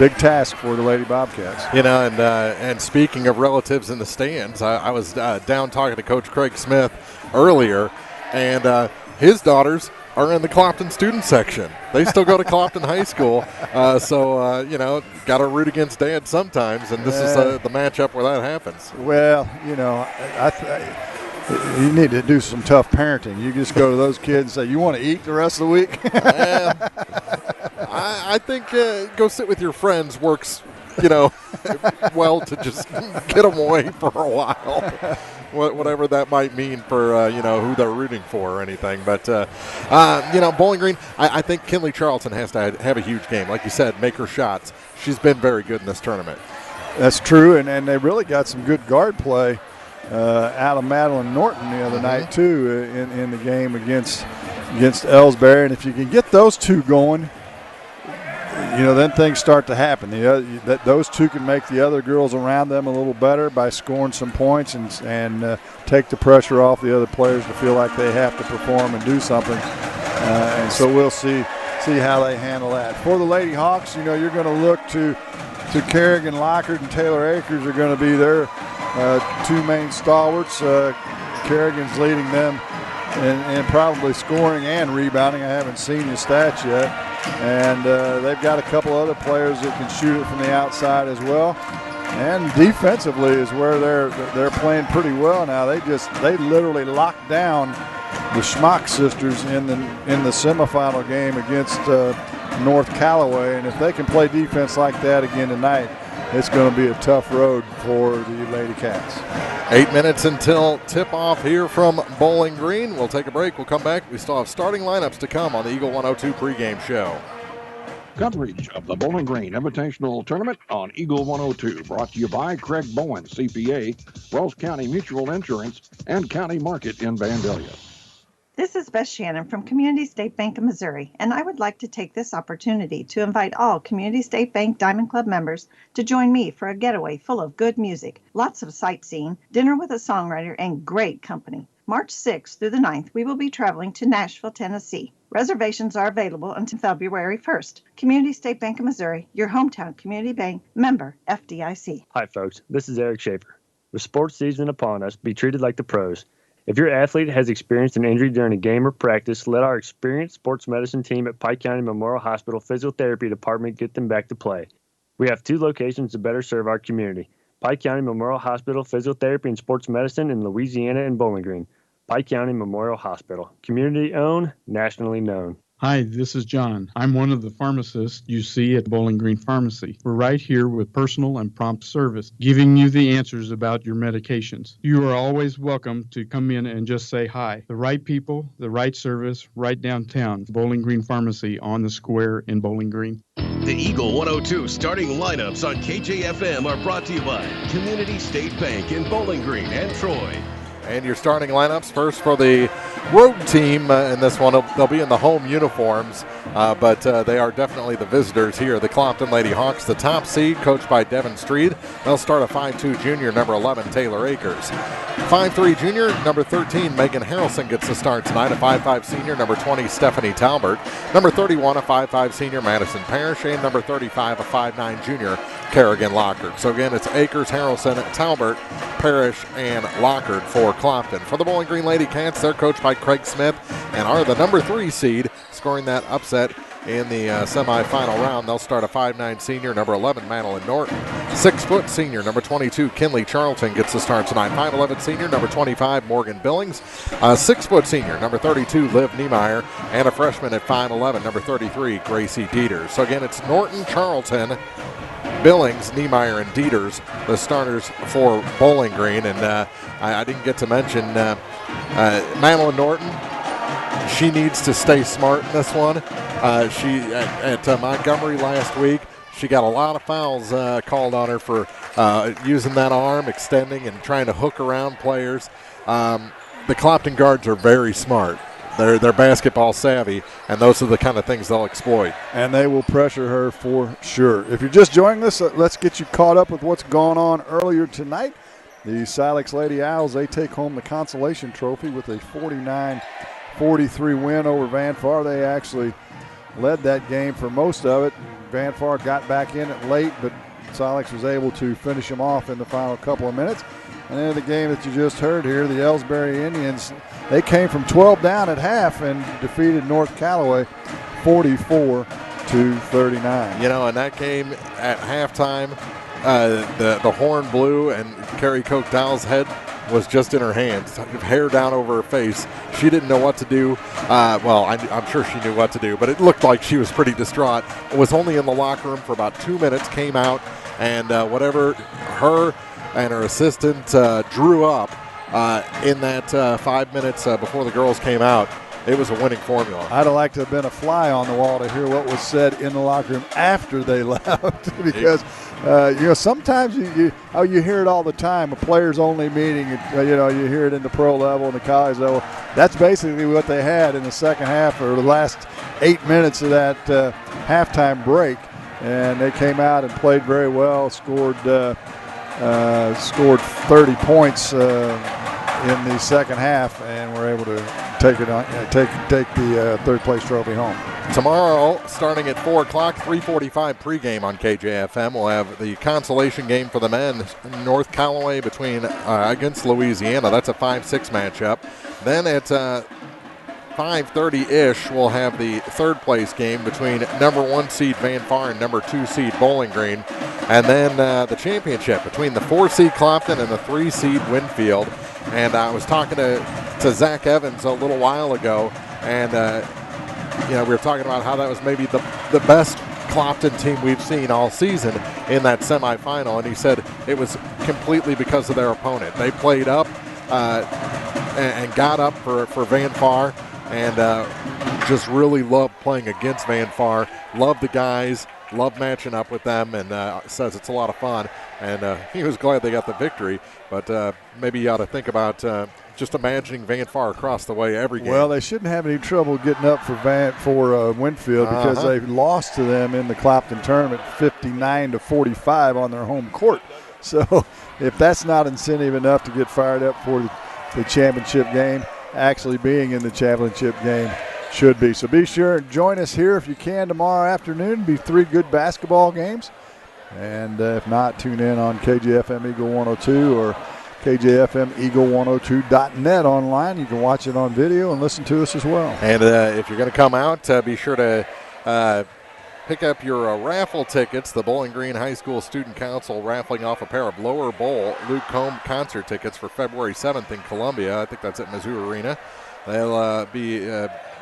S23: big task for the Lady Bobcats.
S3: And speaking of relatives in the stands, I was down talking to Coach Craig Smith earlier, and his daughters are in the Clopton student section. They still go to Clopton High School, so got to root against Dad sometimes, and this is the matchup where that happens.
S23: Well, you need to do some tough parenting. You just go to those kids and say, "You want to eat the rest of the week?"
S3: I think go sit with your friends works, well, to just get them away for a while, whatever that might mean for, who they're rooting for or anything. But, Bowling Green, I think Kinley Charlton has to have a huge game. Like you said, make her shots. She's been very good in this tournament.
S23: That's true, and they really got some good guard play out of Madeline Norton the other night, too, in the game against Elsberry. And if you can get those two going, then things start to happen. Those two can make the other girls around them a little better by scoring some points and take the pressure off the other players to feel like they have to perform and do something. And so we'll see how they handle that. For the Lady Hawks, you're going to look to Kerrigan Lockard and Taylor Akers are going to be their 2 main stalwarts. Kerrigan's leading them in probably scoring and rebounding. I haven't seen the stats yet. And they've got a couple other players that can shoot it from the outside as well. And defensively is where they're playing pretty well now. They literally locked down the Schmock sisters in the semifinal game against North Callaway. And if they can play defense like that again tonight, it's going to be a tough road for the Lady Cats.
S3: 8 minutes until tip-off here from Bowling Green. We'll take a break. We'll come back. We still have starting lineups to come on the Eagle 102 pregame show.
S7: Coverage of the Bowling Green Invitational Tournament on Eagle 102, brought to you by Craig Bowen, CPA, Wells County Mutual Insurance, and County Market in Vandalia.
S2: This is Beth Shannon from Community State Bank of Missouri, and I would like to take this opportunity to invite all Community State Bank Diamond Club members to join me for a getaway full of good music, lots of sightseeing, dinner with a songwriter, and great company. March 6th through the 9th, we will be traveling to Nashville, Tennessee. Reservations are available until February 1st. Community State Bank of Missouri, your hometown community bank, member FDIC.
S11: Hi, folks. This is Eric Schaefer. With sports season upon us, be treated like the pros. If your athlete has experienced an injury during a game or practice, let our experienced sports medicine team at Pike County Memorial Hospital Physiotherapy Department get them back to play. We have 2 locations to better serve our community: Pike County Memorial Hospital Physiotherapy and Sports Medicine in Louisiana and Bowling Green. Pike County Memorial Hospital. Community owned, nationally known.
S5: Hi, this is John. I'm one of the pharmacists you see at Bowling Green Pharmacy. We're right here with personal and prompt service, giving you the answers about your medications. You are always welcome to come in and just say hi. The right people, the right service, right downtown. Bowling Green Pharmacy on the square in Bowling Green.
S8: The Eagle 102 starting lineups on KJFM are brought to you by Community State Bank in Bowling Green and Troy.
S3: And your starting lineups first for the road team in this one. They'll be in the home uniforms, but they are definitely the visitors here. The Clopton Lady Hawks, the top seed, coached by Devin Streed. They'll start a 5'2 junior, number 11, Taylor Akers. 5'3 junior, number 13, Megan Harrelson gets the start tonight. A 5'5 senior, number 20, Stephanie Talbert. Number 31, a 5'5 senior, Madison Parrish. And number 35, a 5'9 junior, Kerrigan Lockard. So again, it's Akers, Harrelson, Talbert, Parrish, and Lockard for Clopton. For the Bowling Green Lady Cats, they're coached by Craig Smith and are the number 3 seed, scoring that upset in the semifinal round. They'll start a 5'9 senior, number 11, Madeline Norton. 6' senior, number 22, Kinley Charlton gets the start tonight. 5'11 senior, number 25, Morgan Billings. 6' senior, number 32, Liv Niemeyer. And a freshman at 5'11, number 33, Gracie Dieters. So again, it's Norton, Charlton, Billings, Niemeyer, and Dieters, the starters for Bowling Green. And I didn't get to mention Madeline Norton. She needs to stay smart in this one. She at Montgomery last week, she got a lot of fouls called on her for using that arm, extending, and trying to hook around players. The Clopton guards are very smart. They're basketball savvy, and those are the kind of things they'll exploit.
S23: And they will pressure her for sure. If you're just joining us, let's get you caught up with what's gone on earlier tonight. The Silex Lady Owls, they take home the Consolation Trophy with a 49-43 win over Van Far. They actually led that game for most of it. Van Far got back in it late, but Silex was able to finish them off in the final couple of minutes. And then the game that you just heard here, the Elsberry Indians, they came from 12 down at half and defeated North Callaway 44-39.
S3: You know, in that game at halftime, the horn blew and Carrie Koch Dowell's head was just in her hands, hair down over her face. She didn't know what to do. I'm sure she knew what to do, but it looked like she was pretty distraught. It was only in the locker room for about 2 minutes, came out, and whatever her and her assistant drew up in that 5 minutes before the girls came out, it was a winning formula.
S23: I'd have liked to have been a fly on the wall to hear what was said in the locker room after they left, because sometimes you hear it all the time, a players only meeting. You hear it in the pro level and the college level. That's basically what they had in the second half, or the last 8 minutes of that halftime break, and they came out and played very well, scored 30 points in the second half, and were able to take the third place trophy home.
S3: Tomorrow, starting at 4 o'clock, 3:45 pregame on KJFM. We'll have the consolation game for the men, North Callaway against Louisiana. That's a 5-6 matchup. Then at 5:30-ish, we'll have the third place game between number 1 seed Van Far and number 2 seed Bowling Green. And then the championship between the 4 seed Clopton and the 3 seed Winfield. And I was talking to Zach Evans a little while ago, and we were talking about how that was maybe the best Clopton team we've seen all season in that semifinal, and he said it was completely because of their opponent. They played up and got up for Van Far, and just really loved playing against Van Far. Loved the guys, loved matching up with them, and says it's a lot of fun. And he was glad they got the victory, but maybe you ought to think about just imagining Van Far across the way every game.
S23: Well, they shouldn't have any trouble getting up for Winfield because they lost to them in the Clopton tournament 59-45 on their home court. So if that's not incentive enough to get fired up for the championship game, actually being in the championship game should be. So be sure and join us here if you can tomorrow afternoon. Be 3 good basketball games. And if not, tune in on KJFM Eagle 102 or KJFM Eagle102.net online. You can watch it on video and listen to us as well.
S3: And if you're going to come out, be sure to pick up your raffle tickets. The Bowling Green High School Student Council raffling off a pair of Lower Bowl Luke Combs concert tickets for February 7th in Columbia. I think that's at Mizzou Arena. They'll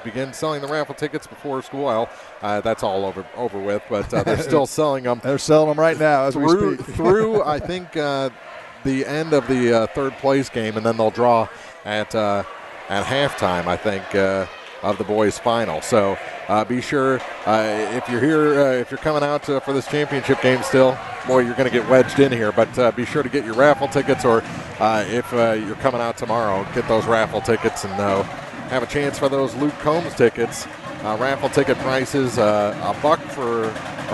S3: begin selling the raffle tickets before school. Well, that's all over with, but they're still selling them.
S23: They're selling them right now as we speak.
S3: Through I think, the end of the third place game, and then they'll draw at halftime, I think, of the boys' final. So be sure if you're here, if you're coming out for this championship game still, boy, you're going to get wedged in here. But be sure to get your raffle tickets, or if you're coming out tomorrow, get those raffle tickets and have a chance for those Luke Combs tickets. Raffle ticket prices, $1 for,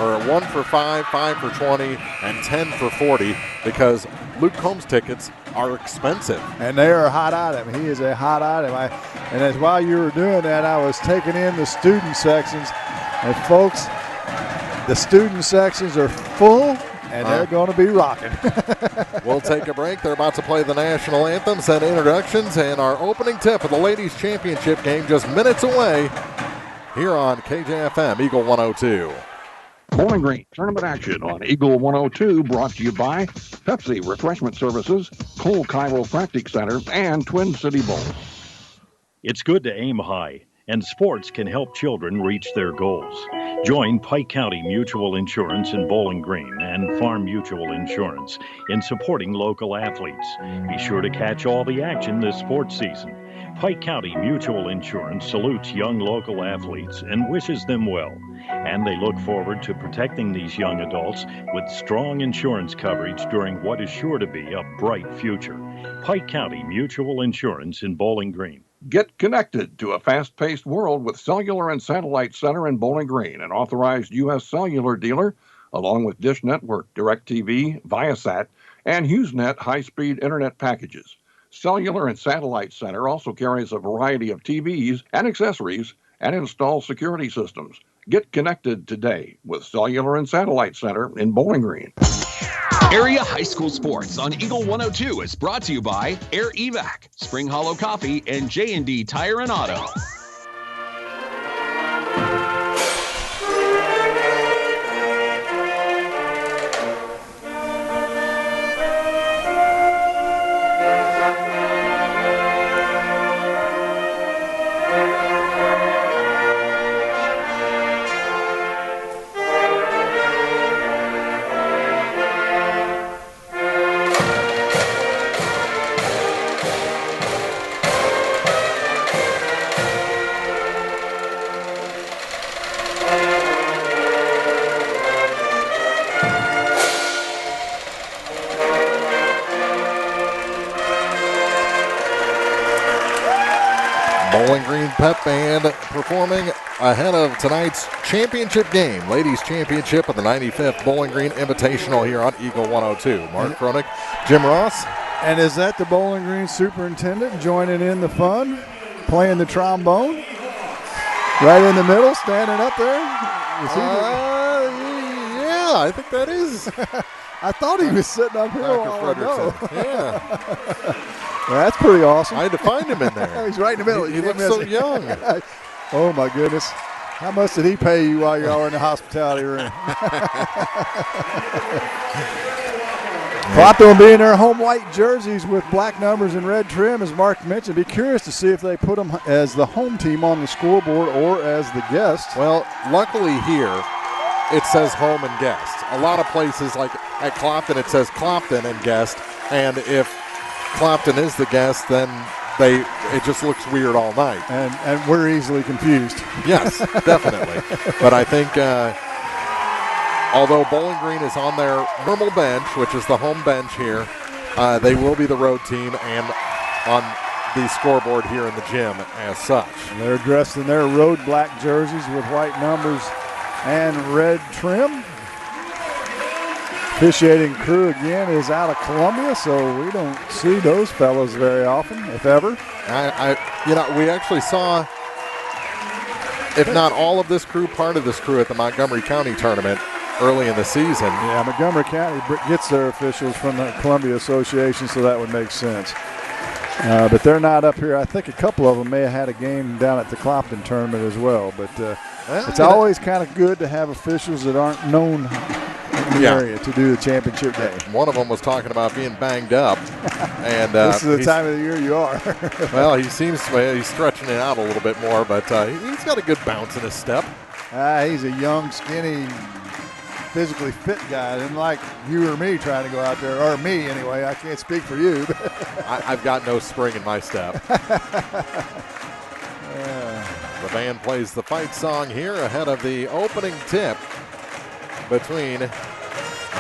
S3: or 1 for $5, 5 for $20, and 10 for $40, because Luke Combs tickets are expensive.
S23: And they are a hot item. He is a hot item. And as while you were doing that, I was taking in the student sections. And folks, the student sections are full, and they're going to be rocking.
S3: We'll take a break. They're about to play the national anthems and introductions, and our opening tip of the ladies' championship game just minutes away here on KJFM Eagle 102.
S7: Bowling Green tournament action on Eagle 102, brought to you by Pepsi Refreshment Services, Cole Chiropractic Center, and Twin City Bowl.
S6: It's good to aim high, and sports can help children reach their goals. Join Pike County Mutual Insurance in Bowling Green and Farm Mutual Insurance in supporting local athletes. Be sure to catch all the action this sports season. Pike County Mutual Insurance salutes young local athletes and wishes them well. And they look forward to protecting these young adults with strong insurance coverage during what is sure to be a bright future. Pike County Mutual Insurance in Bowling Green.
S7: Get connected to a fast-paced world with Cellular and Satellite Center in Bowling Green, an authorized U.S. cellular dealer, along with Dish Network, DirecTV, Viasat, and HughesNet high-speed internet packages. Cellular and Satellite Center also carries a variety of TVs and accessories and installs security systems. Get connected today with Cellular and Satellite Center in Bowling Green.
S14: Area High School Sports on Eagle 102 is brought to you by Air Evac, Spring Hollow Coffee, and J&D Tire and Auto.
S3: Bowling Green Pep Band performing ahead of tonight's championship game, ladies championship of the 95th Bowling Green Invitational here on Eagle 102. Mark Cronick, Jim Ross.
S23: And is that the Bowling Green superintendent joining in the fun, playing the trombone? Right in the middle, standing up there?
S3: Yeah, I think that is.
S23: I thought he was sitting up here a while ago.
S3: Yeah.
S23: Well, that's pretty awesome.
S3: I had to find him in there.
S23: He's right in the middle.
S3: He looks so young.
S23: Oh, my goodness. How much did he pay you while you were in the hospitality room? Clopton will be in their home white jerseys with black numbers and red trim, as Mark mentioned. Be curious to see if they put them as the home team on the scoreboard or as the guests.
S3: Well, luckily here, it says home and guest. A lot of places, like at Clopton, it says Clopton and guest. And if Clopton is the guest, then it just looks weird all night.
S23: And we're easily confused.
S3: Yes, definitely. But I think although Bowling Green is on their normal bench, which is the home bench here, they will be the road team and on the scoreboard here in the gym as such.
S23: They're dressed in their road black jerseys with white numbers and red trim. Officiating crew again is out of Columbia, so we don't see those fellows very often, if ever.
S3: We actually saw, if not all of this crew, part of this crew at the Montgomery County tournament early in the season.
S23: Yeah, Montgomery County gets their officials from the Columbia Association, so that would make sense. But they're not up here. I think a couple of them may have had a game down at the Clopton tournament as well. But it's always kind of good to have officials that aren't known in the area to do the championship game.
S3: One of them was talking about being banged up. And
S23: this is the time of the year you are.
S3: Well, he's stretching it out a little bit more, but he's got a good bounce in his step.
S23: He's a young, skinny, physically fit guy. Didn't like you or me trying to go out there, or me anyway. I can't speak for you.
S3: I've got no spring in my step. The band plays the fight song here ahead of the opening tip between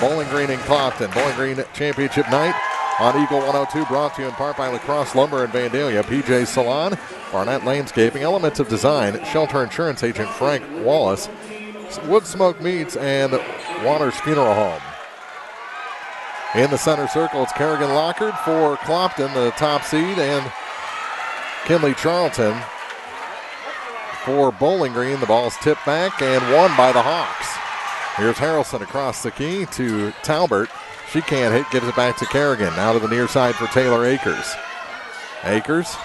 S3: Bowling Green and Clopton. Bowling Green Championship Night on Eagle 102, brought to you in part by Lacrosse Lumber and Vandalia, PJ Salon, Barnett Landscaping, Elements of Design, Shelter Insurance Agent Frank Wallace, Wood Smoke Meats, and Waters Funeral Home. In the center circle, it's Kerrigan Lockard for Clopton, the top seed, and Kinley Charlton for Bowling Green. The ball's tipped back and won by the Hawks. Here's Harrelson across the key to Talbert. She can't hit, gives it back to Kerrigan. Now to the near side for Taylor Akers. Akers,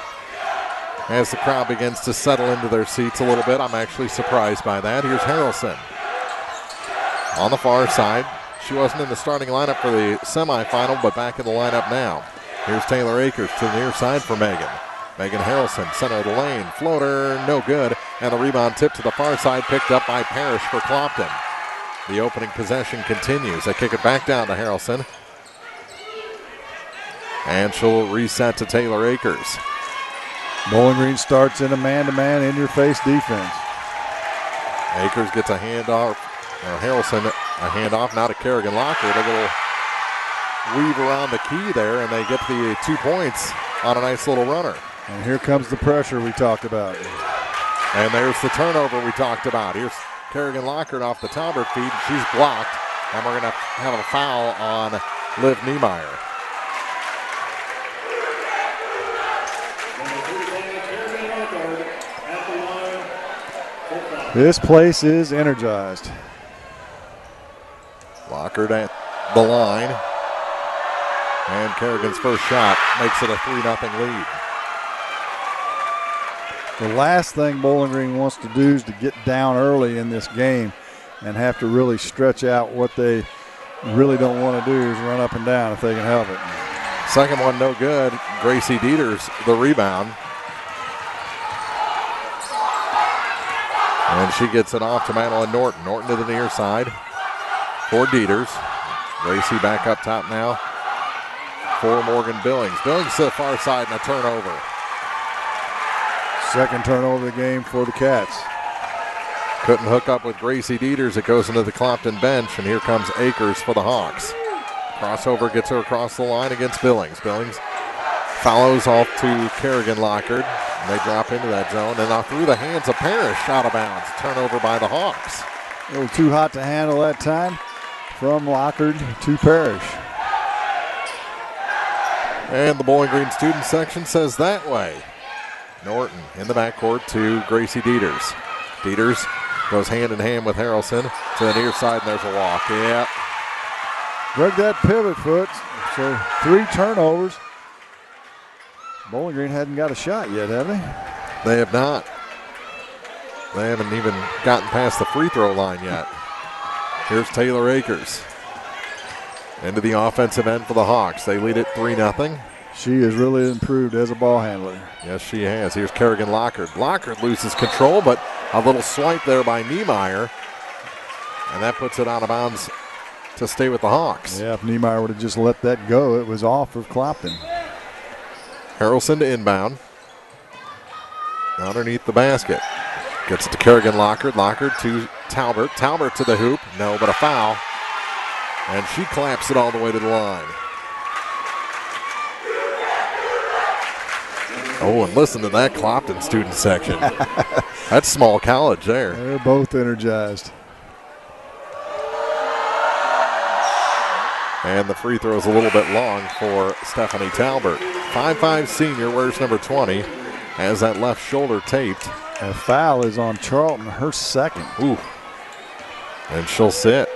S3: as the crowd begins to settle into their seats a little bit, I'm actually surprised by that. Here's Harrelson. On the far side, she wasn't in the starting lineup for the semifinal, but back in the lineup now. Here's Taylor Akers to the near side for Megan. Megan Harrelson, center of the lane, floater, no good, and the rebound tip to the far side, picked up by Parrish for Clopton. The opening possession continues. They kick it back down to Harrelson. And she'll reset to Taylor Akers.
S23: Bowling Green starts in a man-to-man, in-your-face defense.
S3: Akers gets a handoff, Harrelson a handoff, now to Kerrigan Lockard. A little weave around the key there, and they get the 2 points on a nice little runner.
S23: And here comes the pressure we talked about.
S3: And there's the turnover we talked about. Here's Kerrigan Lockard off the Talbert feed. She's blocked, and we're going to have a foul on Liv Niemeyer.
S23: This place is energized.
S3: Lockard at the line. And Kerrigan's first shot makes it a 3-0 lead.
S23: The last thing Bowling Green wants to do is to get down early in this game and have to really stretch out. What they really don't want to do is run up and down if they can help it.
S3: Second one no good. Gracie Dieters the rebound. And she gets it off to Madeline Norton. Norton to the near side for Dieters. Gracie back up top now for Morgan Billings. Billings to the far side and a turnover.
S23: Second turnover of the game for the Cats.
S3: Couldn't hook up with Gracie Dieters. It goes into the Clopton bench, and here comes Akers for the Hawks. Crossover gets her across the line against Billings. Billings follows off to Kerrigan Lockard. And they drop into that zone, and now through the hands of Parrish, out of bounds. Turnover by the Hawks.
S23: A little too hot to handle that time from Lockard to Parrish.
S3: And the Bowling Green student section says that way. Norton in the backcourt to Gracie Dieters. Dieters goes hand in hand with Harrelson to the near side, and there's a walk. Yeah.
S23: Drug that pivot foot, so 3 turnovers. Bowling Green hadn't got a shot yet, have they?
S3: They have not. They haven't even gotten past the free throw line yet. Here's Taylor Akers. Into the offensive end for the Hawks. They lead it 3-0.
S23: She has really improved as a ball handler.
S3: Yes, she has. Here's Kerrigan Lockard. Lockard loses control, but a little swipe there by Niemeyer. And that puts it out of bounds to stay with the Hawks.
S23: Yeah, if Niemeyer would have just let that go, it was off of Clopton.
S3: Harrelson to inbound. Underneath the basket. Gets it to Kerrigan Lockard. Lockard to Talbert. Talbert to the hoop. No, but a foul. And she claps it all the way to the line. Oh, and listen to that Clopton student section. That's small college there.
S23: They're both energized.
S3: And the free throw is a little bit long for Stephanie Talbert. 5'5" senior, wears number 20, has that left shoulder taped.
S23: A foul is on Charlton, her second.
S3: Ooh. And she'll sit.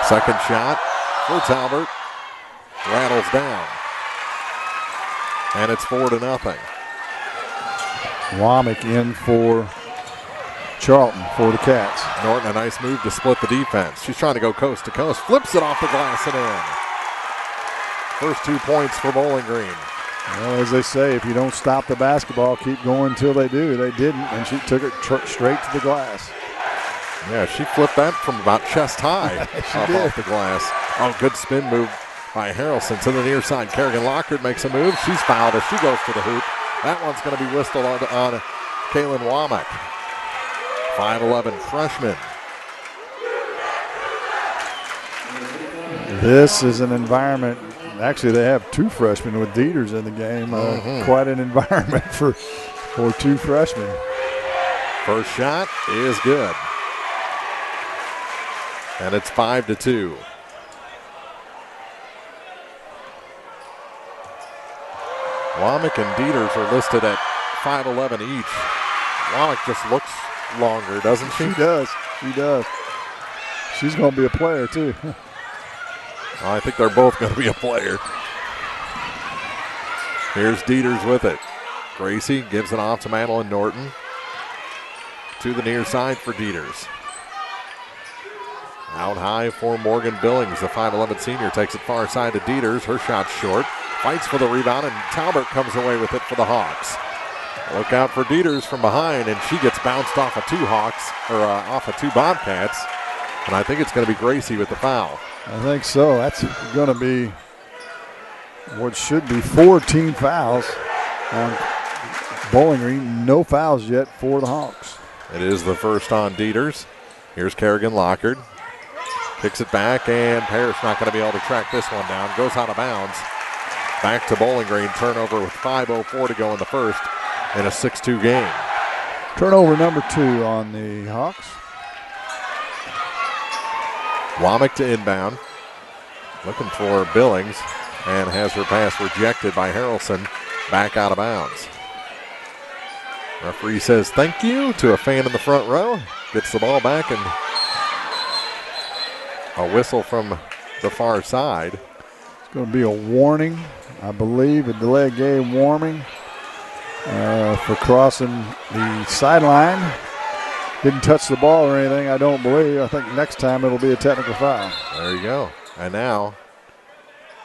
S3: Second shot for Talbert. Rattles down. And it's 4-0.
S23: Womack in for Charlton for the Cats.
S3: Norton, a nice move to split the defense. She's trying to go coast to coast. Flips it off the glass and in. First 2 points for Bowling Green.
S23: Well, as they say, if you don't stop the basketball, keep going until they do. They didn't, and she took it straight to the glass.
S3: Yeah, she flipped that from about chest high off the glass. Oh, good spin move by Harrelson to the near side. Kerrigan Lockard makes a move. She's fouled as she goes to the hoop. That one's going to be whistled on Kaylin Womack. 5'11" freshman.
S23: This is an environment. Actually, they have two freshmen with Dieters in the game. Quite an environment for two freshmen.
S3: First shot is good. And it's 5-2. Womack and Dieters are listed at 5'11" each. Womack just looks longer, doesn't she?
S23: She does. She does. She's going to be a player, too.
S3: Well, I think they're both going to be a player. Here's Dieters with it. Gracie gives it off to Madeline Norton. To the near side for Dieters. Out high for Morgan Billings. The 5'11" senior takes it far side to Dieters. Her shot's short. Fights for the rebound, and Talbert comes away with it for the Hawks. Look out for Dieters from behind, and she gets bounced off of two Hawks, or off of two Bobcats. And I think it's going to be Gracie with the foul.
S23: I think so. That's going to be what should be 4 team fouls on Bowling Green. No fouls yet for the Hawks.
S3: It is the first on Dieters. Here's Kerrigan Lockard. Kicks it back, and Parrish not going to be able to track this one down. Goes out of bounds. Back to Bowling Green. Turnover with 5:04 to go in the first in a 6-2 game.
S23: Turnover number 2 on the Hawks.
S3: Womack to inbound. Looking for Billings, and has her pass rejected by Harrelson. Back out of bounds. Referee says thank you to a fan in the front row. Gets the ball back, and a whistle from the far side.
S23: It's going to be a warning, I believe, a delay game warning for crossing the sideline. Didn't touch the ball or anything, I don't believe. I think next time it'll be a technical foul.
S3: There you go. And now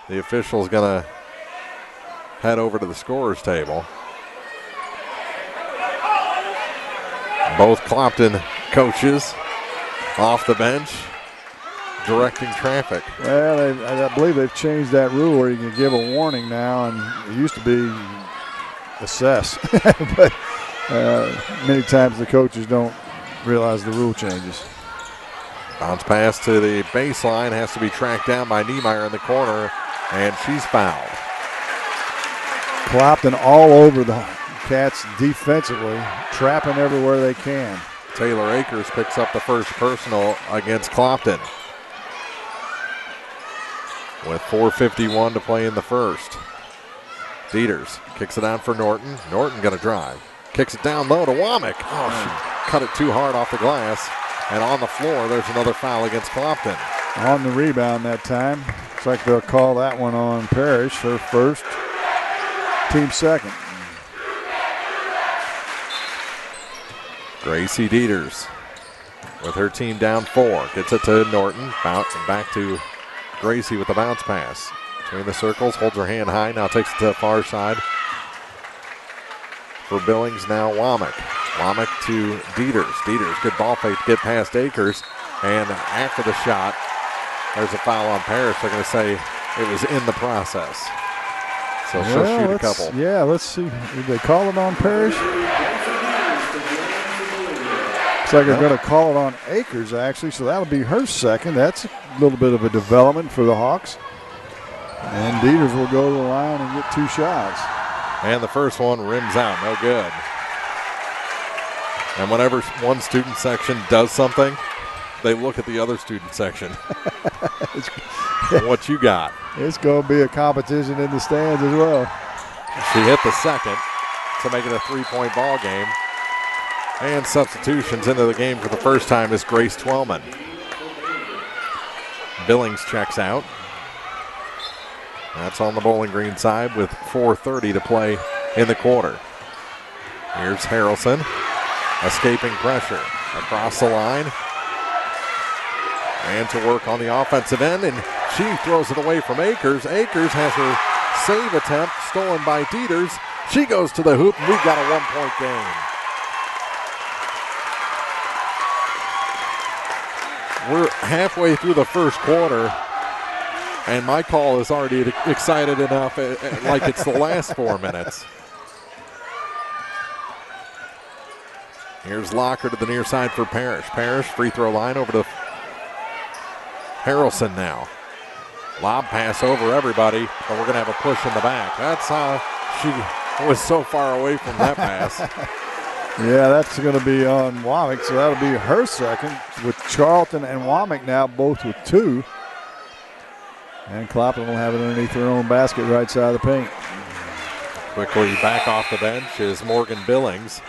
S3: the official's going to head over to the scorer's table. Both Clopton coaches off the bench directing traffic.
S23: Well, I believe they've changed that rule where you can give a warning now, and it used to be assess. But many times the coaches don't realize the rule changes.
S3: Bounce pass to the baseline, has to be tracked down by Niemeyer in the corner, and she's fouled.
S23: Clopton all over the Cats defensively, trapping everywhere they can.
S3: Taylor Akers picks up the first personal against Clopton. With 4:51 to play in the first. Dieters kicks it out for Norton. Norton going to drive. Kicks it down low to Womack. Oh, she cut it too hard off the glass. And on the floor, there's another foul against Clopton.
S23: On the rebound that time. Looks like they'll call that one on Parrish, her first, team second.
S3: Gracie Dieters with her team down 4. Gets it to Norton. Back to Gracie with the bounce pass. Between the circles, holds her hand high. Now takes it to the far side. For Billings, now Womack. Womack to Dieters. Dieters, good ball fake to get past Akers. And after the shot, there's a foul on Parrish. They're going to say it was in the process. So she'll shoot a couple.
S23: Yeah, let's see. Did they call it on Parrish? Looks like they're going to call it on Akers, actually, so that'll be her second. That's a little bit of a development for the Hawks. And Dieters will go to the line and get 2 shots.
S3: And the first one rims out, no good. And whenever one student section does something, they look at the other student section. What you got?
S23: It's going to be a competition in the stands as well.
S3: She hit the second to make it a 3-point ball game. And substitutions into the game for the first time is Grace Twellman. Billings checks out. That's on the Bowling Green side with 4:30 to play in the quarter. Here's Harrelson, escaping pressure across the line. And to work on the offensive end, and she throws it away from Akers. Akers has her save attempt stolen by Dieters. She goes to the hoop, and we've got a 1-point game. We're halfway through the first quarter, and my call is already excited enough like it's the last 4 minutes. Here's Locker to the near side for Parrish. Parrish, free throw line over to Harrelson now. Lob pass over everybody, but we're going to have a push in the back. That's how she was so far away from that pass.
S23: Yeah, that's going to be on Womack, so that'll be her second with Charlton and Womack now both with 2. And Clopton will have it underneath their own basket right side of the paint.
S3: Quickly back off the bench is Morgan Billings.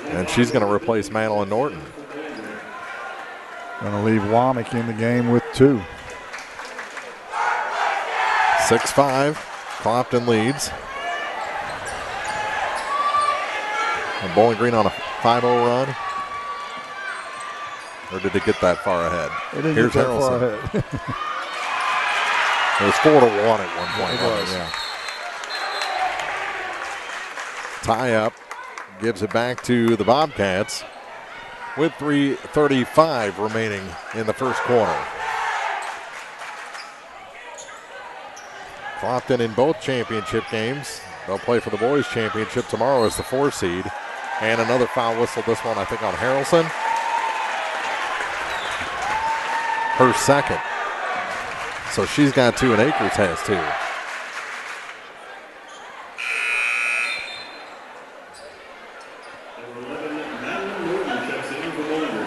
S3: And she's going to replace Madeline Norton.
S23: Going to leave Womack in the game with 2.
S3: 6-5, Clopton leads. And Bowling Green on a 5-0 run. Or did it get that far ahead?
S23: It didn't
S3: Here's
S23: get that
S3: Harrelson.
S23: far ahead.
S3: It was 4-1 at one point.
S23: It was.
S3: Yeah. Tie up. Gives it back to the Bobcats with 3:35 remaining in the first quarter. Clopton in both championship games. They'll play for the boys' championship tomorrow as the 4 seed. And another foul whistle, this one I think on Harrelson. Her second. So she's got 2 and Akers has 2.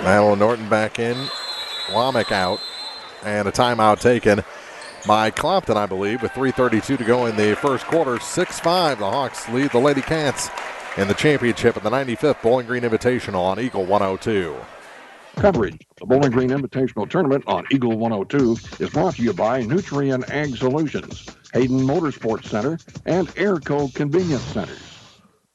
S3: Madeline Norton back in. Womack out. And a timeout taken by Clopton, I believe, with 3:32 to go in the first quarter. 6-5. The Hawks lead the Lady Cats in the championship at the 95th Bowling Green Invitational on Eagle 102.
S7: Coverage of the Bowling Green Invitational Tournament on Eagle 102 is brought to you by Nutrien Ag Solutions, Hayden Motorsports Center, and Airco Convenience Centers.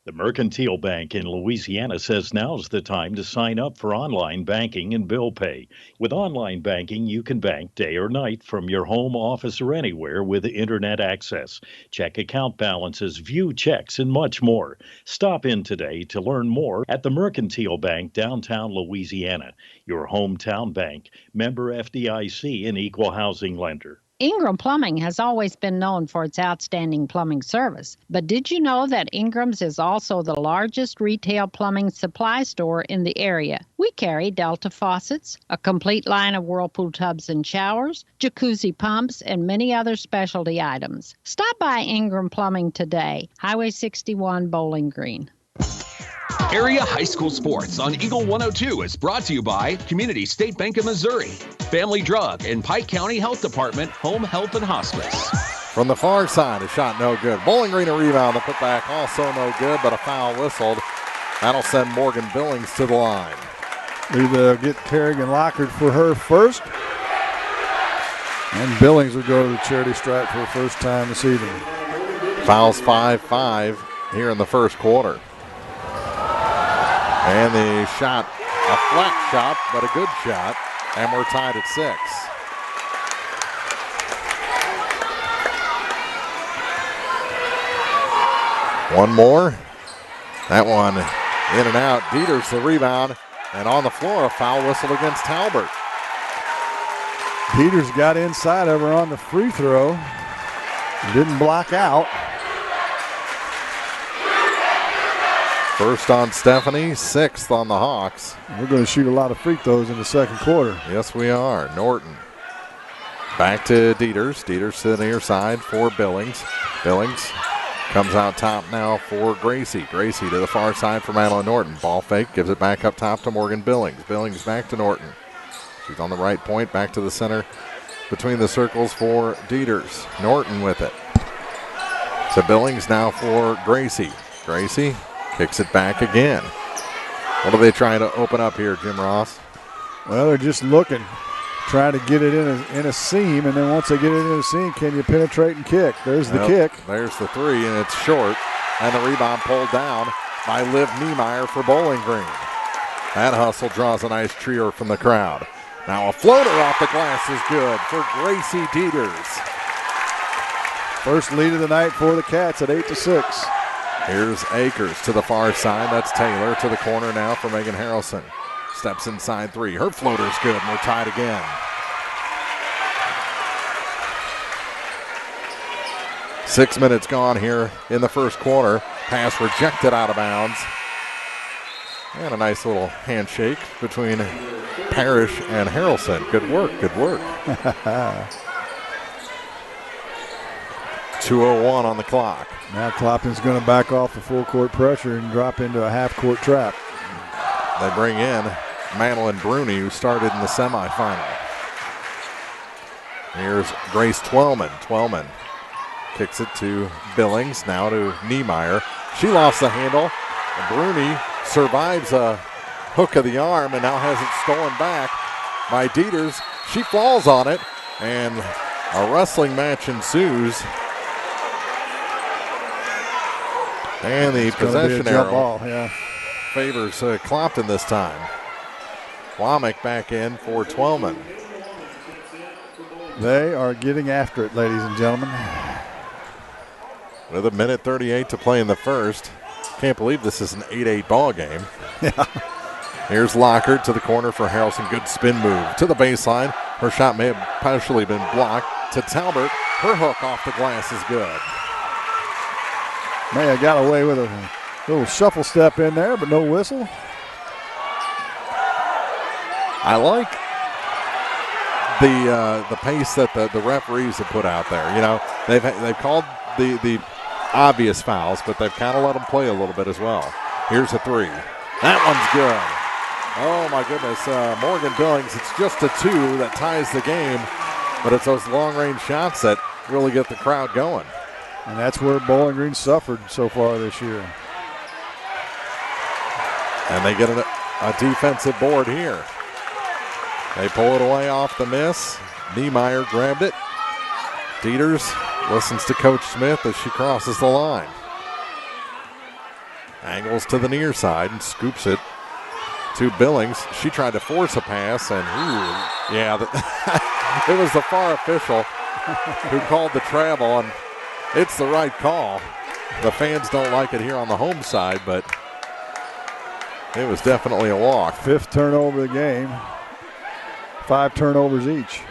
S6: The Mercantile Bank in Louisiana says now's the time to sign up for online banking and bill pay. With online banking, you can bank day or night from your home, office, or anywhere with internet access. Check account balances, view checks, and much more. Stop in today to learn more at the Mercantile Bank, downtown Louisiana. Your hometown bank, member FDIC, and equal housing lender.
S12: Ingram Plumbing has always been known for its outstanding plumbing service. But did you know that Ingram's is also the largest retail plumbing supply store in the area? We carry Delta faucets, a complete line of Whirlpool tubs and showers, jacuzzi pumps, and many other specialty items. Stop by Ingram Plumbing today, Highway 61, Bowling Green.
S14: Area High School Sports on Eagle 102 is brought to you by Community State Bank of Missouri, Family Drug, and Pike County Health Department, Home Health and Hospice.
S3: From the far side, a shot no good. Bowling Green a rebound. The putback also no good, but a foul whistled. That'll send Morgan Billings to the line.
S23: Either get Kerrigan Lockard for her first, and Billings will go to the charity stripe for the first time this evening.
S3: Fouls 5-5 here in the first quarter. And the shot, a flat shot, but a good shot. And we're tied at 6. One more. That one in and out. Dieters the rebound. And on the floor, a foul whistle against Talbert.
S23: Dieters got inside of her on the free throw. Didn't block out.
S3: First on Stephanie, sixth on the Hawks.
S23: We're going to shoot a lot of free throws in the second quarter.
S3: Yes, we are. Norton. Back to Dieters. Dieters to the near side for Billings. Billings comes out top now for Gracie. Gracie to the far side for Madeline Norton. Ball fake, gives it back up top to Morgan Billings. Billings back to Norton. She's on the right point, back to the center between the circles for Dieters. Norton with it. To Billings now for Gracie. Gracie kicks it back again. What are they trying to open up here, Jim Ross?
S23: Well, they're just looking, trying to get it in a seam, and then once they get it in a seam, can you penetrate and kick? There's the kick.
S3: There's the three, and it's short. And the rebound pulled down by Liv Niemeyer for Bowling Green. That hustle draws a nice cheer from the crowd. Now a floater off the glass is good for Gracie Dieters.
S23: First lead of the night for the Cats at 8-6.
S3: Here's Akers to the far side. That's Taylor to the corner now for Megan Harrelson. Steps inside three. Her floater's good, and we're tied again. Six minutes gone here in the first quarter. Pass rejected out of bounds. And a nice little handshake between Parrish and Harrelson. Good work, good work. 2:01 on the clock.
S23: Now Clopton's going to back off the full court pressure and drop into a half court trap.
S3: They bring in Madeline Bruni, who started in the semifinal. Here's Grace Twellman. Twellman kicks it to Billings, now to Niemeyer. She lost the handle. Bruni survives a hook of the arm and now has it stolen back by Dieters. She falls on it, and a wrestling match ensues. And the possession arrow favors Clopton this time. Womack back in for Twellman.
S23: They are getting after it, ladies and gentlemen.
S3: With a minute 38 to play in the first. Can't believe this is an 8-8 ball game.
S23: Yeah.
S3: Here's Lockhart to the corner for Harrelson. Good spin move to the baseline. Her shot may have partially been blocked. To Talbert. Her hook off the glass is good.
S23: May have got away with a little shuffle step in there, but no whistle.
S3: I like the pace that the referees have put out there. You know, they've called the obvious fouls, but they've kind of let them play a little bit as well. Here's a three. That one's good. Oh, my goodness. Morgan Billings, it's just a two that ties the game, but it's those long-range shots that really get the crowd going.
S23: And that's where Bowling Green suffered so far this year.
S3: And they get a defensive board here. They pull it away off the miss. Niemeyer grabbed it. Dieters listens to Coach Smith as she crosses the line. Angles to the near side and scoops it to Billings. She tried to force a pass, and it was the far official who called the travel, and it's the right call. The fans don't like it here on the home side, but it was definitely a walk.
S23: Fifth turnover of the game. 5 turnovers each.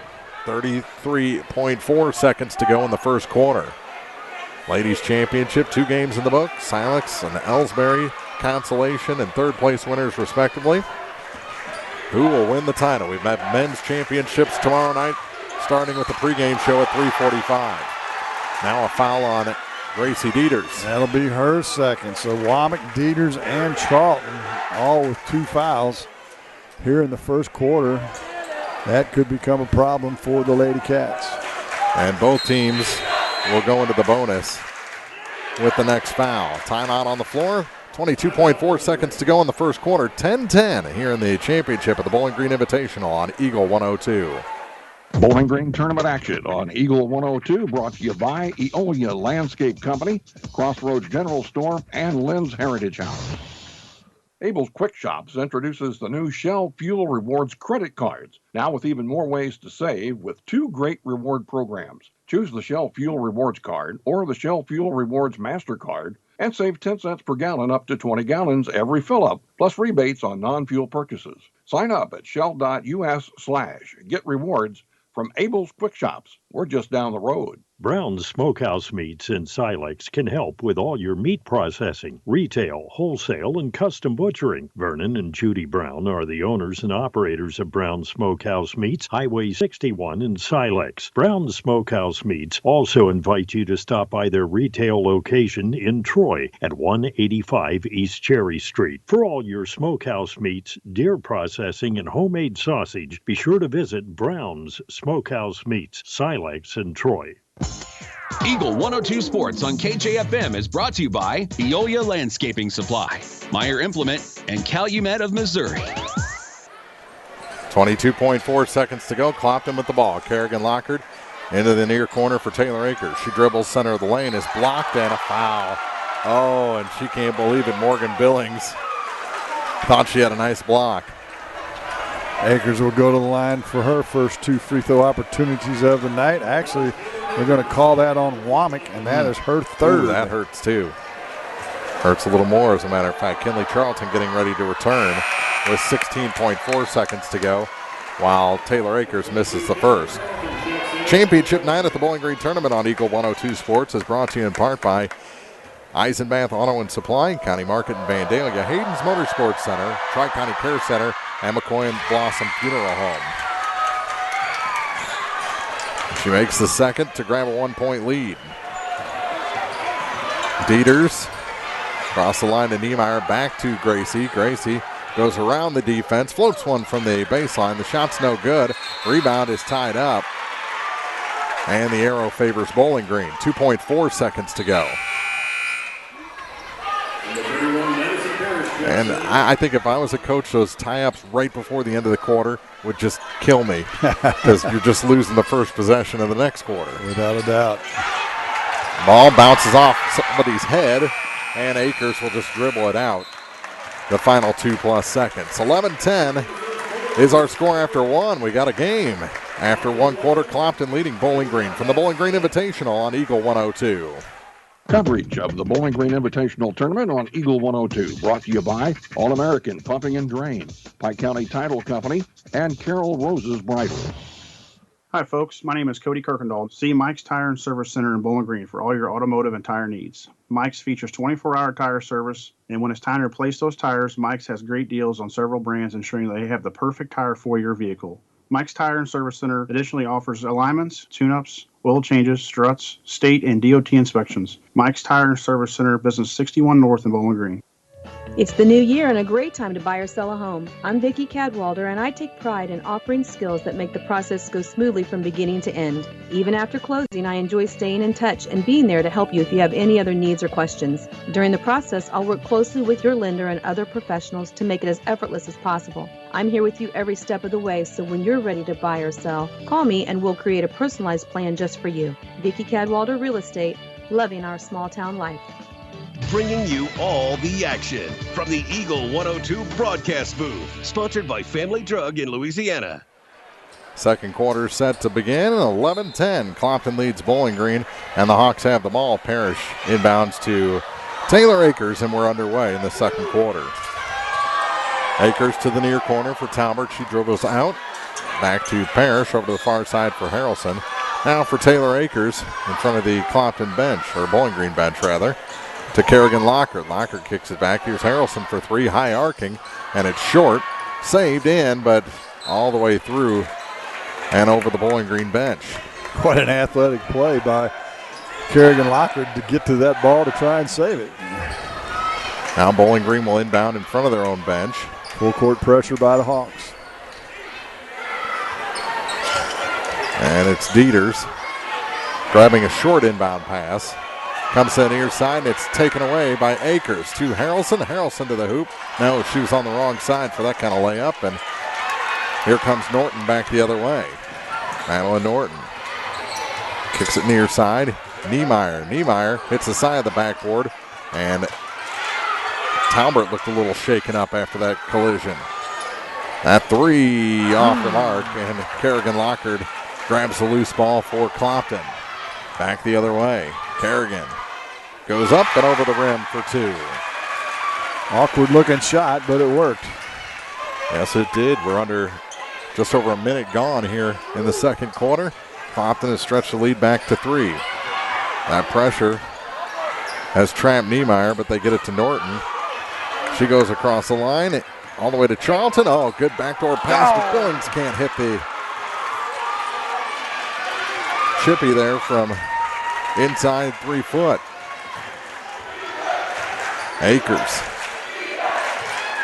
S3: 33.4 seconds to go in the first quarter. Ladies Championship, 2 games in the book. Silex and Elsberry, Consolation, and third place winners respectively. Who will win the title? We've got men's championships tomorrow night, starting with the pregame show at 3:45. Now a foul on Gracie Dieters.
S23: That'll be her second. So Womack, Dieters, and Charlton all with 2 fouls here in the first quarter. That could become a problem for the Lady Cats.
S3: And both teams will go into the bonus with the next foul. Timeout on the floor. 22.4 seconds to go in the first quarter. 10-10 here in the championship at the Bowling Green Invitational on Eagle 102.
S7: Bowling Green tournament action on Eagle 102 brought to you by Eolia Landscape Company, Crossroads General Store, and Lynn's Heritage House. Abel's Quick Shops introduces the new Shell Fuel Rewards credit cards, now with even more ways to save with 2 great reward programs. Choose the Shell Fuel Rewards card or the Shell Fuel Rewards MasterCard and save 10 cents per gallon up to 20 gallons every fill-up, plus rebates on non-fuel purchases. Sign up at shell.us/get rewards from Abel's Quick Shops. We're just down the road.
S6: Brown's Smokehouse Meats in Silex can help with all your meat processing, retail, wholesale, and custom butchering. Vernon and Judy Brown are the owners and operators of Brown's Smokehouse Meats, Highway 61 in Silex. Brown's Smokehouse Meats also invite you to stop by their retail location in Troy at 185 East Cherry Street. For all your smokehouse meats, deer processing, and homemade sausage, be sure to visit Brown's Smokehouse Meats, Silex and Troy.
S14: Eagle 102 Sports on KJFM is brought to you by Eolia Landscaping Supply, Meyer Implement, and Calumet of Missouri.
S3: 22.4 seconds to go. Clopton with the ball. Kerrigan Lockard into the near corner for Taylor Akers. She dribbles center of the lane, is blocked, and a foul. Oh, and she can't believe it. Morgan Billings thought she had a nice block.
S23: Akers will go to the line for her first 2 free throw opportunities of the night. Actually, they're going to call that on Womack, and that is her third.
S3: Ooh, that hurts too. Hurts a little more, as a matter of fact. Kinley Charlton getting ready to return with 16.4 seconds to go, while Taylor Akers misses the first. Championship night at the Bowling Green Tournament on Eagle 102 Sports is brought to you in part by Eisenbath Auto and Supply, County Market in Vandalia, Hayden's Motorsports Center, Tri-County Care Center, and McCoy and Blossom Funeral Home. She makes the second to grab a 1-point lead. Dieters across the line to Niemeyer, back to Gracie. Gracie goes around the defense, floats one from the baseline. The shot's no good. Rebound is tied up. And the arrow favors Bowling Green. 2.4 seconds to go. And I think if I was a coach, those tie-ups right before the end of the quarter would just kill me, because you're just losing the first possession of the next quarter.
S23: Without a doubt.
S3: Ball bounces off somebody's head, and Akers will just dribble it out the final 2+ seconds. 11-10 is our score after one. We got a game after one quarter. Clopton leading Bowling Green from the Bowling Green Invitational on Eagle 102.
S7: Coverage of the Bowling Green Invitational Tournament on Eagle 102, brought to you by All-American Pumping and Drain, Pike County Title Company, and Carol Rose's Bridal.
S15: Hi, folks. My name is Cody Kirkendall. See Mike's Tire and Service Center in Bowling Green for all your automotive and tire needs. Mike's features 24-hour tire service, and when it's time to replace those tires, Mike's has great deals on several brands, ensuring they have the perfect tire for your vehicle. Mike's Tire and Service Center additionally offers alignments, tune-ups, oil changes, struts, state and DOT inspections. Mike's Tire and Service Center, Business 61 North in Bowling Green.
S10: It's the new year and a great time to buy or sell a home. I'm Vicki Cadwalder, and I take pride in offering skills that make the process go smoothly from beginning to end. Even after closing, I enjoy staying in touch and being there to help you if you have any other needs or questions. During the process, I'll work closely with your lender and other professionals to make it as effortless as possible. I'm here with you every step of the way, so when you're ready to buy or sell, call me and we'll create a personalized plan just for you. Vicki Cadwalder Real Estate, loving our small town life.
S8: Bringing you all the action from the Eagle 102 broadcast booth. Sponsored by Family Drug in Louisiana.
S3: Second quarter set to begin. 11-10. Clopton leads Bowling Green, and the Hawks have the ball. Parrish inbounds to Taylor Akers, and we're underway in the second quarter. Akers to the near corner for Talbert. She dribbles out. Back to Parrish over to the far side for Harrelson. Now for Taylor Akers in front of the Clopton bench, or Bowling Green bench rather. To Kerrigan Lockard. Lockard kicks it back. Here's Harrelson for three, high arcing, and it's short. Saved in, but all the way through and over the Bowling Green bench.
S23: What an athletic play by Kerrigan Lockard to get to that ball to try and save it.
S3: Now Bowling Green will inbound in front of their own bench.
S23: Full court pressure by the Hawks.
S3: And it's Dieters grabbing a short inbound pass. Comes to the near side, and it's taken away by Akers to Harrelson. Harrelson to the hoop. No, she was on the wrong side for that kind of layup, and here comes Norton back the other way. Madeline Norton kicks it near side. Niemeyer hits the side of the backboard, and Talbert looked a little shaken up after that collision. That three off the mark, and Kerrigan Lockard grabs the loose ball for Clopton. Back the other way. Kerrigan Goes up and over the rim for two.
S23: Awkward looking shot, but it worked.
S3: Yes, it did. We're under just over a minute gone here in the second quarter. Clopton has stretched the lead back to 3. That pressure has trapped Niemeyer, but they get it to Norton. She goes across the line, all the way to Charlton. Oh, good backdoor pass, but Billings can't hit the chippy there from inside 3 foot. Akers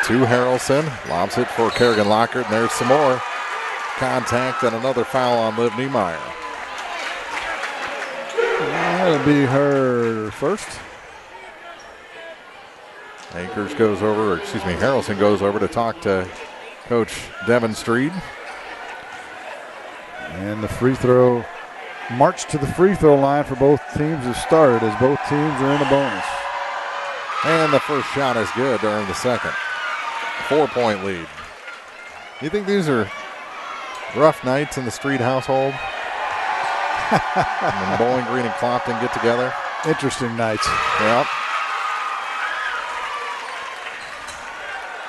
S3: to Harrelson, lobs it for Kerrigan Lockhart, and there's some more contact and another foul on Liv Niemeyer.
S23: That'll be her first.
S3: Akers goes over, or excuse me, Harrelson goes over to talk to Coach Devin Streed.
S23: And the free throw, march to the free throw line for both teams has started as both teams are in a bonus.
S3: And the first shot is good to earn the second. 4-point lead. You think these are rough nights in the Street household? When Bowling Green and Clopton get together?
S23: Interesting nights.
S3: Yep.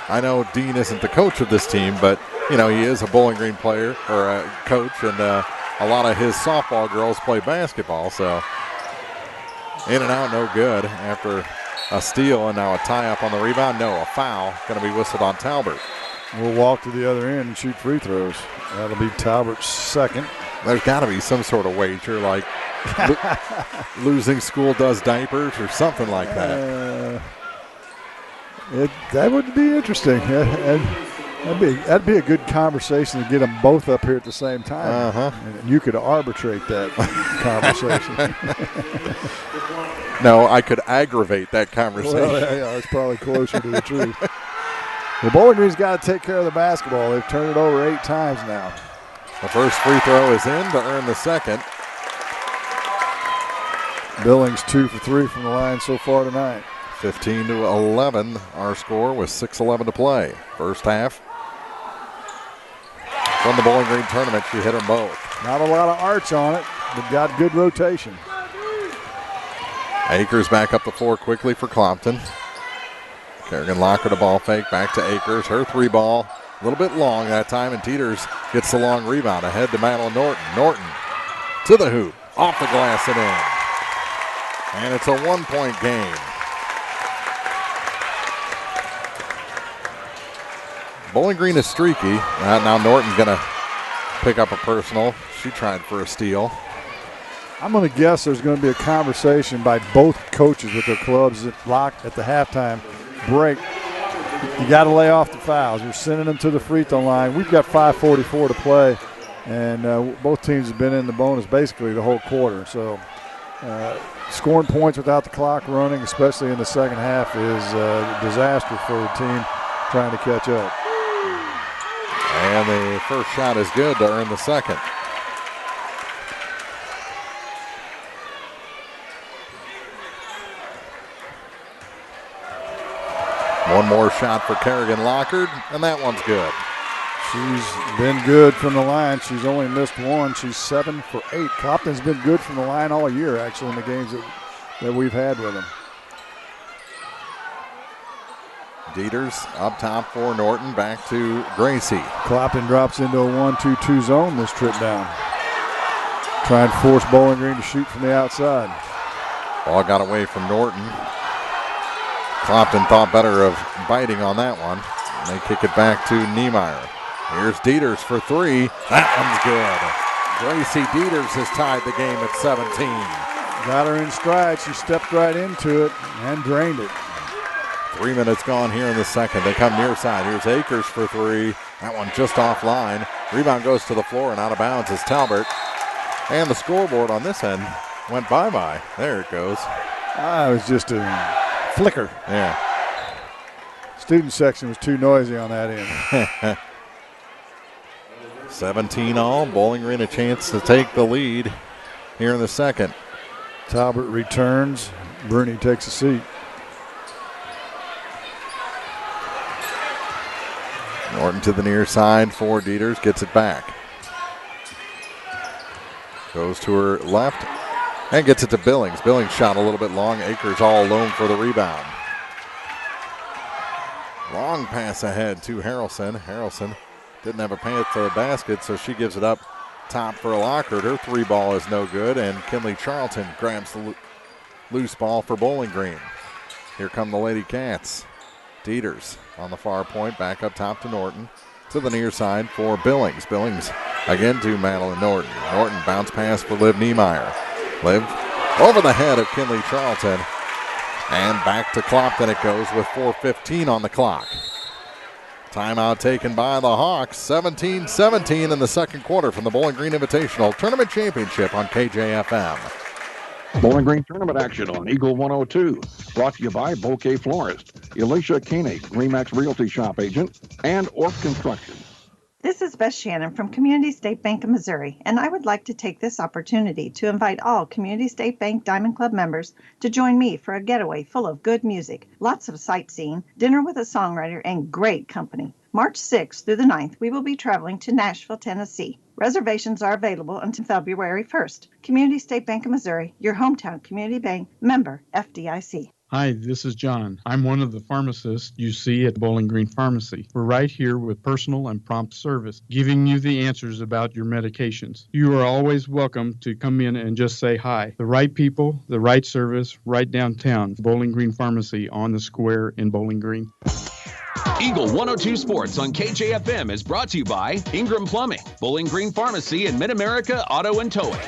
S3: I know Dean isn't the coach of this team, but, you know, he is a Bowling Green player or a coach, and a lot of his softball girls play basketball, so in and out, no good after a steal and now a tie-up on the rebound. No, a foul going to be whistled on Talbert.
S23: We'll walk to the other end and shoot free throws. That'll be Talbert's second.
S3: There's got to be some sort of wager, like losing school does diapers or something like that.
S23: That would be interesting. That'd be a good conversation to get them both up here at the same time. And you could arbitrate that conversation.
S3: No, I could aggravate that conversation.
S23: Well, yeah, that's probably closer to the truth. Well, Bowling Green's got to take care of the basketball. They've turned it over 8 times now.
S3: The first free throw is in to earn the second.
S23: Billings 2 for 3 from the line so far tonight.
S3: 15-11 our score with 6:11 to play. First half. From the Bowling Green tournament, she hit them both.
S23: Not a lot of arch on it, but got good rotation.
S3: Akers back up the floor quickly for Clopton. Kerrigan Lockhart a ball fake, back to Akers. Her 3 ball, a little bit long that time, and Teeters gets the long rebound ahead to Madeline Norton. Norton to the hoop, off the glass and in. And it's a 1-point game. Bowling Green is streaky. Now Norton's going to pick up a personal. She tried for a steal.
S23: I'm going to guess there's going to be a conversation by both coaches with their clubs locked at the halftime break. You got to lay off the fouls. You're sending them to the free throw line. We've got 5:44 to play, and both teams have been in the bonus basically the whole quarter. So scoring points without the clock running, especially in the second half, is a disaster for the team trying to catch up.
S3: And the first shot is good to earn the second. One more shot for Kerrigan Lockhart, and that one's good.
S23: She's been good from the line. She's only missed one. She's 7 for 8. Clopton's been good from the line all year, actually, in the games that we've had with them.
S3: Dieters up top for Norton, back to Gracie.
S23: Clopton drops into a 1-2-2 zone this trip down. Trying to force Bowling Green to shoot from the outside.
S3: Ball got away from Norton. Clopton thought better of biting on that one. And they kick it back to Niemeyer. Here's Dieters for 3. That one's good. Gracie Dieters has tied the game at 17.
S23: Got her in stride. She stepped right into it and drained it.
S3: 3 minutes gone here in the second. They come near side. Here's Akers for 3. That one just offline. Rebound goes to the floor and out of bounds is Talbert. And the scoreboard on this end went bye-bye. There it goes.
S23: It was just a flicker.
S3: Yeah.
S23: Student section was too noisy on that end.
S3: 17 all. Bowling Green a chance to take the lead here in the second.
S23: Talbert returns. Bruni takes a seat.
S3: Norton to the near side for Dieters. Gets it back. Goes to her left. And gets it to Billings. Billings shot a little bit long. Akers all alone for the rebound. Long pass ahead to Harrelson. Harrelson didn't have a pass to the basket, so she gives it up top for Lockhart. Her three ball is no good, and Kinley Charlton grabs the loose ball for Bowling Green. Here come the Lady Cats. Dieters on the far point, back up top to Norton. To the near side for Billings. Billings again to Madeline Norton. Norton bounce pass for Liv Niemeyer. Liv over the head of Kinley Charlton. And back to Clopton it goes with 4:15 on the clock. Timeout taken by the Hawks. 17-17 in the second quarter from the Bowling Green Invitational Tournament Championship on KJFM.
S7: Bowling Green tournament action on Eagle 102. Brought to you by Bouquet Florist, Elisha Koenig, Remax Realty Shop Agent, and Orp Construction.
S2: This is Beth Shannon from Community State Bank of Missouri, and I would like to take this opportunity to invite all Community State Bank Diamond Club members to join me for a getaway full of good music, lots of sightseeing, dinner with a songwriter, and great company. March 6th through the 9th, we will be traveling to Nashville, Tennessee. Reservations are available until February 1st. Community State Bank of Missouri, your hometown community bank, member FDIC.
S5: Hi, this is John. I'm one of the pharmacists you see at Bowling Green Pharmacy. We're right here with personal and prompt service, giving you the answers about your medications. You are always welcome to come in and just say hi. The right people, the right service, right downtown. Bowling Green Pharmacy on the square in Bowling Green.
S14: Eagle 102 Sports on KJFM is brought to you by Ingram Plumbing, Bowling Green Pharmacy, and Mid-America Auto and Towing.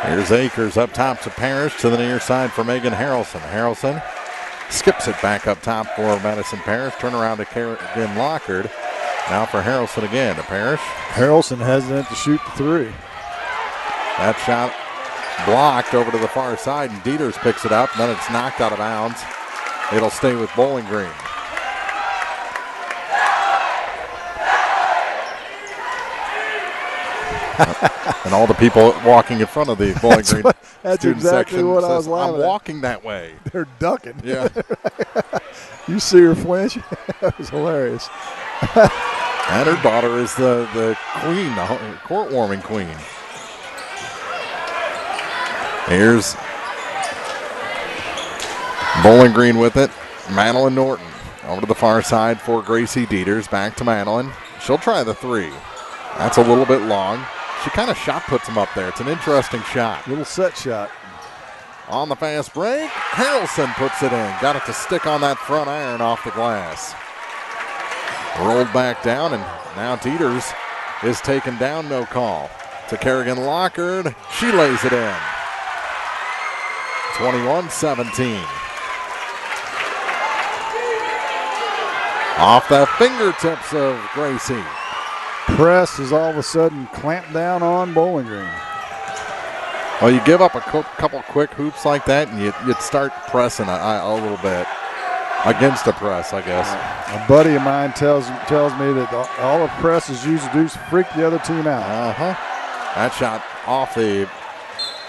S3: Here's Akers up top to Parrish to the near side for Megan Harrelson. Harrelson skips it back up top for Madison Parrish. Turn around to Kerrigan Lockhart. Now for Harrelson again to Parrish.
S23: Harrelson hesitant to shoot the three.
S3: That shot blocked over to the far side, and Dieters picks it up, and then it's knocked out of bounds. It'll stay with Bowling Green. And all the people walking in front of the Bowling Green
S23: that's
S3: student
S23: exactly
S3: section
S23: what I
S3: says,
S23: was laughing
S3: I'm
S23: at.
S3: walking that way.
S23: They're ducking.
S3: Yeah.
S23: You see her flinch? That was hilarious.
S3: And her daughter is the queen, the court warming queen. Here's Bowling Green with it. Madeline Norton over to the far side for Gracie Dieters. Back to Madeline. She'll try the three. That's a little bit long. She kind of shot puts him up there. It's an interesting shot.
S23: Little set shot.
S3: On the fast break, Harrelson puts it in. Got it to stick on that front iron off the glass. Rolled back down, and now Dieters is taken down, no call. To Kerrigan Lockhart. She lays it in. 21-17. Off the fingertips of Gracie.
S23: Press is all of a sudden clamped down on Bowling Green.
S3: Well, you give up a couple quick hoops like that, and you'd start pressing a little bit against the press, I guess.
S23: A buddy of mine tells me that all the press is used to do is freak the other team out.
S3: That shot off the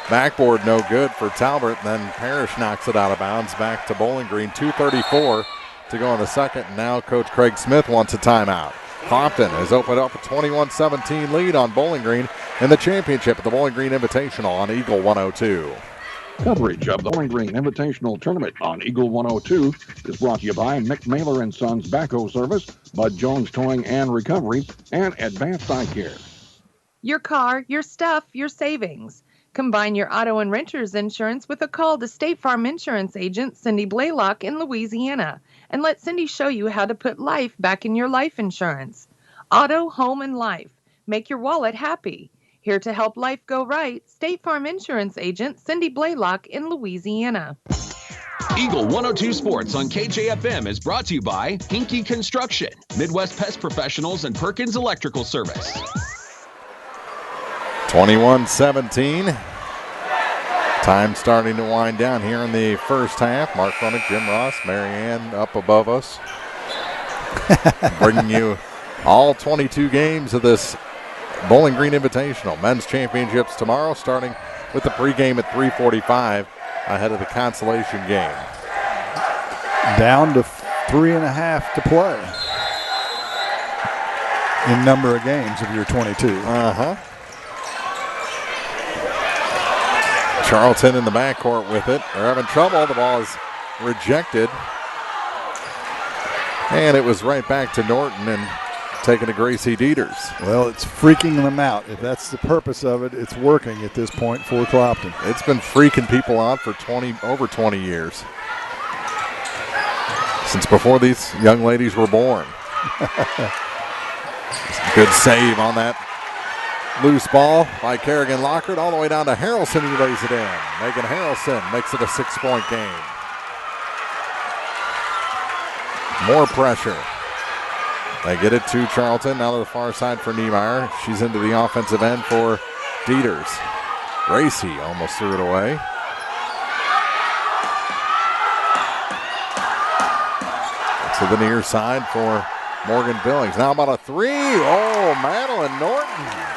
S3: backboard, no good for Talbert. And then Parrish knocks it out of bounds back to Bowling Green. 2:34 to go in the second. And now Coach Craig Smith wants a timeout. Clopton has opened up a 21-17 lead on Bowling Green in the championship at the Bowling Green Invitational on Eagle 102.
S7: Coverage of the Bowling Green Invitational Tournament on Eagle 102 is brought to you by Mick Mailer & Sons Backhoe Service, Bud Jones Towing and Recovery, and Advanced Eye Care.
S16: Your car, your stuff, your savings. Combine your auto and renter's insurance with a call to State Farm Insurance agent Cindy Blaylock in Louisiana, and let Cindy show you how to put life back in your life insurance. Auto, home, and life. Make your wallet happy. Here to help life go right, State Farm Insurance agent Cindy Blaylock in Louisiana.
S14: Eagle 102 Sports on KJFM is brought to you by Hinky Construction, Midwest Pest Professionals, and Perkins Electrical Service.
S3: 21-17. Time starting to wind down here in the first half. Mark Froenick, Jim Ross, Marianne up above us. Bringing you all 22 games of this Bowling Green Invitational. Men's championships tomorrow, starting with the pregame at 3:45 ahead of the Consolation game.
S23: Down to 3.5 to play in number of games of your 22.
S3: Charlton in the backcourt with it. They're having trouble. The ball is rejected. And it was right back to Norton and taken to Gracie Dieters.
S23: Well, it's freaking them out. If that's the purpose of it, it's working at this point for Clopton.
S3: It's been freaking people out for over 20 years. Since before these young ladies were born. Good save on that loose ball by Kerrigan Lockhart all the way down to Harrelson. He lays it in. Megan Harrelson makes it a 6-point game. More pressure. They get it to Charlton, now to the far side for Niemeyer. She's into the offensive end for Dieters. Gracie almost threw it away. To the near side for Morgan Billings. Now about a three. Oh, Madeline Norton.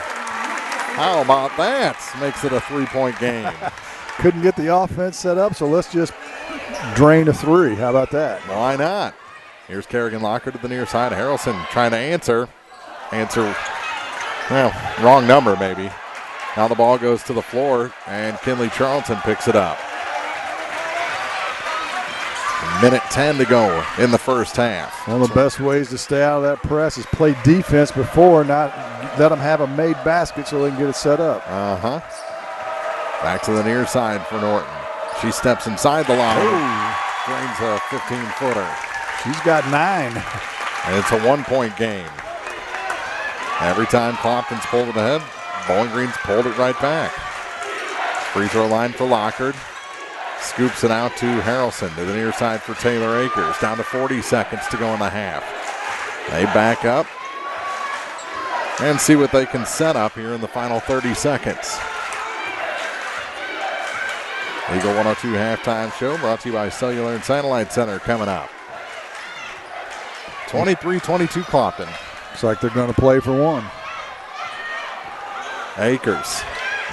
S3: How about that? Makes it a 3-point game.
S23: Couldn't get the offense set up, so let's just drain a three. How about that?
S3: Why not? Here's Kerrigan Lockhart to the near side. Harrelson trying to answer. Well, wrong number maybe. Now the ball goes to the floor, and Kinley Charlton picks it up. Minute 10 to go in the first half.
S23: One of the best ways to stay out of that press is play defense before, not let them have a made basket so they can get it set up.
S3: Back to the near side for Norton. She steps inside the line. Drains a 15-footer.
S23: She's got 9.
S3: And it's a 1-point game. Every time Clopton's pulled it ahead, Bowling Green's pulled it right back. Free throw line for Lockhart. Scoops it out to Harrelson to the near side for Taylor Akers. Down to 40 seconds to go in the half. They back up and see what they can set up here in the final 30 seconds. Eagle 102 halftime show brought to you by Cellular and Satellite Center coming up. 23-22 Clopton.
S23: Looks like they're going to play for one.
S3: Akers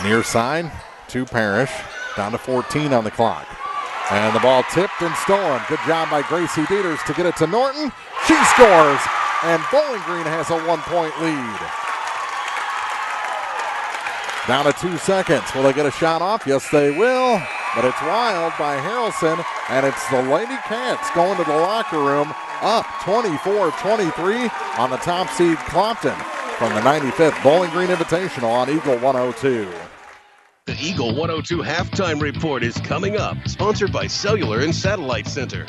S3: near side to Parrish. Down to 14 on the clock. And the ball tipped and stolen. Good job by Gracie Dieters to get it to Norton. She scores, and Bowling Green has a 1-point lead. Down to 2 seconds. Will they get a shot off? Yes, they will. But it's wild by Harrelson, and it's the Lady Cats going to the locker room up 24-23 on the top seed Clopton from the 95th Bowling Green Invitational on Eagle 102.
S8: The Eagle 102 Halftime Report is coming up, sponsored by Cellular and Satellite Center.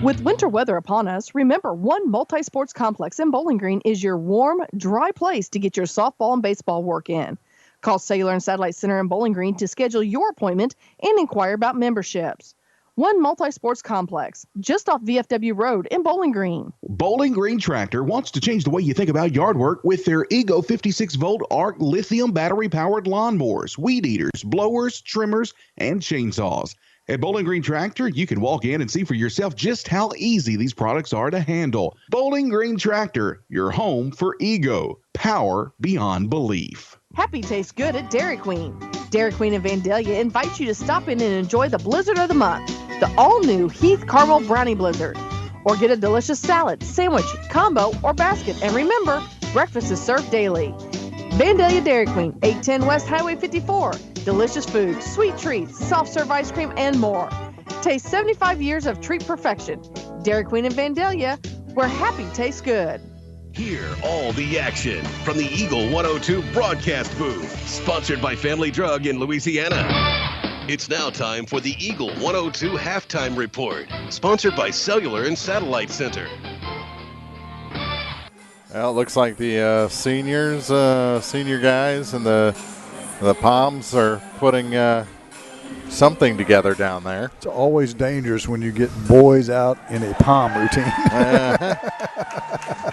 S18: With winter weather upon us, remember One Multi-Sports Complex in Bowling Green is your warm, dry place to get your softball and baseball work in. Call Cellular and Satellite Center in Bowling Green to schedule your appointment and inquire about memberships. One Multi-Sports Complex, just off VFW Road in Bowling Green.
S21: Bowling Green Tractor wants to change the way you think about yard work with their Ego 56-volt ARC lithium battery-powered lawnmowers, weed eaters, blowers, trimmers, and chainsaws. At Bowling Green Tractor, you can walk in and see for yourself just how easy these products are to handle. Bowling Green Tractor, your home for Ego. Power beyond belief.
S18: Happy tastes good at Dairy Queen. Dairy Queen in Vandalia invites you to stop in and enjoy the Blizzard of the Month, the all-new Heath Caramel Brownie Blizzard. Or get a delicious salad, sandwich, combo, or basket. And remember, breakfast is served daily. Vandalia Dairy Queen, 810 West Highway 54. Delicious food, sweet treats, soft-serve ice cream, and more. Taste 75 years of treat perfection. Dairy Queen in Vandalia, where happy tastes good.
S8: Hear all the action from the Eagle 102 broadcast booth, sponsored by Family Drug in Louisiana. It's now time for the Eagle 102 Halftime Report, sponsored by Cellular and Satellite Center.
S3: Well, it looks like the senior guys and the Palms are putting something together down there.
S23: It's always dangerous when you get boys out in a palm routine.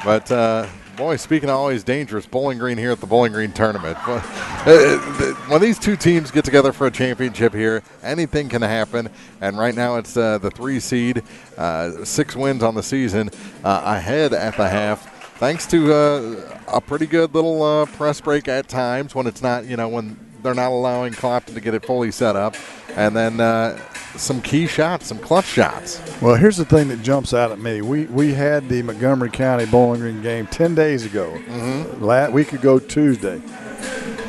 S3: But, boy, speaking of always dangerous, Bowling Green here at the Bowling Green Tournament. When these two teams get together for a championship here, anything can happen. And right now it's the 3 seed, 6 wins on the season, ahead at the half. Thanks to a pretty good little press break at times when it's not, when they're not allowing Clopton to get it fully set up. And then some key shots, some clutch shots.
S23: Well, here's the thing that jumps out at me. We had the Montgomery County Bowling Green game 10 days ago, week ago Tuesday.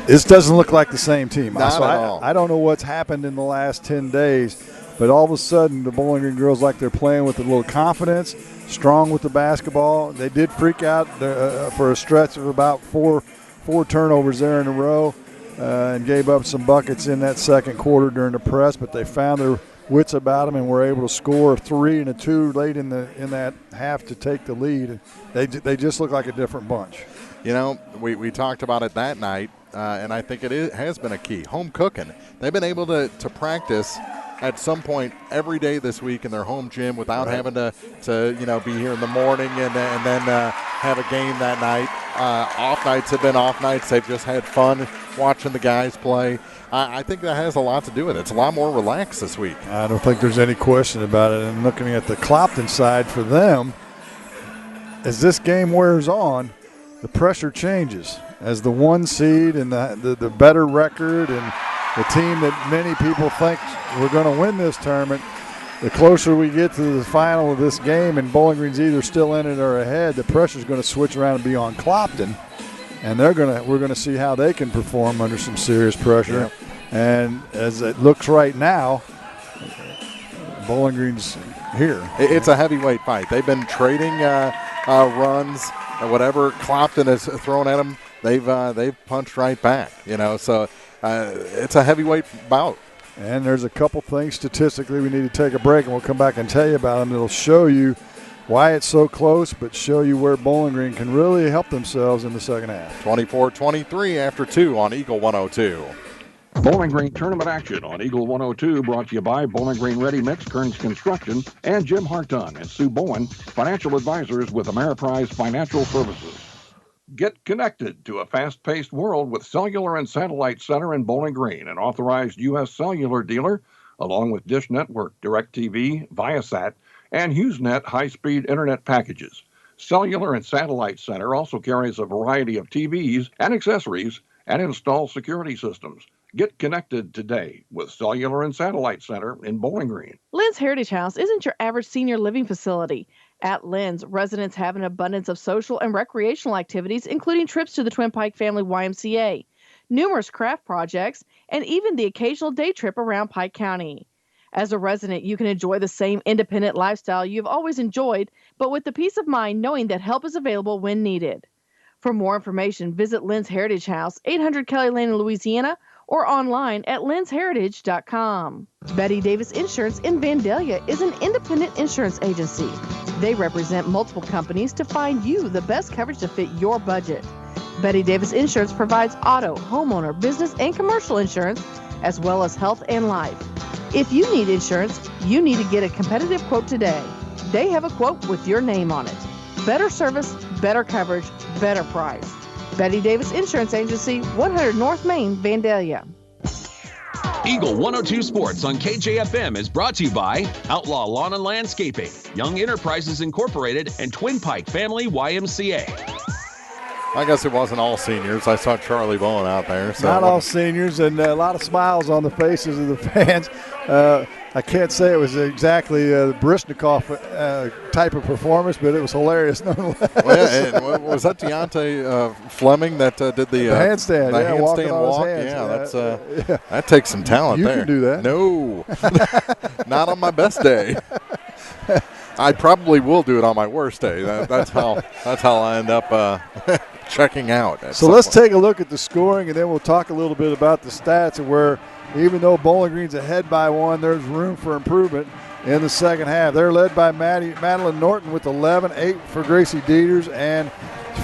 S23: This doesn't look like the same team.
S3: Not at all.
S23: I don't know what's happened in the last 10 days, but all of a sudden the Bowling Green girls like they're playing with a little confidence, strong with the basketball. They did freak out for a stretch of about four turnovers there in a row and gave up some buckets in that second quarter during the press, but they found their wits about them and were able to score a 3 and a 2 late in that half to take the lead. They just look like a different bunch.
S3: You know, we talked about it that night, and I think it has been a key. Home cooking. They've been able to practice at some point every day this week in their home gym without having to be here in the morning and then have a game that night. Off nights have been off nights. They've just had fun watching the guys play. I think that has a lot to do with it. It's a lot more relaxed this week.
S23: I don't think there's any question about it. And looking at the Clopton side for them, as this game wears on, the pressure changes. As the 1 seed and the better record and the team that many people think we're going to win this tournament, the closer we get to the final of this game and Bowling Green's either still in it or ahead, the pressure's going to switch around and be on Clopton. And we're going to see how they can perform under some serious pressure.
S3: Yep.
S23: And as it looks right now, Bowling Green's here.
S3: It's a heavyweight fight. They've been trading runs, whatever Clopton has thrown at them. They've punched right back. So it's a heavyweight bout.
S23: And there's a couple things statistically we need to take a break, and we'll come back and tell you about them. It'll show you why it's so close, but show you where Bowling Green can really help themselves in the second half.
S3: 24-23 after 2 on Eagle 102.
S7: Bowling Green tournament action on Eagle 102 brought to you by Bowling Green Ready Mix, Kearns Construction, and Jim Hartung and Sue Bowen, financial advisors with Ameriprise Financial Services. Get connected to a fast-paced world with Cellular and Satellite Center in Bowling Green, an authorized U.S. cellular dealer, along with Dish Network, DirecTV, Viasat, and HughesNet high-speed internet packages. Cellular and Satellite Center also carries a variety of TVs and accessories and installs security systems. Get connected today with Cellular and Satellite Center in Bowling Green.
S18: Lynn's Heritage House isn't your average senior living facility. At Lynn's, residents have an abundance of social and recreational activities, including trips to the Twin Pike Family YMCA, numerous craft projects, and even the occasional day trip around Pike County. As a resident, you can enjoy the same independent lifestyle you've always enjoyed, but with the peace of mind knowing that help is available when needed. For more information, visit Lynn's Heritage House, 800 Kelly Lane in Louisiana, or online at lynsheritage.com. Betty Davis Insurance in Vandalia is an independent insurance agency. They represent multiple companies to find you the best coverage to fit your budget. Betty Davis Insurance provides auto, homeowner, business, and commercial insurance, as well as health and life. If you need insurance, you need to get a competitive quote today. They have a quote with your name on it. Better service, better coverage, better price. Betty Davis Insurance Agency, 100 North Main, Vandalia.
S14: Eagle 102 Sports on KJFM is brought to you by Outlaw Lawn and Landscaping, Young Enterprises Incorporated, and Twin Pike Family YMCA.
S3: I guess it wasn't all seniors. I saw Charlie Bowen out there. So
S23: not all seniors, and a lot of smiles on the faces of the fans. I can't say it was exactly the Brishnikov type of performance, but it was hilarious nonetheless.
S3: Well, yeah, and was that Deontay Fleming that did the
S23: handstand?
S3: The
S23: yeah,
S3: handstand walk. Yeah, that takes some talent
S23: you
S3: there.
S23: You can do that.
S3: No, not on my best day. I probably will do it on my worst day. That's how I end up checking out.
S23: So let's take a look at the scoring, and then we'll talk a little bit about the stats and where, even though Bowling Green's ahead by 1, there's room for improvement in the second half. They're led by Madeline Norton with 11, 8 for Gracie Dieters, and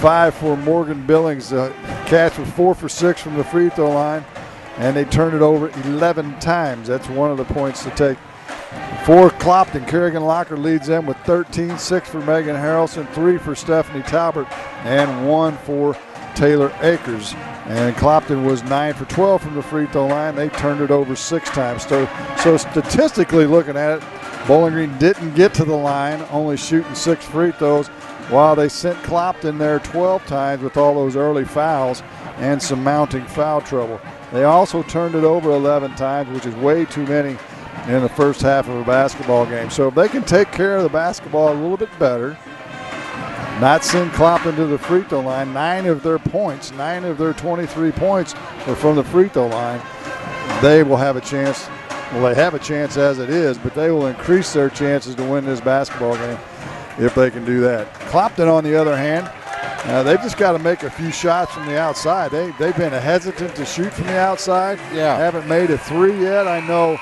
S23: 5 for Morgan Billings. The Cats were 4 for 6 from the free throw line, and they turned it over 11 times. That's one of the points to take. For Clopton, Kerrigan Locker leads them with 13, 6 for Megan Harrelson, 3 for Stephanie Talbert, and 1 for Taylor Akers. And Clopton was 9 for 12 from the free throw line. They turned it over 6 times. So statistically looking at it, Bowling Green didn't get to the line, only shooting 6 free throws, while they sent Clopton there 12 times with all those early fouls and some mounting foul trouble. They also turned it over 11 times, which is way too many in the first half of a basketball game. So if they can take care of the basketball a little bit better, not send Clopton to the free throw line. 9 of their 23 points were from the free throw line. They will have a chance. Well, they have a chance as it is, but they will increase their chances to win this basketball game if they can do that. Clopton, on the other hand, they've just got to make a few shots from the outside. They've been hesitant to shoot from the outside.
S3: Yeah.
S23: Haven't made a 3 yet. I know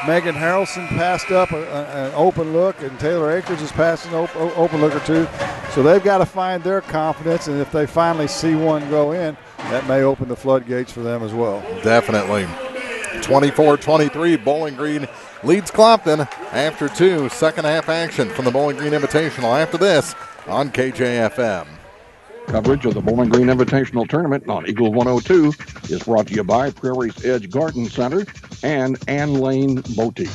S23: Megan Harrelson passed up an open look, and Taylor Akers has passed an open look or two. So they've got to find their confidence, and if they finally see one go in, that may open the floodgates for them as well.
S3: Definitely. 24-23, Bowling Green leads Clopton after 2. Second half action from the Bowling Green Invitational after this on KJFM.
S7: Coverage of the Bowling Green Invitational Tournament on Eagle 102 is brought to you by Prairie's Edge Garden Center and Ann Lane Boutique.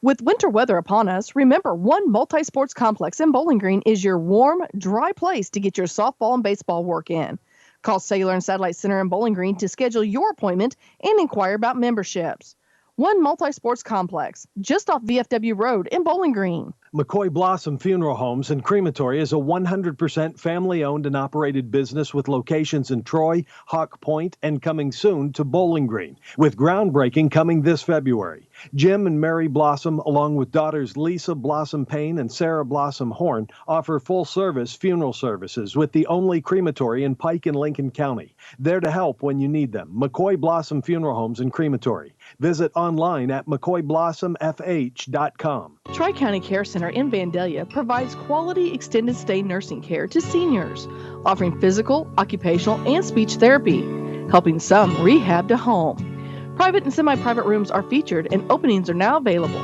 S18: With winter weather upon us, remember One Multi-Sports Complex in Bowling Green is your warm, dry place to get your softball and baseball work in. Call Cellular and Satellite Center in Bowling Green to schedule your appointment and inquire about memberships. One Multi-Sports Complex, just off VFW Road in Bowling Green.
S13: McCoy Blossom Funeral Homes and Crematory is a 100% family-owned and operated business with locations in Troy, Hawk Point, and coming soon to Bowling Green, with groundbreaking coming this February. Jim and Mary Blossom, along with daughters Lisa Blossom Payne and Sarah Blossom Horn, offer full-service funeral services with the only crematory in Pike and Lincoln County. There to help when you need them. McCoy Blossom Funeral Homes and Crematory. Visit online at mccoyblossomfh.com.
S18: Tri-County Care Center in Vandalia provides quality extended stay nursing care to seniors, offering physical, occupational, and speech therapy, helping some rehab to home. Private and semi-private rooms are featured and openings are now available.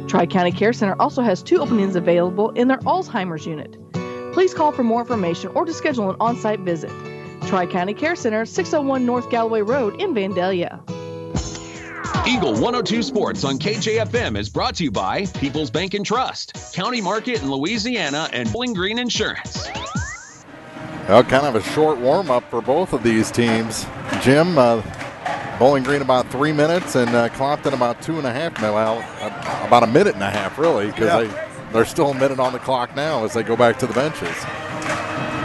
S18: Tri-County Care Center also has 2 openings available in their Alzheimer's unit. Please call for more information or to schedule an on-site visit. Tri-County Care Center, 601 North Galloway Road in Vandalia.
S14: Eagle 102 Sports on KJFM is brought to you by People's Bank and Trust, County Market in Louisiana, and Bowling Green Insurance.
S3: Well, kind of a short warm-up for both of these teams. Jim, Bowling Green about 3 minutes, and Clopton about 2.5. Well, about a minute and a half, really, because they're still a minute on the clock now as they go back to the benches.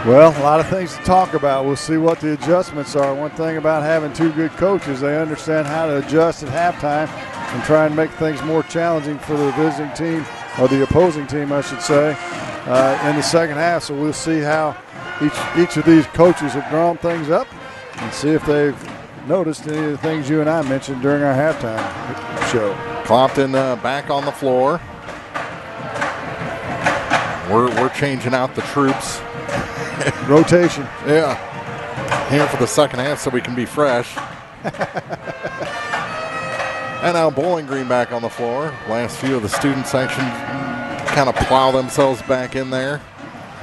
S23: Well, a lot of things to talk about. We'll see what the adjustments are. One thing about having 2 good coaches, they understand how to adjust at halftime and try and make things more challenging for the visiting team, or the opposing team, I should say, in the second half. So we'll see how each of these coaches have drawn things up and see if they've noticed any of the things you and I mentioned during our halftime show.
S3: Clopton back on the floor. We're changing out the troops.
S23: Rotation.
S3: Yeah. Here for the second half so we can be fresh. And now Bowling Green back on the floor. Last few of the student section kind of plow themselves back in there.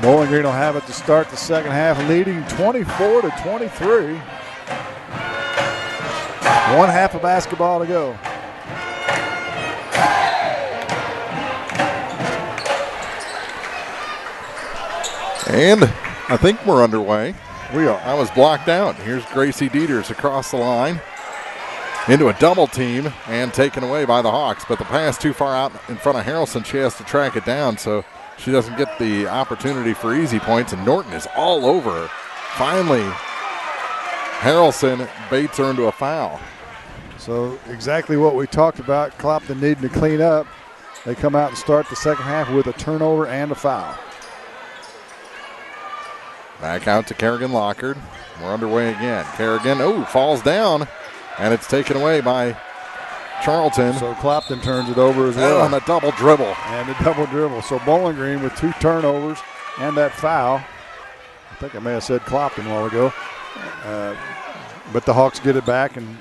S23: Bowling Green will have it to start the second half, leading 24-23. 1 half of basketball to go.
S3: And I think we're underway.
S23: We are.
S3: I was blocked out. Here's Gracie Dieters across the line into a double team and taken away by the Hawks. But the pass too far out in front of Harrelson. She has to track it down, so she doesn't get the opportunity for easy points. And Norton is all over her. Finally, Harrelson baits her into a foul.
S23: So exactly what we talked about, Clopton needing to clean up. They come out and start the second half with a turnover and a foul.
S3: Back out to Kerrigan Lockard. We're underway again. Kerrigan, falls down, and it's taken away by Charlton.
S23: So Clopton turns it over as well.
S3: And a double dribble.
S23: So Bowling Green with 2 turnovers and that foul. I think I may have said Clopton a while ago. But the Hawks get it back, and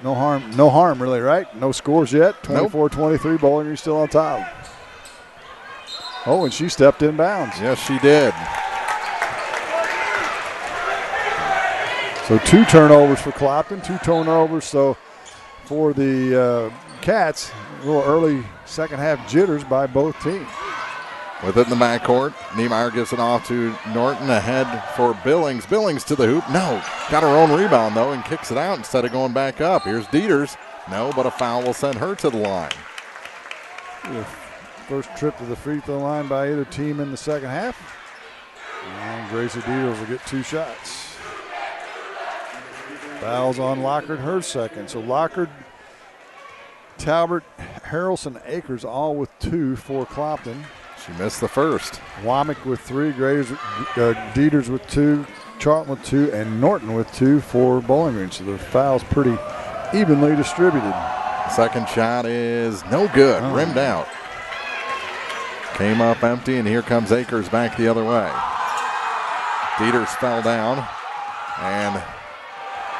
S23: no harm really, right? No scores yet. 24-23, Bowling Green still on top. Oh, and she stepped in bounds.
S3: Yes, she did.
S23: So 2 turnovers for Clopton, 2 turnovers. So for the Cats, a little early second half jitters by both teams.
S3: With it in the backcourt, Niemeyer gives it off to Norton, ahead for Billings. Billings to the hoop. No, got her own rebound, though, and kicks it out instead of going back up. Here's Dieters. No, but a foul will send her to the line.
S23: First trip to the free throw line by either team in the second half. And Gracie Deals will get 2 shots. Fouls on Lockard, her second. So Lockard, Talbert, Harrelson, Akers all with 2 for Clopton.
S3: She missed the first.
S23: Womack with 3, Dieters with 2, Charlton with 2, and Norton with 2 for Bowling Green. So the fouls pretty evenly distributed.
S3: Second shot is no good, rimmed out. Came up empty, and here comes Akers back the other way. Dieters fell down, and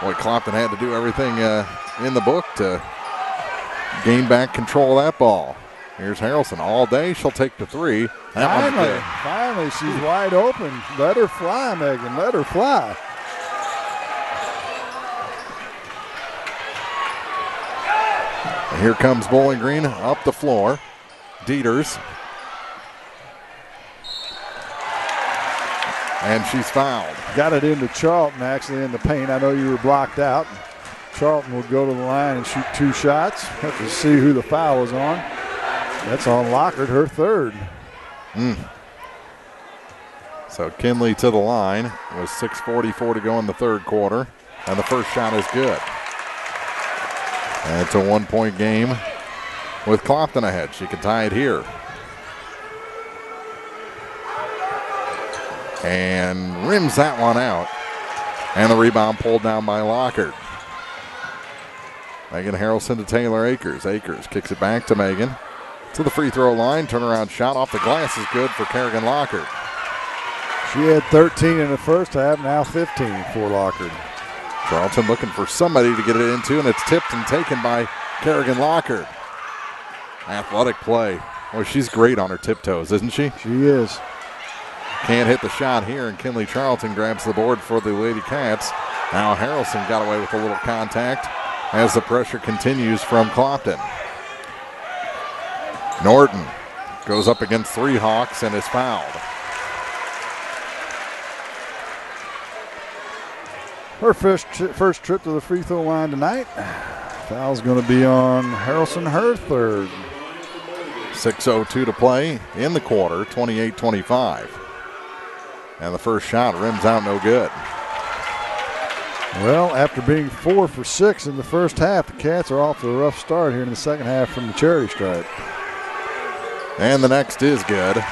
S3: boy, Clopton had to do everything in the book to gain back control of that ball. Here's Harrelson all day. She'll take the 3.
S23: Finally, she's wide open. Let her fly, Megan. Let her fly.
S3: And here comes Bowling Green up the floor. Dieters. And she's fouled.
S23: Got it into Charlton actually in the paint. I know you were blocked out. Charlton will go to the line and shoot 2 shots. Have to see who the foul was on. That's on Lockard, her third.
S3: So Kinley to the line with 6:44 to go in the third quarter. And the first shot is good. And it's a 1-point game with Clopton ahead. She can tie it here. And rims that one out. And the rebound pulled down by Lockard. Megan Harrelson to Taylor Akers. Akers kicks it back to Megan. To the free throw line. Turnaround shot off the glass is good for Kerrigan Lockard.
S23: She had 13 in the first half, now 15 for Lockard.
S3: Charlton looking for somebody to get it into, and it's tipped and taken by Kerrigan Lockard. Athletic play. Oh, she's great on her tiptoes, isn't she?
S23: She is.
S3: Can't hit the shot here, and Kinley Charlton grabs the board for the Lady Cats. Now Harrelson got away with a little contact as the pressure continues from Clopton. Norton goes up against 3 Hawks and is fouled.
S23: Her first trip to the free throw line tonight. Foul's going to be on Harrelson, her third.
S3: 6:02 to play in the quarter, 28-25. And the first shot rims out no good.
S23: Well, after being 4 for 6 in the first half, the Cats are off to a rough start here in the second half from the charity stripe.
S3: And the next is good.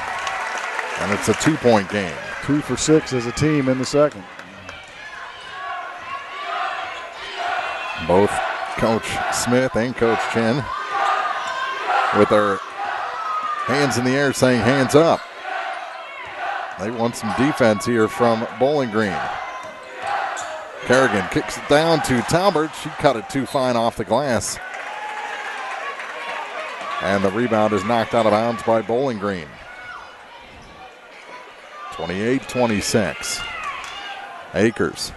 S3: And it's a 2-point game.
S23: 2 for 6 as a team in the second.
S3: Both Coach Smith and Coach Chen with their hands in the air saying hands up. They want some defense here from Bowling Green. Kerrigan kicks it down to Talbert. She cut it too fine off the glass. And the rebound is knocked out of bounds by Bowling Green. 28-26. Akers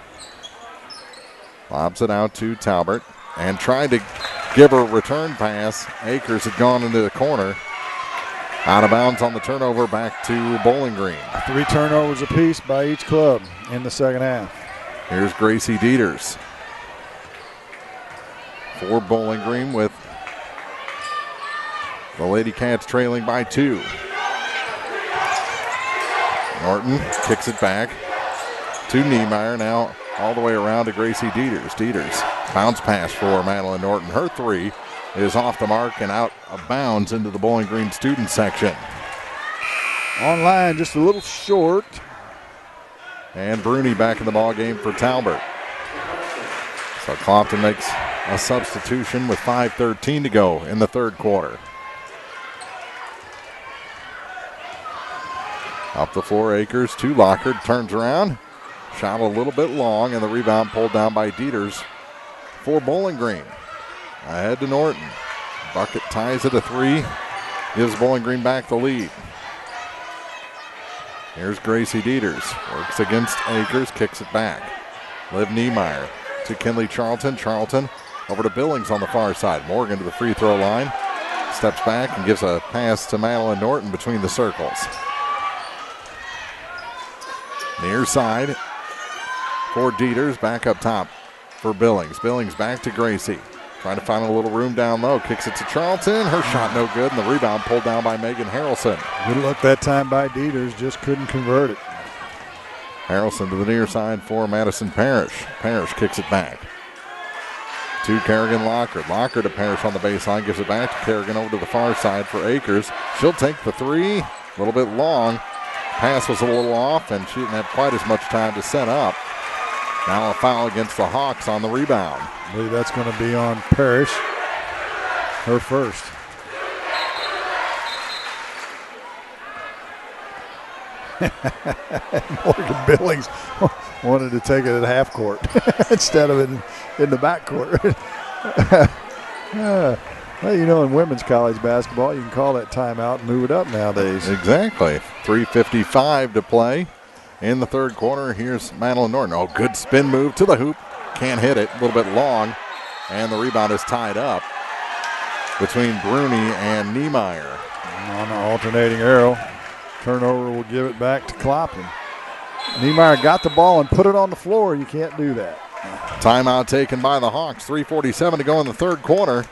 S3: lobs it out to Talbert and tried to give her a return pass. Akers had gone into the corner. Out of bounds on the turnover, back to Bowling Green.
S23: 3 turnovers apiece by each club in the second half.
S3: Here's Gracie Dieters for Bowling Green with the Lady Cats trailing by 2. Norton kicks it back to Niemeyer. Now all the way around to Gracie Dieters. Dieters bounce pass for Madeline Norton. Her 3 is off the mark and out of bounds into the Bowling Green student section.
S23: Online just a little short.
S3: And Bruni back in the ball game for Talbert. So Clopton makes a substitution with 5:13 to go in the third quarter. Up the floor, Akers to Lockard, turns around. Shot a little bit long, and the rebound pulled down by Dieters for Bowling Green. Ahead to Norton. Bucket ties it a 3. Gives Bowling Green back the lead. Here's Gracie Dieters. Works against Akers, kicks it back. Liv Niemeyer to Kinley Charlton. Charlton over to Billings on the far side. Morgan to the free throw line. Steps back and gives a pass to Madeline Norton between the circles. Near side for Dieters. Back up top for Billings. Billings back to Gracie. Trying to find a little room down low. Kicks it to Charlton. Her shot no good, and the rebound pulled down by Megan Harrelson.
S23: Good look that time by Dieters. Just couldn't convert it.
S3: Harrelson to the near side for Madison Parrish. Parrish kicks it back to Kerrigan Lockard. Lockard to Parrish on the baseline. Gives it back to Kerrigan over to the far side for Akers. She'll take the three. A little bit long. Pass was a little off, and she didn't have quite as much time to set up. Now a foul against the Hawks on the rebound.
S23: I believe that's going to be on Parrish. Her first. Morgan Billings wanted to take it at half court instead of in the back court. Well, you know, in women's college basketball, you can call that timeout and move it up nowadays.
S3: Exactly. 3:55 to play in the third quarter. Here's Madeline Norton. Oh, good spin move to the hoop. Can't hit it. A little bit long. And the rebound is tied up between Bruni and Niemeyer.
S23: On an alternating arrow. Turnover will give it back to Clopton. Niemeyer got the ball and put it on the floor. You can't do that.
S3: Timeout taken by the Hawks. 3:47 to go in the third quarter.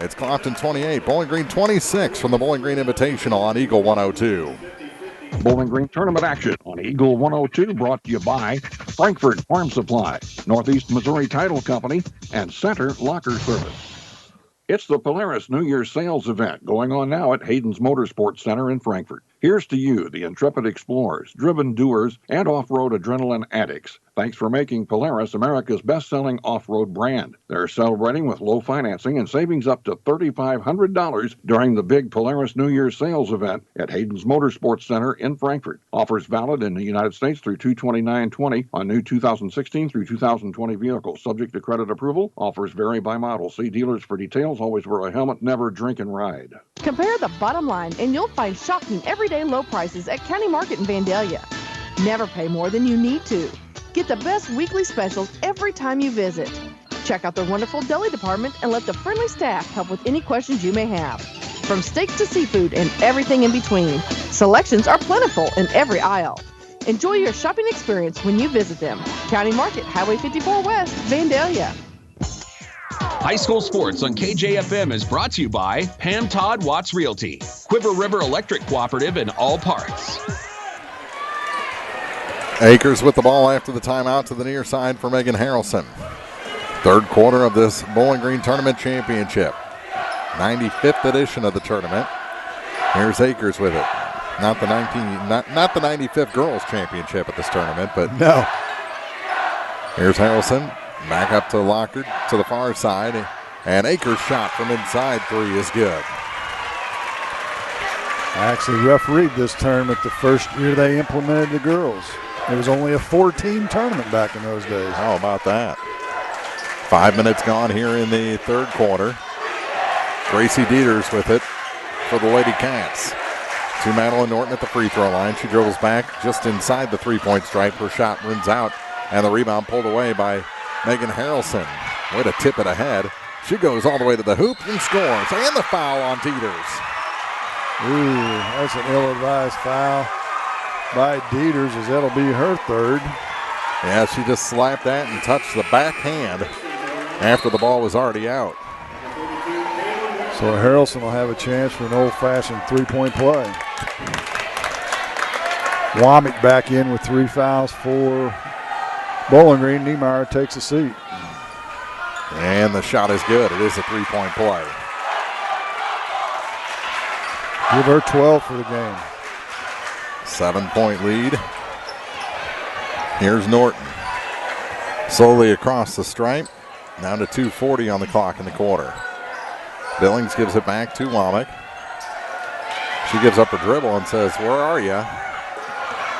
S3: It's Clopton 28, Bowling Green 26 from the Bowling Green Invitational on Eagle 102.
S7: Bowling Green tournament action on Eagle 102 brought to you by Frankfurt Farm Supply, Northeast Missouri Title Company, and Center Locker Service. It's the Polaris New Year's sales event going on now at Hayden's Motorsports Center in Frankfurt. Here's to you, the intrepid explorers, driven doers, and off-road adrenaline addicts. Thanks for making Polaris America's best-selling off-road brand. They're celebrating with low financing and savings up to $3,500 during the big Polaris New Year's sales event at Hayden's Motorsports Center in Frankfurt. Offers valid in the United States through 2/29/20 on new 2016 through 2020 vehicles. Subject to credit approval. Offers vary by model. See dealers for details. Always wear a helmet. Never drink and ride.
S18: Compare the bottom line and you'll find shocking everyday low prices at County Market in Vandalia. Never pay more than you need to. Get the best weekly specials every time you visit. Check out their wonderful deli department and let the friendly staff help with any questions you may have. From steak to seafood and everything in between, selections are plentiful in every aisle. Enjoy your shopping experience when you visit them. County Market, Highway 54 West, Vandalia.
S14: High school sports on KJFM is brought to you by Pam Todd Watts Realty, Quiver River Electric Cooperative, and All Parts.
S3: Akers with the ball after the timeout to the near side for Megan Harrelson. Third quarter of this Bowling Green Tournament Championship. 95th edition of the tournament. Here's Akers with it. Not the 95th Girls Championship at this tournament, but
S23: no.
S3: Here's Harrelson. Back up to Lockard to the far side. And Akers' shot from inside three is good.
S23: I actually refereed this tournament the first year they implemented the girls. It was only a 4-team tournament back in those days.
S3: How about that? 5 minutes gone here in the third quarter. Gracie Dieters with it for the Lady Cats. To Madeline Norton at the free throw line. She dribbles back just inside the three-point stripe. Her shot runs out, and the rebound pulled away by Megan Harrelson. Way to tip it ahead. She goes all the way to the hoop and scores. And the foul on Dieters.
S23: Ooh, that's an ill-advised foul by Dieters, as that'll be her third.
S3: Yeah, she just slapped that and touched the backhand after the ball was already out.
S23: So Harrelson will have a chance for an old-fashioned three-point play. Womack back in with 3 fouls for Bowling Green. Niemeyer takes a seat.
S3: And the shot is good. It is a three-point play.
S23: Give her 12 for the game.
S3: 7-point lead. Here's Norton. Slowly across the stripe. Down to 2:40 on the clock in the quarter. Billings gives it back to Womack. She gives up her dribble and says, "Where are you?"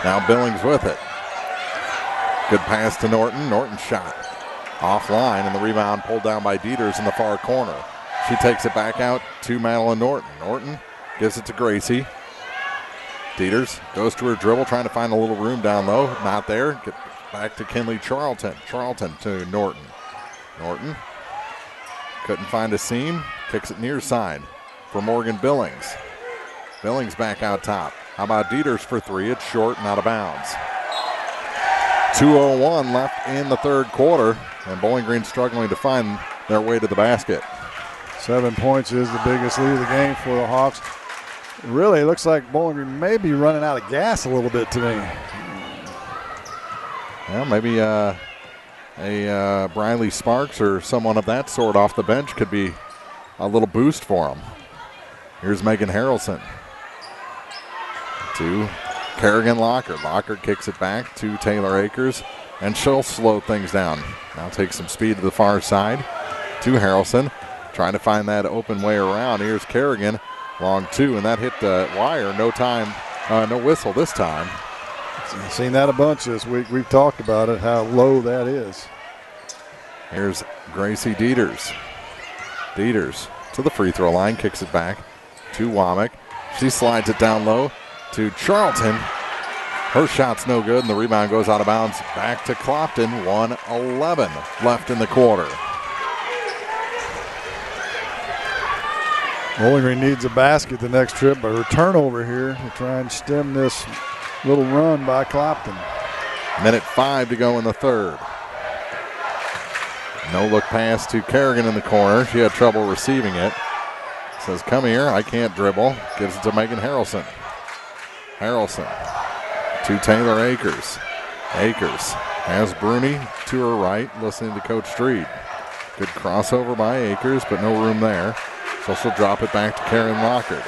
S3: Now Billings with it. Good pass to Norton. Norton's shot offline, and the rebound pulled down by Dieters in the far corner. She takes it back out to Madeline Norton. Norton gives it to Gracie. Dieters goes to her dribble, trying to find a little room down low. Not there. Get back to Kinley Charlton. Charlton to Norton. Norton couldn't find a seam. Kicks it near side for Morgan Billings. Billings back out top. How about Dieters for three? It's short and out of bounds. 2:01 left in the third quarter, and Bowling Green struggling to find their way to the basket.
S23: 7 points is the biggest lead of the game for the Hawks. Really, it looks like Bowling Green may be running out of gas a little bit to me.
S3: Well, maybe Briley Sparks or someone of that sort off the bench could be a little boost for them. Here's Megan Harrelson to Kerrigan Locker. Locker kicks it back to Taylor Akers, and she'll slow things down. Now take some speed to the far side to Harrelson, trying to find that open way around. Here's Kerrigan, long two, and that hit the wire. No time, no whistle this time.
S23: I've seen that a bunch this week. We've talked about it, how low that is.
S3: Here's Gracie Dieters. Dieters to the free throw line, kicks it back to Womack. She slides it down low to Charlton. Her shot's no good, and the rebound goes out of bounds back to Clopton. 1:11 left in the quarter.
S23: Bowling Green needs a basket the next trip, but her turnover here to try and stem this little run by Clopton.
S3: Minute 5 to go in the third. No look pass to Kerrigan in the corner. She had trouble receiving it. Says, come here, I can't dribble. Gives it to Megan Harrelson. Harrelson to Taylor Akers. Akers has Bruni to her right, listening to Coach Street. Good crossover by Akers, but no room there. So she'll drop it back to Karen Lockard.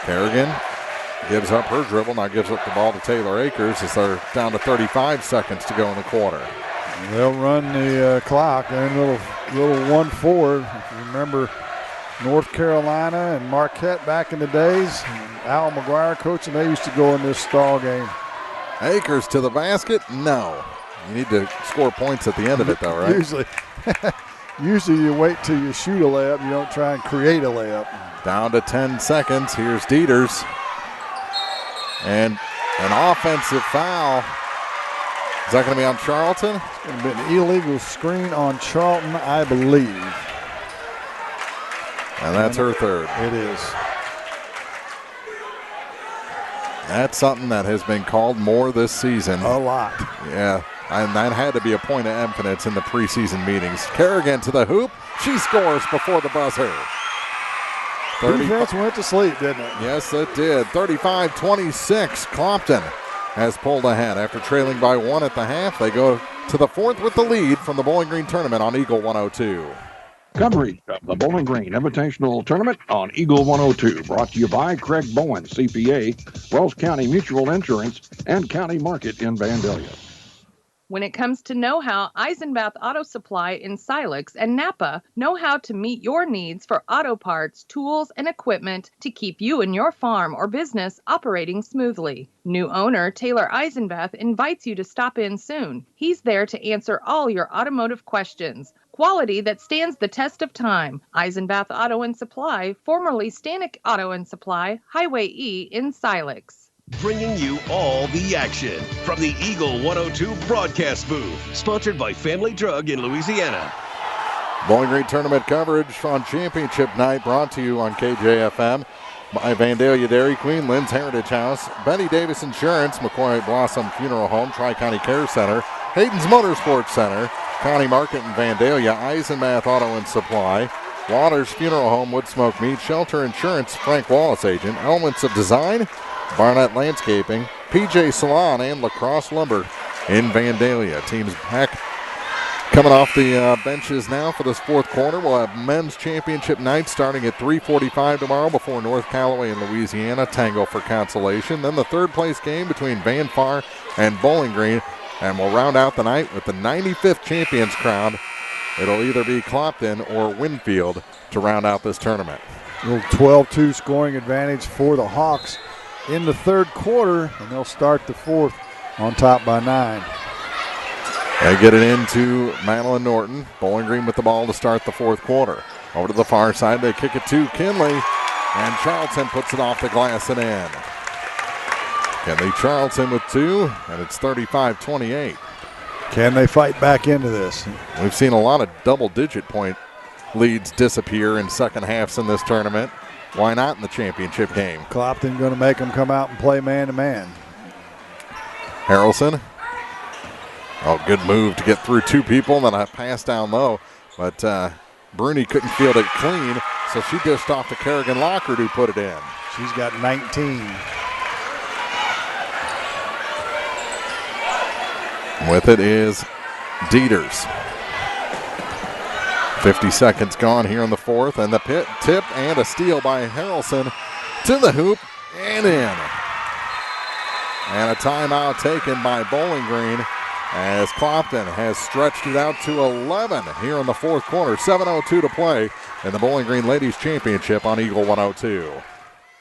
S3: Kerrigan gives up her dribble, now gives up the ball to Taylor Akers as they're down to 35 seconds to go in the quarter.
S23: They'll run the clock and little 1-4. If you remember North Carolina and Marquette back in the days, Al McGuire coaching, they used to go in this stall game.
S3: Akers to the basket? No. You need to score points at the end of it, though, right?
S23: Usually you wait till you shoot a layup. You don't try and create a layup.
S3: Down to 10 seconds. Here's Dieters. And an offensive foul. Is that going to be on Charlton?
S23: It's going to be an illegal screen on Charlton, I believe.
S3: And that's her third.
S23: It is.
S3: That's something that has been called more this season.
S23: A lot.
S3: Yeah, and that had to be a point of emphasis in the preseason meetings. Kerrigan to the hoop. She scores before the buzzer.
S23: Defense went to sleep, didn't it?
S3: Yes, it did. 35-26. Clopton has pulled ahead after trailing by 1 at the half. They go to the fourth with the lead from the Bowling Green Tournament on Eagle 102.
S7: Coverage of the Bowling Green Invitational Tournament on Eagle 102. Brought to you by Craig Bowen, CPA, Wells County Mutual Insurance, and County Market in Vandalia.
S16: When it comes to know-how, Eisenbath Auto Supply in Silex and Napa know how to meet your needs for auto parts, tools, and equipment to keep you and your farm or business operating smoothly. New owner Taylor Eisenbath invites you to stop in soon. He's there to answer all your automotive questions. Quality that stands the test of time. Eisenbath Auto and Supply, formerly Stanek Auto and Supply, Highway E in Silex.
S8: Bringing you all the action from the Eagle 102 broadcast booth. Sponsored by Family Drug in Louisiana.
S3: Bowling Green Tournament coverage on championship night brought to you on KJFM by Vandalia Dairy Queen, Lynn's Heritage House, Betty Davis Insurance, McCoy Blossom Funeral Home, Tri-County Care Center, Hayden's Motorsports Center, County Market in Vandalia, Eisenbath Auto and Supply, Waters Funeral Home, Woodsmoke Meat, Shelter Insurance, Frank Wallace Agent, Elements of Design, Barnett Landscaping, PJ Salon, and Lacrosse Lumber in Vandalia. Teams back coming off the benches now for this fourth quarter. We'll have men's championship night starting at 3:45 tomorrow before North Callaway in Louisiana tango for Consolation. Then the third place game between Van Far and Bowling Green. And we'll round out the night with the 95th champions crowned. It'll either be Clopton or Winfield to round out this tournament.
S23: A little 12-2 scoring advantage for the Hawks in the third quarter, and they'll start the fourth on top by 9.
S3: They get it into Madeline Norton. Bowling Green with the ball to start the fourth quarter. Over to the far side, they kick it to Kinley, and Charlton puts it off the glass and in. Kinley Charlton with 2, and it's 35-28.
S23: Can they fight back into this?
S3: We've seen a lot of double-digit point leads disappear in second halves in this tournament. Why not in the championship game?
S23: Clopton going to make them come out and play man-to-man.
S3: Harrelson. Oh, good move to get through two people, and then a pass down low. But Bruni couldn't field it clean, so she dished off to Kerrigan Lockard, who put it in.
S23: She's got 19.
S3: With it is Dieters. 50 seconds gone here in the fourth, and the tip and a steal by Harrelson to the hoop and in. And a timeout taken by Bowling Green as Clopton has stretched it out to 11 here in the fourth quarter. 7:02 to play in the Bowling Green Ladies Championship on Eagle 102.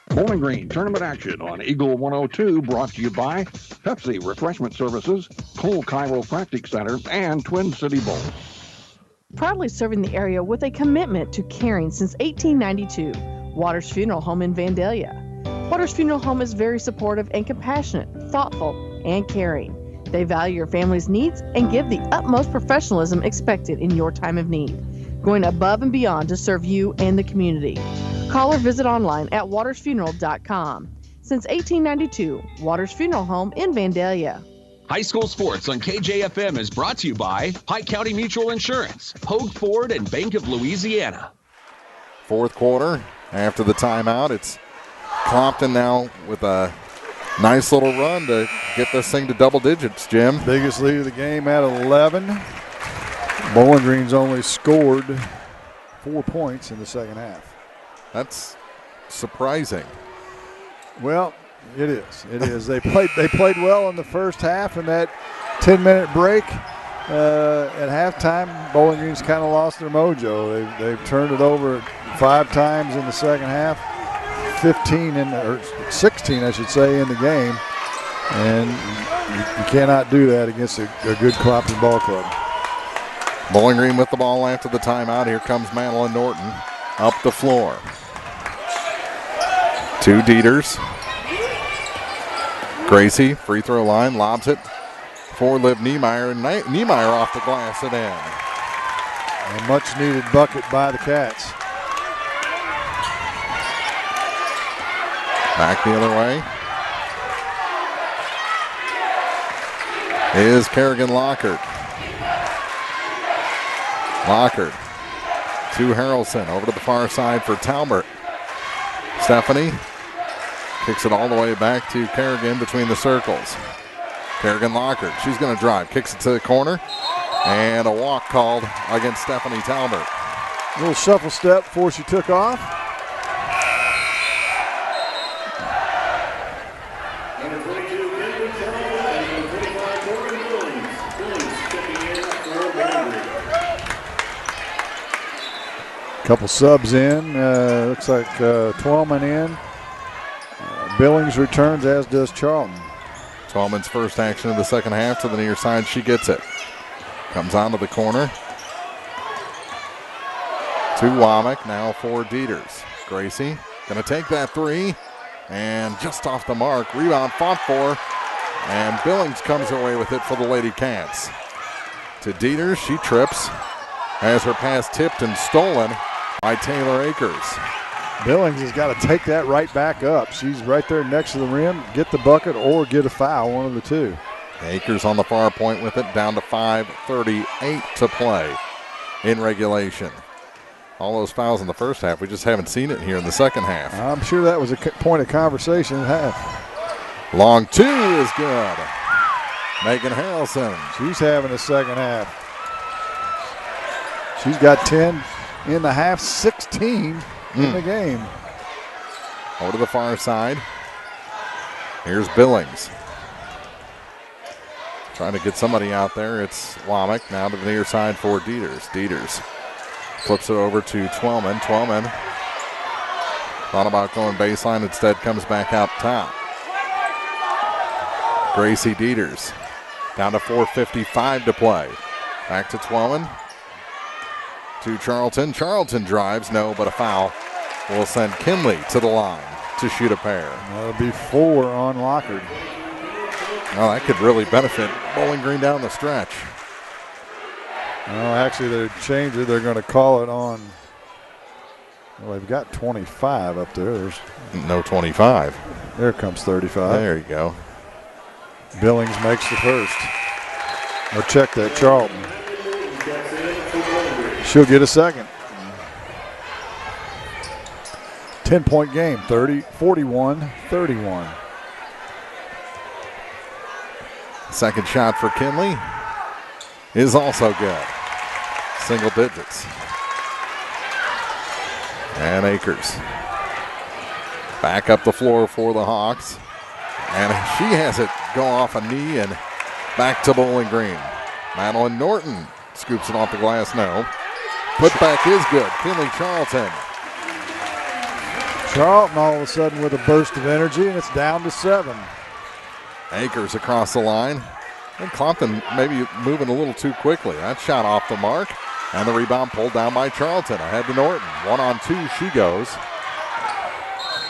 S7: Bowling Green tournament action on Eagle 102 brought to you by Pepsi Refreshment Services, Cole Chiropractic Center, and Twin City Bowl.
S18: Proudly serving the area with a commitment to caring since 1892, Waters Funeral Home in Vandalia. Waters Funeral Home is very supportive and compassionate, thoughtful, and caring. They value your family's needs and give the utmost professionalism expected in your time of need, going above and beyond to serve you and the community. Call or visit online at watersfuneral.com. Since 1892, Waters Funeral Home in Vandalia.
S14: High school sports on KJFM is brought to you by Pike County Mutual Insurance, Hogue Ford, and Bank of Louisiana.
S3: Fourth quarter, after the timeout, it's Clopton now with a nice little run to get this thing to double digits, Jim.
S23: Biggest lead of the game at 11. Bowling Green's only scored 4 points in the second half.
S3: That's surprising.
S23: Well, it is. It is. They played well in the first half, and that 10-minute break at halftime, Bowling Green's kind of lost their mojo. They've turned it over 5 times in the second half, 16, I should say, in the game, and you cannot do that against a good Clopton ball club.
S3: Bowling Green with the ball after the timeout. Here comes Madeline Norton up the floor. 2 Dieters. Gracie, free throw line, lobs it for Liv Niemeyer, and Niemeyer off the glass and in.
S23: A much-needed bucket by the Cats.
S3: Back the other way is Kerrigan Lockard. Lockard to Harrelson, over to the far side for Talbert. Stephanie kicks it all the way back to Kerrigan between the circles. Kerrigan Lockard, she's going to drive, kicks it to the corner, and a walk called against Stephanie Talbert.
S23: A little shuffle step before she took off. Couple subs in. Looks like Twelman in. Billings returns, as does Charlton.
S3: Twelman's first action of the second half to the near side. She gets it. Comes onto the corner. To Womack, now for Dieters. Gracie going to take that three. And just off the mark. Rebound fought for. And Billings comes away with it for the Lady Cats. To Dieters, she trips. Has her pass tipped and stolen by Taylor Akers.
S23: Billings has got to take that right back up. She's right there next to the rim. Get the bucket or get a foul, one of the two.
S3: Akers on the far point with it, down to 5:38 to play in regulation. All those fouls in the first half, we just haven't seen it here in the second half.
S23: I'm sure that was a point of conversation at half.
S3: Long two is good. Megan Harrelson.
S23: She's having a second half. She's got 10 in the half, 16 in the game.
S3: Over to the far side. Here's Billings. Trying to get somebody out there. It's Womack now to the near side for Dieters. Dieters flips it over to Twelman. Twelman thought about going baseline, instead comes back out top. Gracie Dieters down to 4:55 to play. Back to Twelman. To Charlton. Charlton drives, no, but a foul will send Kinley to the line to shoot a pair.
S23: That'll be 4 on Lockard.
S3: Well, that could really benefit Bowling Green down the stretch.
S23: Well, actually, they're changing it. They're going to call it on. Well, they've got 25 up there. There's
S3: no 25.
S23: There comes 35.
S3: There you go.
S23: Billings makes the first. Or check that, Charlton. She'll get a second. 10-point game, 41-31.
S3: Second shot for Kinley is also good. Single digits. And Akers back up the floor for the Hawks. And she has it go off a knee and back to Bowling Green. Madeline Norton scoops it off the glass. No. Putback is good. Kinley Charlton.
S23: Charlton all of a sudden with a burst of energy, and it's down to 7.
S3: Akers across the line. And Clopton maybe moving a little too quickly. That shot off the mark. And the rebound pulled down by Charlton. Ahead to Norton. 1-on-2 she goes.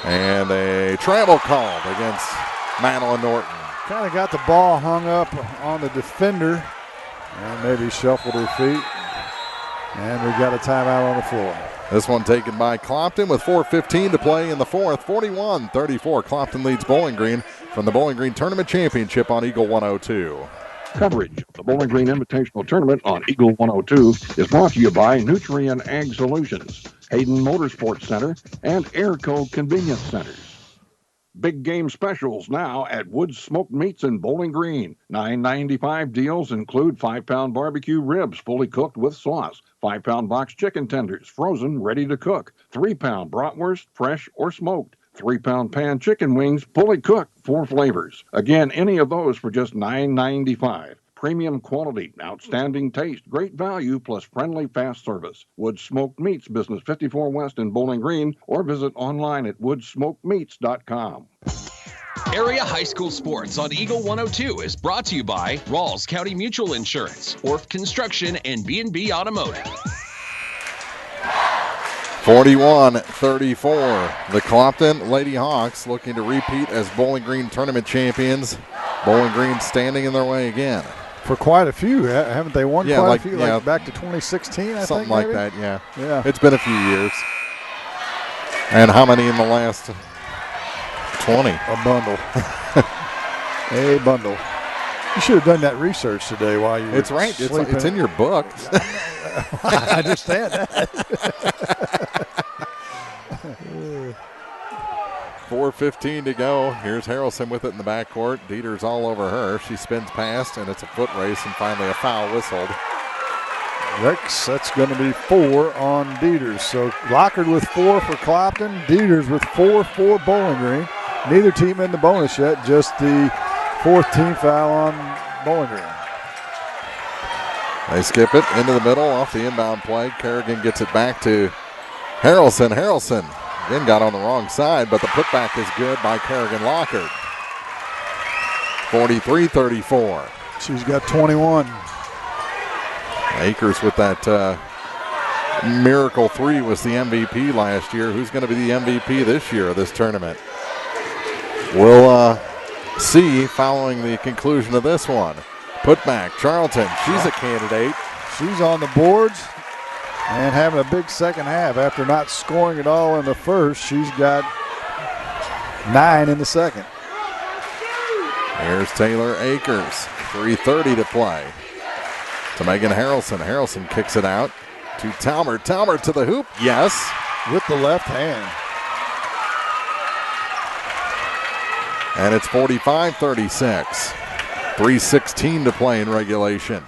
S3: And a travel called against Madeline Norton.
S23: Kind of got the ball hung up on the defender. And maybe shuffled her feet. And we got a timeout on the floor.
S3: This one taken by Clopton with 4:15 to play in the fourth. 41-34. Clopton leads Bowling Green from the Bowling Green Tournament Championship on Eagle 102.
S7: Coverage of the Bowling Green Invitational Tournament on Eagle 102 is brought to you by Nutrien Ag Solutions, Hayden Motorsports Center, and Airco Convenience Centers. Big game specials now at Woods Smoked Meats in Bowling Green. $9.95 deals include 5-pound barbecue ribs fully cooked with sauce, 5-pound box chicken tenders frozen ready to cook, 3-pound bratwurst fresh or smoked, 3-pound pan chicken wings fully cooked, 4 flavors. Again, any of those for just $9.95. Premium quality, outstanding taste, great value, plus friendly fast service. Woods Smoked Meats, Business 54 West in Bowling Green, or visit online at woodsmokedmeats.com.
S14: Area High School Sports on Eagle 102 is brought to you by Rawls County Mutual Insurance, Orff Construction, and B&B Automotive.
S3: 41-34. The Clopton Lady Hawks looking to repeat as Bowling Green tournament champions. Bowling Green standing in their way again.
S23: For quite a few, haven't they won quite
S3: like,
S23: a few?
S3: Yeah,
S23: like back to 2016, I think.
S3: Something like
S23: maybe?
S3: that, yeah.
S23: Yeah.
S3: It's been a few years. And how many in the last 20?
S23: A bundle. A bundle. You should have done that research today while you were
S3: It's right. It's in your book.
S23: I understand that.
S3: 4:15 to go. Here's Harrelson with it in the backcourt. Dieter's all over her. She spins past, and it's a foot race, and finally a foul whistled.
S23: Rex, that's going to be 4 on Dieters. So Lockard with 4 for Clopton. Dieters with 4 for Bowling Green. Neither team in the bonus yet, just the 4th team foul on Bowling Green.
S3: They skip it into the middle off the inbound play. Kerrigan gets it back to Harrelson. Harrelson again got on the wrong side, but the putback is good by Kerrigan Lockard. 43-34.
S23: She's got 21.
S3: Akers with that miracle 3 was the MVP last year. Who's going to be the MVP this year of this tournament? We'll see following the conclusion of this one. Putback, Charlton, she's a candidate.
S23: She's on the boards and having a big second half. After not scoring at all in the first, she's got 9 in the second.
S3: Here's Taylor Akers, 3:30 to play. To Megan Harrelson. Harrelson kicks it out to Talmer. Talmer to the hoop. Yes.
S23: With the left hand.
S3: And it's 45-36. 3:16 to play in regulation.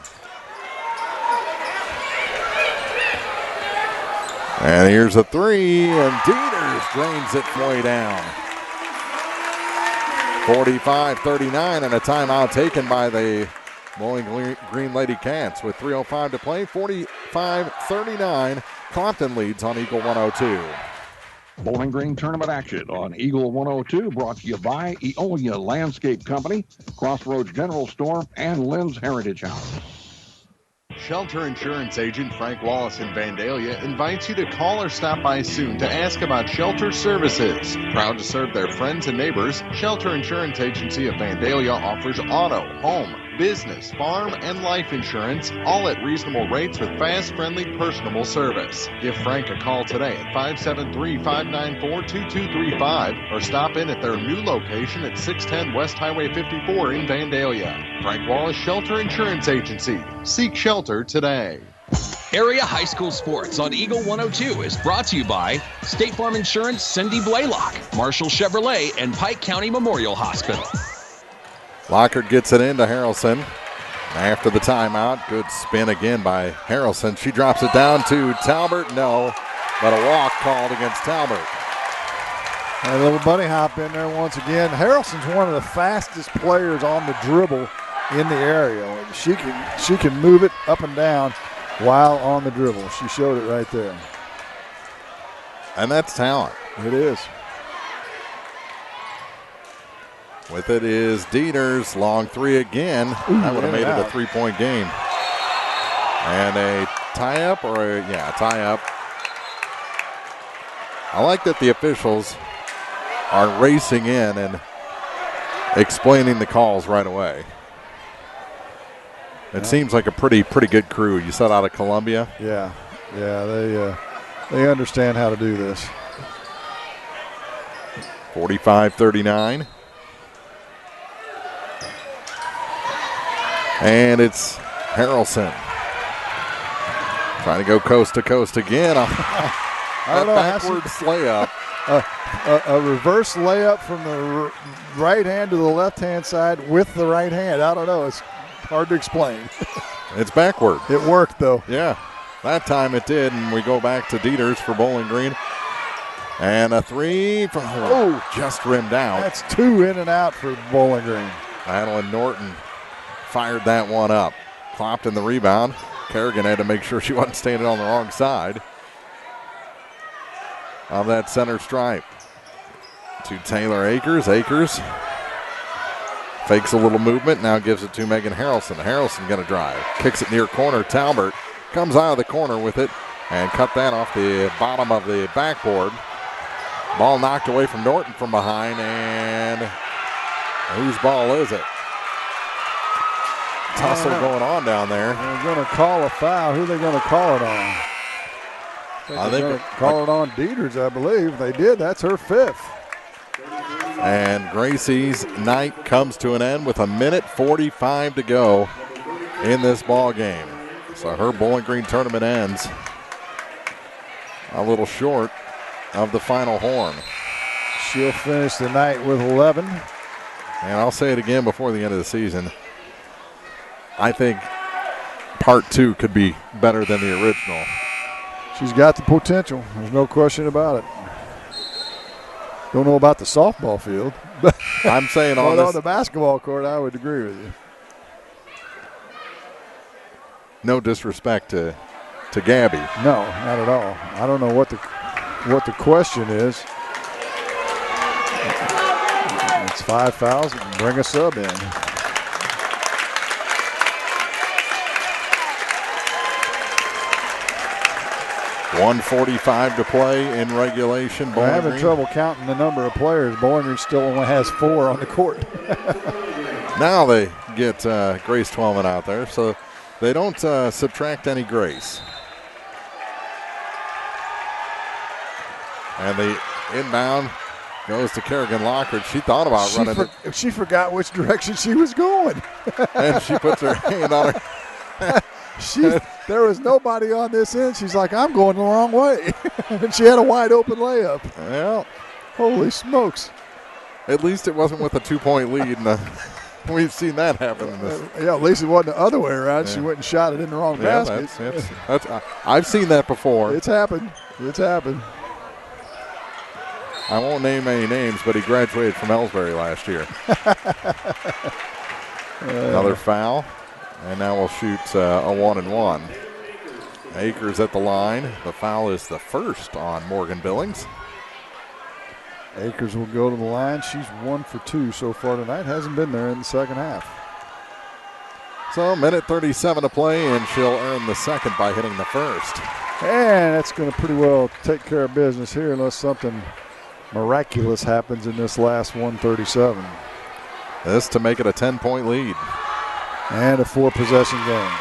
S3: And here's a 3, and Dieters drains it way down. 45-39, and a timeout taken by the Bowling Green Lady Cats with 3:05 to play. 45-39. Clopton leads on Eagle 102.
S7: Bowling Green tournament action on Eagle 102 brought to you by Eolia Landscape Company, Crossroads General Store, and Lynn's Heritage House.
S1: Shelter Insurance Agent Frank Wallace in Vandalia invites you to call or stop by soon to ask about shelter services. Proud to serve their friends and neighbors, Shelter Insurance Agency of Vandalia offers auto, home, business, farm, and life insurance, all at reasonable rates with fast, friendly, personable service. Give Frank a call today at 573-594-2235 or stop in at their new location at 610 West Highway 54 in Vandalia. Frank Wallace Shelter Insurance Agency. Seek shelter today.
S14: Area High School Sports on Eagle 102 is brought to you by State Farm Insurance, Cindy Blaylock, Marshall Chevrolet, and Pike County Memorial Hospital.
S3: Lockhart gets it into Harrelson. After the timeout, good spin again by Harrelson. She drops it down to Talbert. No, but a walk called against Talbert.
S23: A little bunny hop in there once again. Harrelson's one of the fastest players on the dribble in the area. She can move it up and down while on the dribble. She showed it right there.
S3: And that's talent.
S23: It is.
S3: With it is Dieters. Long three again. That would have made it a 3-point game. And a tie-up tie-up. I like that the officials are racing in and explaining the calls right away. It seems like a pretty good crew. You said out of Columbia?
S23: Yeah, they understand how to do this.
S3: 45-39. And it's Harrelson trying to go coast to coast again.
S23: I don't know.
S3: Backwards layup.
S23: A reverse layup from the right hand to the left-hand side with the right hand. I don't know. It's hard to explain.
S3: It's backward.
S23: It worked, though.
S3: Yeah, that time it did, and we go back to Dieters for Bowling Green. And a three from just rimmed out.
S23: That's two in and out for Bowling Green.
S3: Madeline Norton fired that one up. Clopton the rebound. Kerrigan had to make sure she wasn't standing on the wrong side of that center stripe. To Taylor Akers. Akers fakes a little movement, now gives it to Megan Harrelson. Harrelson going to drive. Kicks it near corner. Talbert comes out of the corner with it and cut that off the bottom of the backboard. Ball knocked away from Norton from behind, and whose ball is it? Tussle going on down there.
S23: They're going to call a foul. Who are they going to call it on? I think they're going to call it on Dieters, I believe. They did. That's her fifth.
S3: And Gracie's night comes to an end with 1:45 to go in this ball game. So her Bowling Green tournament ends a little short of the final horn.
S23: She'll finish the night with 11.
S3: And I'll say it again before the end of the season. I think part two could be better than the original.
S23: She's got the potential. There's no question about it. Don't know about the softball field.
S3: I'm saying
S23: on the basketball court, I would agree with you.
S3: No disrespect to Gabby.
S23: No, not at all. I don't know what the question is. It's 5 fouls. Bring a sub in.
S3: .145 to play in regulation.
S23: We're having trouble counting the number of players. Bowling Green still only has 4 on the court.
S3: Now they get Grace Twellman out there, so they don't subtract any Grace. And the inbound goes to Kerrigan Lockhart. She thought about running it.
S23: She forgot which direction she was going.
S3: And she puts her hand on her.
S23: There was nobody on this end. She's like, I'm going the wrong way. And she had a wide open layup.
S3: Well,
S23: holy smokes.
S3: At least it wasn't with a 2-point lead. We've seen that happen in this.
S23: Yeah, at least it wasn't the other way around. Yeah. She went and shot it in the wrong basket.
S3: That's I've seen that before.
S23: It's happened.
S3: I won't name any names, but he graduated from Elsberry last year. Another foul. And now we'll shoot a 1-and-1. Akers at the line. The foul is the first on Morgan Billings.
S23: Akers will go to the line. She's 1 for 2 so far tonight. Hasn't been there in the second half.
S3: So, 1:37 to play, and she'll earn the second by hitting the first.
S23: And that's going to pretty well take care of business here unless something miraculous happens in this last 1:37.
S3: This to make it a 10-point lead.
S23: And a 4-possession game.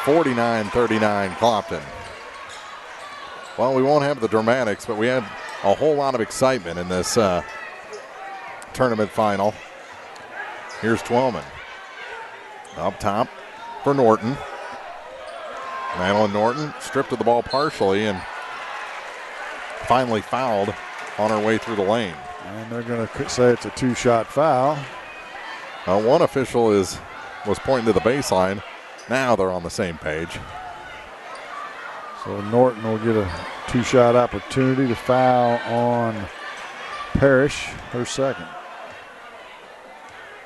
S3: 49-39 Clopton. Well, we won't have the dramatics, but we had a whole lot of excitement in this tournament final. Here's Twellman. Up top for Norton. Madeline Norton stripped of the ball partially and finally fouled on her way through the lane.
S23: And they're going to say it's a 2-shot foul.
S3: One official was pointing to the baseline. Now they're on the same page.
S23: So Norton will get a 2-shot opportunity to foul on Parrish, her second.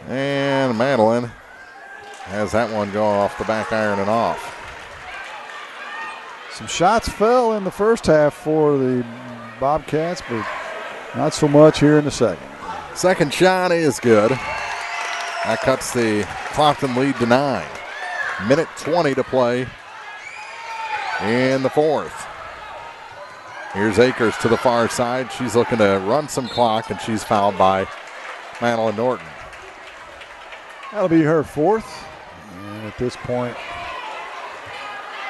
S3: And Madeline has that one go off the back iron and off.
S23: Some shots fell in the first half for the Bobcats, but not so much here in the second.
S3: Second shot is good. That cuts the Clopton lead to 9. Minute 20 to play in the fourth. Here's Akers to the far side. She's looking to run some clock, and she's fouled by Madeline Norton.
S23: That'll be her fourth. And at this point,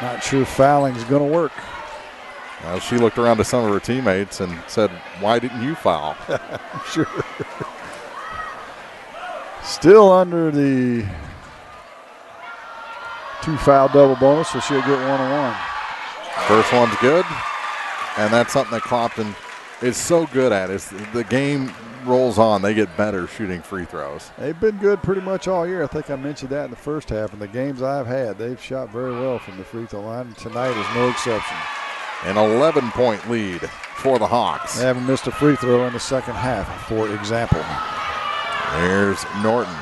S23: not sure fouling's going to work.
S3: Well, she looked around to some of her teammates and said, "Why didn't you foul?"
S23: Sure. Still under the 2-foul double bonus, so she'll get 1-on-1.
S3: First one's good, and that's something that Clopton is so good at. Is the game rolls on, they get better shooting free throws.
S23: They've been good pretty much all year. I think I mentioned that in the first half. In the games I've had, they've shot very well from the free throw line, and tonight is no exception.
S3: An 11-point lead for the Hawks.
S23: They haven't missed a free throw in the second half, for example.
S3: There's Norton.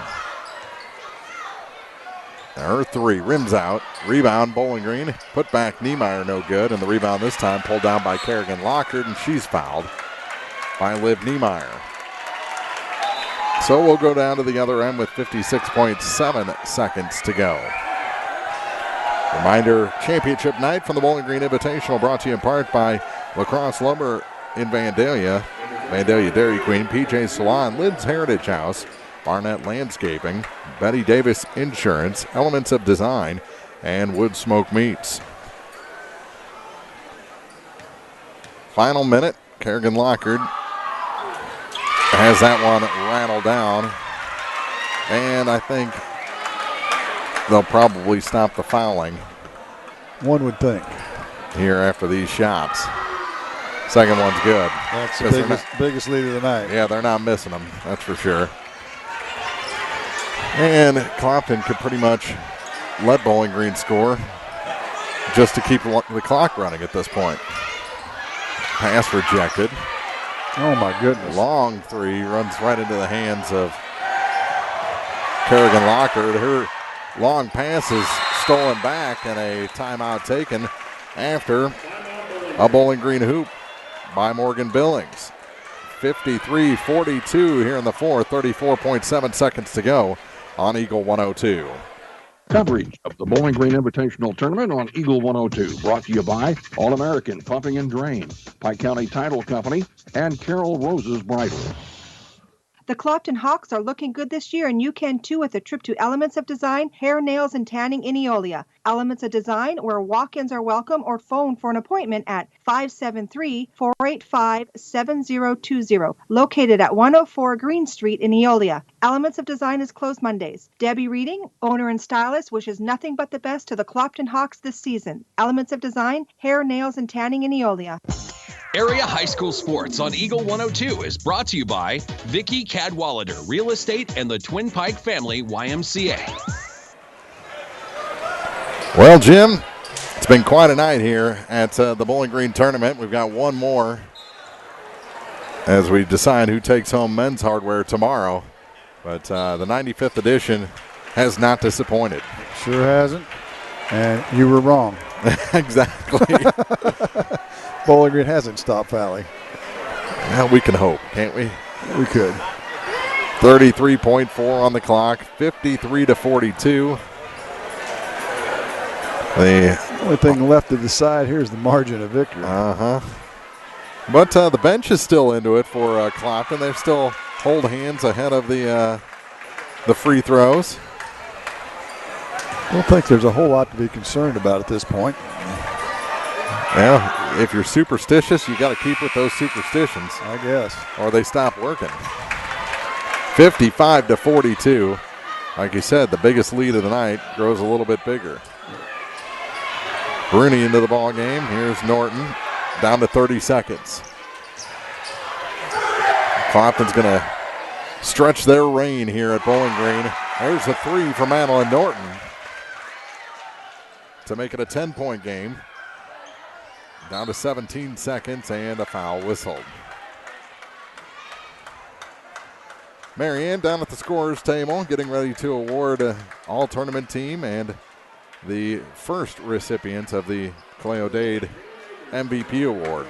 S3: Her three, rims out. Rebound, Bowling Green. Put back, Niemeyer, no good. And the rebound this time pulled down by Kerrigan Lockard, and she's fouled by Liv Niemeyer. So we'll go down to the other end with 56.7 seconds to go. Reminder, championship night from the Bowling Green Invitational, brought to you in part by Lacrosse Lumber in Vandalia, Vandalia Dairy Queen, PJ Salon, Lynn's Heritage House, Barnett Landscaping, Betty Davis Insurance, Elements of Design, and Wood Smoke Meats. Final minute, Kerrigan Lockard has that one rattled down, and I think they'll probably stop the fouling.
S23: One would think.
S3: Here after these shots. Second one's good.
S23: That's the biggest lead of the night.
S3: Yeah, they're not missing them, that's for sure. And Clopton could pretty much let Bowling Green score just to keep the clock running at this point. Pass rejected.
S23: Oh, my goodness.
S3: Long three runs right into the hands of Kerrigan Lockard. Her long pass is stolen back and a timeout taken after a Bowling Green hoop by Morgan Billings. 53-42 here in the fourth, 34.7 seconds to go on Eagle 102.
S7: Coverage of the Bowling Green Invitational Tournament on Eagle 102, brought to you by All-American Pumping and Drain, Pike County Title Company, and Carol Rose's Bridal.
S2: The Clopton Hawks are looking good this year, and you can too with a trip to Elements of Design, Hair, Nails, and Tanning in Eolia. Elements of Design, where walk-ins are welcome, or phone for an appointment at 573-485-7020, located at 104 Green Street in Eolia. Elements of Design is closed Mondays. Debbie Reading, owner and stylist, wishes nothing but the best to the Clopton Hawks this season. Elements of Design, Hair, Nails, and Tanning in Eolia.
S14: Area High School Sports on Eagle 102 is brought to you by Vicki Cadwallader Real Estate and the Twin Pike Family YMCA.
S3: Well, Jim, it's been quite a night here at the Bowling Green Tournament. We've got one more as we decide who takes home men's hardware tomorrow. But the 95th edition has not disappointed.
S23: Sure hasn't. And you were wrong.
S3: Exactly.
S23: Bowling Green hasn't stopped fouling.
S3: Well, we can hope, can't we?
S23: We could.
S3: 33.4 on the clock, 53-42. The
S23: only thing left to decide here is the margin of victory.
S3: But the bench is still into it for Clopton. They still hold hands ahead of the free throws.
S23: I don't think there's a whole lot to be concerned about at this point.
S3: Yeah, if you're superstitious, you got to keep with those superstitions,
S23: I guess,
S3: or they stop working. 55-42. Like you said, the biggest lead of the night grows a little bit bigger. Bruni into the ball game. Here's Norton, down to 30 seconds. Clopton's going to stretch their reign here at Bowling Green. There's a three for Madeline Norton to make it a 10-point game. Down to 17 seconds and a foul whistled. Marianne down at the scorer's table, getting ready to award all-tournament team and the first recipient of the Cleo Dade MVP award.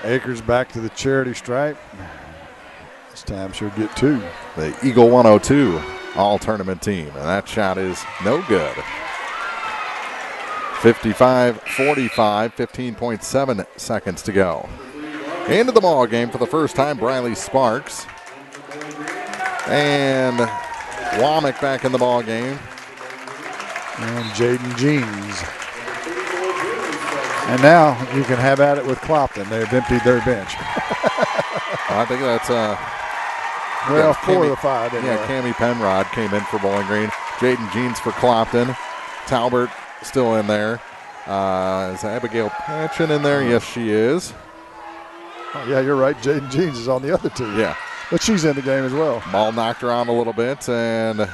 S23: Akers back to the charity stripe. This time she'll get two.
S3: The Eagle 102 all-tournament team, and that shot is no good. 55-45, 15.7 seconds to go. Into the ball game for the first time, Briley Sparks. And Womack back in the ball game.
S23: And Jaden Jeans. And now you can have at it with Clopton. They've emptied their bench.
S3: I think that's
S23: well, 4 of the 5. Anyway.
S3: Yeah, Cammie Penrod came in for Bowling Green. Jaden Jeans for Clopton. Talbert still in there. Is Abigail Patchen in there? Yes, she is.
S23: Oh, yeah, you're right. Jaden Jeans is on the other team.
S3: Yeah.
S23: But she's in the game as well.
S3: Ball knocked around a little bit, and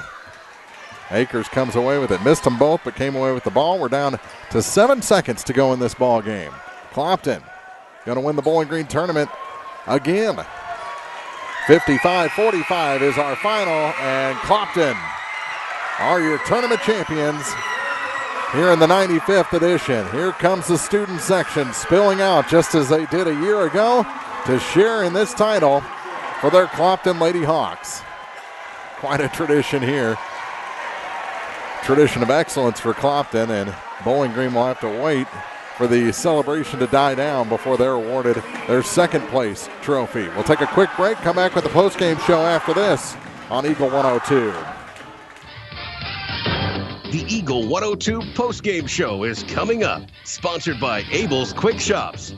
S3: Akers comes away with it. Missed them both, but came away with the ball. We're down to 7 seconds to go in this ball game. Clopton going to win the Bowling Green tournament again. 55-45 is our final, and Clopton are your tournament champions here in the 95th edition. Here comes the student section spilling out just as they did a year ago to share in this title for their Clopton Lady Hawks. Quite a tradition here. Tradition of excellence for Clopton, and Bowling Green will have to wait for the celebration to die down before they're awarded their second place trophy. We'll take a quick break, come back with the post-game show after this on Eagle 102.
S8: The Eagle 102 postgame show is coming up, sponsored by Abel's Quick Shops.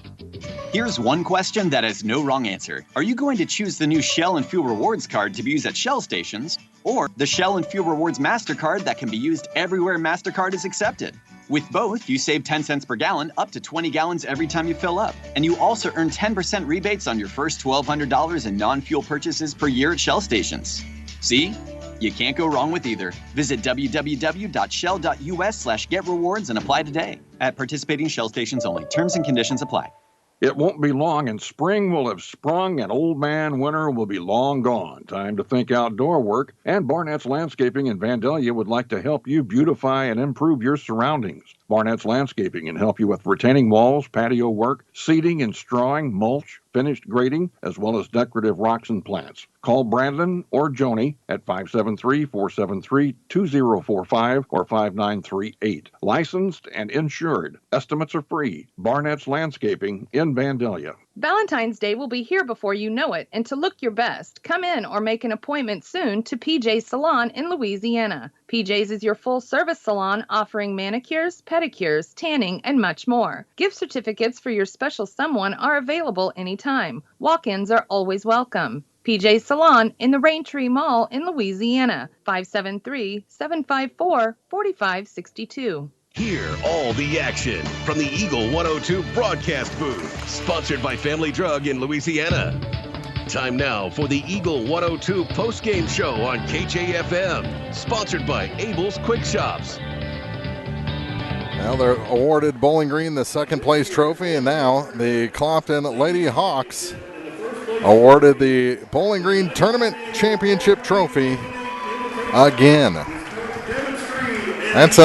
S9: Here's one question that has no wrong answer. Are you going to choose the new Shell and Fuel Rewards card to be used at Shell stations, or the Shell and Fuel Rewards MasterCard that can be used everywhere MasterCard is accepted? With both, you save 10 cents per gallon, up to 20 gallons every time you fill up. And you also earn 10% rebates on your first $1,200 in non-fuel purchases per year at Shell stations. See? You can't go wrong with either. Visit www.shell.us/getrewards and apply today. At participating Shell stations only. Terms and conditions apply.
S7: It won't be long and spring will have sprung and old man winter will be long gone. Time to think outdoor work, and Barnett's Landscaping in Vandalia would like to help you beautify and improve your surroundings. Barnett's Landscaping can help you with retaining walls, patio work, seeding and strawing, mulch, finished grading, as well as decorative rocks and plants. Call Brandon or Joni at 573-473-2045 or 5938. Licensed and insured. Estimates are free. Barnett's Landscaping in Vandalia.
S16: Valentine's Day will be here before you know it, and to look your best, come in or make an appointment soon to PJ's Salon in Louisiana. PJ's is your full-service salon offering manicures, pedicures, tanning, and much more. Gift certificates for your special someone are available anytime. Walk-ins are always welcome. PJ's Salon in the Raintree Mall in Louisiana, 573-754-4562.
S8: Hear all the action from the Eagle 102 broadcast booth, sponsored by Family Drug in Louisiana. Time now for the Eagle 102 postgame show on KJFM, sponsored by Abel's Quick Shops.
S3: Now they're awarded Bowling Green the second place trophy, and now the Clopton Lady Hawks awarded the Bowling Green Tournament Championship trophy again. That's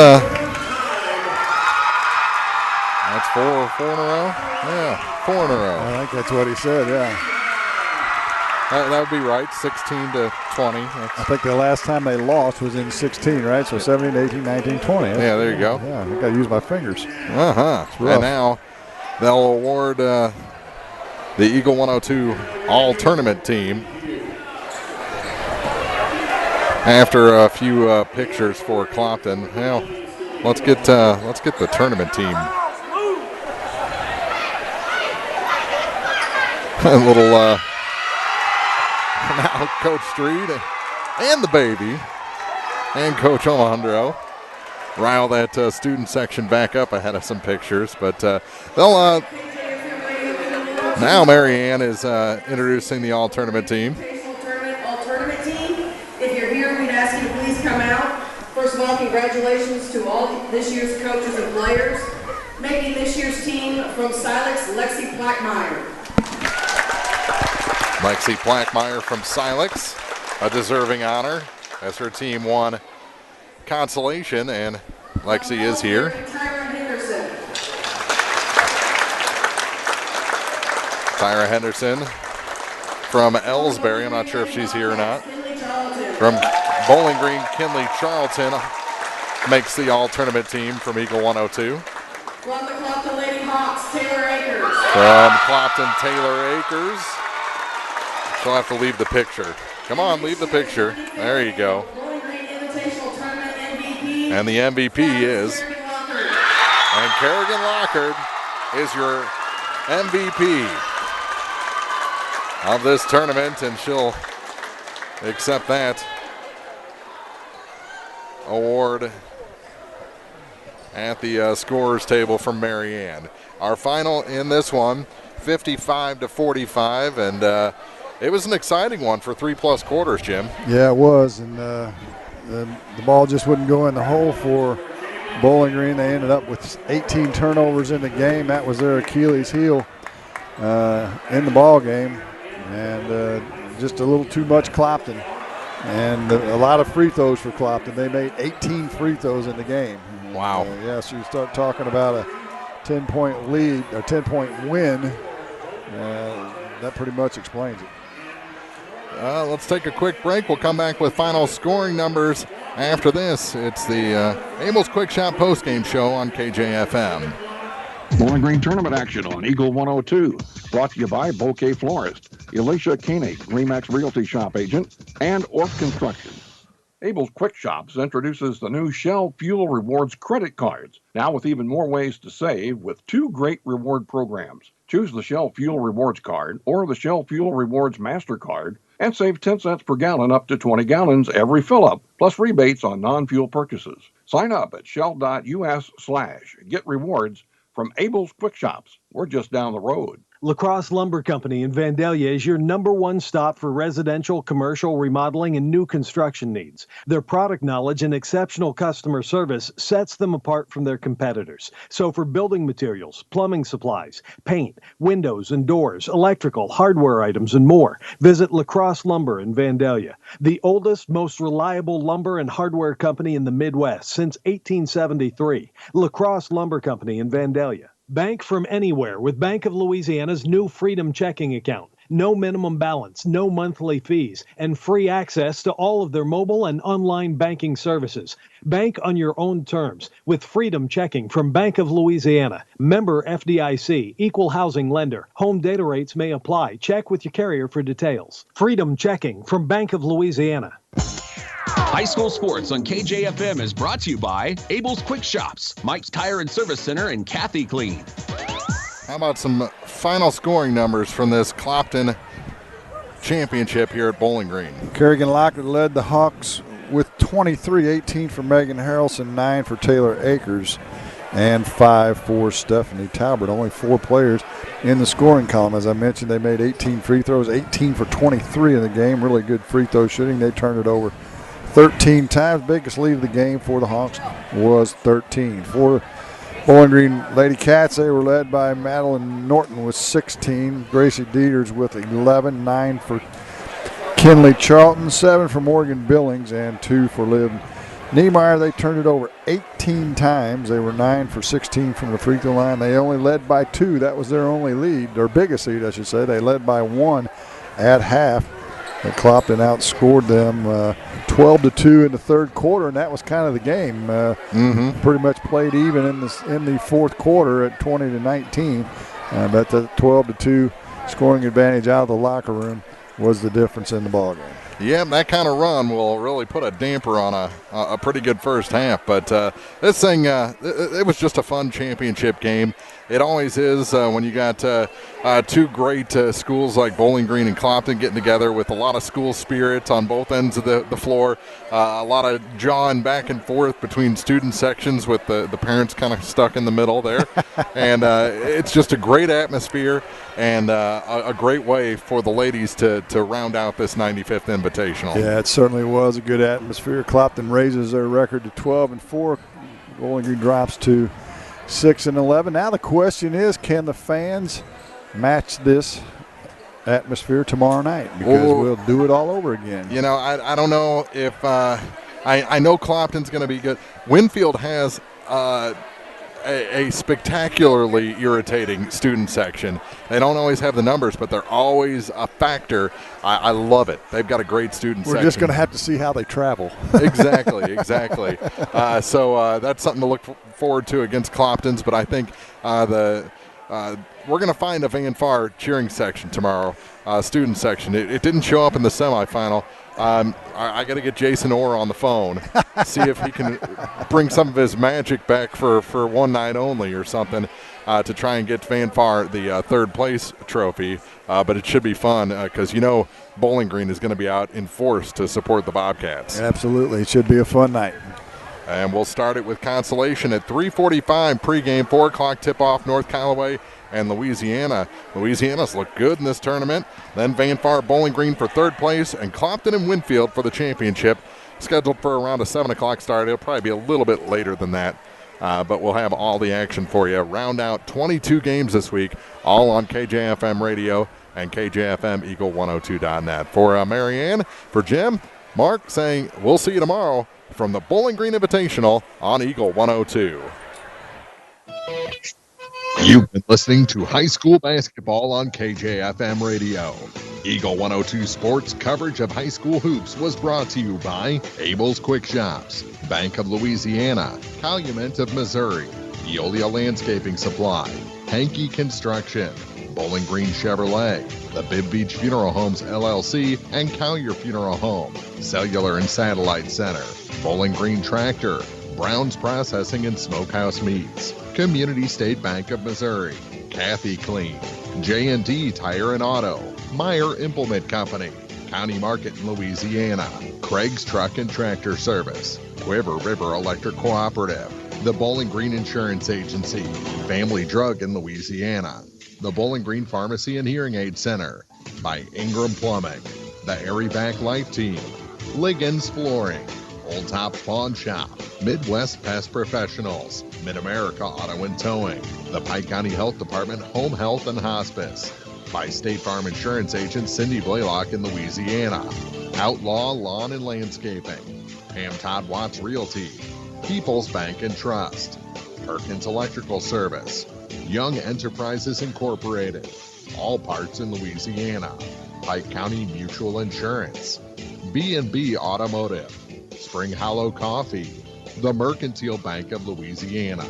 S3: four in a row? Yeah, 4 in a row.
S23: I think that's what he said, yeah.
S3: That would be right, 16-20.
S23: I think the last time they lost was in 16, right? So 17, 18, 19, 20.
S3: Yeah, there you go.
S23: Yeah, I think I used my fingers.
S3: Uh-huh. And now they'll award the Eagle 102 all-tournament team after a few pictures for Clopton. Well, let's get the tournament team. A little now Coach Street and the baby and Coach Alejandro rile that student section back up ahead of some pictures. But they'll now Marianne is introducing the all-tournament team.
S17: All-tournament team. If you're here, we'd ask you to please come out. First of all, congratulations to all this year's coaches and players. Making this year's team from Silex, Lexi Plackmeyer.
S3: Lexi Plackmeyer from Silex, a deserving honor as her team won Consolation, and Lexi is here. Tyra Henderson from Elsberry, I'm not sure if she's here or not. From Bowling Green, Kinley Charlton makes the all-tournament team from Eagle 102.
S17: From the Clopton Lady Hawks, Taylor Akers.
S3: From Clopton, Taylor Akers. She'll have to leave the picture. Come on, leave the picture. There you go. And the MVP is, and Kerrigan Lockard is your MVP of this tournament, and she'll accept that award at the scorers table from Marianne. Our final in this one, 55-45, and it was an exciting one for 3+ quarters, Jim.
S23: Yeah, it was, and the ball just wouldn't go in the hole for Bowling Green. They ended up with 18 turnovers in the game. That was their Achilles heel in the ball game, and just a little too much Clopton, and a lot of free throws for Clopton. They made 18 free throws in the game.
S3: Wow.
S23: So you start talking about a 10-point lead or 10-point win. That pretty much explains it.
S3: Let's take a quick break. We'll come back with final scoring numbers after this. It's the Abel's Quick Shot postgame show on KJFM.
S7: Bowling Green tournament action on Eagle 102. Brought to you by Bouquet Florist, Elisha Koenig, Remax Realty Shop Agent, and Orff Construction. Abel's Quick Shops introduces the new Shell Fuel Rewards credit cards, now with even more ways to save with 2 great reward programs. Choose the Shell Fuel Rewards card or the Shell Fuel Rewards MasterCard and save 10 cents per gallon up to 20 gallons every fill-up, plus rebates on non-fuel purchases. Sign up at shell.us/get rewards from Abel's Quick Shops. We're just down the road.
S13: La Crosse Lumber Company in Vandalia is your #1 stop for residential, commercial, remodeling, and new construction needs. Their product knowledge and exceptional customer service sets them apart from their competitors. So for building materials, plumbing supplies, paint, windows and doors, electrical, hardware items, and more, visit La Crosse Lumber in Vandalia, the oldest, most reliable lumber and hardware company in the Midwest since 1873. La Crosse Lumber Company in Vandalia. Bank from anywhere with Bank of Louisiana's new Freedom checking account. No minimum balance, no monthly fees, and free access to all of their mobile and online banking services. Bank on your own terms with Freedom checking from Bank of Louisiana. Member FDIC, equal housing lender. Home data rates may apply. Check with your carrier for details. Freedom checking from Bank of Louisiana.
S14: High school sports on KJFM is brought to you by Abel's Quick Shops, Mike's Tire and Service Center, and Kathy Clean.
S3: How about some final scoring numbers from this Clopton championship here at Bowling Green?
S23: Kerrigan Lockard led the Hawks with 23, 18 for Megan Harrelson, 9 for Taylor Akers, and 5 for Stephanie Talbert. Only 4 players in the scoring column. As I mentioned, they made 18 free throws, 18 for 23 in the game. Really good free throw shooting. They turned it over 13 times. Biggest lead of the game for the Hawks was 13. For Bowling Green Lady Cats, they were led by Madeline Norton with 16, Gracie Dieters with 11, 9 for Kinley Charlton, 7 for Morgan Billings, and 2 for Liv Niemeyer. They turned it over 18 times. They were 9 for 16 from the free throw line. They only led by 2. That was their only lead, their biggest lead, I should say. They led by 1 at half. And Clopton outscored them 12-2 in the third quarter, and that was kind of the game. Pretty much played even in the fourth quarter at 20-19. But the 12-2 scoring advantage out of the locker room was the difference in the ballgame.
S3: Yeah, that kind of run will really put a damper on a pretty good first half. But this thing, it was just a fun championship game. It always is when you got two great schools like Bowling Green and Clopton getting together with a lot of school spirit on both ends of the floor. A lot of jawing back and forth between student sections with the parents kind of stuck in the middle there. And it's just a great atmosphere and a great way for the ladies to round out this 95th Invitational.
S23: Yeah, it certainly was a good atmosphere. Clopton raises their record to 12-4. Bowling Green drops to 6-11. Now the question is, can the fans match this atmosphere tomorrow night? Because we'll do it all over again.
S3: You know, I don't know if I know Clopton's going to be good. Winfield has a spectacularly irritating student section. They don't always have the numbers, but they're always a factor. I love it. They've got a great student section.
S23: We're just going to have to see how they travel.
S3: Exactly. So that's something to look forward to against Clopton's, but I think we're going to find a Van Far cheering section tomorrow, student section. It didn't show up in the semifinal. I got to get Jason Orr on the phone, see if he can bring some of his magic back for one night only or something to try and get Van Far the third place trophy. But it should be fun because, Bowling Green is going to be out in force to support the Bobcats.
S23: Absolutely. It should be a fun night.
S3: And we'll start it with Consolation at 3:45 pregame, 4 o'clock tip-off, North Callaway and Louisiana. Louisiana's looked good in this tournament. Then Van Far Bowling Green for third place and Clopton and Winfield for the championship. Scheduled for around a 7 o'clock start. It'll probably be a little bit later than that, but we'll have all the action for you. Round out 22 games this week, all on KJFM Radio and KJFM Eagle 102.net. For Marianne, for Jim, Mark saying we'll see you tomorrow from the Bowling Green Invitational on Eagle 102.
S1: You've been listening to high school basketball on KJFM Radio. Eagle 102 Sports coverage of high school hoops was brought to you by Abel's Quick Shops, Bank of Louisiana, Calumet of Missouri, Eolia Landscaping Supply, Hankey Construction, Bowling Green Chevrolet, the Bibb Beach Funeral Homes LLC, and Collier Funeral Home, Cellular and Satellite Center, Bowling Green Tractor, Brown's Processing and Smokehouse Meats, Community State Bank of Missouri, Kathy Clean, J&D Tire and Auto, Meyer Implement Company, County Market in Louisiana, Craig's Truck and Tractor Service, Quiver River Electric Cooperative, the Bowling Green Insurance Agency, Family Drug in Louisiana, the Bowling Green Pharmacy and Hearing Aid Center, by Ingram Plumbing, the Airyback Life Team, Liggins Flooring, Old Top Pawn Shop, Midwest Pest Professionals, Mid-America Auto and Towing, the Pike County Health Department Home Health and Hospice, by State Farm Insurance Agent Cindy Blaylock in Louisiana, Outlaw Lawn and Landscaping, Pam Todd Watts Realty, People's Bank and Trust, Perkins Electrical Service, Young Enterprises Incorporated, All Parts in Louisiana, Pike County Mutual Insurance, B&B Automotive, Spring Hollow Coffee, the Mercantile Bank of Louisiana,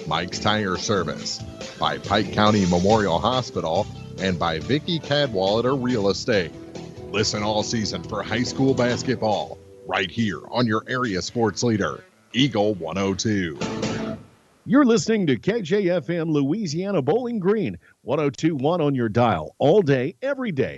S1: Mike's Tire Service, by Pike County Memorial Hospital, and by Vicky Cadwallader Real Estate. Listen all season for high school basketball, right here on your area sports leader, Eagle 102.
S6: You're listening to KJFM Louisiana Bowling Green, 102.1 on your dial, all day, every day.